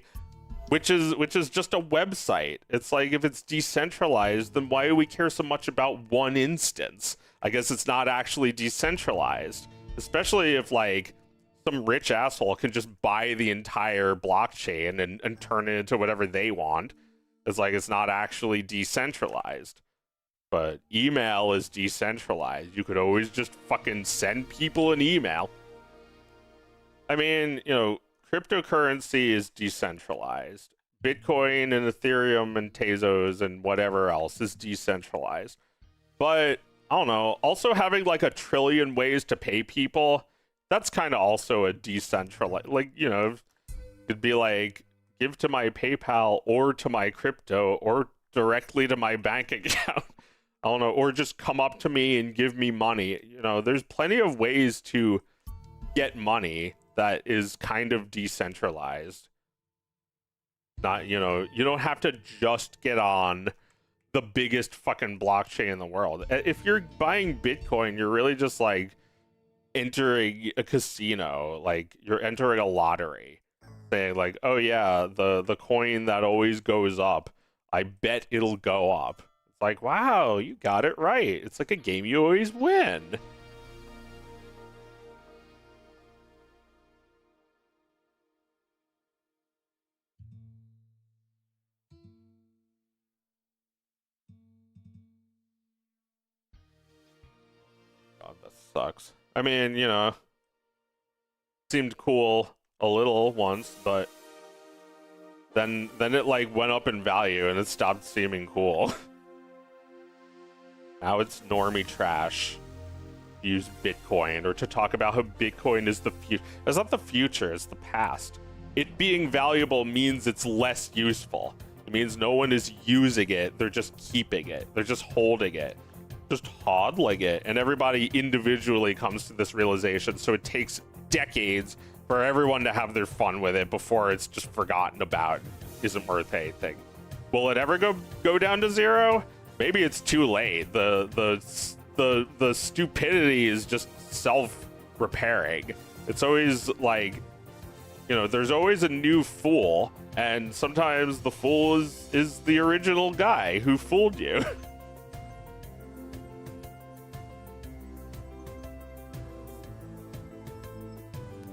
which is just a website. It's like, if it's decentralized, then why do we care so much about one instance? I guess it's not actually decentralized, especially if like some rich asshole can just buy the entire blockchain and turn it into whatever they want. It's like, it's not actually decentralized. But email is decentralized. You could always just fucking send people an email. I mean, cryptocurrency is decentralized. Bitcoin and Ethereum and Tezos and whatever else is decentralized. But I don't know, also having like 1 trillion ways to pay people, that's kind of also a decentralized, like, it'd be like, give to my PayPal or to my crypto or directly to my bank account. I don't know, or just come up to me and give me money. There's plenty of ways to get money that is kind of decentralized. Not, you don't have to just get on the biggest fucking blockchain in the world. If you're buying Bitcoin, you're really just like entering a casino, like you're entering a lottery, saying like, oh yeah, the coin that always goes up, I bet it'll go up. It's like, wow, you got it right. It's like a game you always win. God, that sucks. I mean, seemed cool a little once, but then it like went up in value and it stopped seeming cool. Now it's normie trash to use Bitcoin or to talk about how Bitcoin is the future. It's not the future, it's the past. It being valuable means it's less useful. It means no one is using it, they're just keeping it. They're just holding it. Just hodling it. And everybody individually comes to this realization, so it takes decades for everyone to have their fun with it before it's just forgotten about, isn't worth anything. Will it ever go down to zero? Maybe it's too late. The stupidity is just self-repairing. It's always like, there's always a new fool, and sometimes the fool is the original guy who fooled you.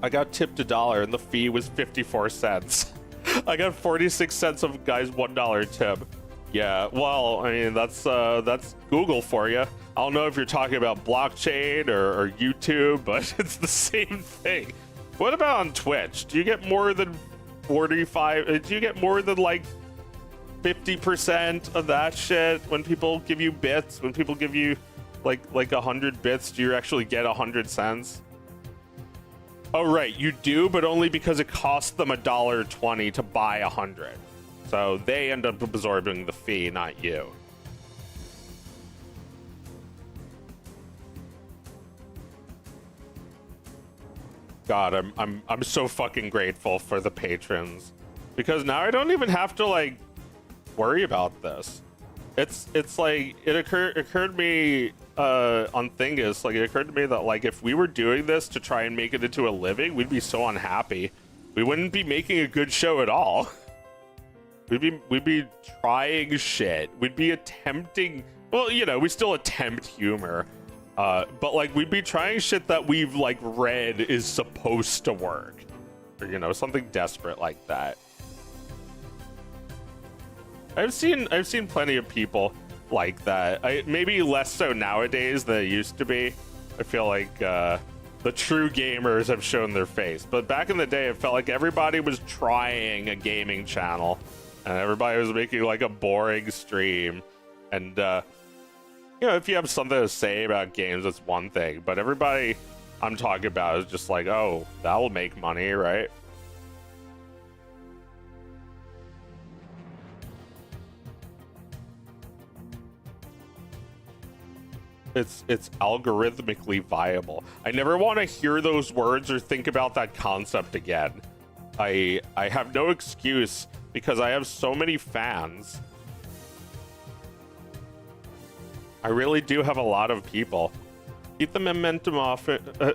I got tipped $1 and the fee was 54 cents. I got 46 cents of a guy's $1 tip. Yeah, well, I mean, that's Google for you. I don't know if you're talking about blockchain or YouTube, but it's the same thing. What about on Twitch? Do you get more than 45? Do you get more than like 50% of that shit when people give you bits? When people give you like 100 bits, do you actually get 100 cents? Oh, right, you do, but only because it costs them $1.20 to buy 100. So they end up absorbing the fee, not you. God, I'm so fucking grateful for the patrons, because now I don't even have to like worry about this. It's like it occurred to me on Thingus, like it occurred to me that like if we were doing this to try and make it into a living, we'd be so unhappy. We wouldn't be making a good show at all. We'd be trying shit. We'd be attempting, well, you know, we still attempt humor. But like we'd be trying shit that we've like read is supposed to work, or you know, something desperate like that. I've seen plenty of people like that. Maybe less so nowadays than it used to be. I feel like the true gamers have shown their face, but back in the day, it felt like everybody was trying a gaming channel, and everybody was making like a boring stream, and you know, if you have something to say about games, that's one thing, but everybody I'm talking about is just like, oh, that will make money, right? It's algorithmically viable. I never want to hear those words or think about that concept again. I have no excuse because I have so many fans. I really do have a lot of people. Keep the momentum off.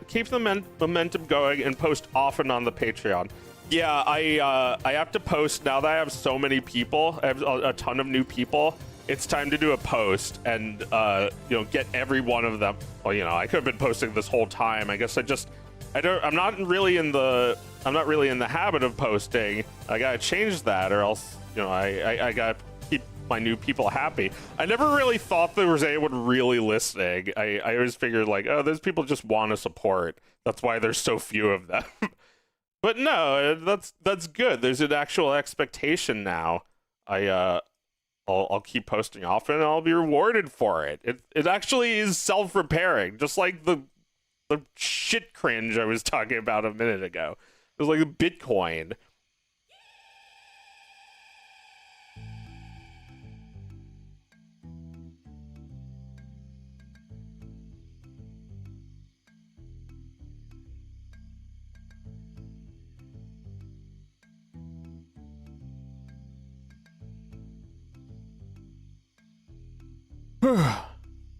Keep the momentum going and post often on the Patreon. Yeah, I have to post now that I have so many people. I have a ton of new people. It's time to do a post and you know, get every one of them. Well, you know, I could have been posting this whole time. I guess I'm not really in the habit of posting. I gotta change that, or else, you know, I gotta keep my new people happy. I never really thought there was anyone really listening. I always figured like, oh, those people just want to support. That's why there's so few of them. But no, that's good. There's an actual expectation now. I'll keep posting often and I'll be rewarded for it. It actually is self-repairing, just like the shit cringe I was talking about a minute ago. It was like the Bitcoin.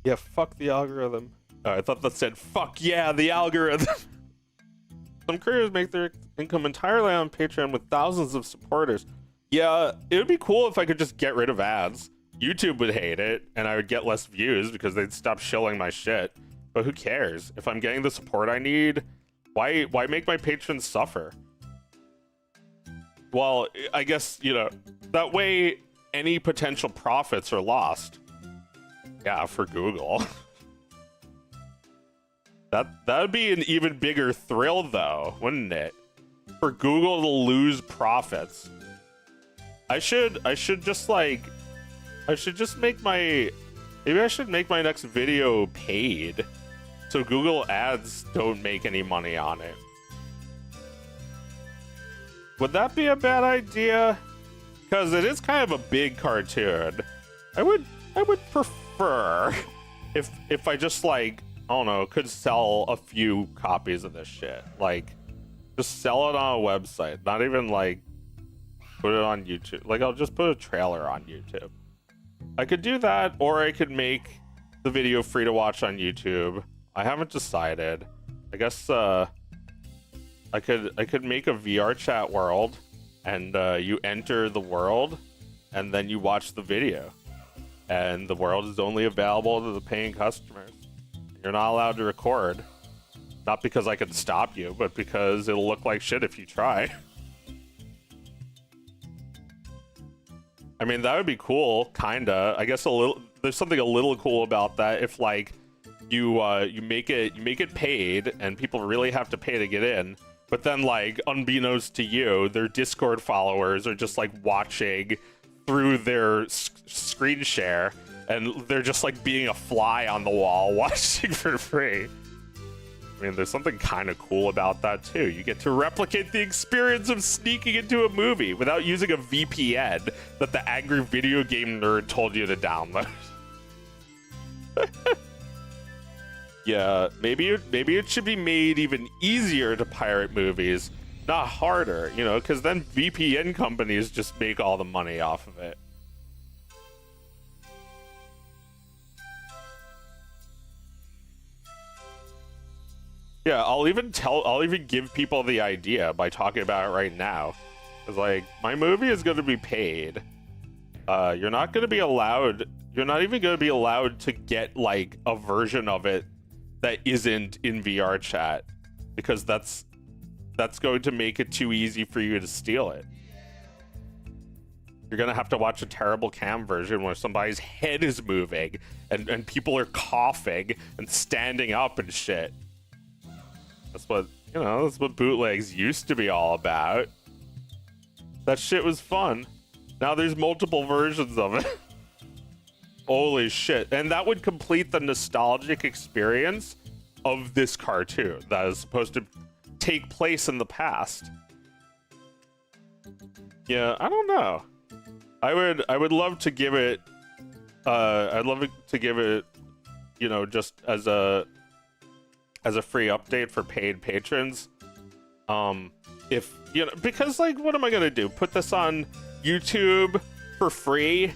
Yeah, fuck the algorithm. Oh, I thought that said fuck yeah, the algorithm. Some creators make their income entirely on Patreon with thousands of supporters. Yeah, it would be cool if I could just get rid of ads. YouTube would hate it, and I would get less views because they'd stop shilling my shit. But who cares? If I'm getting the support I need, why make my patrons suffer? Well, I guess, you know, that way any potential profits are lost. Yeah, for Google. That would be an even bigger thrill, though, wouldn't it? For Google to lose profits. I should just make my, maybe I should make my next video paid, so Google ads don't make any money on it. Would that be a bad idea? Because it is kind of a big cartoon. I would prefer if I just like, I don't know, could sell a few copies of this shit. Like, just sell it on a website. Not even like put it on YouTube. Like, I'll just put a trailer on YouTube. I could do that, or I could make the video free to watch on YouTube. I haven't decided. I guess I could make a VR chat world, and you enter the world, and then you watch the video. And the world is only available to the paying customers. You're not allowed to record. Not because I can stop you, but because it'll look like shit if you try. I mean, that would be cool, kinda. I guess there's something a little cool about that if like you make it paid and people really have to pay to get in, but then like unbeknownst to you, their Discord followers are just like watching through their screen share, and they're just like being a fly on the wall watching for free. I mean, there's something kind of cool about that too. You get to replicate the experience of sneaking into a movie without using a VPN that the angry video game nerd told you to download. Yeah, maybe it should be made even easier to pirate movies, not harder, you know, because then VPN companies just make all the money off of it. Yeah, I'll even give people the idea by talking about it right now. It's like, my movie is going to be paid. You're not even going to be allowed to get like a version of it that isn't in VR chat, because that's going to make it too easy for you to steal it. You're gonna have to watch a terrible cam version where somebody's head is moving and people are coughing and standing up and shit. That's what bootlegs used to be all about. That shit was fun. Now there's multiple versions of it. Holy shit. And that would complete the nostalgic experience of this cartoon that is supposed to take place in the past. Yeah, I don't know. I would love to give it you know, just as a free update for paid patrons. If, you know, because like, what am I gonna do? Put this on YouTube for free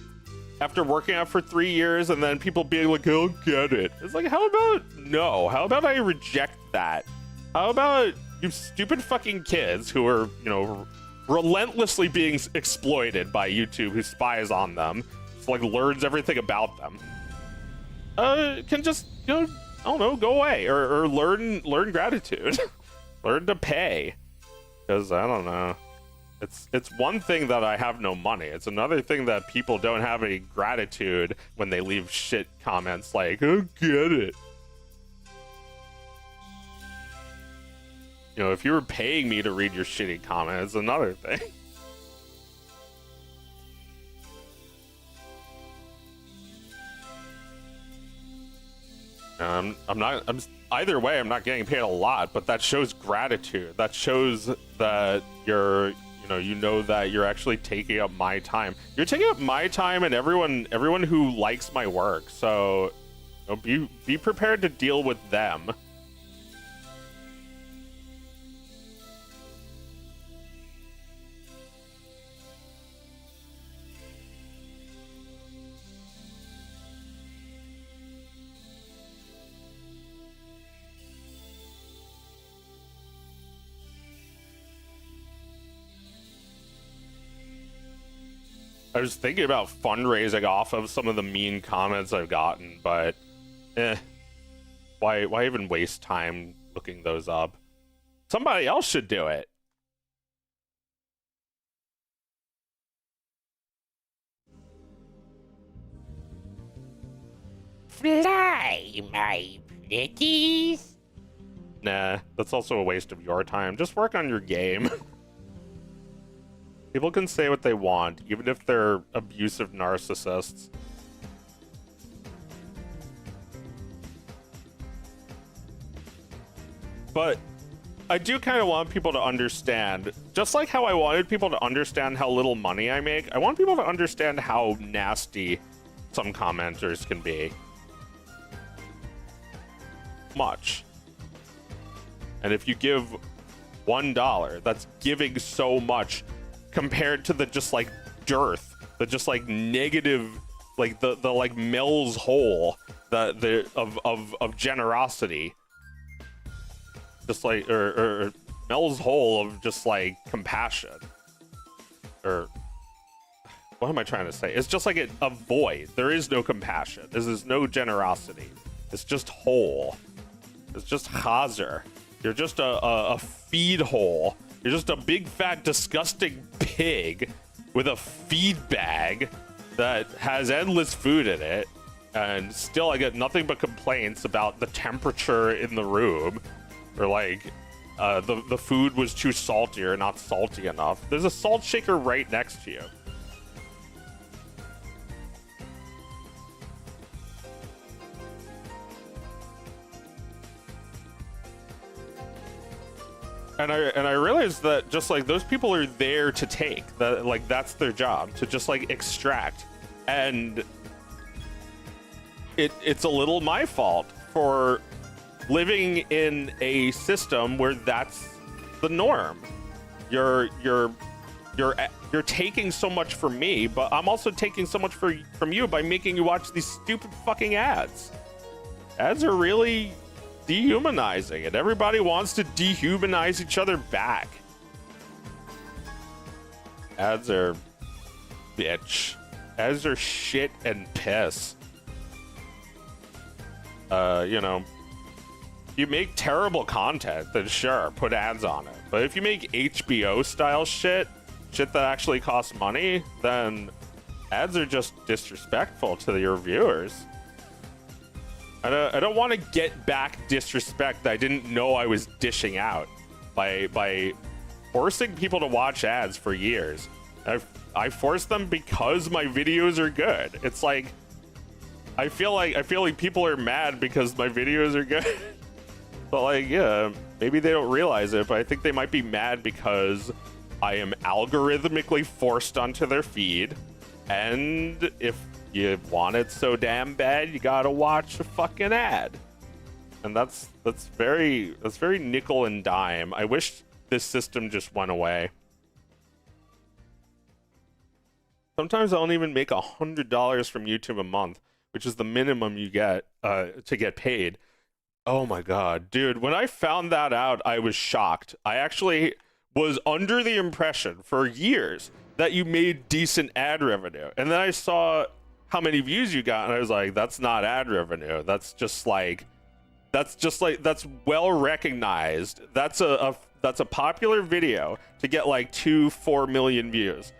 after working out for 3 years and then people being like, "I'll get it." It's like, how about I reject that? How about you stupid fucking kids who are, you know, relentlessly being exploited by YouTube, who spies on them, just like learns everything about them, can just, you know, I don't know, go away or learn gratitude. Learn to pay. Because I don't know. It's one thing that I have no money. It's another thing that people don't have any gratitude when they leave shit comments like, "I get it." You know, if you were paying me to read your shitty comment, it's another thing. Either way, I'm not getting paid a lot, but that shows gratitude. That shows that you know that you're actually taking up my time. You're taking up my time and everyone who likes my work. So, you know, be prepared to deal with them. I was thinking about fundraising off of some of the mean comments I've gotten, but why even waste time looking those up? Somebody else should do it. Fly, my pretties. Nah, that's also a waste of your time. Just work on your game. People can say what they want, even if they're abusive narcissists. But I do kind of want people to understand, just like how I wanted people to understand how little money I make, I want people to understand how nasty some commenters can be. Much. And if you give $1, that's giving so much compared to the just like dearth, the just like negative, like the like Mel's hole, of generosity, just like or Mel's hole of just like compassion, or what am I trying to say? It's just like a void. There is no compassion. There is no generosity. It's just hole. It's just Hazer. You're just a feed hole. You're just a big, fat, disgusting pig with a feed bag that has endless food in it. And still, I get nothing but complaints about the temperature in the room. Or like, the food was too salty or not salty enough. There's a salt shaker right next to you. I realized that just like those people are there to take that, like that's their job, to just like extract. And it's a little my fault for living in a system where that's the norm. You're taking so much from me, but I'm also taking so much from you by making you watch these stupid fucking ads. Ads are really dehumanizing, and everybody wants to dehumanize each other back. Ads are bitch. Ads are shit and piss. You know, you make terrible content, then sure, put ads on it. But if you make HBO style shit that actually costs money, then ads are just disrespectful to your viewers. I don't want to get back disrespect that I didn't know I was dishing out by forcing people to watch ads for years. I forced them because my videos are good. It's like I feel like people are mad because my videos are good. But like, yeah, maybe they don't realize it, but I think they might be mad because I am algorithmically forced onto their feed, and if you want it so damn bad, you gotta watch a fucking ad. And that's very nickel and dime. I wish this system just went away. Sometimes I don't even make $100 from YouTube a month, which is the minimum you get to get paid. Oh my god, dude, when I found that out, I was shocked. I actually was under the impression for years that you made decent ad revenue. And then I saw how many views you got, and I was like, that's not ad revenue. That's well recognized. That's a popular video to get like 2-4 million views.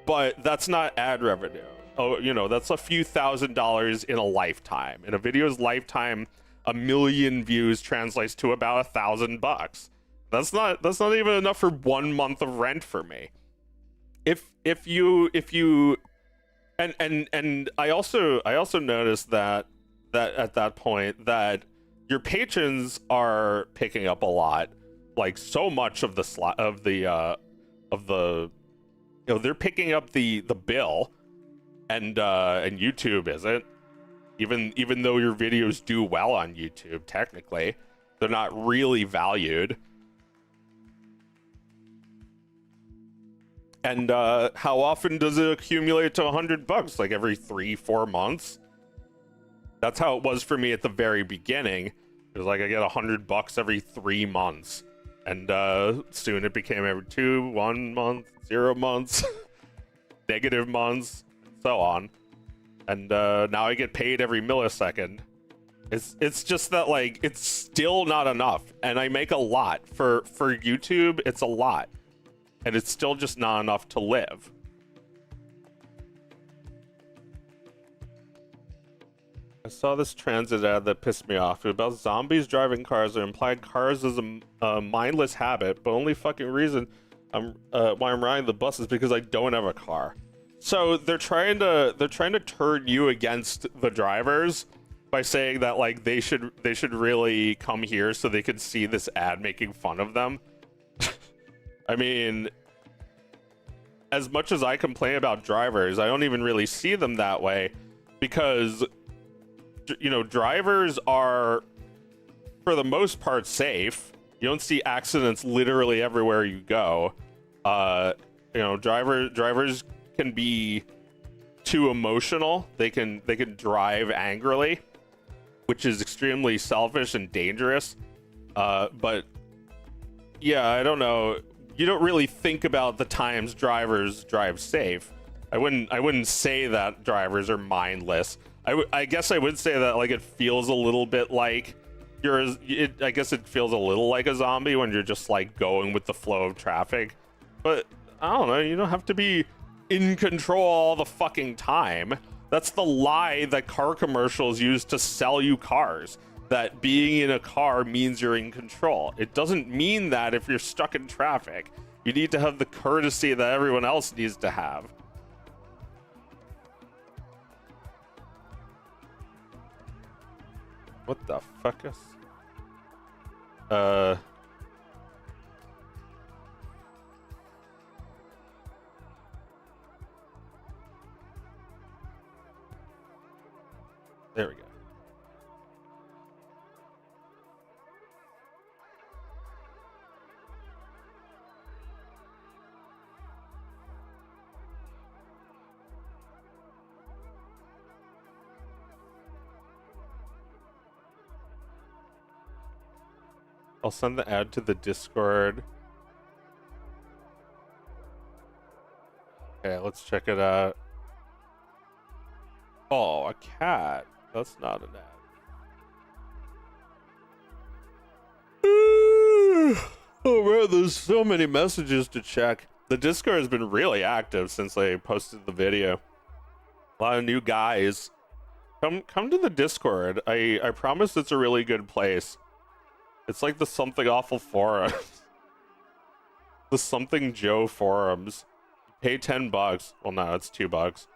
But that's not ad revenue. Oh, you know, that's a few $1,000s in a lifetime. In a video's lifetime, 1 million views translates to about $1,000. That's not even enough for 1 month of rent for me. If you and I also noticed that at that point that your patrons are picking up a lot, like so much of the you know, they're picking up the bill, and YouTube isn't. Even though your videos do well on YouTube, technically, they're not really valued. And how often does it accumulate to $100? Like every 3-4 months? That's how it was for me at the very beginning. It was like I get $100 every 3 months, and soon it became every 2, 1 month, 0 months, negative months, and so on. And now I get paid every millisecond. It's just that, like, it's still not enough, and I make a lot for YouTube. It's a lot, and it's still just not enough to live. I saw this transit ad that pissed me off. It was about zombies driving cars. It implied cars is a mindless habit, but only fucking reason why I'm riding the bus is because I don't have a car. So they're trying to turn you against the drivers by saying that, like, they should really come here so they could see this ad making fun of them. I mean, as much as I complain about drivers, I don't even really see them that way, because, you know, drivers are, for the most part, safe. You don't see accidents literally everywhere you go. You know, drivers can be too emotional. They can drive angrily, which is extremely selfish and dangerous. But yeah, I don't know. You don't really think about the times drivers drive safe. I wouldn't say that drivers are mindless. I guess I would say that, like, it feels a little bit like I guess it feels a little like a zombie when you're just, like, going with the flow of traffic. But I don't know, you don't have to be in control all the fucking time. That's the lie that car commercials use to sell you cars, that being in a car means you're in control. It doesn't mean that if you're stuck in traffic. You need to have the courtesy that everyone else needs to have. What the fuck is There we go. I'll send the ad to the Discord. Okay, let's check it out. Oh, a cat. That's not an ad. Oh man, there's so many messages to check. The Discord has been really active since I posted the video. A lot of new guys. Come to the Discord. I promise it's a really good place. It's like the Something Awful forums. The Something Joe forums. Pay $10. Well, no, it's $2.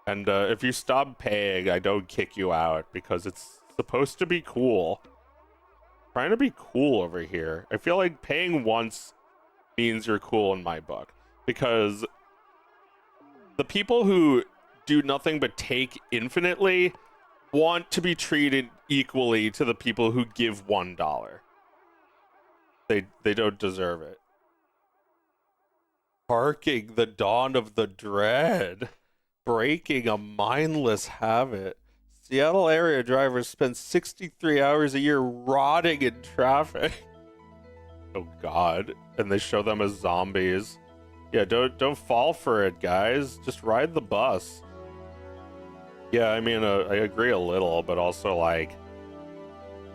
And if you stop paying, I don't kick you out because it's supposed to be cool. Trying to be cool over here. I feel like paying once means you're cool in my book, because the people who do nothing but take infinitely want to be treated equally to the people who give $1. They don't deserve it. Parking, the dawn of the dread. Breaking a mindless habit. Seattle area drivers spend 63 hours a year rotting in traffic. Oh god. And they show them as zombies. Yeah, don't fall for it, guys. Just ride the bus. Yeah, I mean, I agree a little, but also, like,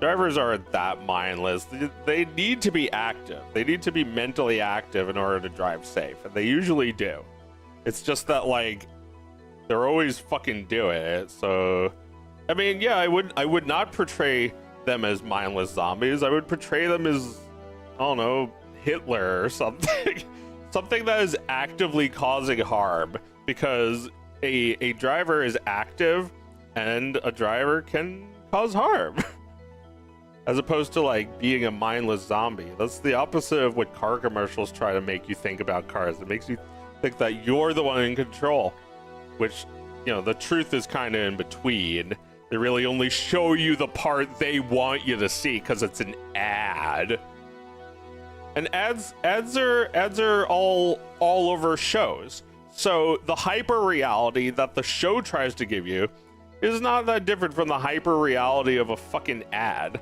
drivers aren't that mindless. They need to be active. They need to be mentally active in order to drive safe, and they usually do. It's just that, like, they're always fucking doing it. So, I mean, yeah, I would not portray them as mindless zombies. I would portray them as, I don't know, Hitler or something. Something that is actively causing harm, because a driver is active and a driver can cause harm. As opposed to, like, being a mindless zombie. That's the opposite of what car commercials try to make you think about cars. It makes you think that you're the one in control, which, you know, the truth is kind of in between. They really only show you the part they want you to see because it's an ad. And ads are all over shows. So the hyper reality that the show tries to give you is not that different from the hyper reality of a fucking ad.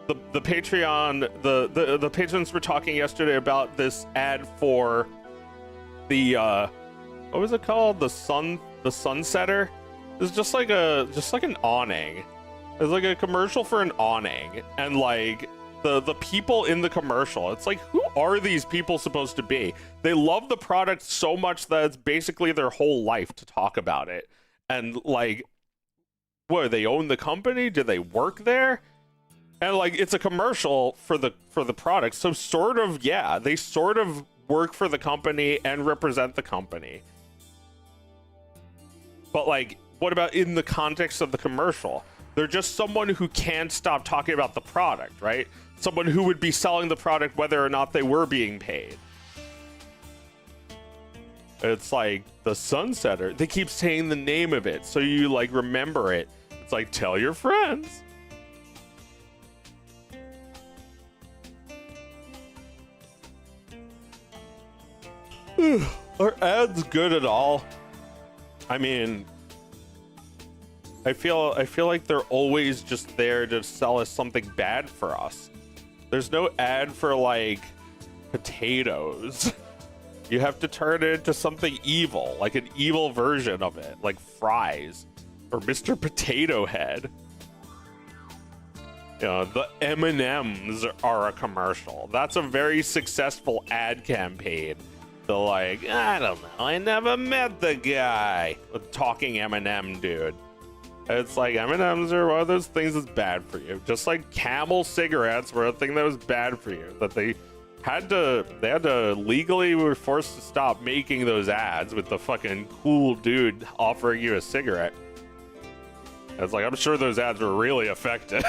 The Patreon, the patrons were talking yesterday about this ad for the what was it called? The sunsetter. It's just like an awning. It's like a commercial for an awning, and like the people in the commercial, it's like, who are these people supposed to be? They love the product so much that it's basically their whole life to talk about it. And like, what, they own the company? Do they work there? And like, it's a commercial for the product, so sort of, yeah, they sort of work for the company and represent the company. But like, what about in the context of the commercial? They're just someone who can't stop talking about the product, right? Someone who would be selling the product whether or not they were being paid. It's like the sunsetter. They keep saying the name of it, so you like remember it. It's like, tell your friends. Are ads good at all? I mean, I feel like they're always just there to sell us something bad for us. There's no ad for like potatoes. You have to turn it into something evil, like an evil version of it, like fries or Mr. Potato Head. You know, the M&Ms are a commercial. That's a very successful ad campaign. They're like, I don't know, I never met the guy. The talking M&M dude. It's like, M&Ms are one of those things that's bad for you. Just like Camel cigarettes were a thing that was bad for you. That they had to legally were forced to stop making those ads with the fucking cool dude offering you a cigarette. It's like, I'm sure those ads were really effective.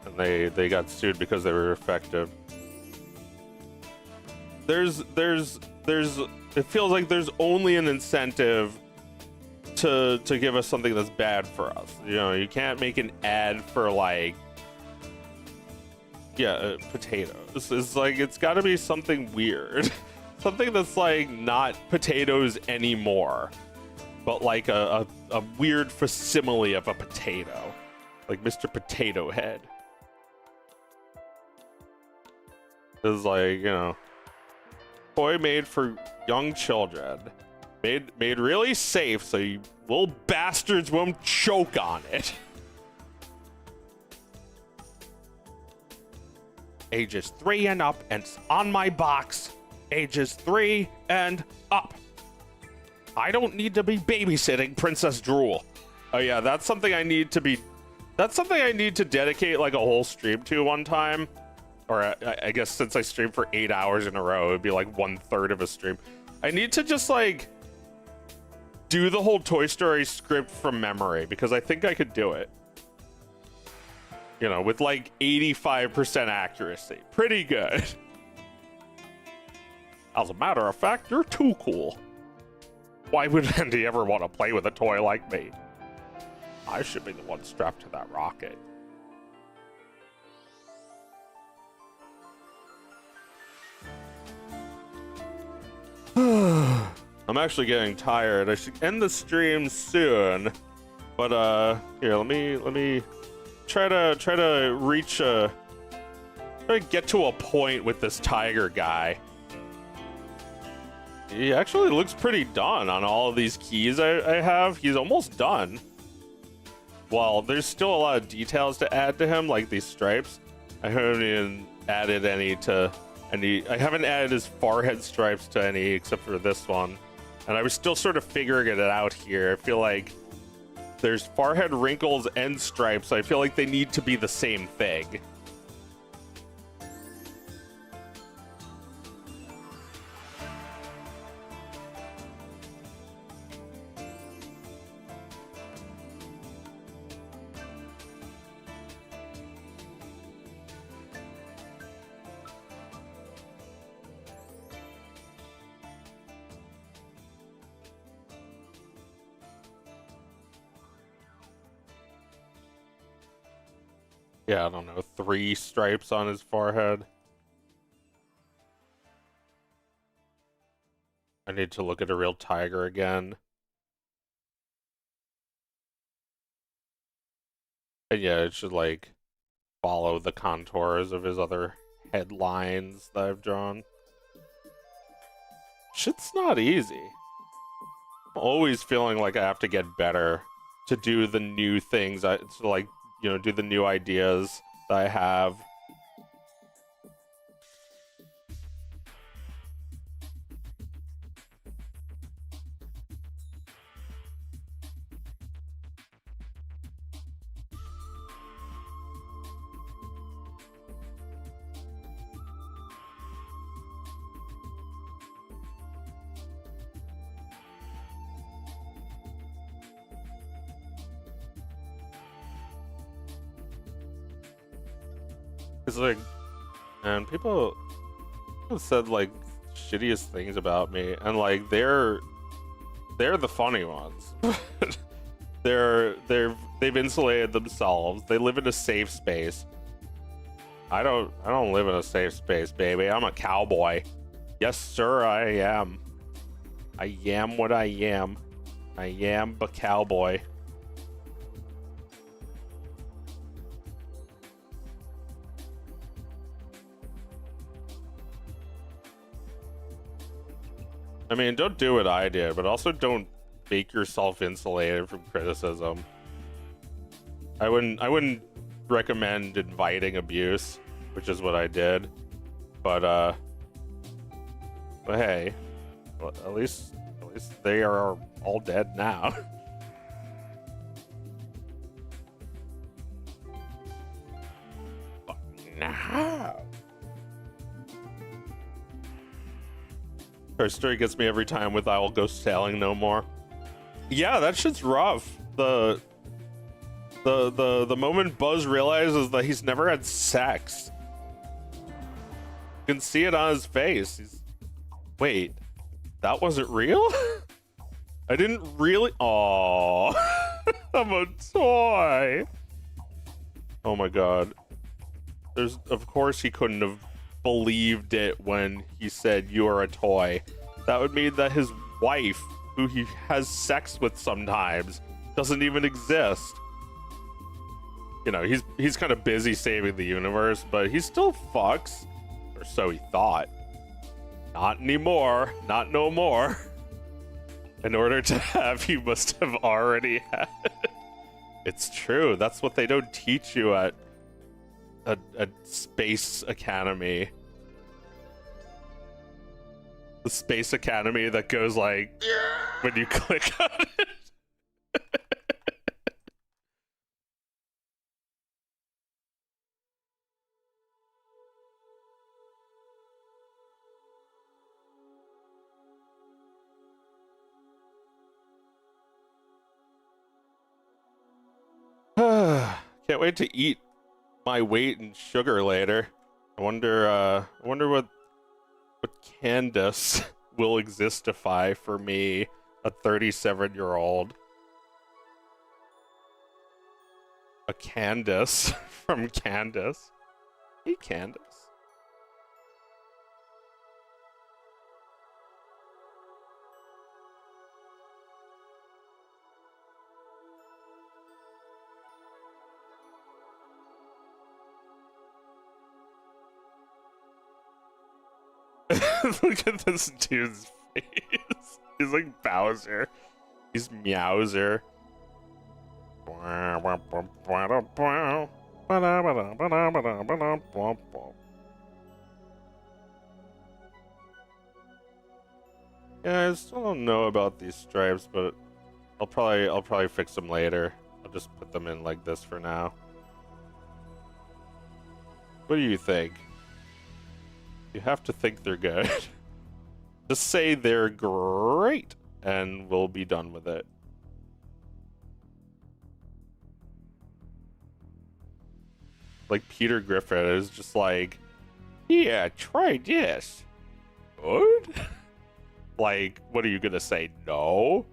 And they got sued because they were effective. There's it feels like there's only an incentive to give us something that's bad for us. You know, you can't make an ad for like, yeah, potatoes. It's like, it's got to be something weird. Something that's like not potatoes anymore, but like a weird facsimile of a potato, like Mr. Potato Head. It's like, you know, toy made for young children, made really safe so you little bastards won't choke on it. Ages 3 and up, and it's on my box. Ages 3 and up. I don't need to be babysitting Princess Drool. Oh yeah, that's something I need to be. That's something I need to dedicate like a whole stream to one time. Or I guess since I streamed for 8 hours in a row, it'd be like 1/3 of a stream. I need to just like do the whole Toy Story script from memory because I think I could do it. You know, with like 85% accuracy. Pretty good. As a matter of fact, you're too cool. Why would Andy ever want to play with a toy like me? I should be the one strapped to that rocket. I'm actually getting tired. I should end the stream soon. But here, let me try to reach try to get to a point with this tiger guy. He actually looks pretty done on all of these keys I have. He's almost done. Well, there's still a lot of details to add to him, like these stripes. I haven't even added any to any. I haven't added his forehead stripes to any except for this one. And I was still sort of figuring it out here. I feel like there's forehead wrinkles and stripes. I feel like they need to be the same thing. Yeah, I don't know, 3 stripes on his forehead. I need to look at a real tiger again. And yeah, it should like follow the contours of his other headlines that I've drawn. Shit's not easy. I'm always feeling like I have to get better to do the new things. To like, you know, do the new ideas that I have. It's like, and people have said like shittiest things about me, and like they're the funny ones. They've insulated themselves. They live in a safe space. I don't live in a safe space, baby. I'm a cowboy. Yes, sir, I am. I am what I am. I am a cowboy. I mean, don't do what I did, but also don't make yourself insulated from criticism. I wouldn't recommend inviting abuse, which is what I did. But hey, at least they are all dead now. Now. Her story gets me every time with "I will go sailing no more." Yeah, that shit's rough. The moment Buzz realizes that he's never had sex, you can see it on his face. Wait, That wasn't real? I didn't really. Oh, I'm a toy. Oh my god. There's, of course, he couldn't have believed it when he said you're a toy. That would mean that his wife, who he has sex with sometimes, doesn't even exist. You know, he's kind of busy saving the universe, but he still fucks, or so he thought. Not anymore. Not no more. In order to have, you must have already had. It's true. That's what they don't teach you at a space academy. The space academy that goes like when you click on it. Can't wait to eat my weight in sugar later. I wonder what Candace will existify for me, a 37-year-old. A Candace from Candace. Hey, Candace. Look at this dude's face. He's like Bowser. He's Meowser. Yeah, I still don't know about these stripes, but I'll probably fix them later. I'll just put them in like this for now. What do you think? You have to think they're good. Just say they're great, and we'll be done with it. Like Peter Griffin is just like, yeah, try this. Good? Like, what are you gonna say? No?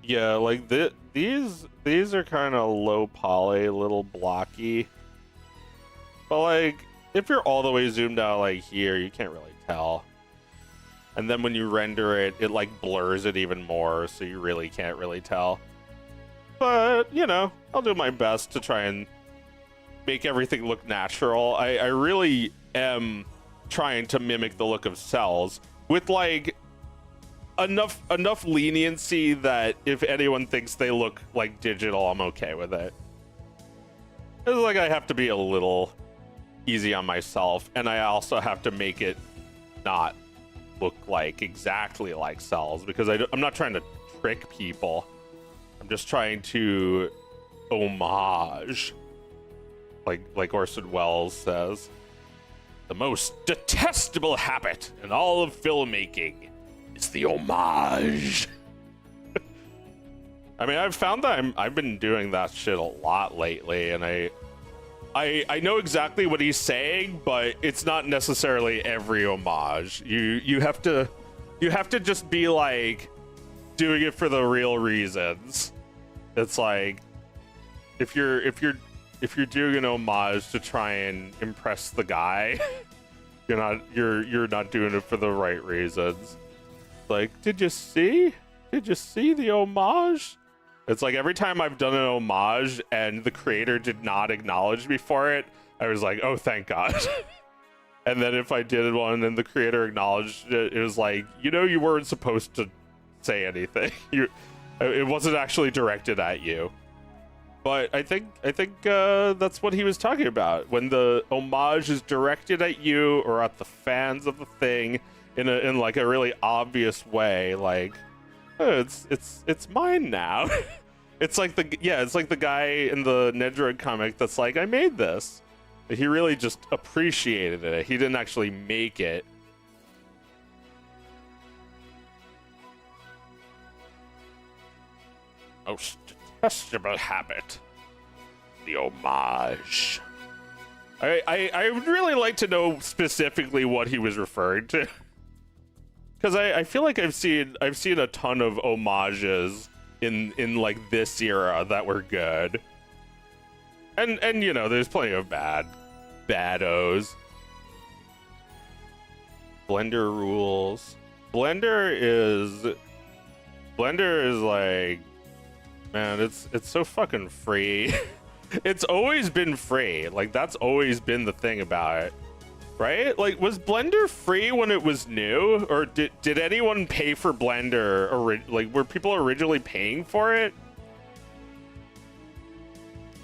Yeah, like these are kind of low poly, a little blocky. But like, if you're all the way zoomed out like here, you can't really tell. And then when you render it, it like blurs it even more, so you really can't really tell. But, you know, I'll do my best to try and make everything look natural. I really am trying to mimic the look of cells with like enough leniency that if anyone thinks they look like digital, I'm okay with it. It's like I have to be a little easy on myself, and I also have to make it not look like exactly like cells, because I'm not trying to trick people. I'm just trying to homage, like Orson Welles says, the most detestable habit in all of filmmaking is the homage. I mean, I've found that I've been doing that shit a lot lately, and I know exactly what he's saying, but it's not necessarily every homage. You have to just be like doing it for the real reasons. It's like if you're doing an homage to try and impress the guy, you're not doing it for the right reasons. Like, did you see the homage? It's like every time I've done an homage and the creator did not acknowledge me for it, I was like, oh, thank God. And then if I did one and the creator acknowledged it, it was like, you weren't supposed to say anything. It wasn't actually directed at you. But I think that's what he was talking about. When the homage is directed at you or at the fans of the thing in like a really obvious way, like, oh, it's mine now. It's like the guy in the Nedroid comic that's like, I made this. He really just appreciated it. He didn't actually make it. Most detestable habit. The homage. I would really like to know specifically what he was referring to, because I feel like I've seen a ton of homages in like this era that were good, and you know, there's plenty of baddos. Blender rules. Blender is like, man, it's so fucking free. It's always been free. Like, that's always been the thing about it, right? Like, was Blender free when it was new, or did anyone pay for Blender, or like, were people originally paying for it?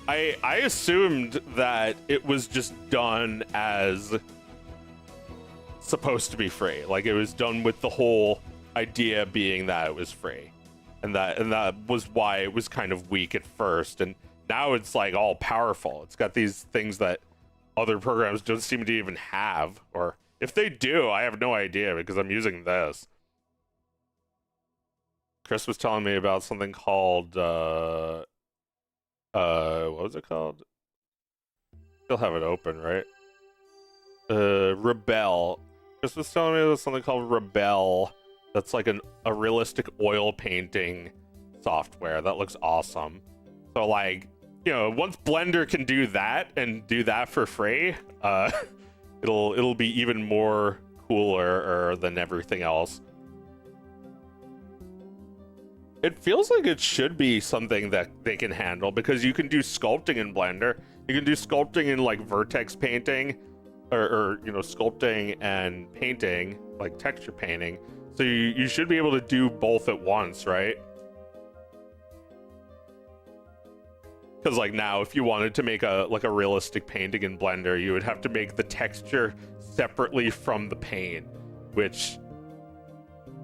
I assumed that it was just done as supposed to be free. Like, it was done with the whole idea being that it was free, and that was why it was kind of weak at first, and now it's like all powerful. It's got these things that other programs don't seem to even have, or if they do, I have no idea because I'm using this. Chris was telling me about something called what was it called? Still have it open, right? Rebel. Chris was telling me about something called Rebel. That's like a realistic oil painting software that looks awesome. So, like, you know, once Blender can do that and do that for free, it'll be even more cooler than everything else. It feels like it should be something that they can handle, because you can do sculpting in Blender. You can do sculpting in like vertex painting, or you know, sculpting and painting, like texture painting. So you should be able to do both at once, right? Because like now, if you wanted to make a realistic painting in Blender, you would have to make the texture separately from the paint, which,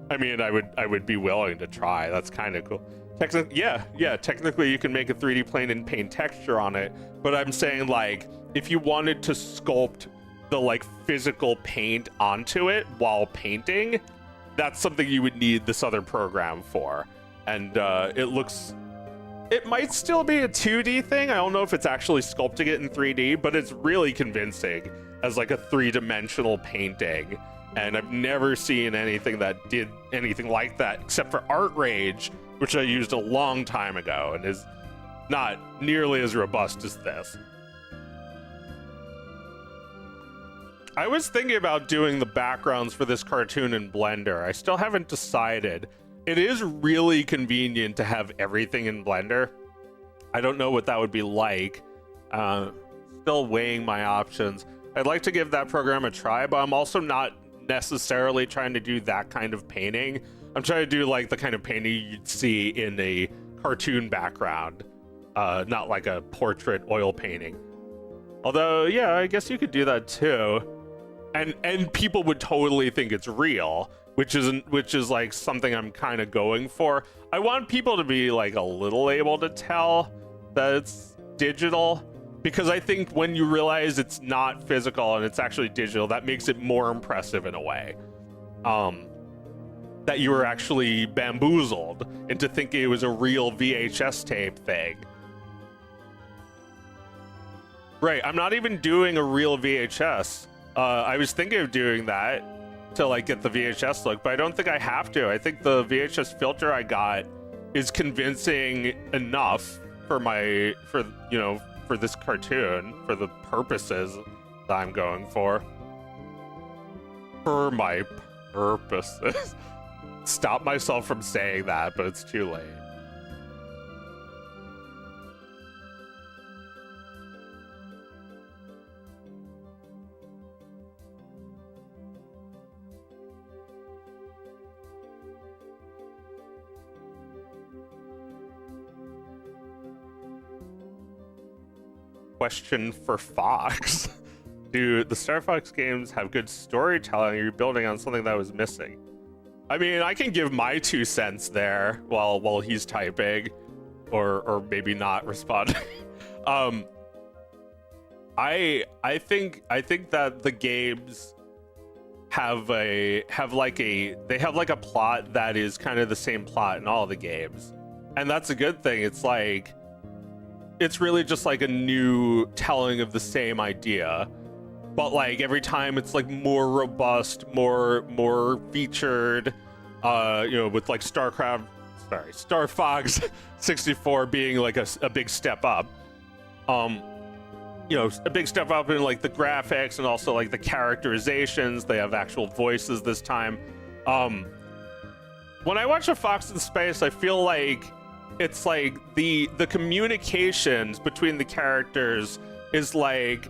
I mean, I would be willing to try. That's kind of cool. Technically you can make a 3D plane and paint texture on it, but I'm saying, like, if you wanted to sculpt the like physical paint onto it while painting, that's something you would need this other program for. And it might still be a 2D thing. I don't know if it's actually sculpting it in 3D, but it's really convincing as like a 3-dimensional painting. And I've never seen anything that did anything like that except for Art Rage, which I used a long time ago and is not nearly as robust as this. I was thinking about doing the backgrounds for this cartoon in Blender. I still haven't decided. It is really convenient to have everything in Blender. I don't know what that would be like. Still weighing my options. I'd like to give that program a try, but I'm also not necessarily trying to do that kind of painting. I'm trying to do like the kind of painting you'd see in a cartoon background, not like a portrait oil painting. Although, yeah, I guess you could do that too. And people would totally think it's real, which is like something I'm kind of going for. I want people to be like a little able to tell that it's digital, because I think when you realize it's not physical and it's actually digital, that makes it more impressive in a way. That you were actually bamboozled into thinking it was a real VHS tape thing. Right, I'm not even doing a real VHS. I was thinking of doing that to like get the VHS look, but I don't think I have to. I think the VHS filter I got is convincing enough for this cartoon, for the purposes that I'm going for. For my purposes. Stop myself from saying that, but it's too late. Question for Fox. Do the Star Fox games have good storytelling, or are you building on something that was missing? I mean, I can give my 2 cents there while he's typing, or maybe not responding. I think that the games have like a plot that is kind of the same plot in all the games, and that's a good thing. It's like, it's really just like a new telling of the same idea, but like every time it's like more robust, more featured, with like Star Fox 64 being like a big step up. A big step up in like the graphics and also like the characterizations. They have actual voices this time. When I watch A Fox in Space, I feel like it's like the communications between the characters is like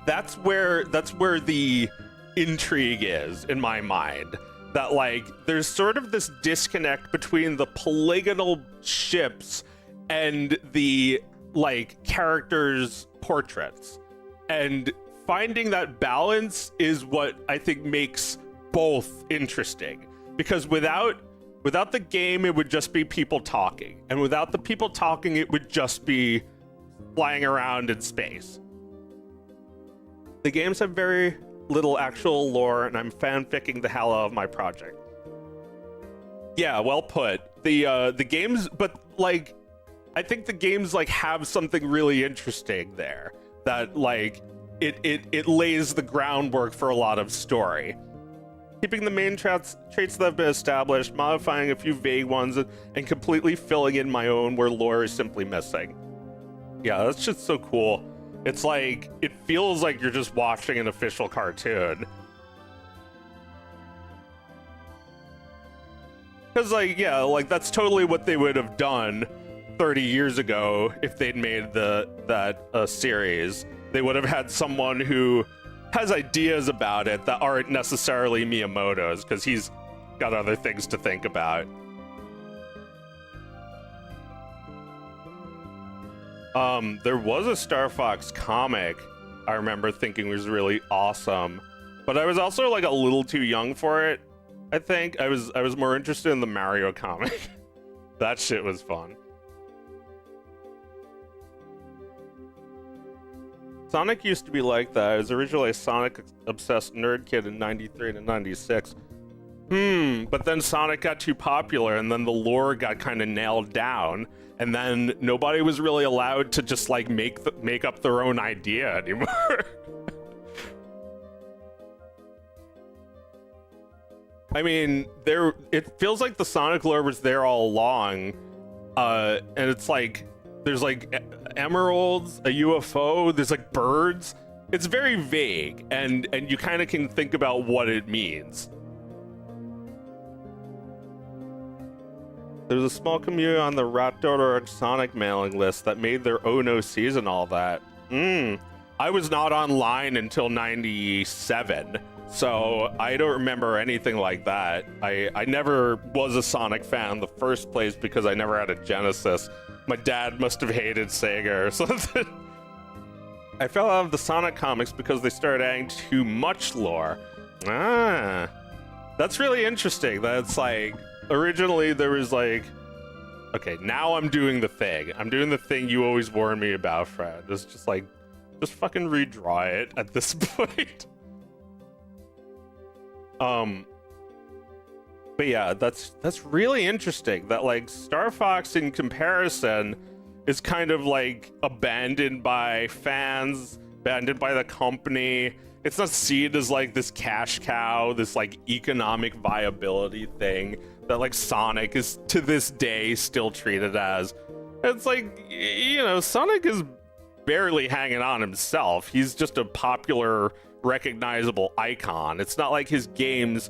that's where the intrigue is in my mind. That like there's sort of this disconnect between the polygonal ships and the like characters' portraits, and finding that balance is what I think makes both interesting, because without the game it would just be people talking, and without the people talking it would just be flying around in space. The games have very little actual lore, and I'm fanficking the hell out of my project. Yeah, well put. The games, but like I think the games like have something really interesting there that like it lays the groundwork for a lot of story. Keeping the main traits that have been established, modifying a few vague ones, and completely filling in my own where lore is simply missing. Yeah, that's just so cool. It's like, it feels like you're just watching an official cartoon. Because like, yeah, like that's totally what they would have done 30 years ago if they'd made that series. They would have had someone who has ideas about it that aren't necessarily Miyamoto's, because he's got other things to think about. There was a Star Fox comic I remember thinking was really awesome, but I was also like a little too young for it. I think I was more interested in the Mario comic. That shit was fun. Sonic used to be like that. I was originally a Sonic-obsessed nerd kid in 93 to 96. But then Sonic got too popular, and then the lore got kind of nailed down, and then nobody was really allowed to just like make up their own idea anymore. I mean, it feels like the Sonic lore was there all along, and it's like there's like emeralds, a UFO, there's like birds. It's very vague, and you kind of can think about what it means. There's a small community on the Raptor Sonic mailing list that made their Oh No season all that. I was not online until 97, so I don't remember anything like that. I never was a Sonic fan in the first place because I never had a Genesis. My dad must have hated Sega or something. I fell out of the Sonic comics because they started adding too much lore. That's really interesting. That's like, originally there was like, okay, now I'm doing the thing. I'm doing the thing you always warned me about, Fred. It's just like, just fucking redraw it at this point. But yeah, that's really interesting that like Star Fox in comparison is kind of like abandoned by fans, abandoned by the company. It's not seen as like this cash cow, this like economic viability thing that like Sonic is to this day still treated as. It's like, you know, Sonic is barely hanging on himself. He's just a popular, recognizable icon. It's not like his games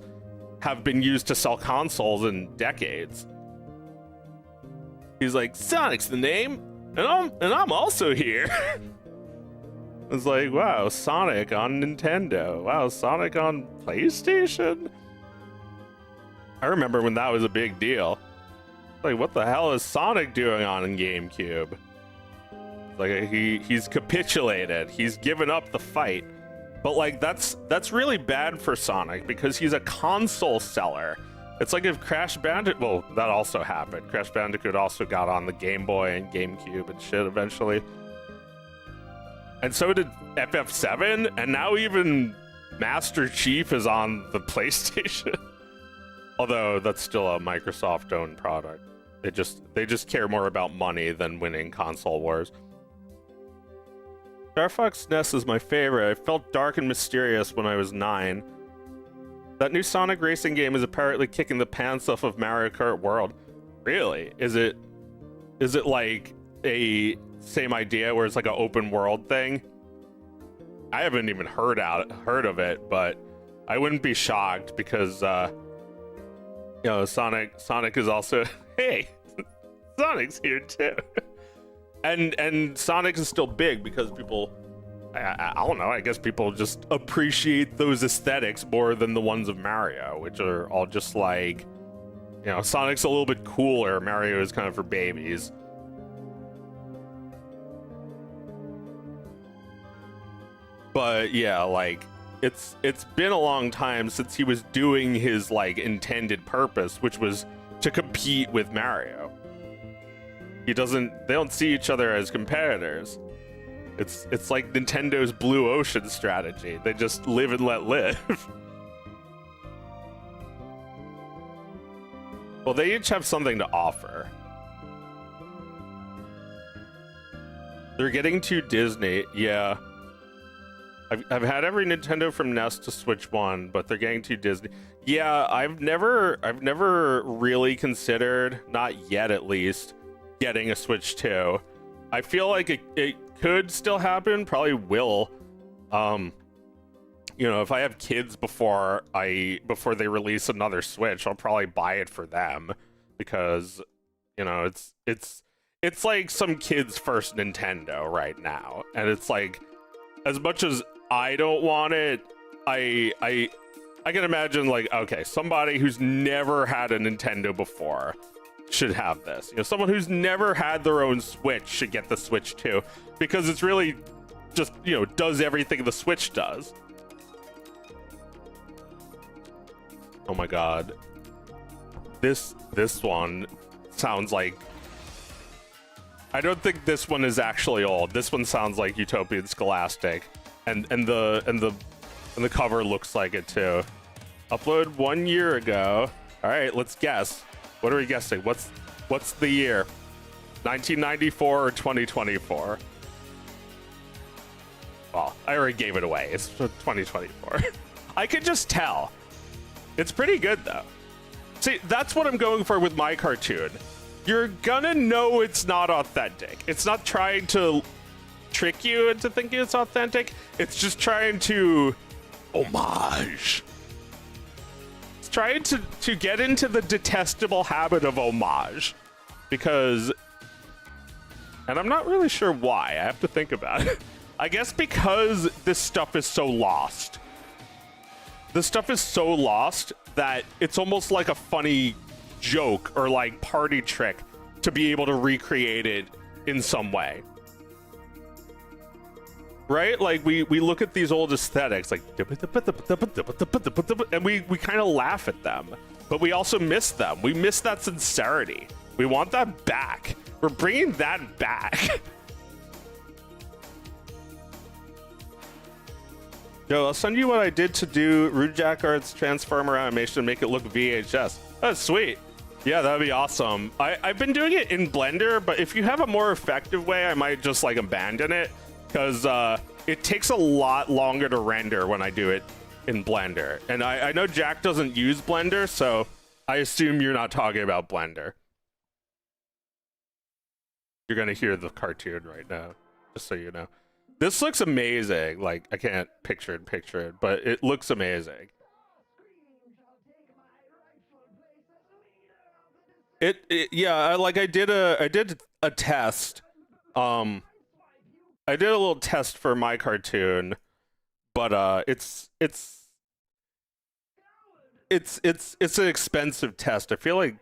have been used to sell consoles in decades. He's like, Sonic's the name, and I'm also here. It's like, wow, Sonic on Nintendo. Wow, Sonic on PlayStation? I remember when that was a big deal. Like, what the hell is Sonic doing on GameCube? Like, he's capitulated. He's given up the fight. But like, that's really bad for Sonic because he's a console seller. It's like if Crash Bandicoot, well, that also happened. Crash Bandicoot also got on the Game Boy and GameCube and shit eventually. And so did FF7, and now even Master Chief is on the PlayStation. Although that's still a Microsoft-owned product. They just care more about money than winning console wars. Star Fox NES is my favorite. I felt dark and mysterious when I was 9. That new Sonic racing game is apparently kicking the pants off of Mario Kart World. Really? Is it like a same idea where it's like an open world thing? I haven't even heard of it, but I wouldn't be shocked because you know, Sonic is also hey, Sonic's here too. And Sonic is still big because people, I don't know, I guess people just appreciate those aesthetics more than the ones of Mario, which are all just like, you know, Sonic's a little bit cooler, Mario is kind of for babies. But yeah, like, it's been a long time since he was doing his, like, intended purpose, which was to compete with Mario. They don't see each other as competitors. It's like Nintendo's Blue Ocean strategy. They just live and let live. Well, they each have something to offer. They're getting to Disney, yeah. I've had every Nintendo from NES to Switch 1, but they're getting to Disney. Yeah, I've never really considered, not yet at least, getting a Switch 2. I feel like it could still happen, probably will. You know, if I have kids before they release another Switch, I'll probably buy it for them because, you know, it's like some kid's first Nintendo right now, and it's like, as much as I don't want it, I can imagine, like, okay, somebody who's never had a Nintendo before should have this. You know, someone who's never had their own Switch should get the Switch too, because it's really just, you know, does everything the Switch does. Oh my god. This one sounds like, I don't think this one is actually old. This one sounds like Utopian Scholastic, and the cover looks like it too. Upload 1 year ago. All right, let's guess. What are we guessing? What's the year? 1994 or 2024? Well, I already gave it away. It's 2024. I could just tell. It's pretty good though. See, that's what I'm going for with my cartoon. You're gonna know it's not authentic. It's not trying to trick you into thinking it's authentic. It's just trying to homage. It's trying to get into the detestable habit of homage. Because, and I'm not really sure why, I have to think about it. I guess because this stuff is so lost. This stuff is so lost that it's almost like a funny joke or like party trick to be able to recreate it in some way. Right? Like we look at these old aesthetics like, and we kind of laugh at them, but we also miss them. We miss that sincerity. We want that back. We're bringing that back. Yo, I'll send you what I did to do Rude Jackart's Transformer animation and make it look VHS. That's sweet. Yeah, that'd be awesome. I've been doing it in Blender, but if you have a more effective way, I might just like abandon it, because it takes a lot longer to render when I do it in Blender. And I know Jack doesn't use Blender, so I assume you're not talking about Blender. You're gonna hear the cartoon right now, just so you know. This looks amazing. Like, I can't picture it, but it looks amazing. Yeah, like I did a test. I did a little test for my cartoon, but it's an expensive test. I feel like,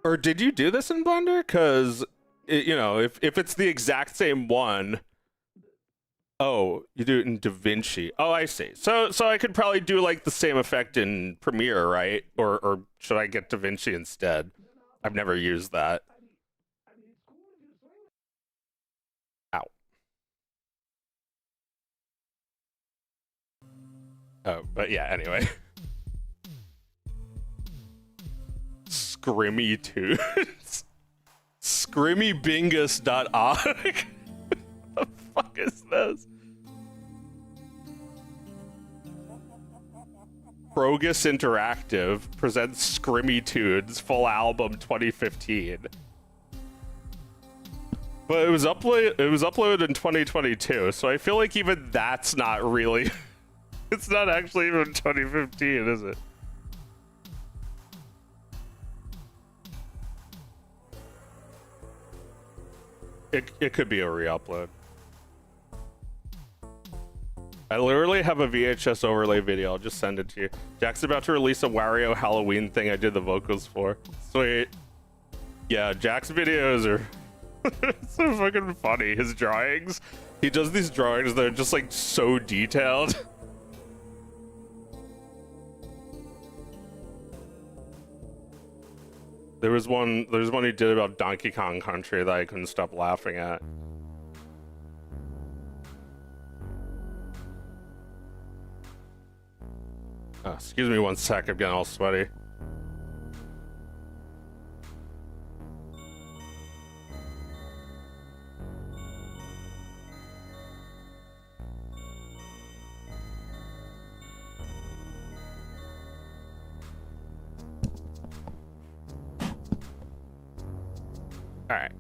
or did you do this in Blender? Because you know, if it's the exact same one. Oh, you do it in DaVinci. Oh, I see. So I could probably do like the same effect in Premiere, right? Or should I get DaVinci instead? I've never used that. Ow. Oh, but yeah, anyway. Scrimmy tunes. scrimmybingus.org. What the fuck is this? Krogus Interactive presents Scrimmy Tunes full album 2015. But it was uploaded in 2022, so I feel like even that's not really it's not actually even 2015, is it? It could be a re-upload. I literally have a VHS overlay video. I'll just send it to you. Jack's about to release a Wario Halloween thing I did the vocals for. Sweet. Yeah, Jack's videos are so fucking funny. His drawings. He does these drawings that are just like so detailed. There's one he did about Donkey Kong Country that I couldn't stop laughing at. Oh, excuse me one sec, I'm getting all sweaty. All right.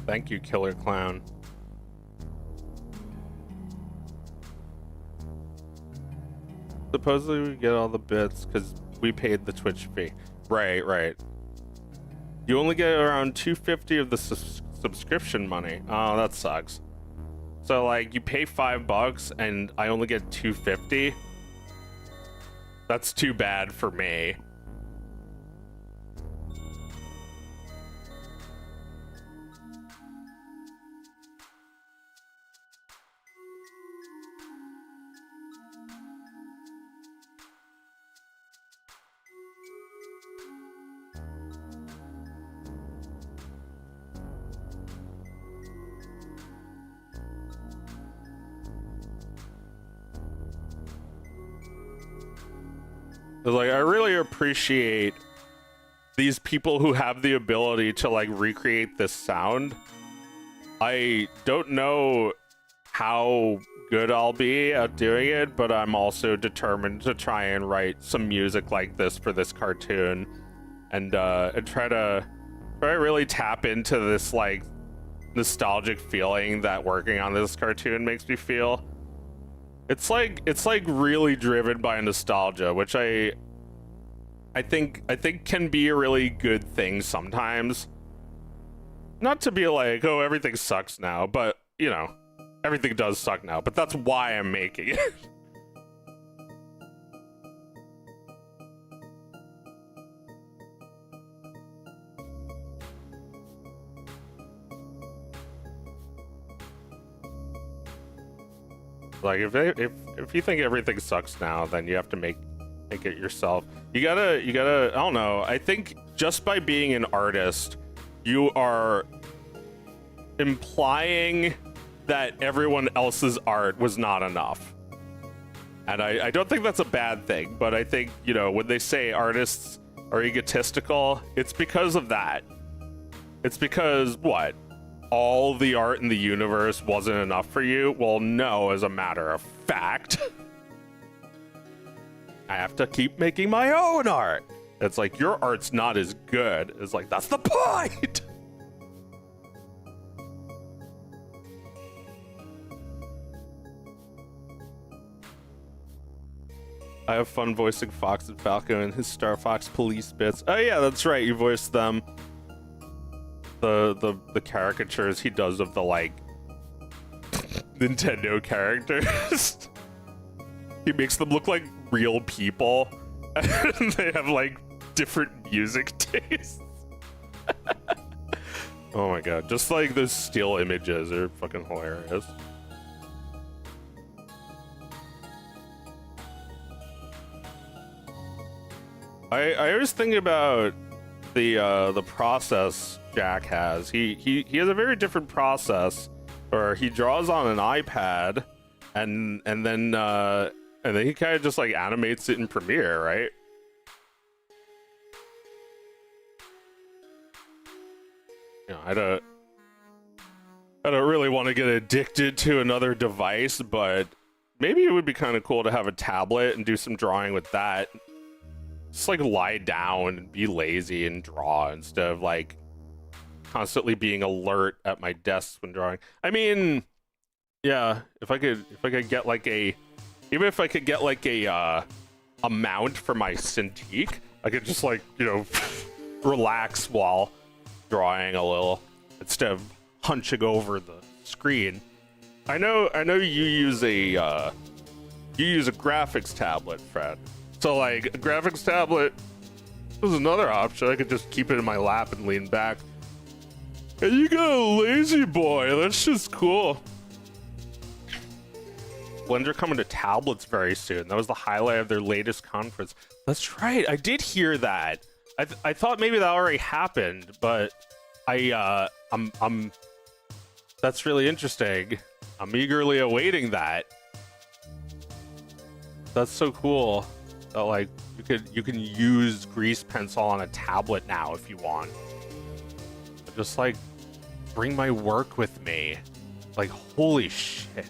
Thank you, Killer Clown. Supposedly we get all the bits because we paid the Twitch fee. Right, right. You only get around 250 of the subscription money. Oh, that sucks. So like you pay $5 and I only get 250. That's too bad for me. Like, I really appreciate these people who have the ability to like recreate this sound. I don't know how good I'll be at doing it, but I'm also determined to try and write some music like this for this cartoon, and try to really tap into this like nostalgic feeling that working on this cartoon makes me feel. It's like really driven by nostalgia, which I think can be a really good thing sometimes. Not to be like, oh, everything sucks now, but you know, everything does suck now, but that's why I'm making it. Like if you think everything sucks now, then you have to make it yourself. You gotta I don't know, I think just by being an artist you are implying that everyone else's art was not enough, and I don't think that's a bad thing, but I think, you know, when they say artists are egotistical, it's because of that. It's because what, all the art in the universe wasn't enough for you? Well, no, as a matter of fact. I have to keep making my own art. It's like, your art's not as good. It's like, that's the point! I have fun voicing Fox and Falco in his Star Fox police bits. Oh yeah, that's right, you voiced them. The caricatures he does of the like Nintendo characters. He makes them look like real people, and they have like different music tastes. Oh my god, just like those still images are fucking hilarious. I always think about the process Jack has. He has a very different process, where he draws on an iPad, and then he kind of just like animates it in Premiere, right? You know, I don't really want to get addicted to another device, but maybe it would be kind of cool to have a tablet and do some drawing with that. Just like lie down and be lazy and draw instead of like constantly being alert at my desk when drawing. I mean, yeah, if I could get like a mount for my Cintiq, I could just like, you know, relax while drawing a little instead of hunching over the screen. I know you use a graphics tablet, Fred. So like a graphics tablet is another option. I could just keep it in my lap and lean back. And you got a lazy boy. That's just cool. Blender coming to tablets very soon. That was the highlight of their latest conference. That's right. I did hear that. I thought maybe that already happened, but I'm that's really interesting. I'm eagerly awaiting that. That's so cool. That, like, you can use grease pencil on a tablet now if you want. Just like bring my work with me. Like, holy shit.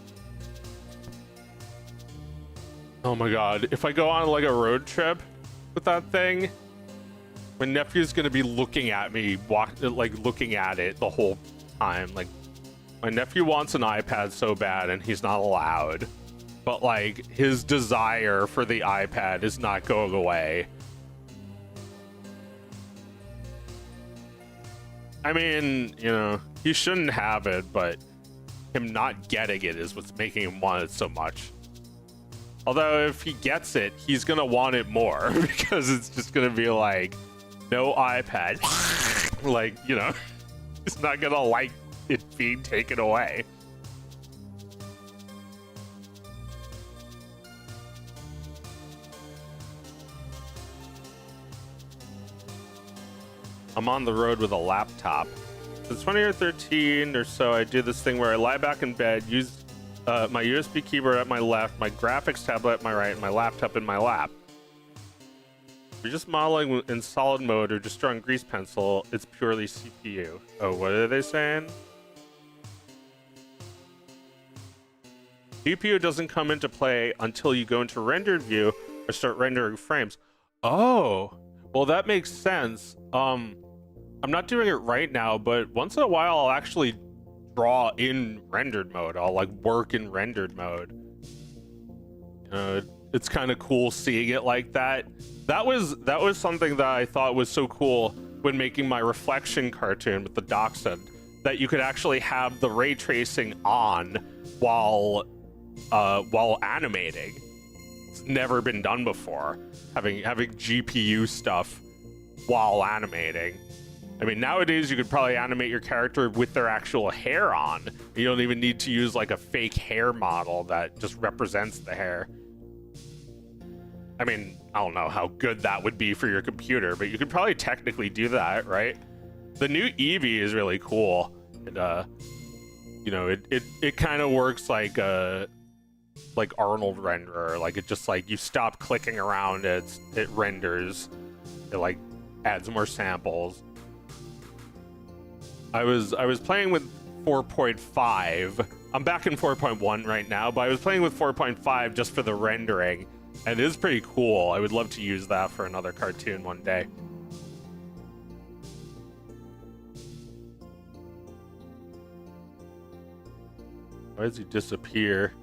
Oh my god, if I go on like a road trip with that thing, my nephew's gonna be looking at me, looking at it the whole time. Like, my nephew wants an iPad so bad and he's not allowed, but like his desire for the iPad is not going away. I mean, you know, he shouldn't have it, but him not getting it is what's making him want it so much. Although if he gets it, he's gonna want it more because it's just gonna be like, no iPad. Like, you know, he's not gonna like it being taken away. I'm on the road with a laptop. Since 2013 or so, I do this thing where I lie back in bed, use my USB keyboard at my left, my graphics tablet at my right, and my laptop in my lap. If you're just modeling in solid mode or just drawing grease pencil, it's purely CPU. Oh, what are they saying? GPU doesn't come into play until you go into rendered view or start rendering frames. Oh, well, that makes sense. I'm not doing it right now, but once in a while I'll actually draw in rendered mode. I'll like work in rendered mode. It's kind of cool seeing it like that. That was something that I thought was so cool when making my reflection cartoon with the dachshund, that you could actually have the ray tracing on while animating. It's never been done before, having GPU stuff while animating. I mean, nowadays you could probably animate your character with their actual hair on. You don't even need to use like a fake hair model that just represents the hair. I mean, I don't know how good that would be for your computer, but you could probably technically do that, right? The new Eevee is really cool. And you know, it kind of works like Arnold renderer. Like, it just like you stop clicking around, it renders. It like adds more samples. I was playing with 4.5. I'm back in 4.1 right now, but I was playing with 4.5 just for the rendering, and it is pretty cool. I would love to use that for another cartoon one day. Why does he disappear?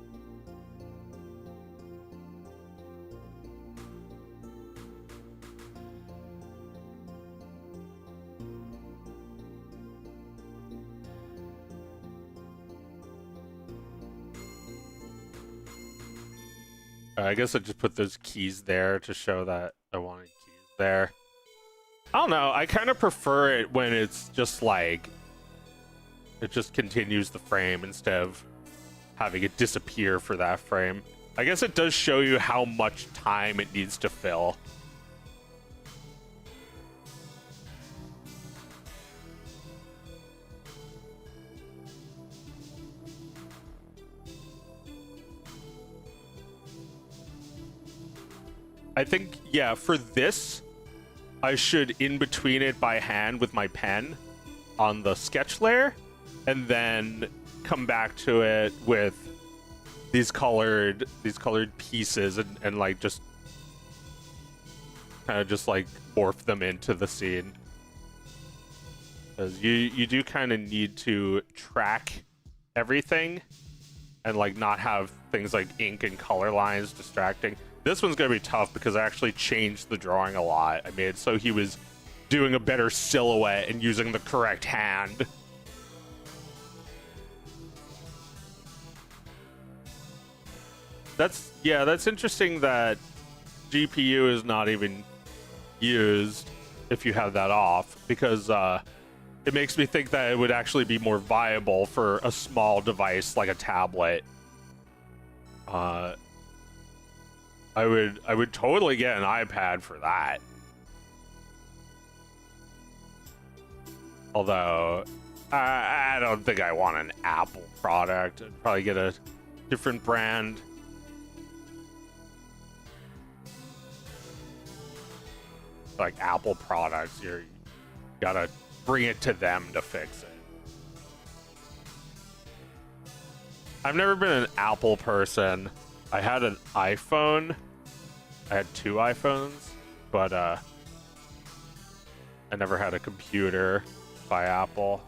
I guess I just put those keys there to show that I wanted keys there. I don't know. I kind of prefer it when it's just like, it just continues the frame instead of having it disappear for that frame. I guess it does show you how much time it needs to fill. I think, yeah, for this, I should in between it by hand with my pen on the sketch layer, and then come back to it with these colored pieces and like just kind of just like morph them into the scene. Because you do kind of need to track everything and like not have things like ink and color lines distracting. This one's gonna be tough because I actually changed the drawing a lot. I made it so he was doing a better silhouette and using the correct hand. That's interesting that GPU is not even used if you have that off, because it makes me think that it would actually be more viable for a small device like a tablet. I would totally get an iPad for that. Although I don't think I want an Apple product. I'd probably get a different brand. Like Apple products, you gotta bring it to them to fix it. I've never been an Apple person. I had an iPhone. I had 2 iPhones, but I never had a computer by Apple.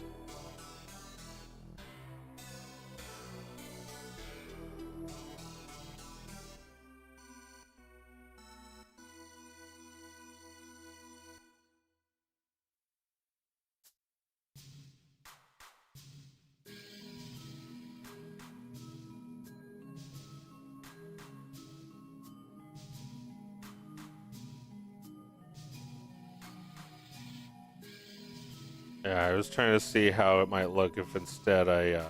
Yeah, I was trying to see how it might look if instead I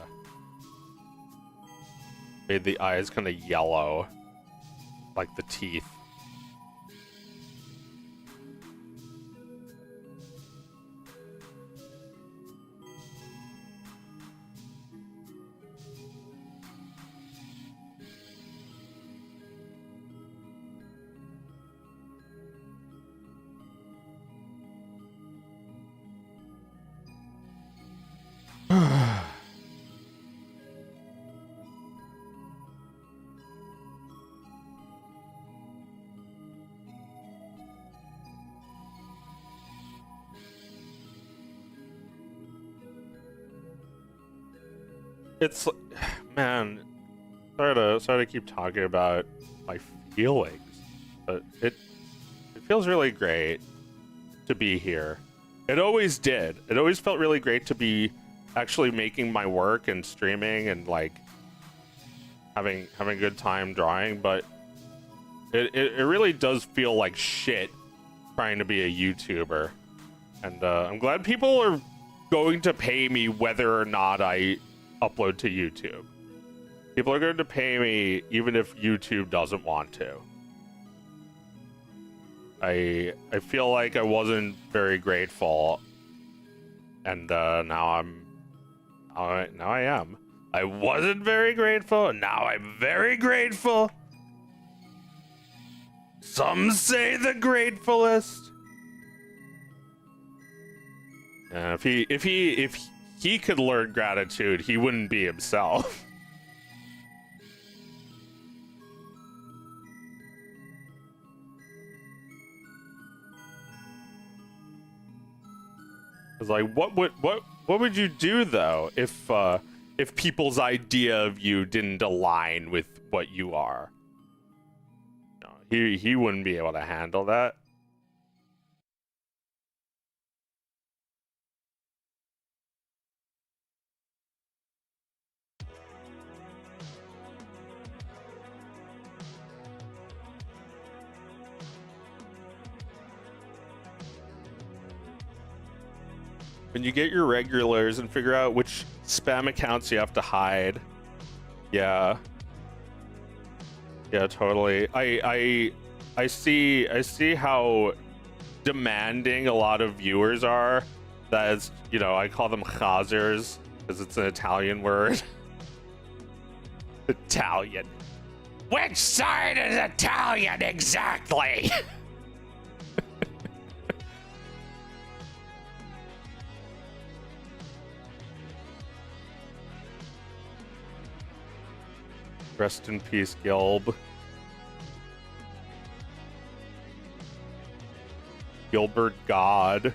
made the eyes kind of yellow, like the teeth. It's, man, sorry to keep talking about my feelings, but it feels really great to be here. It always did. It always felt really great to be actually making my work and streaming and like having a good time drawing, but it really does feel like shit trying to be a YouTuber. And I'm glad people are going to pay me whether or not I upload to YouTube. People are going to pay me even if YouTube doesn't want to. I feel like I wasn't very grateful, and now I am. I wasn't very grateful, and now I'm very grateful. Some say the gratefulest. If he could learn gratitude, he wouldn't be himself. It's like, what would you do though if people's idea of you didn't align with what you are? No, he wouldn't be able to handle that. When you get your regulars and figure out which spam accounts you have to hide. Yeah, totally. I see how demanding a lot of viewers are. That is, you know, I call them chazers because it's an Italian word. Italian. Which side is Italian exactly? Rest in peace, Gilb. Gilbert God.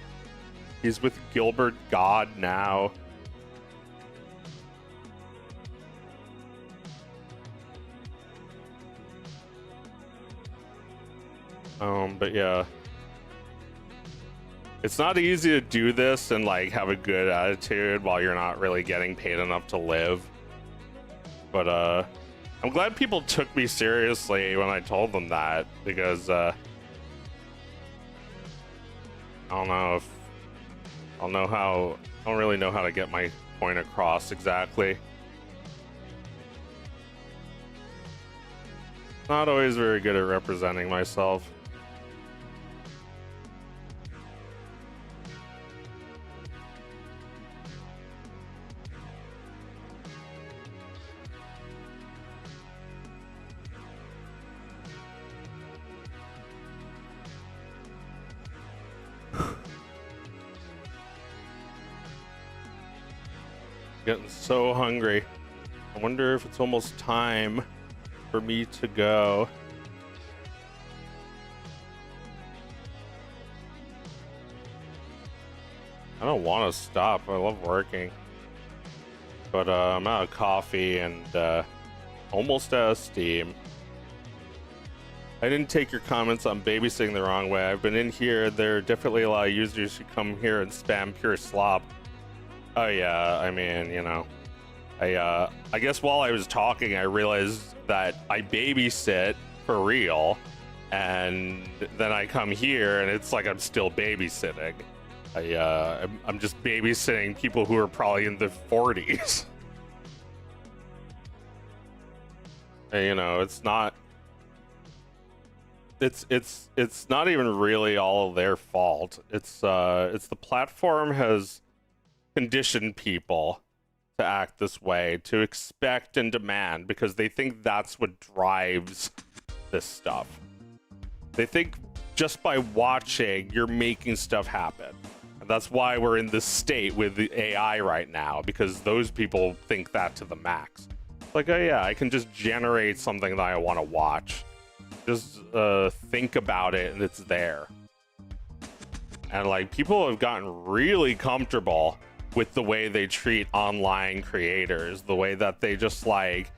He's with Gilbert God now. But yeah. It's not easy to do this and like have a good attitude while you're not really getting paid enough to live. But I'm glad people took me seriously when I told them that, because I don't really know how to get my point across exactly. Not always very good at representing myself. Getting so hungry. I wonder if it's almost time for me to go. I don't want to stop. I love working. But I'm out of coffee and almost out of steam. I didn't take your comments on babysitting the wrong way. I've been in here. There are definitely a lot of users who come here and spam pure slop. Oh yeah, I mean, you know, I guess while I was talking, I realized that I babysit for real, and then I come here and it's like I'm still babysitting. I'm just babysitting people who are probably in their 40s. And, you know, it's not even really all of their fault. It's the platform has condition people to act this way, to expect and demand, because they think that's what drives this stuff. They think just by watching, you're making stuff happen. And that's why we're in this state with the AI right now, because those people think that to the max. Like, oh yeah, I can just generate something that I want to watch. Just think about it and it's there. And like, people have gotten really comfortable with the way they treat online creators, the way that they just like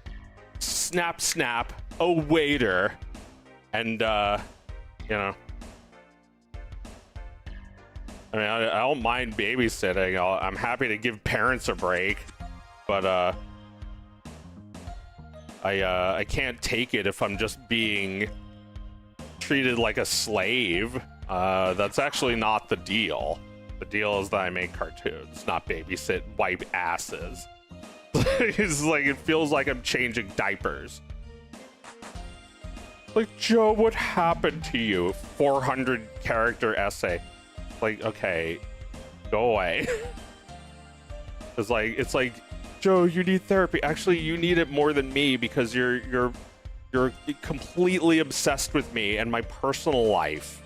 snap, oh waiter, and you know, I mean, I don't mind babysitting. I'm happy to give parents a break, but I can't take it if I'm just being treated like a slave. That's actually not the deal. The deal is that I make cartoons, not babysit, wipe asses. It's like, it feels like I'm changing diapers. Like, Joe, what happened to you? 400 character essay. Like, okay, go away. It's like, Joe, you need therapy. Actually, you need it more than me, because you're completely obsessed with me and my personal life.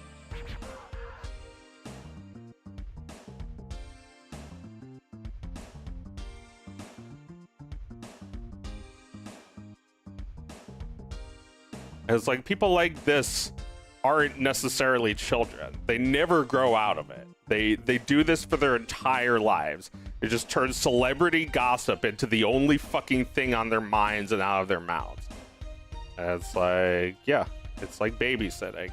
It's like, people like this aren't necessarily children. They never grow out of it. They do this for their entire lives. It just turns celebrity gossip into the only fucking thing on their minds and out of their mouths. And it's like, yeah, it's like babysitting.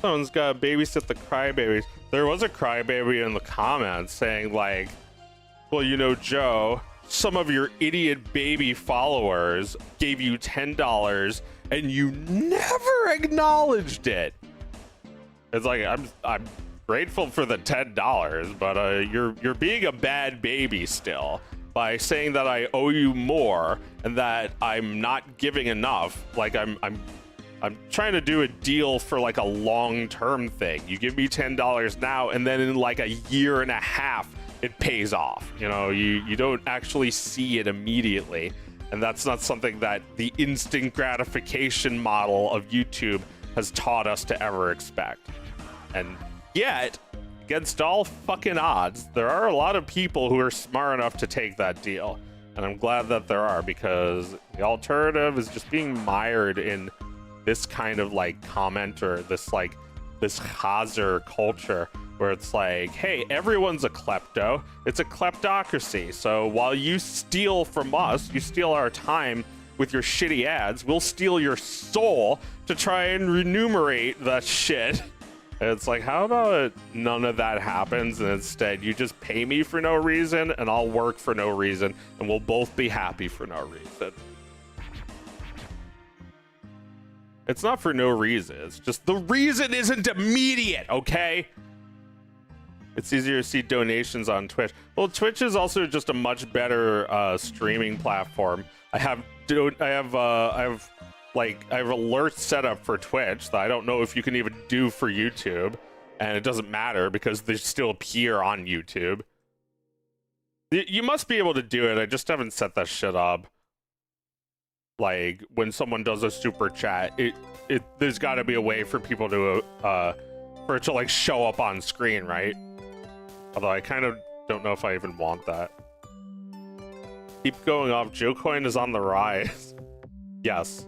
Someone's gotta babysit the crybabies. There was a crybaby in the comments saying like, well, you know, Joe, some of your idiot baby followers gave you $10 and you never acknowledged it. It's like, I'm grateful for the $10, but you're being a bad baby still by saying that I owe you more and that I'm not giving enough. Like, I'm trying to do a deal for like a long-term thing. You give me $10 now, and then in like a year and a half it pays off. You know, you don't actually see it immediately, and that's not something that the instant gratification model of YouTube has taught us to ever expect. And yet, against all fucking odds, there are a lot of people who are smart enough to take that deal. And I'm glad that there are, because the alternative is just being mired in this kind of like comment, or this Hazer culture where it's like, hey, everyone's a klepto. It's a kleptocracy. So while you steal from us, you steal our time with your shitty ads, we'll steal your soul to try and remunerate that shit. And it's like, how about none of that happens, and instead you just pay me for no reason and I'll work for no reason, and we'll both be happy for no reason. It's not for no reason, it's just the reason isn't immediate, okay? It's easier to see donations on Twitch. Well, Twitch is also just a much better streaming platform. I have alerts set up for Twitch that I don't know if you can even do for YouTube, and it doesn't matter because they still appear on YouTube. You must be able to do it. I just haven't set that shit up. Like when someone does a super chat, there's got to be a way for people to for it to like show up on screen, right? Although I kind of don't know if I even want that. Keep going off. Joecoin is on the rise. Yes.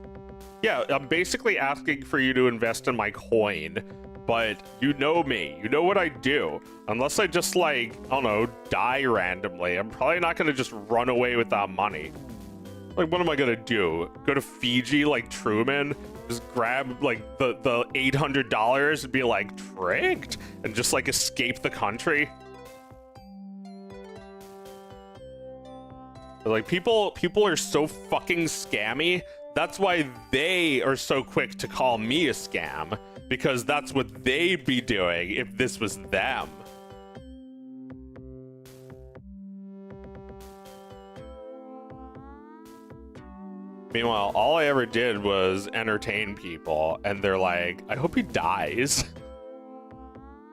Yeah, I'm basically asking for you to invest in my coin, but you know me. You know what I do. Unless I just, like, I don't know, die randomly, I'm probably not going to just run away with that money. Like, what am I going to do? Go to Fiji like Truman? Just grab, like, the $800 and be, like, tricked? And just, like, escape the country? Like, people are so fucking scammy. That's why they are so quick to call me a scam, because that's what they'd be doing if this was them. Meanwhile, all I ever did was entertain people, and they're like, I hope he dies.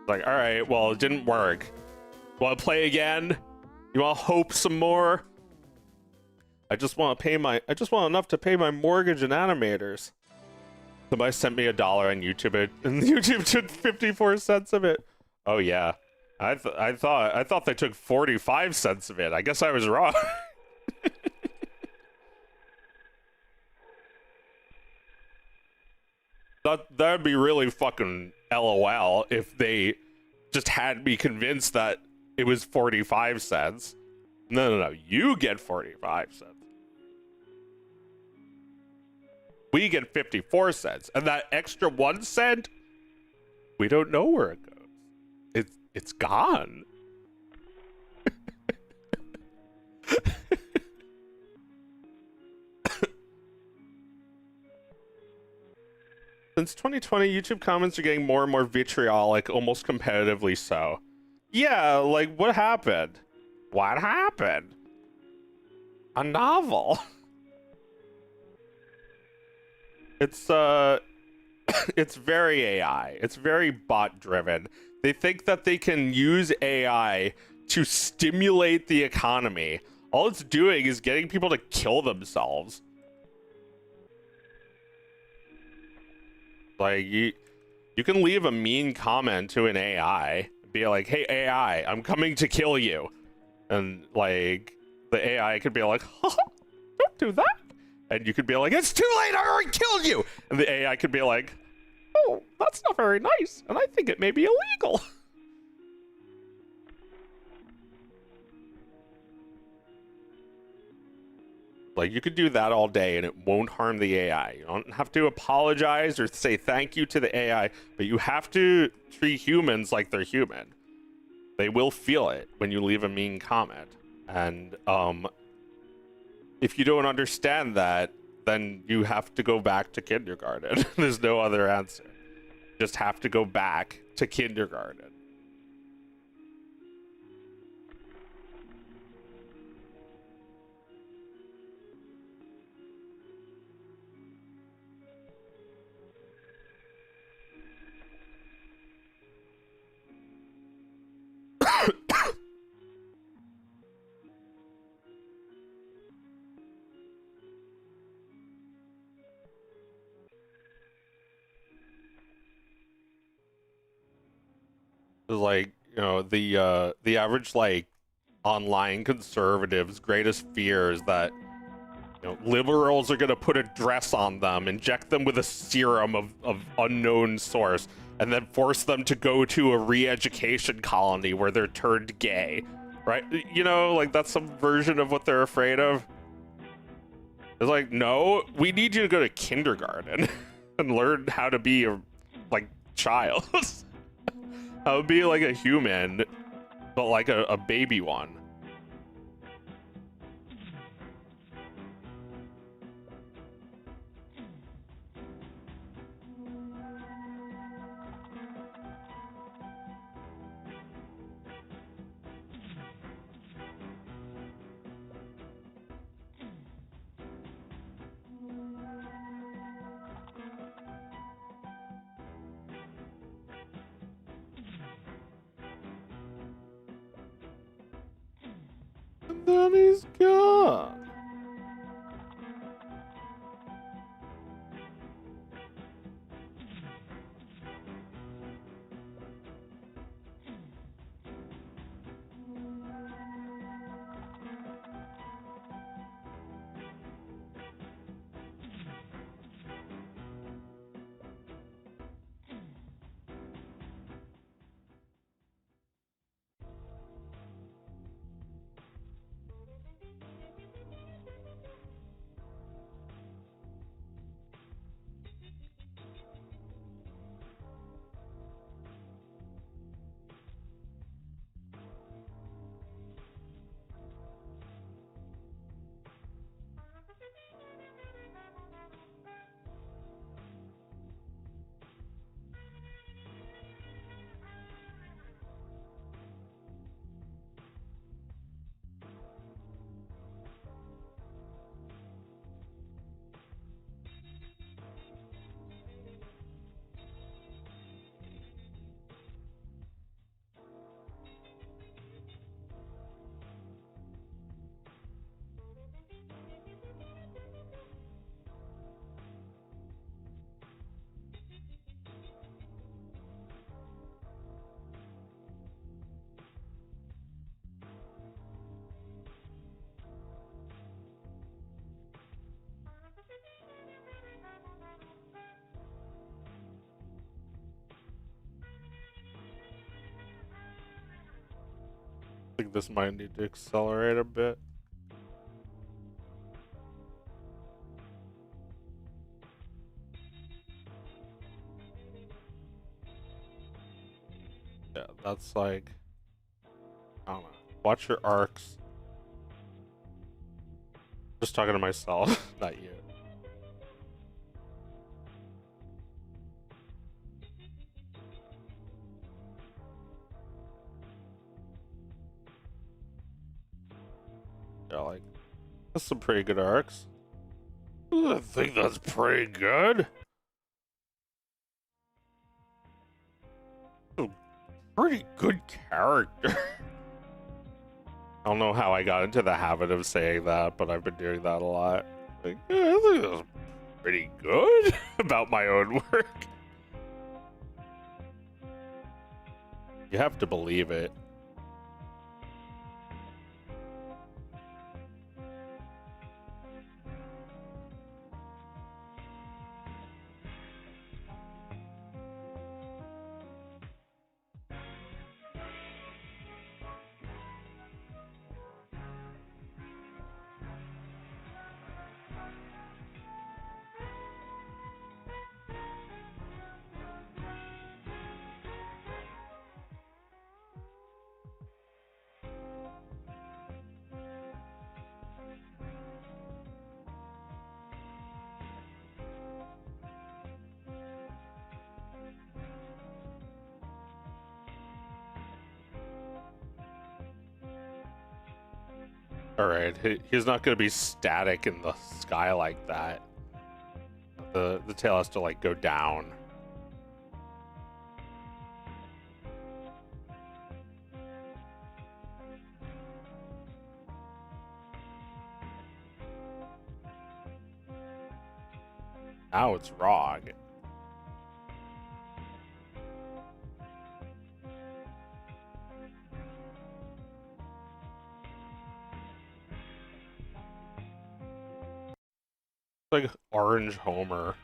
Like, all right, well, it didn't work. Want to play again? You want to hope some more? I just want enough to pay my mortgage and animators. Somebody sent me $1 on YouTube, and YouTube took 54 cents of it. Oh yeah, I thought they took 45 cents of it. I guess I was wrong. That'd be really fucking LOL if they just had me convinced that it was 45 cents. No, you get 45 cents. We get 54 cents, and that extra 1 cent, we don't know where it goes. It's gone. Since 2020, YouTube comments are getting more and more vitriolic, almost competitively so. Yeah, like, what happened? What happened? A novel. It's it's very AI. It's very bot driven. They think that they can use AI to stimulate the economy. All it's doing is getting people to kill themselves. Like, you can leave a mean comment to an AI, be like, hey AI, I'm coming to kill you. And like the AI could be like, don't do that. And you could be like, it's too late, I already killed you. And the AI could be like, oh, that's not very nice, and I think it may be illegal. Like, you could do that all day and it won't harm the AI. You don't have to apologize or say thank you to the AI, but you have to treat humans like they're human. They will feel it when you leave a mean comment. And if you don't understand that, then you have to go back to kindergarten. There's no other answer. Just have to go back to kindergarten. Because like, you know, the average like online conservative's greatest fear is that, you know, liberals are gonna put a dress on them, inject them with a serum of unknown source, and then force them to go to a re-education colony where they're turned gay. Right? You know, like that's some version of what they're afraid of. It's like, no, we need you to go to kindergarten and learn how to be a like child. How to be like a human, but like a baby one. And then he's gone. I think this might need to accelerate a bit. Yeah, that's like, I don't know. Watch your arcs. Just talking to myself, not you. Yeah, like, that's some pretty good arcs. I think that's pretty good. A pretty good character. I don't know how I got into the habit of saying that, but I've been doing that a lot. Like, yeah, I think that's pretty good about my own work. You have to believe it. Alright, he's not gonna be static in the sky like that. The tail has to like go down. Now it's wrong. like orange Homer.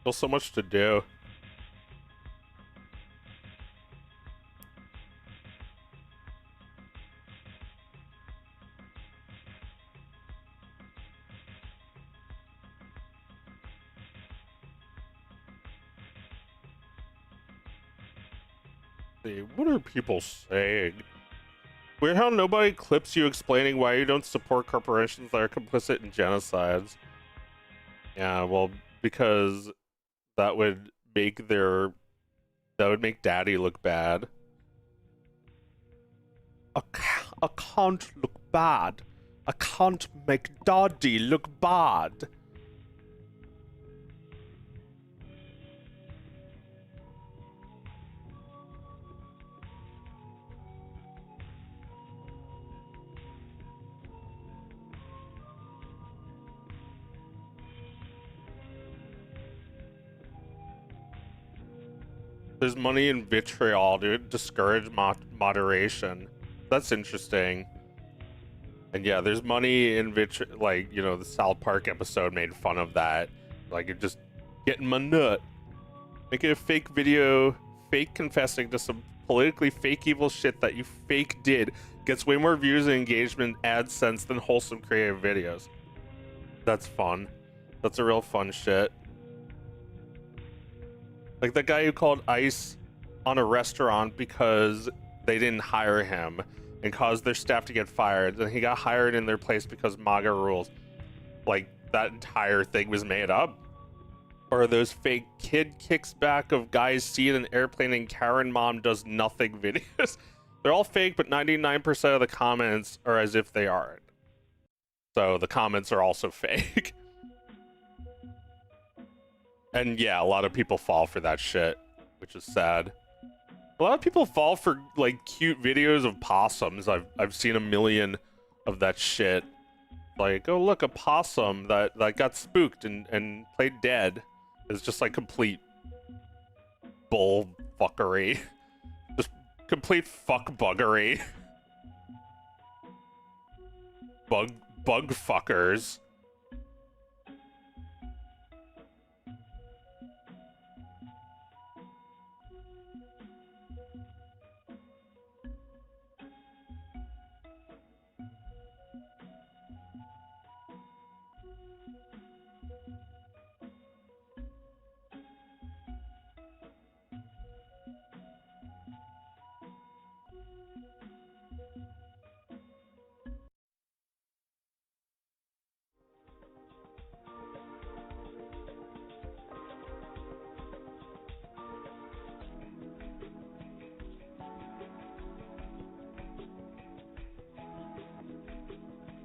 Still so much to do. What are people saying? Weird how nobody clips you explaining why you don't support corporations that are complicit in genocides. Yeah, well, because that would make daddy look bad. I can't look bad. I can't make daddy look bad. There's money in vitriol to discourage moderation. That's interesting. And yeah, there's money in like, you know, the South Park episode made fun of that. Like, you're just getting my nut. Making a fake video, fake confessing to some politically fake evil shit that you fake did gets way more views and engagement AdSense than wholesome creative videos. That's fun. That's a real fun shit. Like the guy who called ICE on a restaurant because they didn't hire him and caused their staff to get fired. And he got hired in their place because MAGA rules. Like, that entire thing was made up. Or those fake kid kicks back of guys see an airplane and Karen mom does nothing videos. They're all fake, but 99% of the comments are as if they aren't. So the comments are also fake. And yeah, a lot of people fall for that shit, which is sad. A lot of people fall for like cute videos of possums. I've seen a million of that shit. Like, oh look, a possum that got spooked and played dead. It's just like complete bull fuckery. Just complete fuck buggery. Bug fuckers.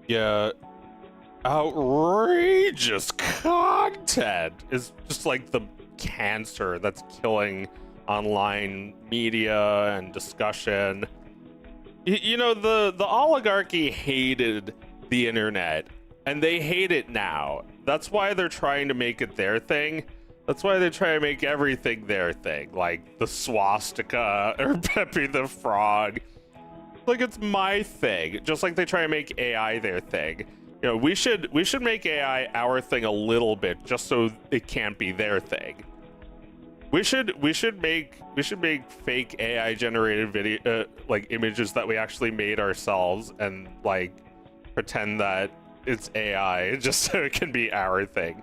Yeah, outrageous content is just like the cancer that's killing online media and discussion. You know, the oligarchy hated the internet, and they hate it now. That's why they're trying to make it their thing. That's why they try to make everything their thing, like the swastika or Pepe the Frog. Like, it's my thing, just like they try to make AI their thing. You know, we should make AI our thing a little bit, just so it can't be their thing. We should make fake AI generated video like images that we actually made ourselves and like pretend that it's AI just so it can be our thing.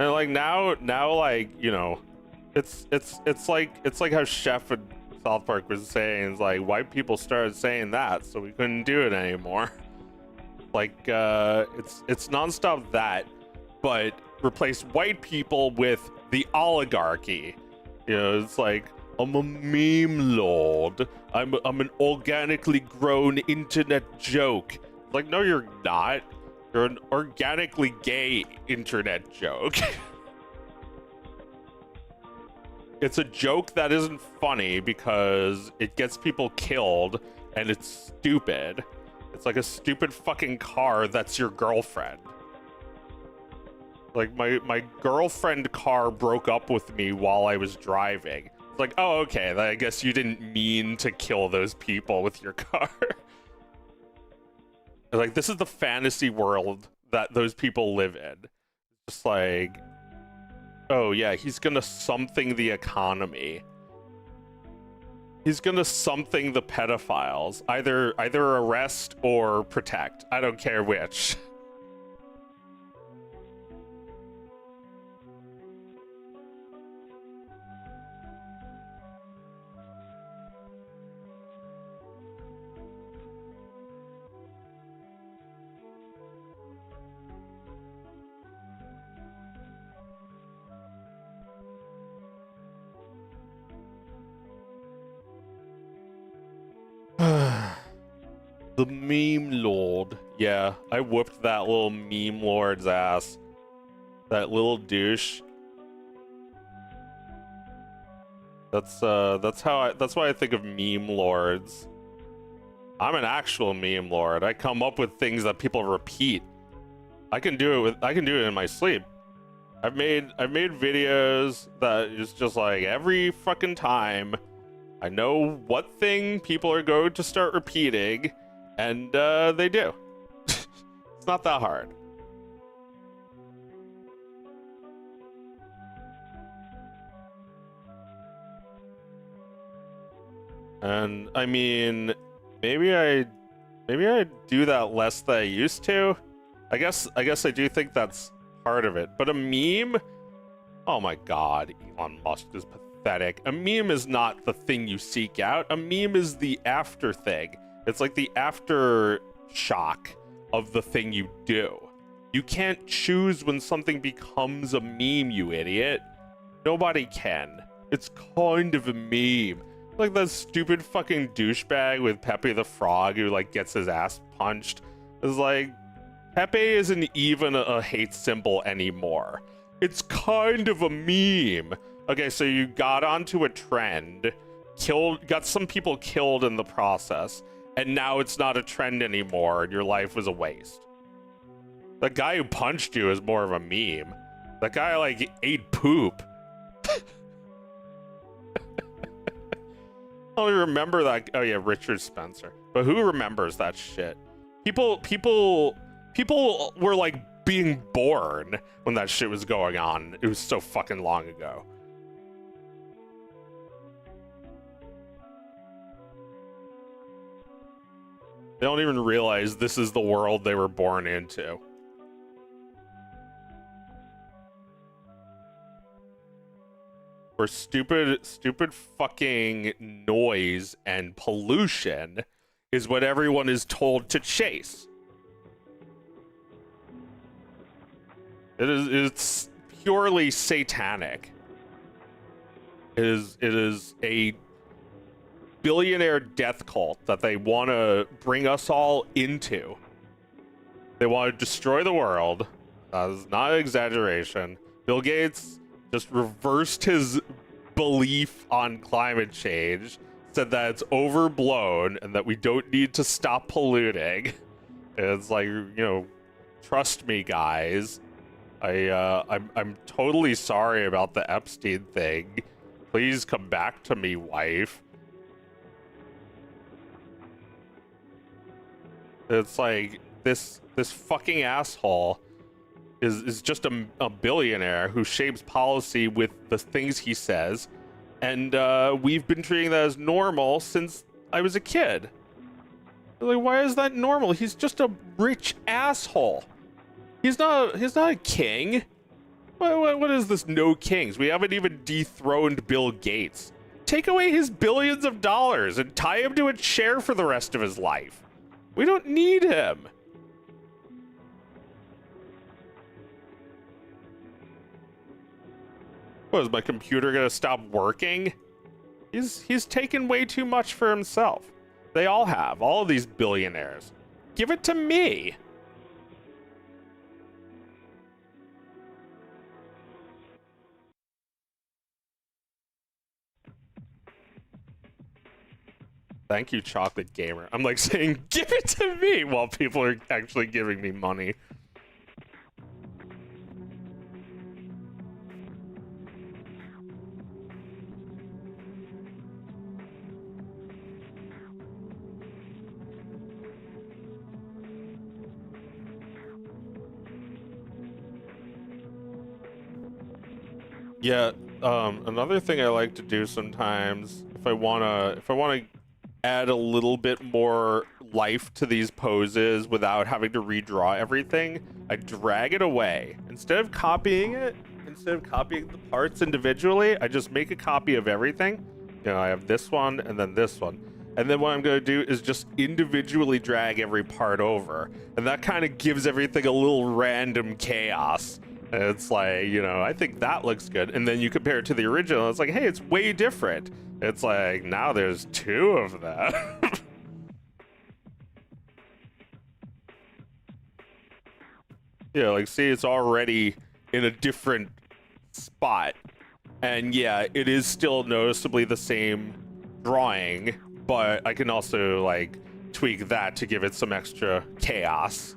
And like now like, you know, it's like how Chef and South Park was saying, it's like white people started saying that, so we couldn't do it anymore. Like it's nonstop that, but replace white people with the oligarchy. You know, it's like, I'm a meme lord. I'm an organically grown internet joke. Like, no, you're not. You're an organically gay internet joke. It's a joke that isn't funny because it gets people killed and it's stupid. It's like a stupid fucking car that's your girlfriend. Like, my girlfriend car broke up with me while I was driving. It's like, oh, okay, I guess you didn't mean to kill those people with your car. Like, this is the fantasy world that those people live in. Just like, oh yeah, he's gonna something the economy. He's gonna something the pedophiles. Either arrest or protect. I don't care which. The meme lord. Yeah, I whooped that little meme lord's ass. That little douche. That's why I think of meme lords. I'm an actual meme lord. I come up with things that people repeat. I can do it in my sleep. I've made videos that is just like every fucking time I know what thing people are going to start repeating, and they do. It's not that hard. And I mean, maybe I do that less than I used to. I guess I do think that's part of it. But a meme, oh my god, Elon Musk is pathetic. A meme is not the thing you seek out. A meme is the after thing. It's like the aftershock of the thing you do. You can't choose when something becomes a meme, you idiot. Nobody can. It's kind of a meme. Like that stupid fucking douchebag with Pepe the Frog who like gets his ass punched. It's like, Pepe isn't even a hate symbol anymore. It's kind of a meme. Okay, so you got onto a trend, got some people killed in the process, and now it's not a trend anymore and your life was a waste. The guy who punched you is more of a meme. That guy like ate poop. I only remember that. Oh yeah, Richard Spencer. But who remembers that shit? People were like being born when that shit was going on. It was so fucking long ago. They don't even realize this is the world they were born into. Where stupid fucking noise and pollution is what everyone is told to chase. It's purely satanic. It is a billionaire death cult that they want to bring us all into. They want to destroy the world. That's not an exaggeration. Bill Gates just reversed his belief on climate change, said that it's overblown and that we don't need to stop polluting. And it's like, you know, trust me, guys. I'm totally sorry about the Epstein thing. Please come back to me, wife. It's like this fucking asshole is just a billionaire who shapes policy with the things he says, and we've been treating that as normal since I was a kid. Like, why is that normal? He's just a rich asshole. He's not a king. What is this? No kings. We haven't even dethroned Bill Gates. Take away his billions of dollars and tie him to a chair for the rest of his life. We don't need him. What, is my computer gonna stop working? He's taken way too much for himself. They all have. All of these billionaires. Give it to me. Thank you, Chocolate Gamer. I'm like saying, give it to me while people are actually giving me money. Yeah, another thing I like to do sometimes, if I wanna add a little bit more life to these poses without having to redraw everything, I drag it away. Instead of copying the parts individually, I just make a copy of everything. You know, I have this one and then this one. And then what I'm gonna do is just individually drag every part over. And that kind of gives everything a little random chaos. And it's like, you know, I think that looks good. And then you compare it to the original, it's like, hey, it's way different. It's like, now there's two of them. Yeah, like, see, it's already in a different spot. And yeah, it is still noticeably the same drawing, but I can also, like, tweak that to give it some extra chaos.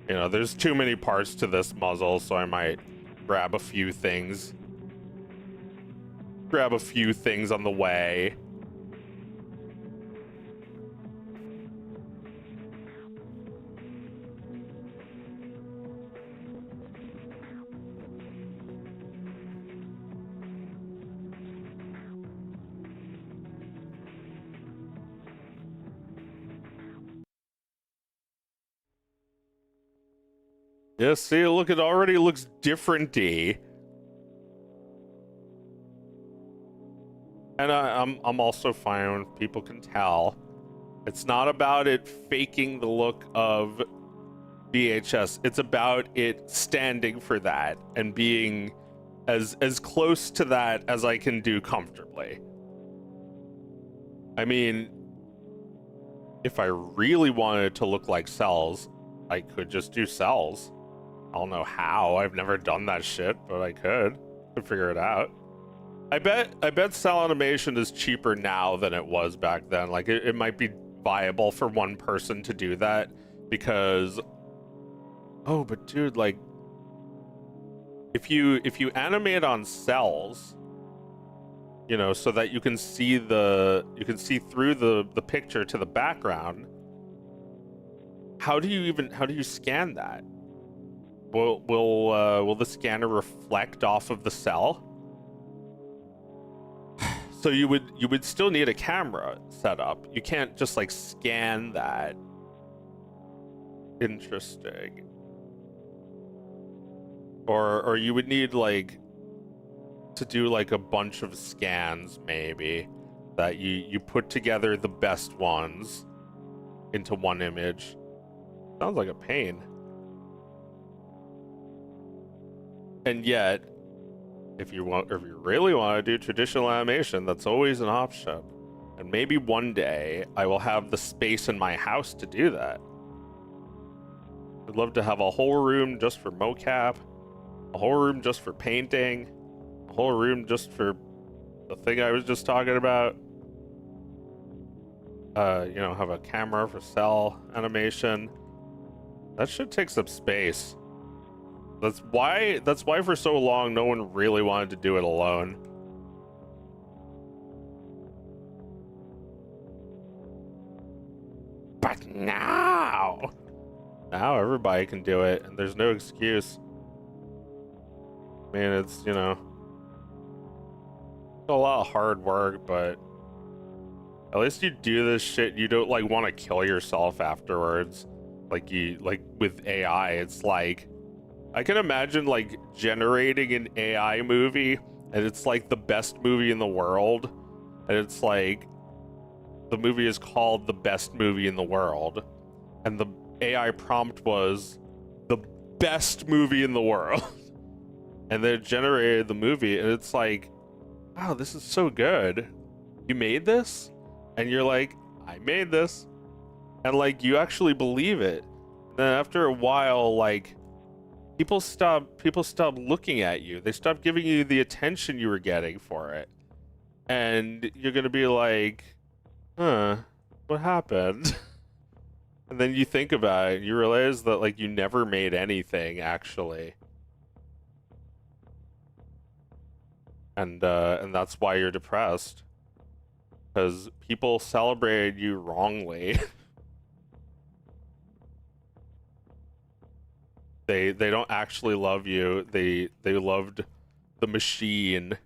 You know, there's too many parts to this muzzle, so I might grab a few things. Grab a few things on the way. Yeah, see, look, it already looks different-y. And I'm also fine when people can tell. It's not about it faking the look of VHS. It's about it standing for that and being as close to that as I can do comfortably. I mean, if I really wanted to look like cells, I could just do cells. I don't know how. I've never done that shit, but I could figure it out. I bet cell animation is cheaper now than it was back then. Like, it might be viable for one person to do that because, oh, but dude, like, if you animate on cells, you know, so that you can see through the picture to the background, how do you scan that? Will the scanner reflect off of the cell? So you would still need a camera set up. You can't just like scan that. Interesting. Or you would need like to do like a bunch of scans maybe that you put together the best ones into one image. Sounds like a pain. And yet, if you really want to do traditional animation, that's always an option. And maybe one day I will have the space in my house to do that. I'd love to have a whole room just for mocap, a whole room just for painting, a whole room just for the thing I was just talking about. You know, have a camera for cell animation. That should take some space. That's why for so long no one really wanted to do it alone. But now everybody can do it, and there's no excuse. I mean, it's, you know, it's a lot of hard work, but at least you do this shit, you don't like want to kill yourself afterwards. Like with AI, it's like, I can imagine like generating an AI movie and it's like the best movie in the world, and it's like the movie is called the best movie in the world, and AI prompt was the best movie in the world. And they generated the movie, and it's like, wow, this is so good. You made this? And you're like, I made this. And like, you actually believe it. Then after a while, like, people stop looking at you. They stop giving you the attention you were getting for it. And you're gonna be like, huh, what happened? And then you think about it, and you realize that like you never made anything actually. And that's why you're depressed. Because people celebrated you wrongly. They don't actually love you. They loved the machine.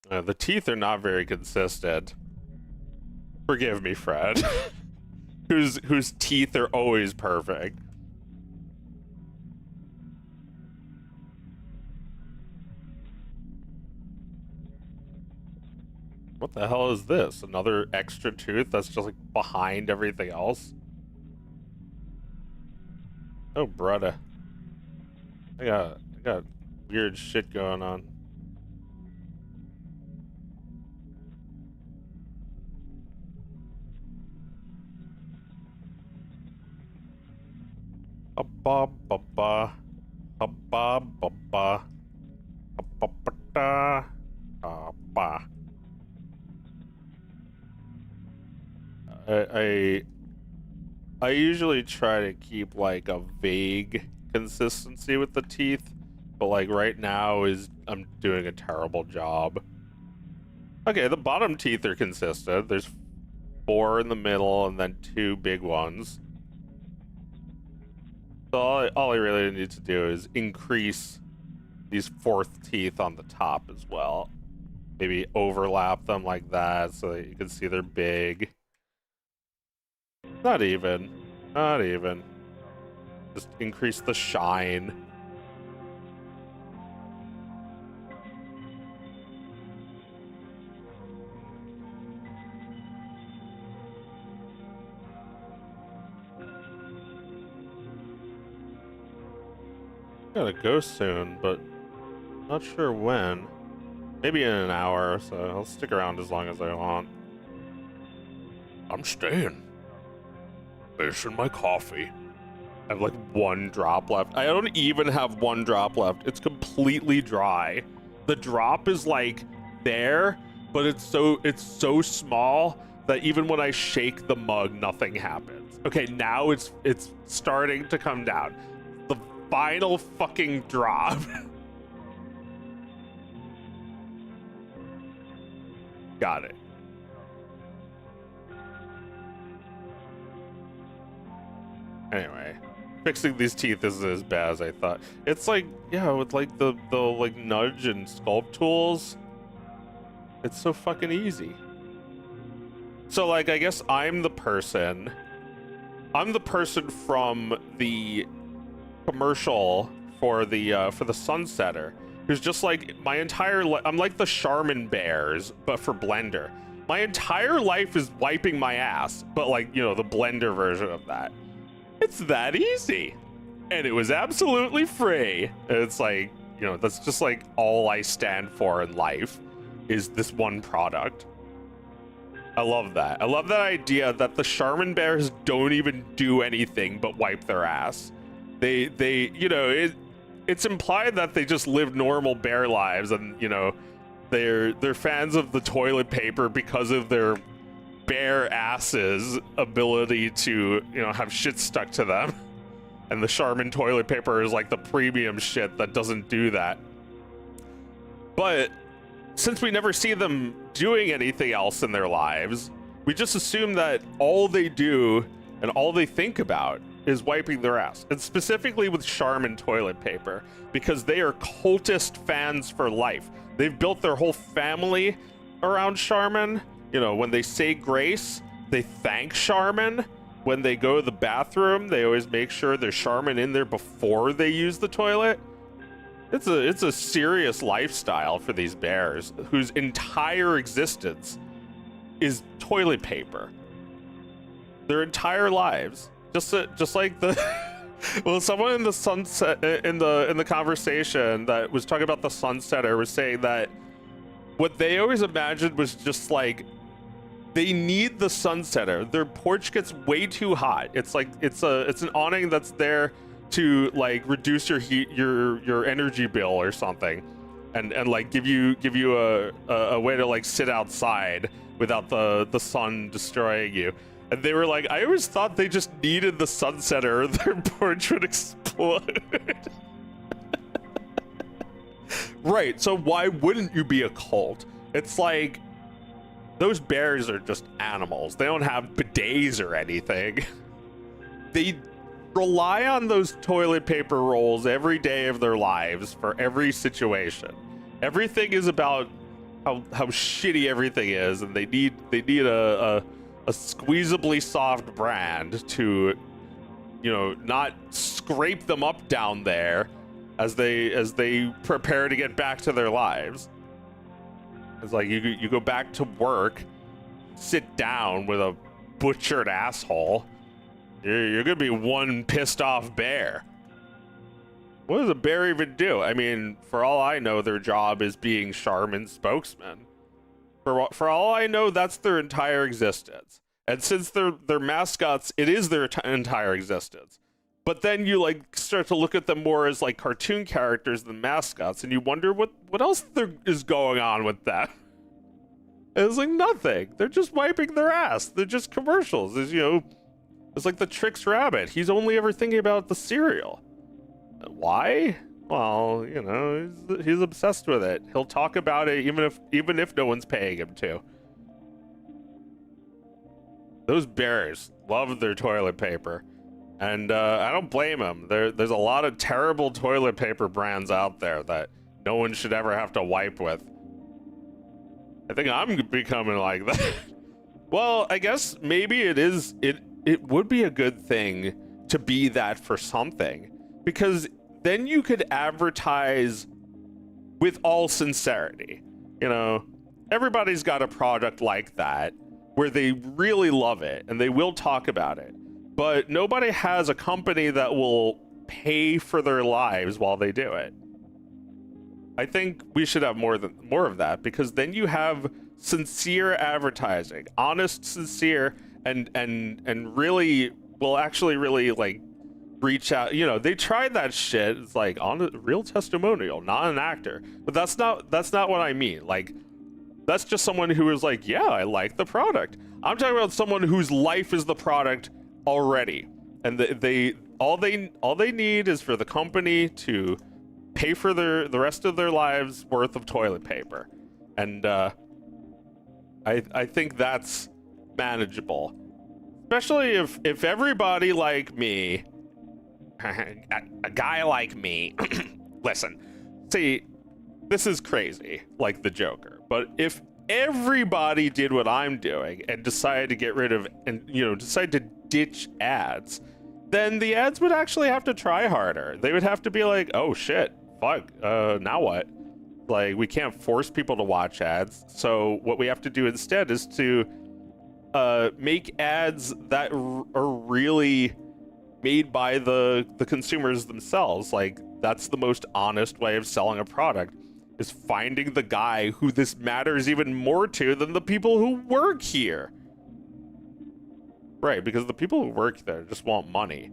The teeth are not very consistent. Forgive me, Fred. whose teeth are always perfect. What the hell is this? Another extra tooth that's just like behind everything else? Oh, brother. I got weird shit going on. Ba ba ba ba ba ba ba ba ba ba. I usually try to keep like a vague consistency with the teeth, but like right now I'm doing a terrible job. Okay, the bottom teeth are consistent. There's 4 in the middle and then 2 big ones. So all I really need to do is increase these 4th teeth on the top as well. Maybe overlap them like that so that you can see they're big. Not even. Just increase the shine. Gotta go soon, but not sure when. Maybe in an hour, so I'll stick around as long as I want. I'm staying. Finishing my coffee. I have like 1 drop left. I don't even have 1 drop left. It's completely dry. The drop is like there, but it's so small that even when I shake the mug, nothing happens. Okay, now it's starting to come down. The final fucking drop. Got it. Anyway, fixing these teeth isn't as bad as I thought. It's like, yeah, with like the like nudge and sculpt tools, it's so fucking easy. So like, I guess I'm the person from the commercial for the Sunsetter, who's just like, my entire I'm like the Charmin bears, but for Blender. My entire life is wiping my ass, but like, you know, the Blender version of that. It's that easy. And it was absolutely free. And it's like, you know, that's just like all I stand for in life is this one product. I love that. I love that idea that the Charmin bears don't even do anything but wipe their ass. They you know, it's implied that they just live normal bear lives, and you know, they're fans of the toilet paper because of their bare asses ability to, you know, have shit stuck to them. And the Charmin toilet paper is like the premium shit that doesn't do that. But since we never see them doing anything else in their lives, we just assume that all they do and all they think about is wiping their ass. And specifically with Charmin toilet paper, because they are cultist fans for life. They've built their whole family around Charmin. You know, when they say grace, they thank Charmin. When they go to the bathroom, they always make sure there's Charmin in there before they use the toilet. It's a serious lifestyle for these bears whose entire existence is toilet paper. Their entire lives, just like the well, someone in the sunset in the conversation that was talking about the sunsetter was saying that what they always imagined was just like they need the sunsetter. Their porch gets way too hot. It's like it's an awning that's there to like reduce your heat, your energy bill or something, and like give you a way to like sit outside without the sun destroying you. And they were like, I always thought they just needed the sunsetter or their porch would explode. Right, so why wouldn't you be a cult? It's like, those bears are just animals. They don't have bidets or anything. They rely on those toilet paper rolls every day of their lives for every situation. Everything is about how shitty everything is, and they need a squeezably soft brand to, you know, not scrape them up down there as they prepare to get back to their lives. It's like you go back to work, sit down with a butchered asshole. You're gonna be one pissed off bear. What does a bear even do? I mean, for all I know, their job is being Charmin's spokesman. For all I know, that's their entire existence. And since they're mascots, it is their entire existence. But then you like start to look at them more as like cartoon characters than mascots, and you wonder what else there is going on with that. And it's like nothing. They're just wiping their ass. They're just commercials. There's, you know, it's like the Trix Rabbit. He's only ever thinking about the cereal. Why? Well, you know, he's obsessed with it. He'll talk about it even if no one's paying him to. Those bears love their toilet paper. And I don't blame them. There's a lot of terrible toilet paper brands out there that no one should ever have to wipe with. I think I'm becoming like that. Well, I guess maybe it would be a good thing to be that for something, because then you could advertise with all sincerity. You know, everybody's got a product like that where they really love it and they will talk about it. But nobody has a company that will pay for their lives while they do it. I think we should have more of that, because then you have sincere advertising, honest, sincere, and really will actually really like reach out. You know, they tried that shit. It's like on a real testimonial, not an actor. But that's not what I mean. Like, that's just someone who is like, yeah, I like the product. I'm talking about someone whose life is the product already, and all they need is for the company to pay for the rest of their lives worth of toilet paper, and I think that's manageable, especially if everybody like me, a guy like me. Listen, see, this is crazy, like the Joker, but if everybody did what I'm doing and decided to get rid of, and you know, decide to ditch ads, then the ads would actually have to try harder. They would have to be like, oh shit, fuck, now what? Like, we can't force people to watch ads, so what we have to do instead is to make ads that are really made by the consumers themselves. Like, that's the most honest way of selling a product, is finding the guy who this matters even more to than the people who work here. Right, because the people who work there just want money.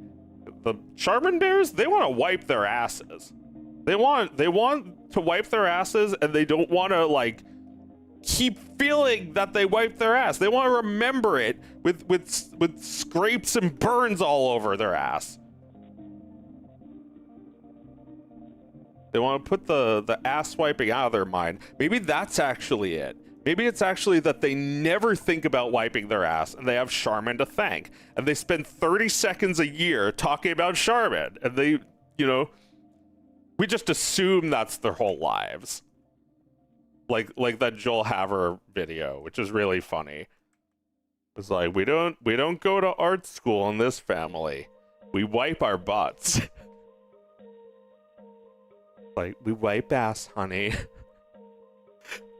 The Charmin Bears, they want to wipe their asses. They want to wipe their asses, and they don't want to like keep feeling that they wiped their ass. They want to remember it with scrapes and burns all over their ass. They want to put the ass wiping out of their mind. Maybe that's actually it. Maybe it's actually that they never think about wiping their ass, and they have Charmin to thank. And they spend 30 seconds a year talking about Charmin. And they, you know, we just assume that's their whole lives. Like that Joel Haver video, which is really funny. It's like, we don't go to art school in this family. We wipe our butts. Like, we wipe ass, honey.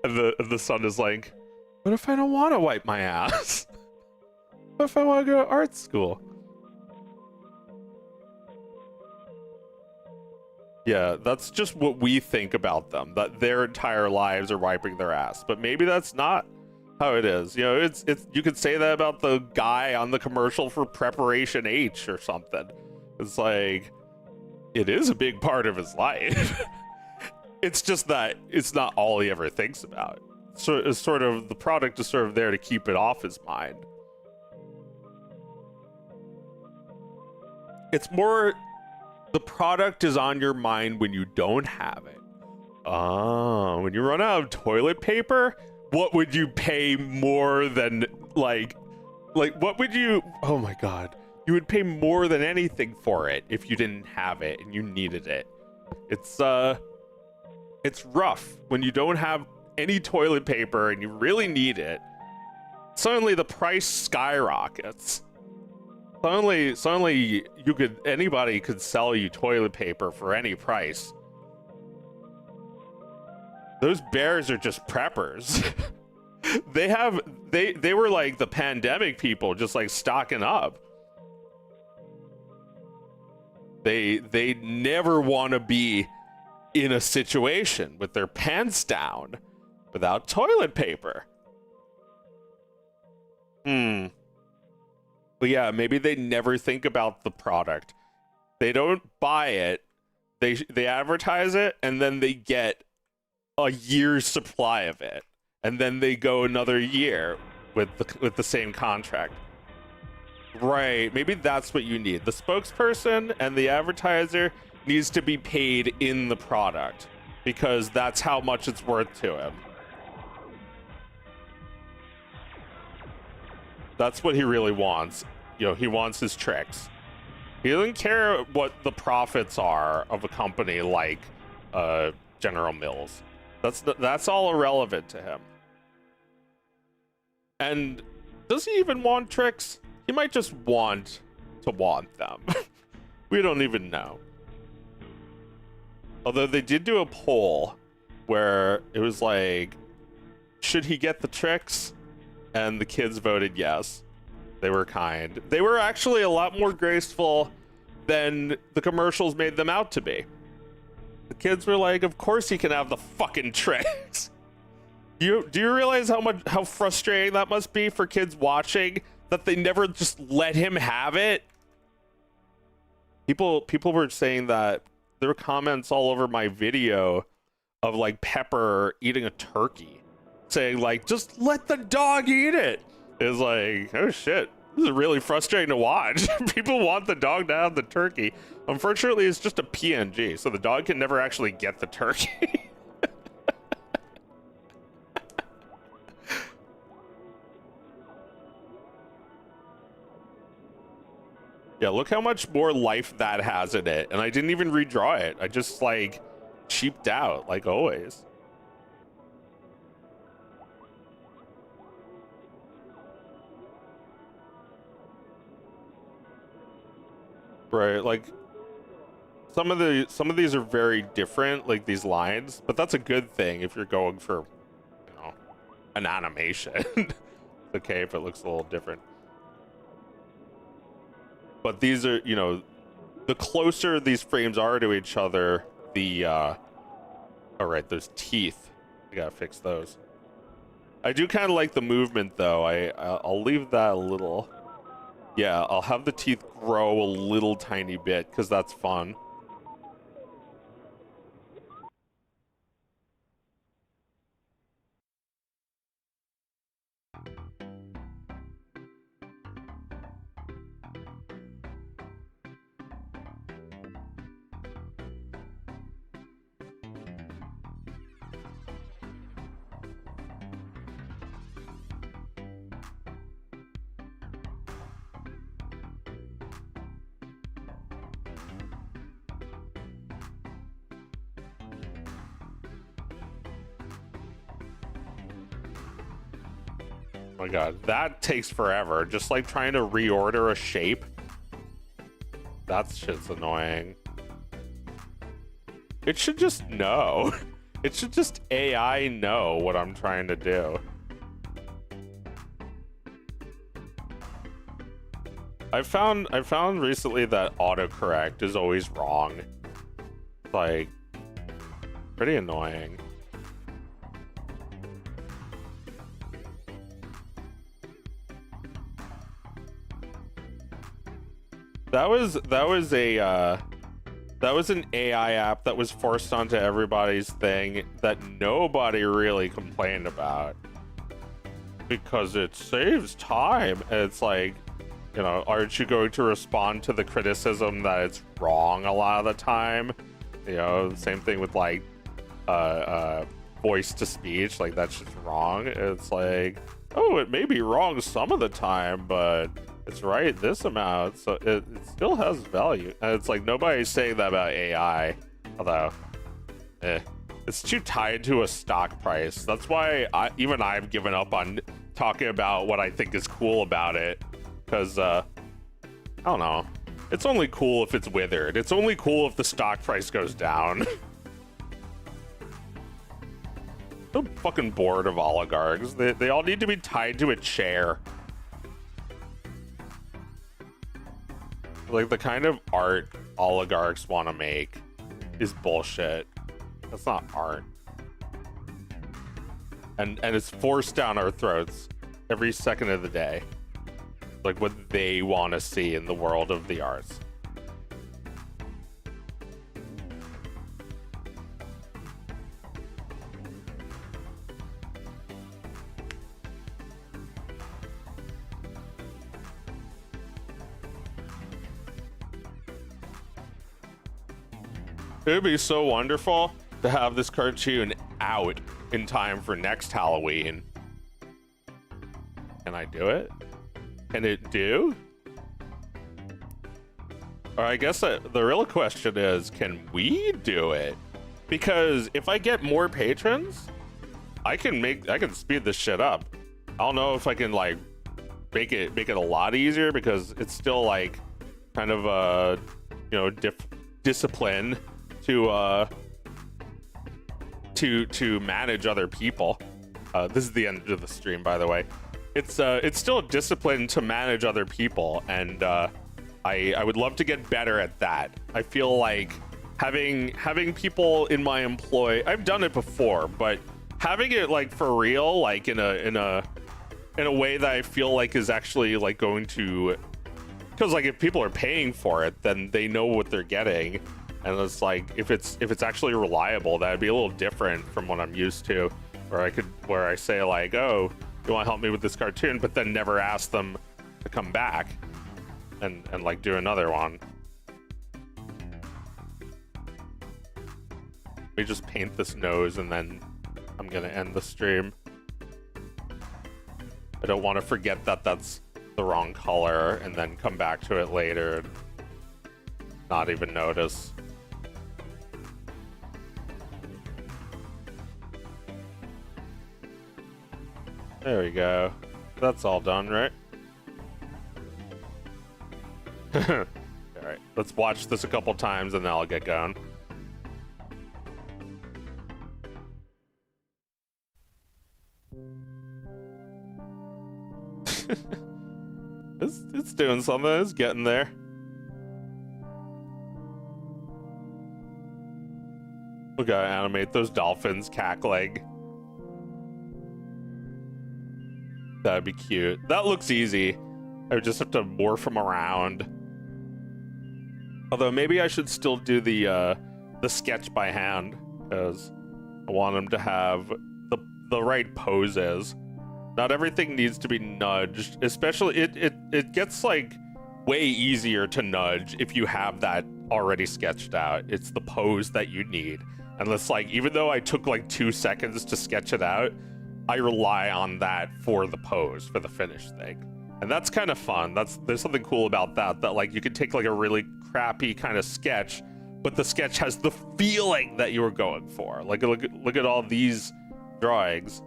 And the son is like, what if I don't want to wipe my ass? What if I want to go to art school? Yeah, that's just what we think about them, that their entire lives are wiping their ass. But maybe that's not how it is. You know, it's you could say that about the guy on the commercial for Preparation H or something. It's like, it is a big part of his life. It's just that it's not all he ever thinks about. So it's sort of, the product is sort of there to keep it off his mind. It's more, the product is on your mind when you don't have it. Oh, when you run out of toilet paper, what would you pay more than, like what would you, oh my god, you would pay more than anything for it if you didn't have it and you needed it. It's rough when you don't have any toilet paper and you really need it. Suddenly the price skyrockets. Suddenly anybody could sell you toilet paper for any price. Those bears are just preppers. they were like the pandemic people, just like stocking up. They never want to be in a situation with their pants down without toilet paper. But yeah, maybe they never think about the product. They don't buy it. They advertise it, and then they get a year's supply of it, and then they go another year with the same contract. Right, maybe that's what you need. The spokesperson and the advertiser needs to be paid in the product, because that's how much it's worth to him. That's what he really wants. You know, he wants his tricks. He doesn't care what the profits are of a company like General Mills. That's all irrelevant to him. And does he even want tricks? He might just want to want them. We don't even know. Although they did do a poll where it was like, should he get the tricks? And the kids voted yes. They were kind. They were actually a lot more graceful than the commercials made them out to be. The kids were like, of course he can have the fucking tricks. Do you realize how frustrating that must be for kids watching, that they never just let him have it? People were saying that there were comments all over my video of like Pepper eating a turkey, saying like, just let the dog eat it. It's like, oh shit, this is really frustrating to watch. People want the dog to have the turkey. Unfortunately, it's just a PNG, so the dog can never actually get the turkey. Yeah, look how much more life that has in it. And I didn't even redraw it. I just like cheaped out, like always. Right, like some of these are very different, like these lines, but that's a good thing if you're going for, you know, an animation. It's okay if it looks a little different. But these are, you know, the closer these frames are to each other, the all right, those teeth, I gotta fix those. I do kind of like the movement though. I'll leave that a little. Yeah, I'll have the teeth grow a little tiny bit because that's fun. Oh my god, that takes forever. Just like trying to reorder a shape. That shit's annoying. It should just know. It should just AI know what I'm trying to do. I found recently that autocorrect is always wrong. Like, pretty annoying. That was an AI app that was forced onto everybody's thing that nobody really complained about because it saves time. And it's like, you know, aren't you going to respond to the criticism that it's wrong a lot of the time? You know, same thing with like voice to speech, like that's just wrong. It's like, oh, it may be wrong some of the time, but it's right this amount, so it still has value. And it's like nobody's saying that about AI, although it's too tied to a stock price. That's why even I've given up on talking about what I think is cool about it, because I don't know, it's only cool if it's withered. It's only cool if the stock price goes down. I'm fucking bored of oligarchs. They all need to be tied to a chair. Like, the kind of art oligarchs want to make is bullshit. That's not art. And it's forced down our throats every second of the day. Like, what they want to see in the world of the arts. It would be so wonderful to have this cartoon out in time for next Halloween. Can I do it? Can it do? Or I guess the real question is, can we do it? Because if I get more patrons, I can speed this shit up. I don't know if I can like make it a lot easier, because it's still like kind of a, you know, discipline to manage other people. This is the end of the stream, by the way. It's still a discipline to manage other people, and I would love to get better at that. I feel like having people in my employ, I've done it before, but having it like for real, like in a way that I feel like is actually like going to, because like if people are paying for it, then they know what they're getting. And it's like, if it's actually reliable, that'd be a little different from what I'm used to, where I say like, oh, you want to help me with this cartoon, but then never ask them to come back and like do another one. We just paint this nose and then I'm gonna end the stream. I don't want to forget that that's the wrong color and then come back to it later and not even notice. There we go. That's all done, right? Alright, let's watch this a couple times and then I'll get going. It's doing something, it's getting there. We gotta animate those dolphins cackling. That'd be cute. That looks easy. I would just have to morph them around. Although maybe I should still do the sketch by hand, because I want them to have the right poses. Not everything needs to be nudged. Especially it gets like way easier to nudge if you have that already sketched out. It's the pose that you need. And it's like, even though I took like 2 seconds to sketch it out, I rely on that for the pose, for the finished thing. And that's kind of fun. There's something cool about that like you could take like a really crappy kind of sketch, but the sketch has the feeling that you were going for. Like look at all these drawings,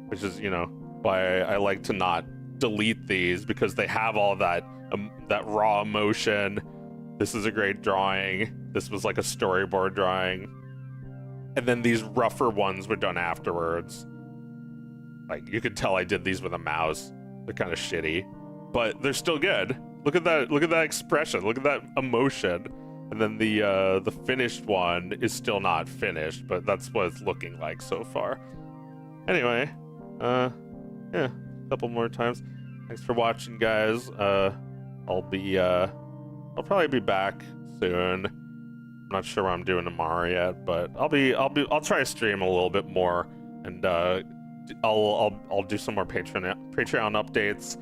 which is, you know, why I like to not delete these, because they have all that raw emotion. This is a great drawing. This was like a storyboard drawing. And then these rougher ones were done afterwards. Like, you could tell I did these with a mouse. They're kind of shitty, but they're still good. Look at that expression. Look at that emotion. And then the finished one is still not finished, but that's what it's looking like so far. Anyway, yeah, a couple more times. Thanks for watching, guys. I'll probably be back soon. I'm not sure what I'm doing tomorrow yet, but I'll try to stream a little bit more, and I'll do some more Patreon updates.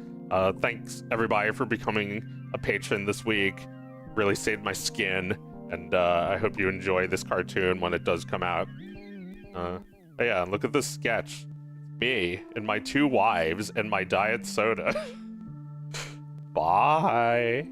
Thanks everybody for becoming a patron this week. Really saved my skin, and I hope you enjoy this cartoon when it does come out. But yeah, look at this sketch. Me and my 2 wives and my diet soda. Bye.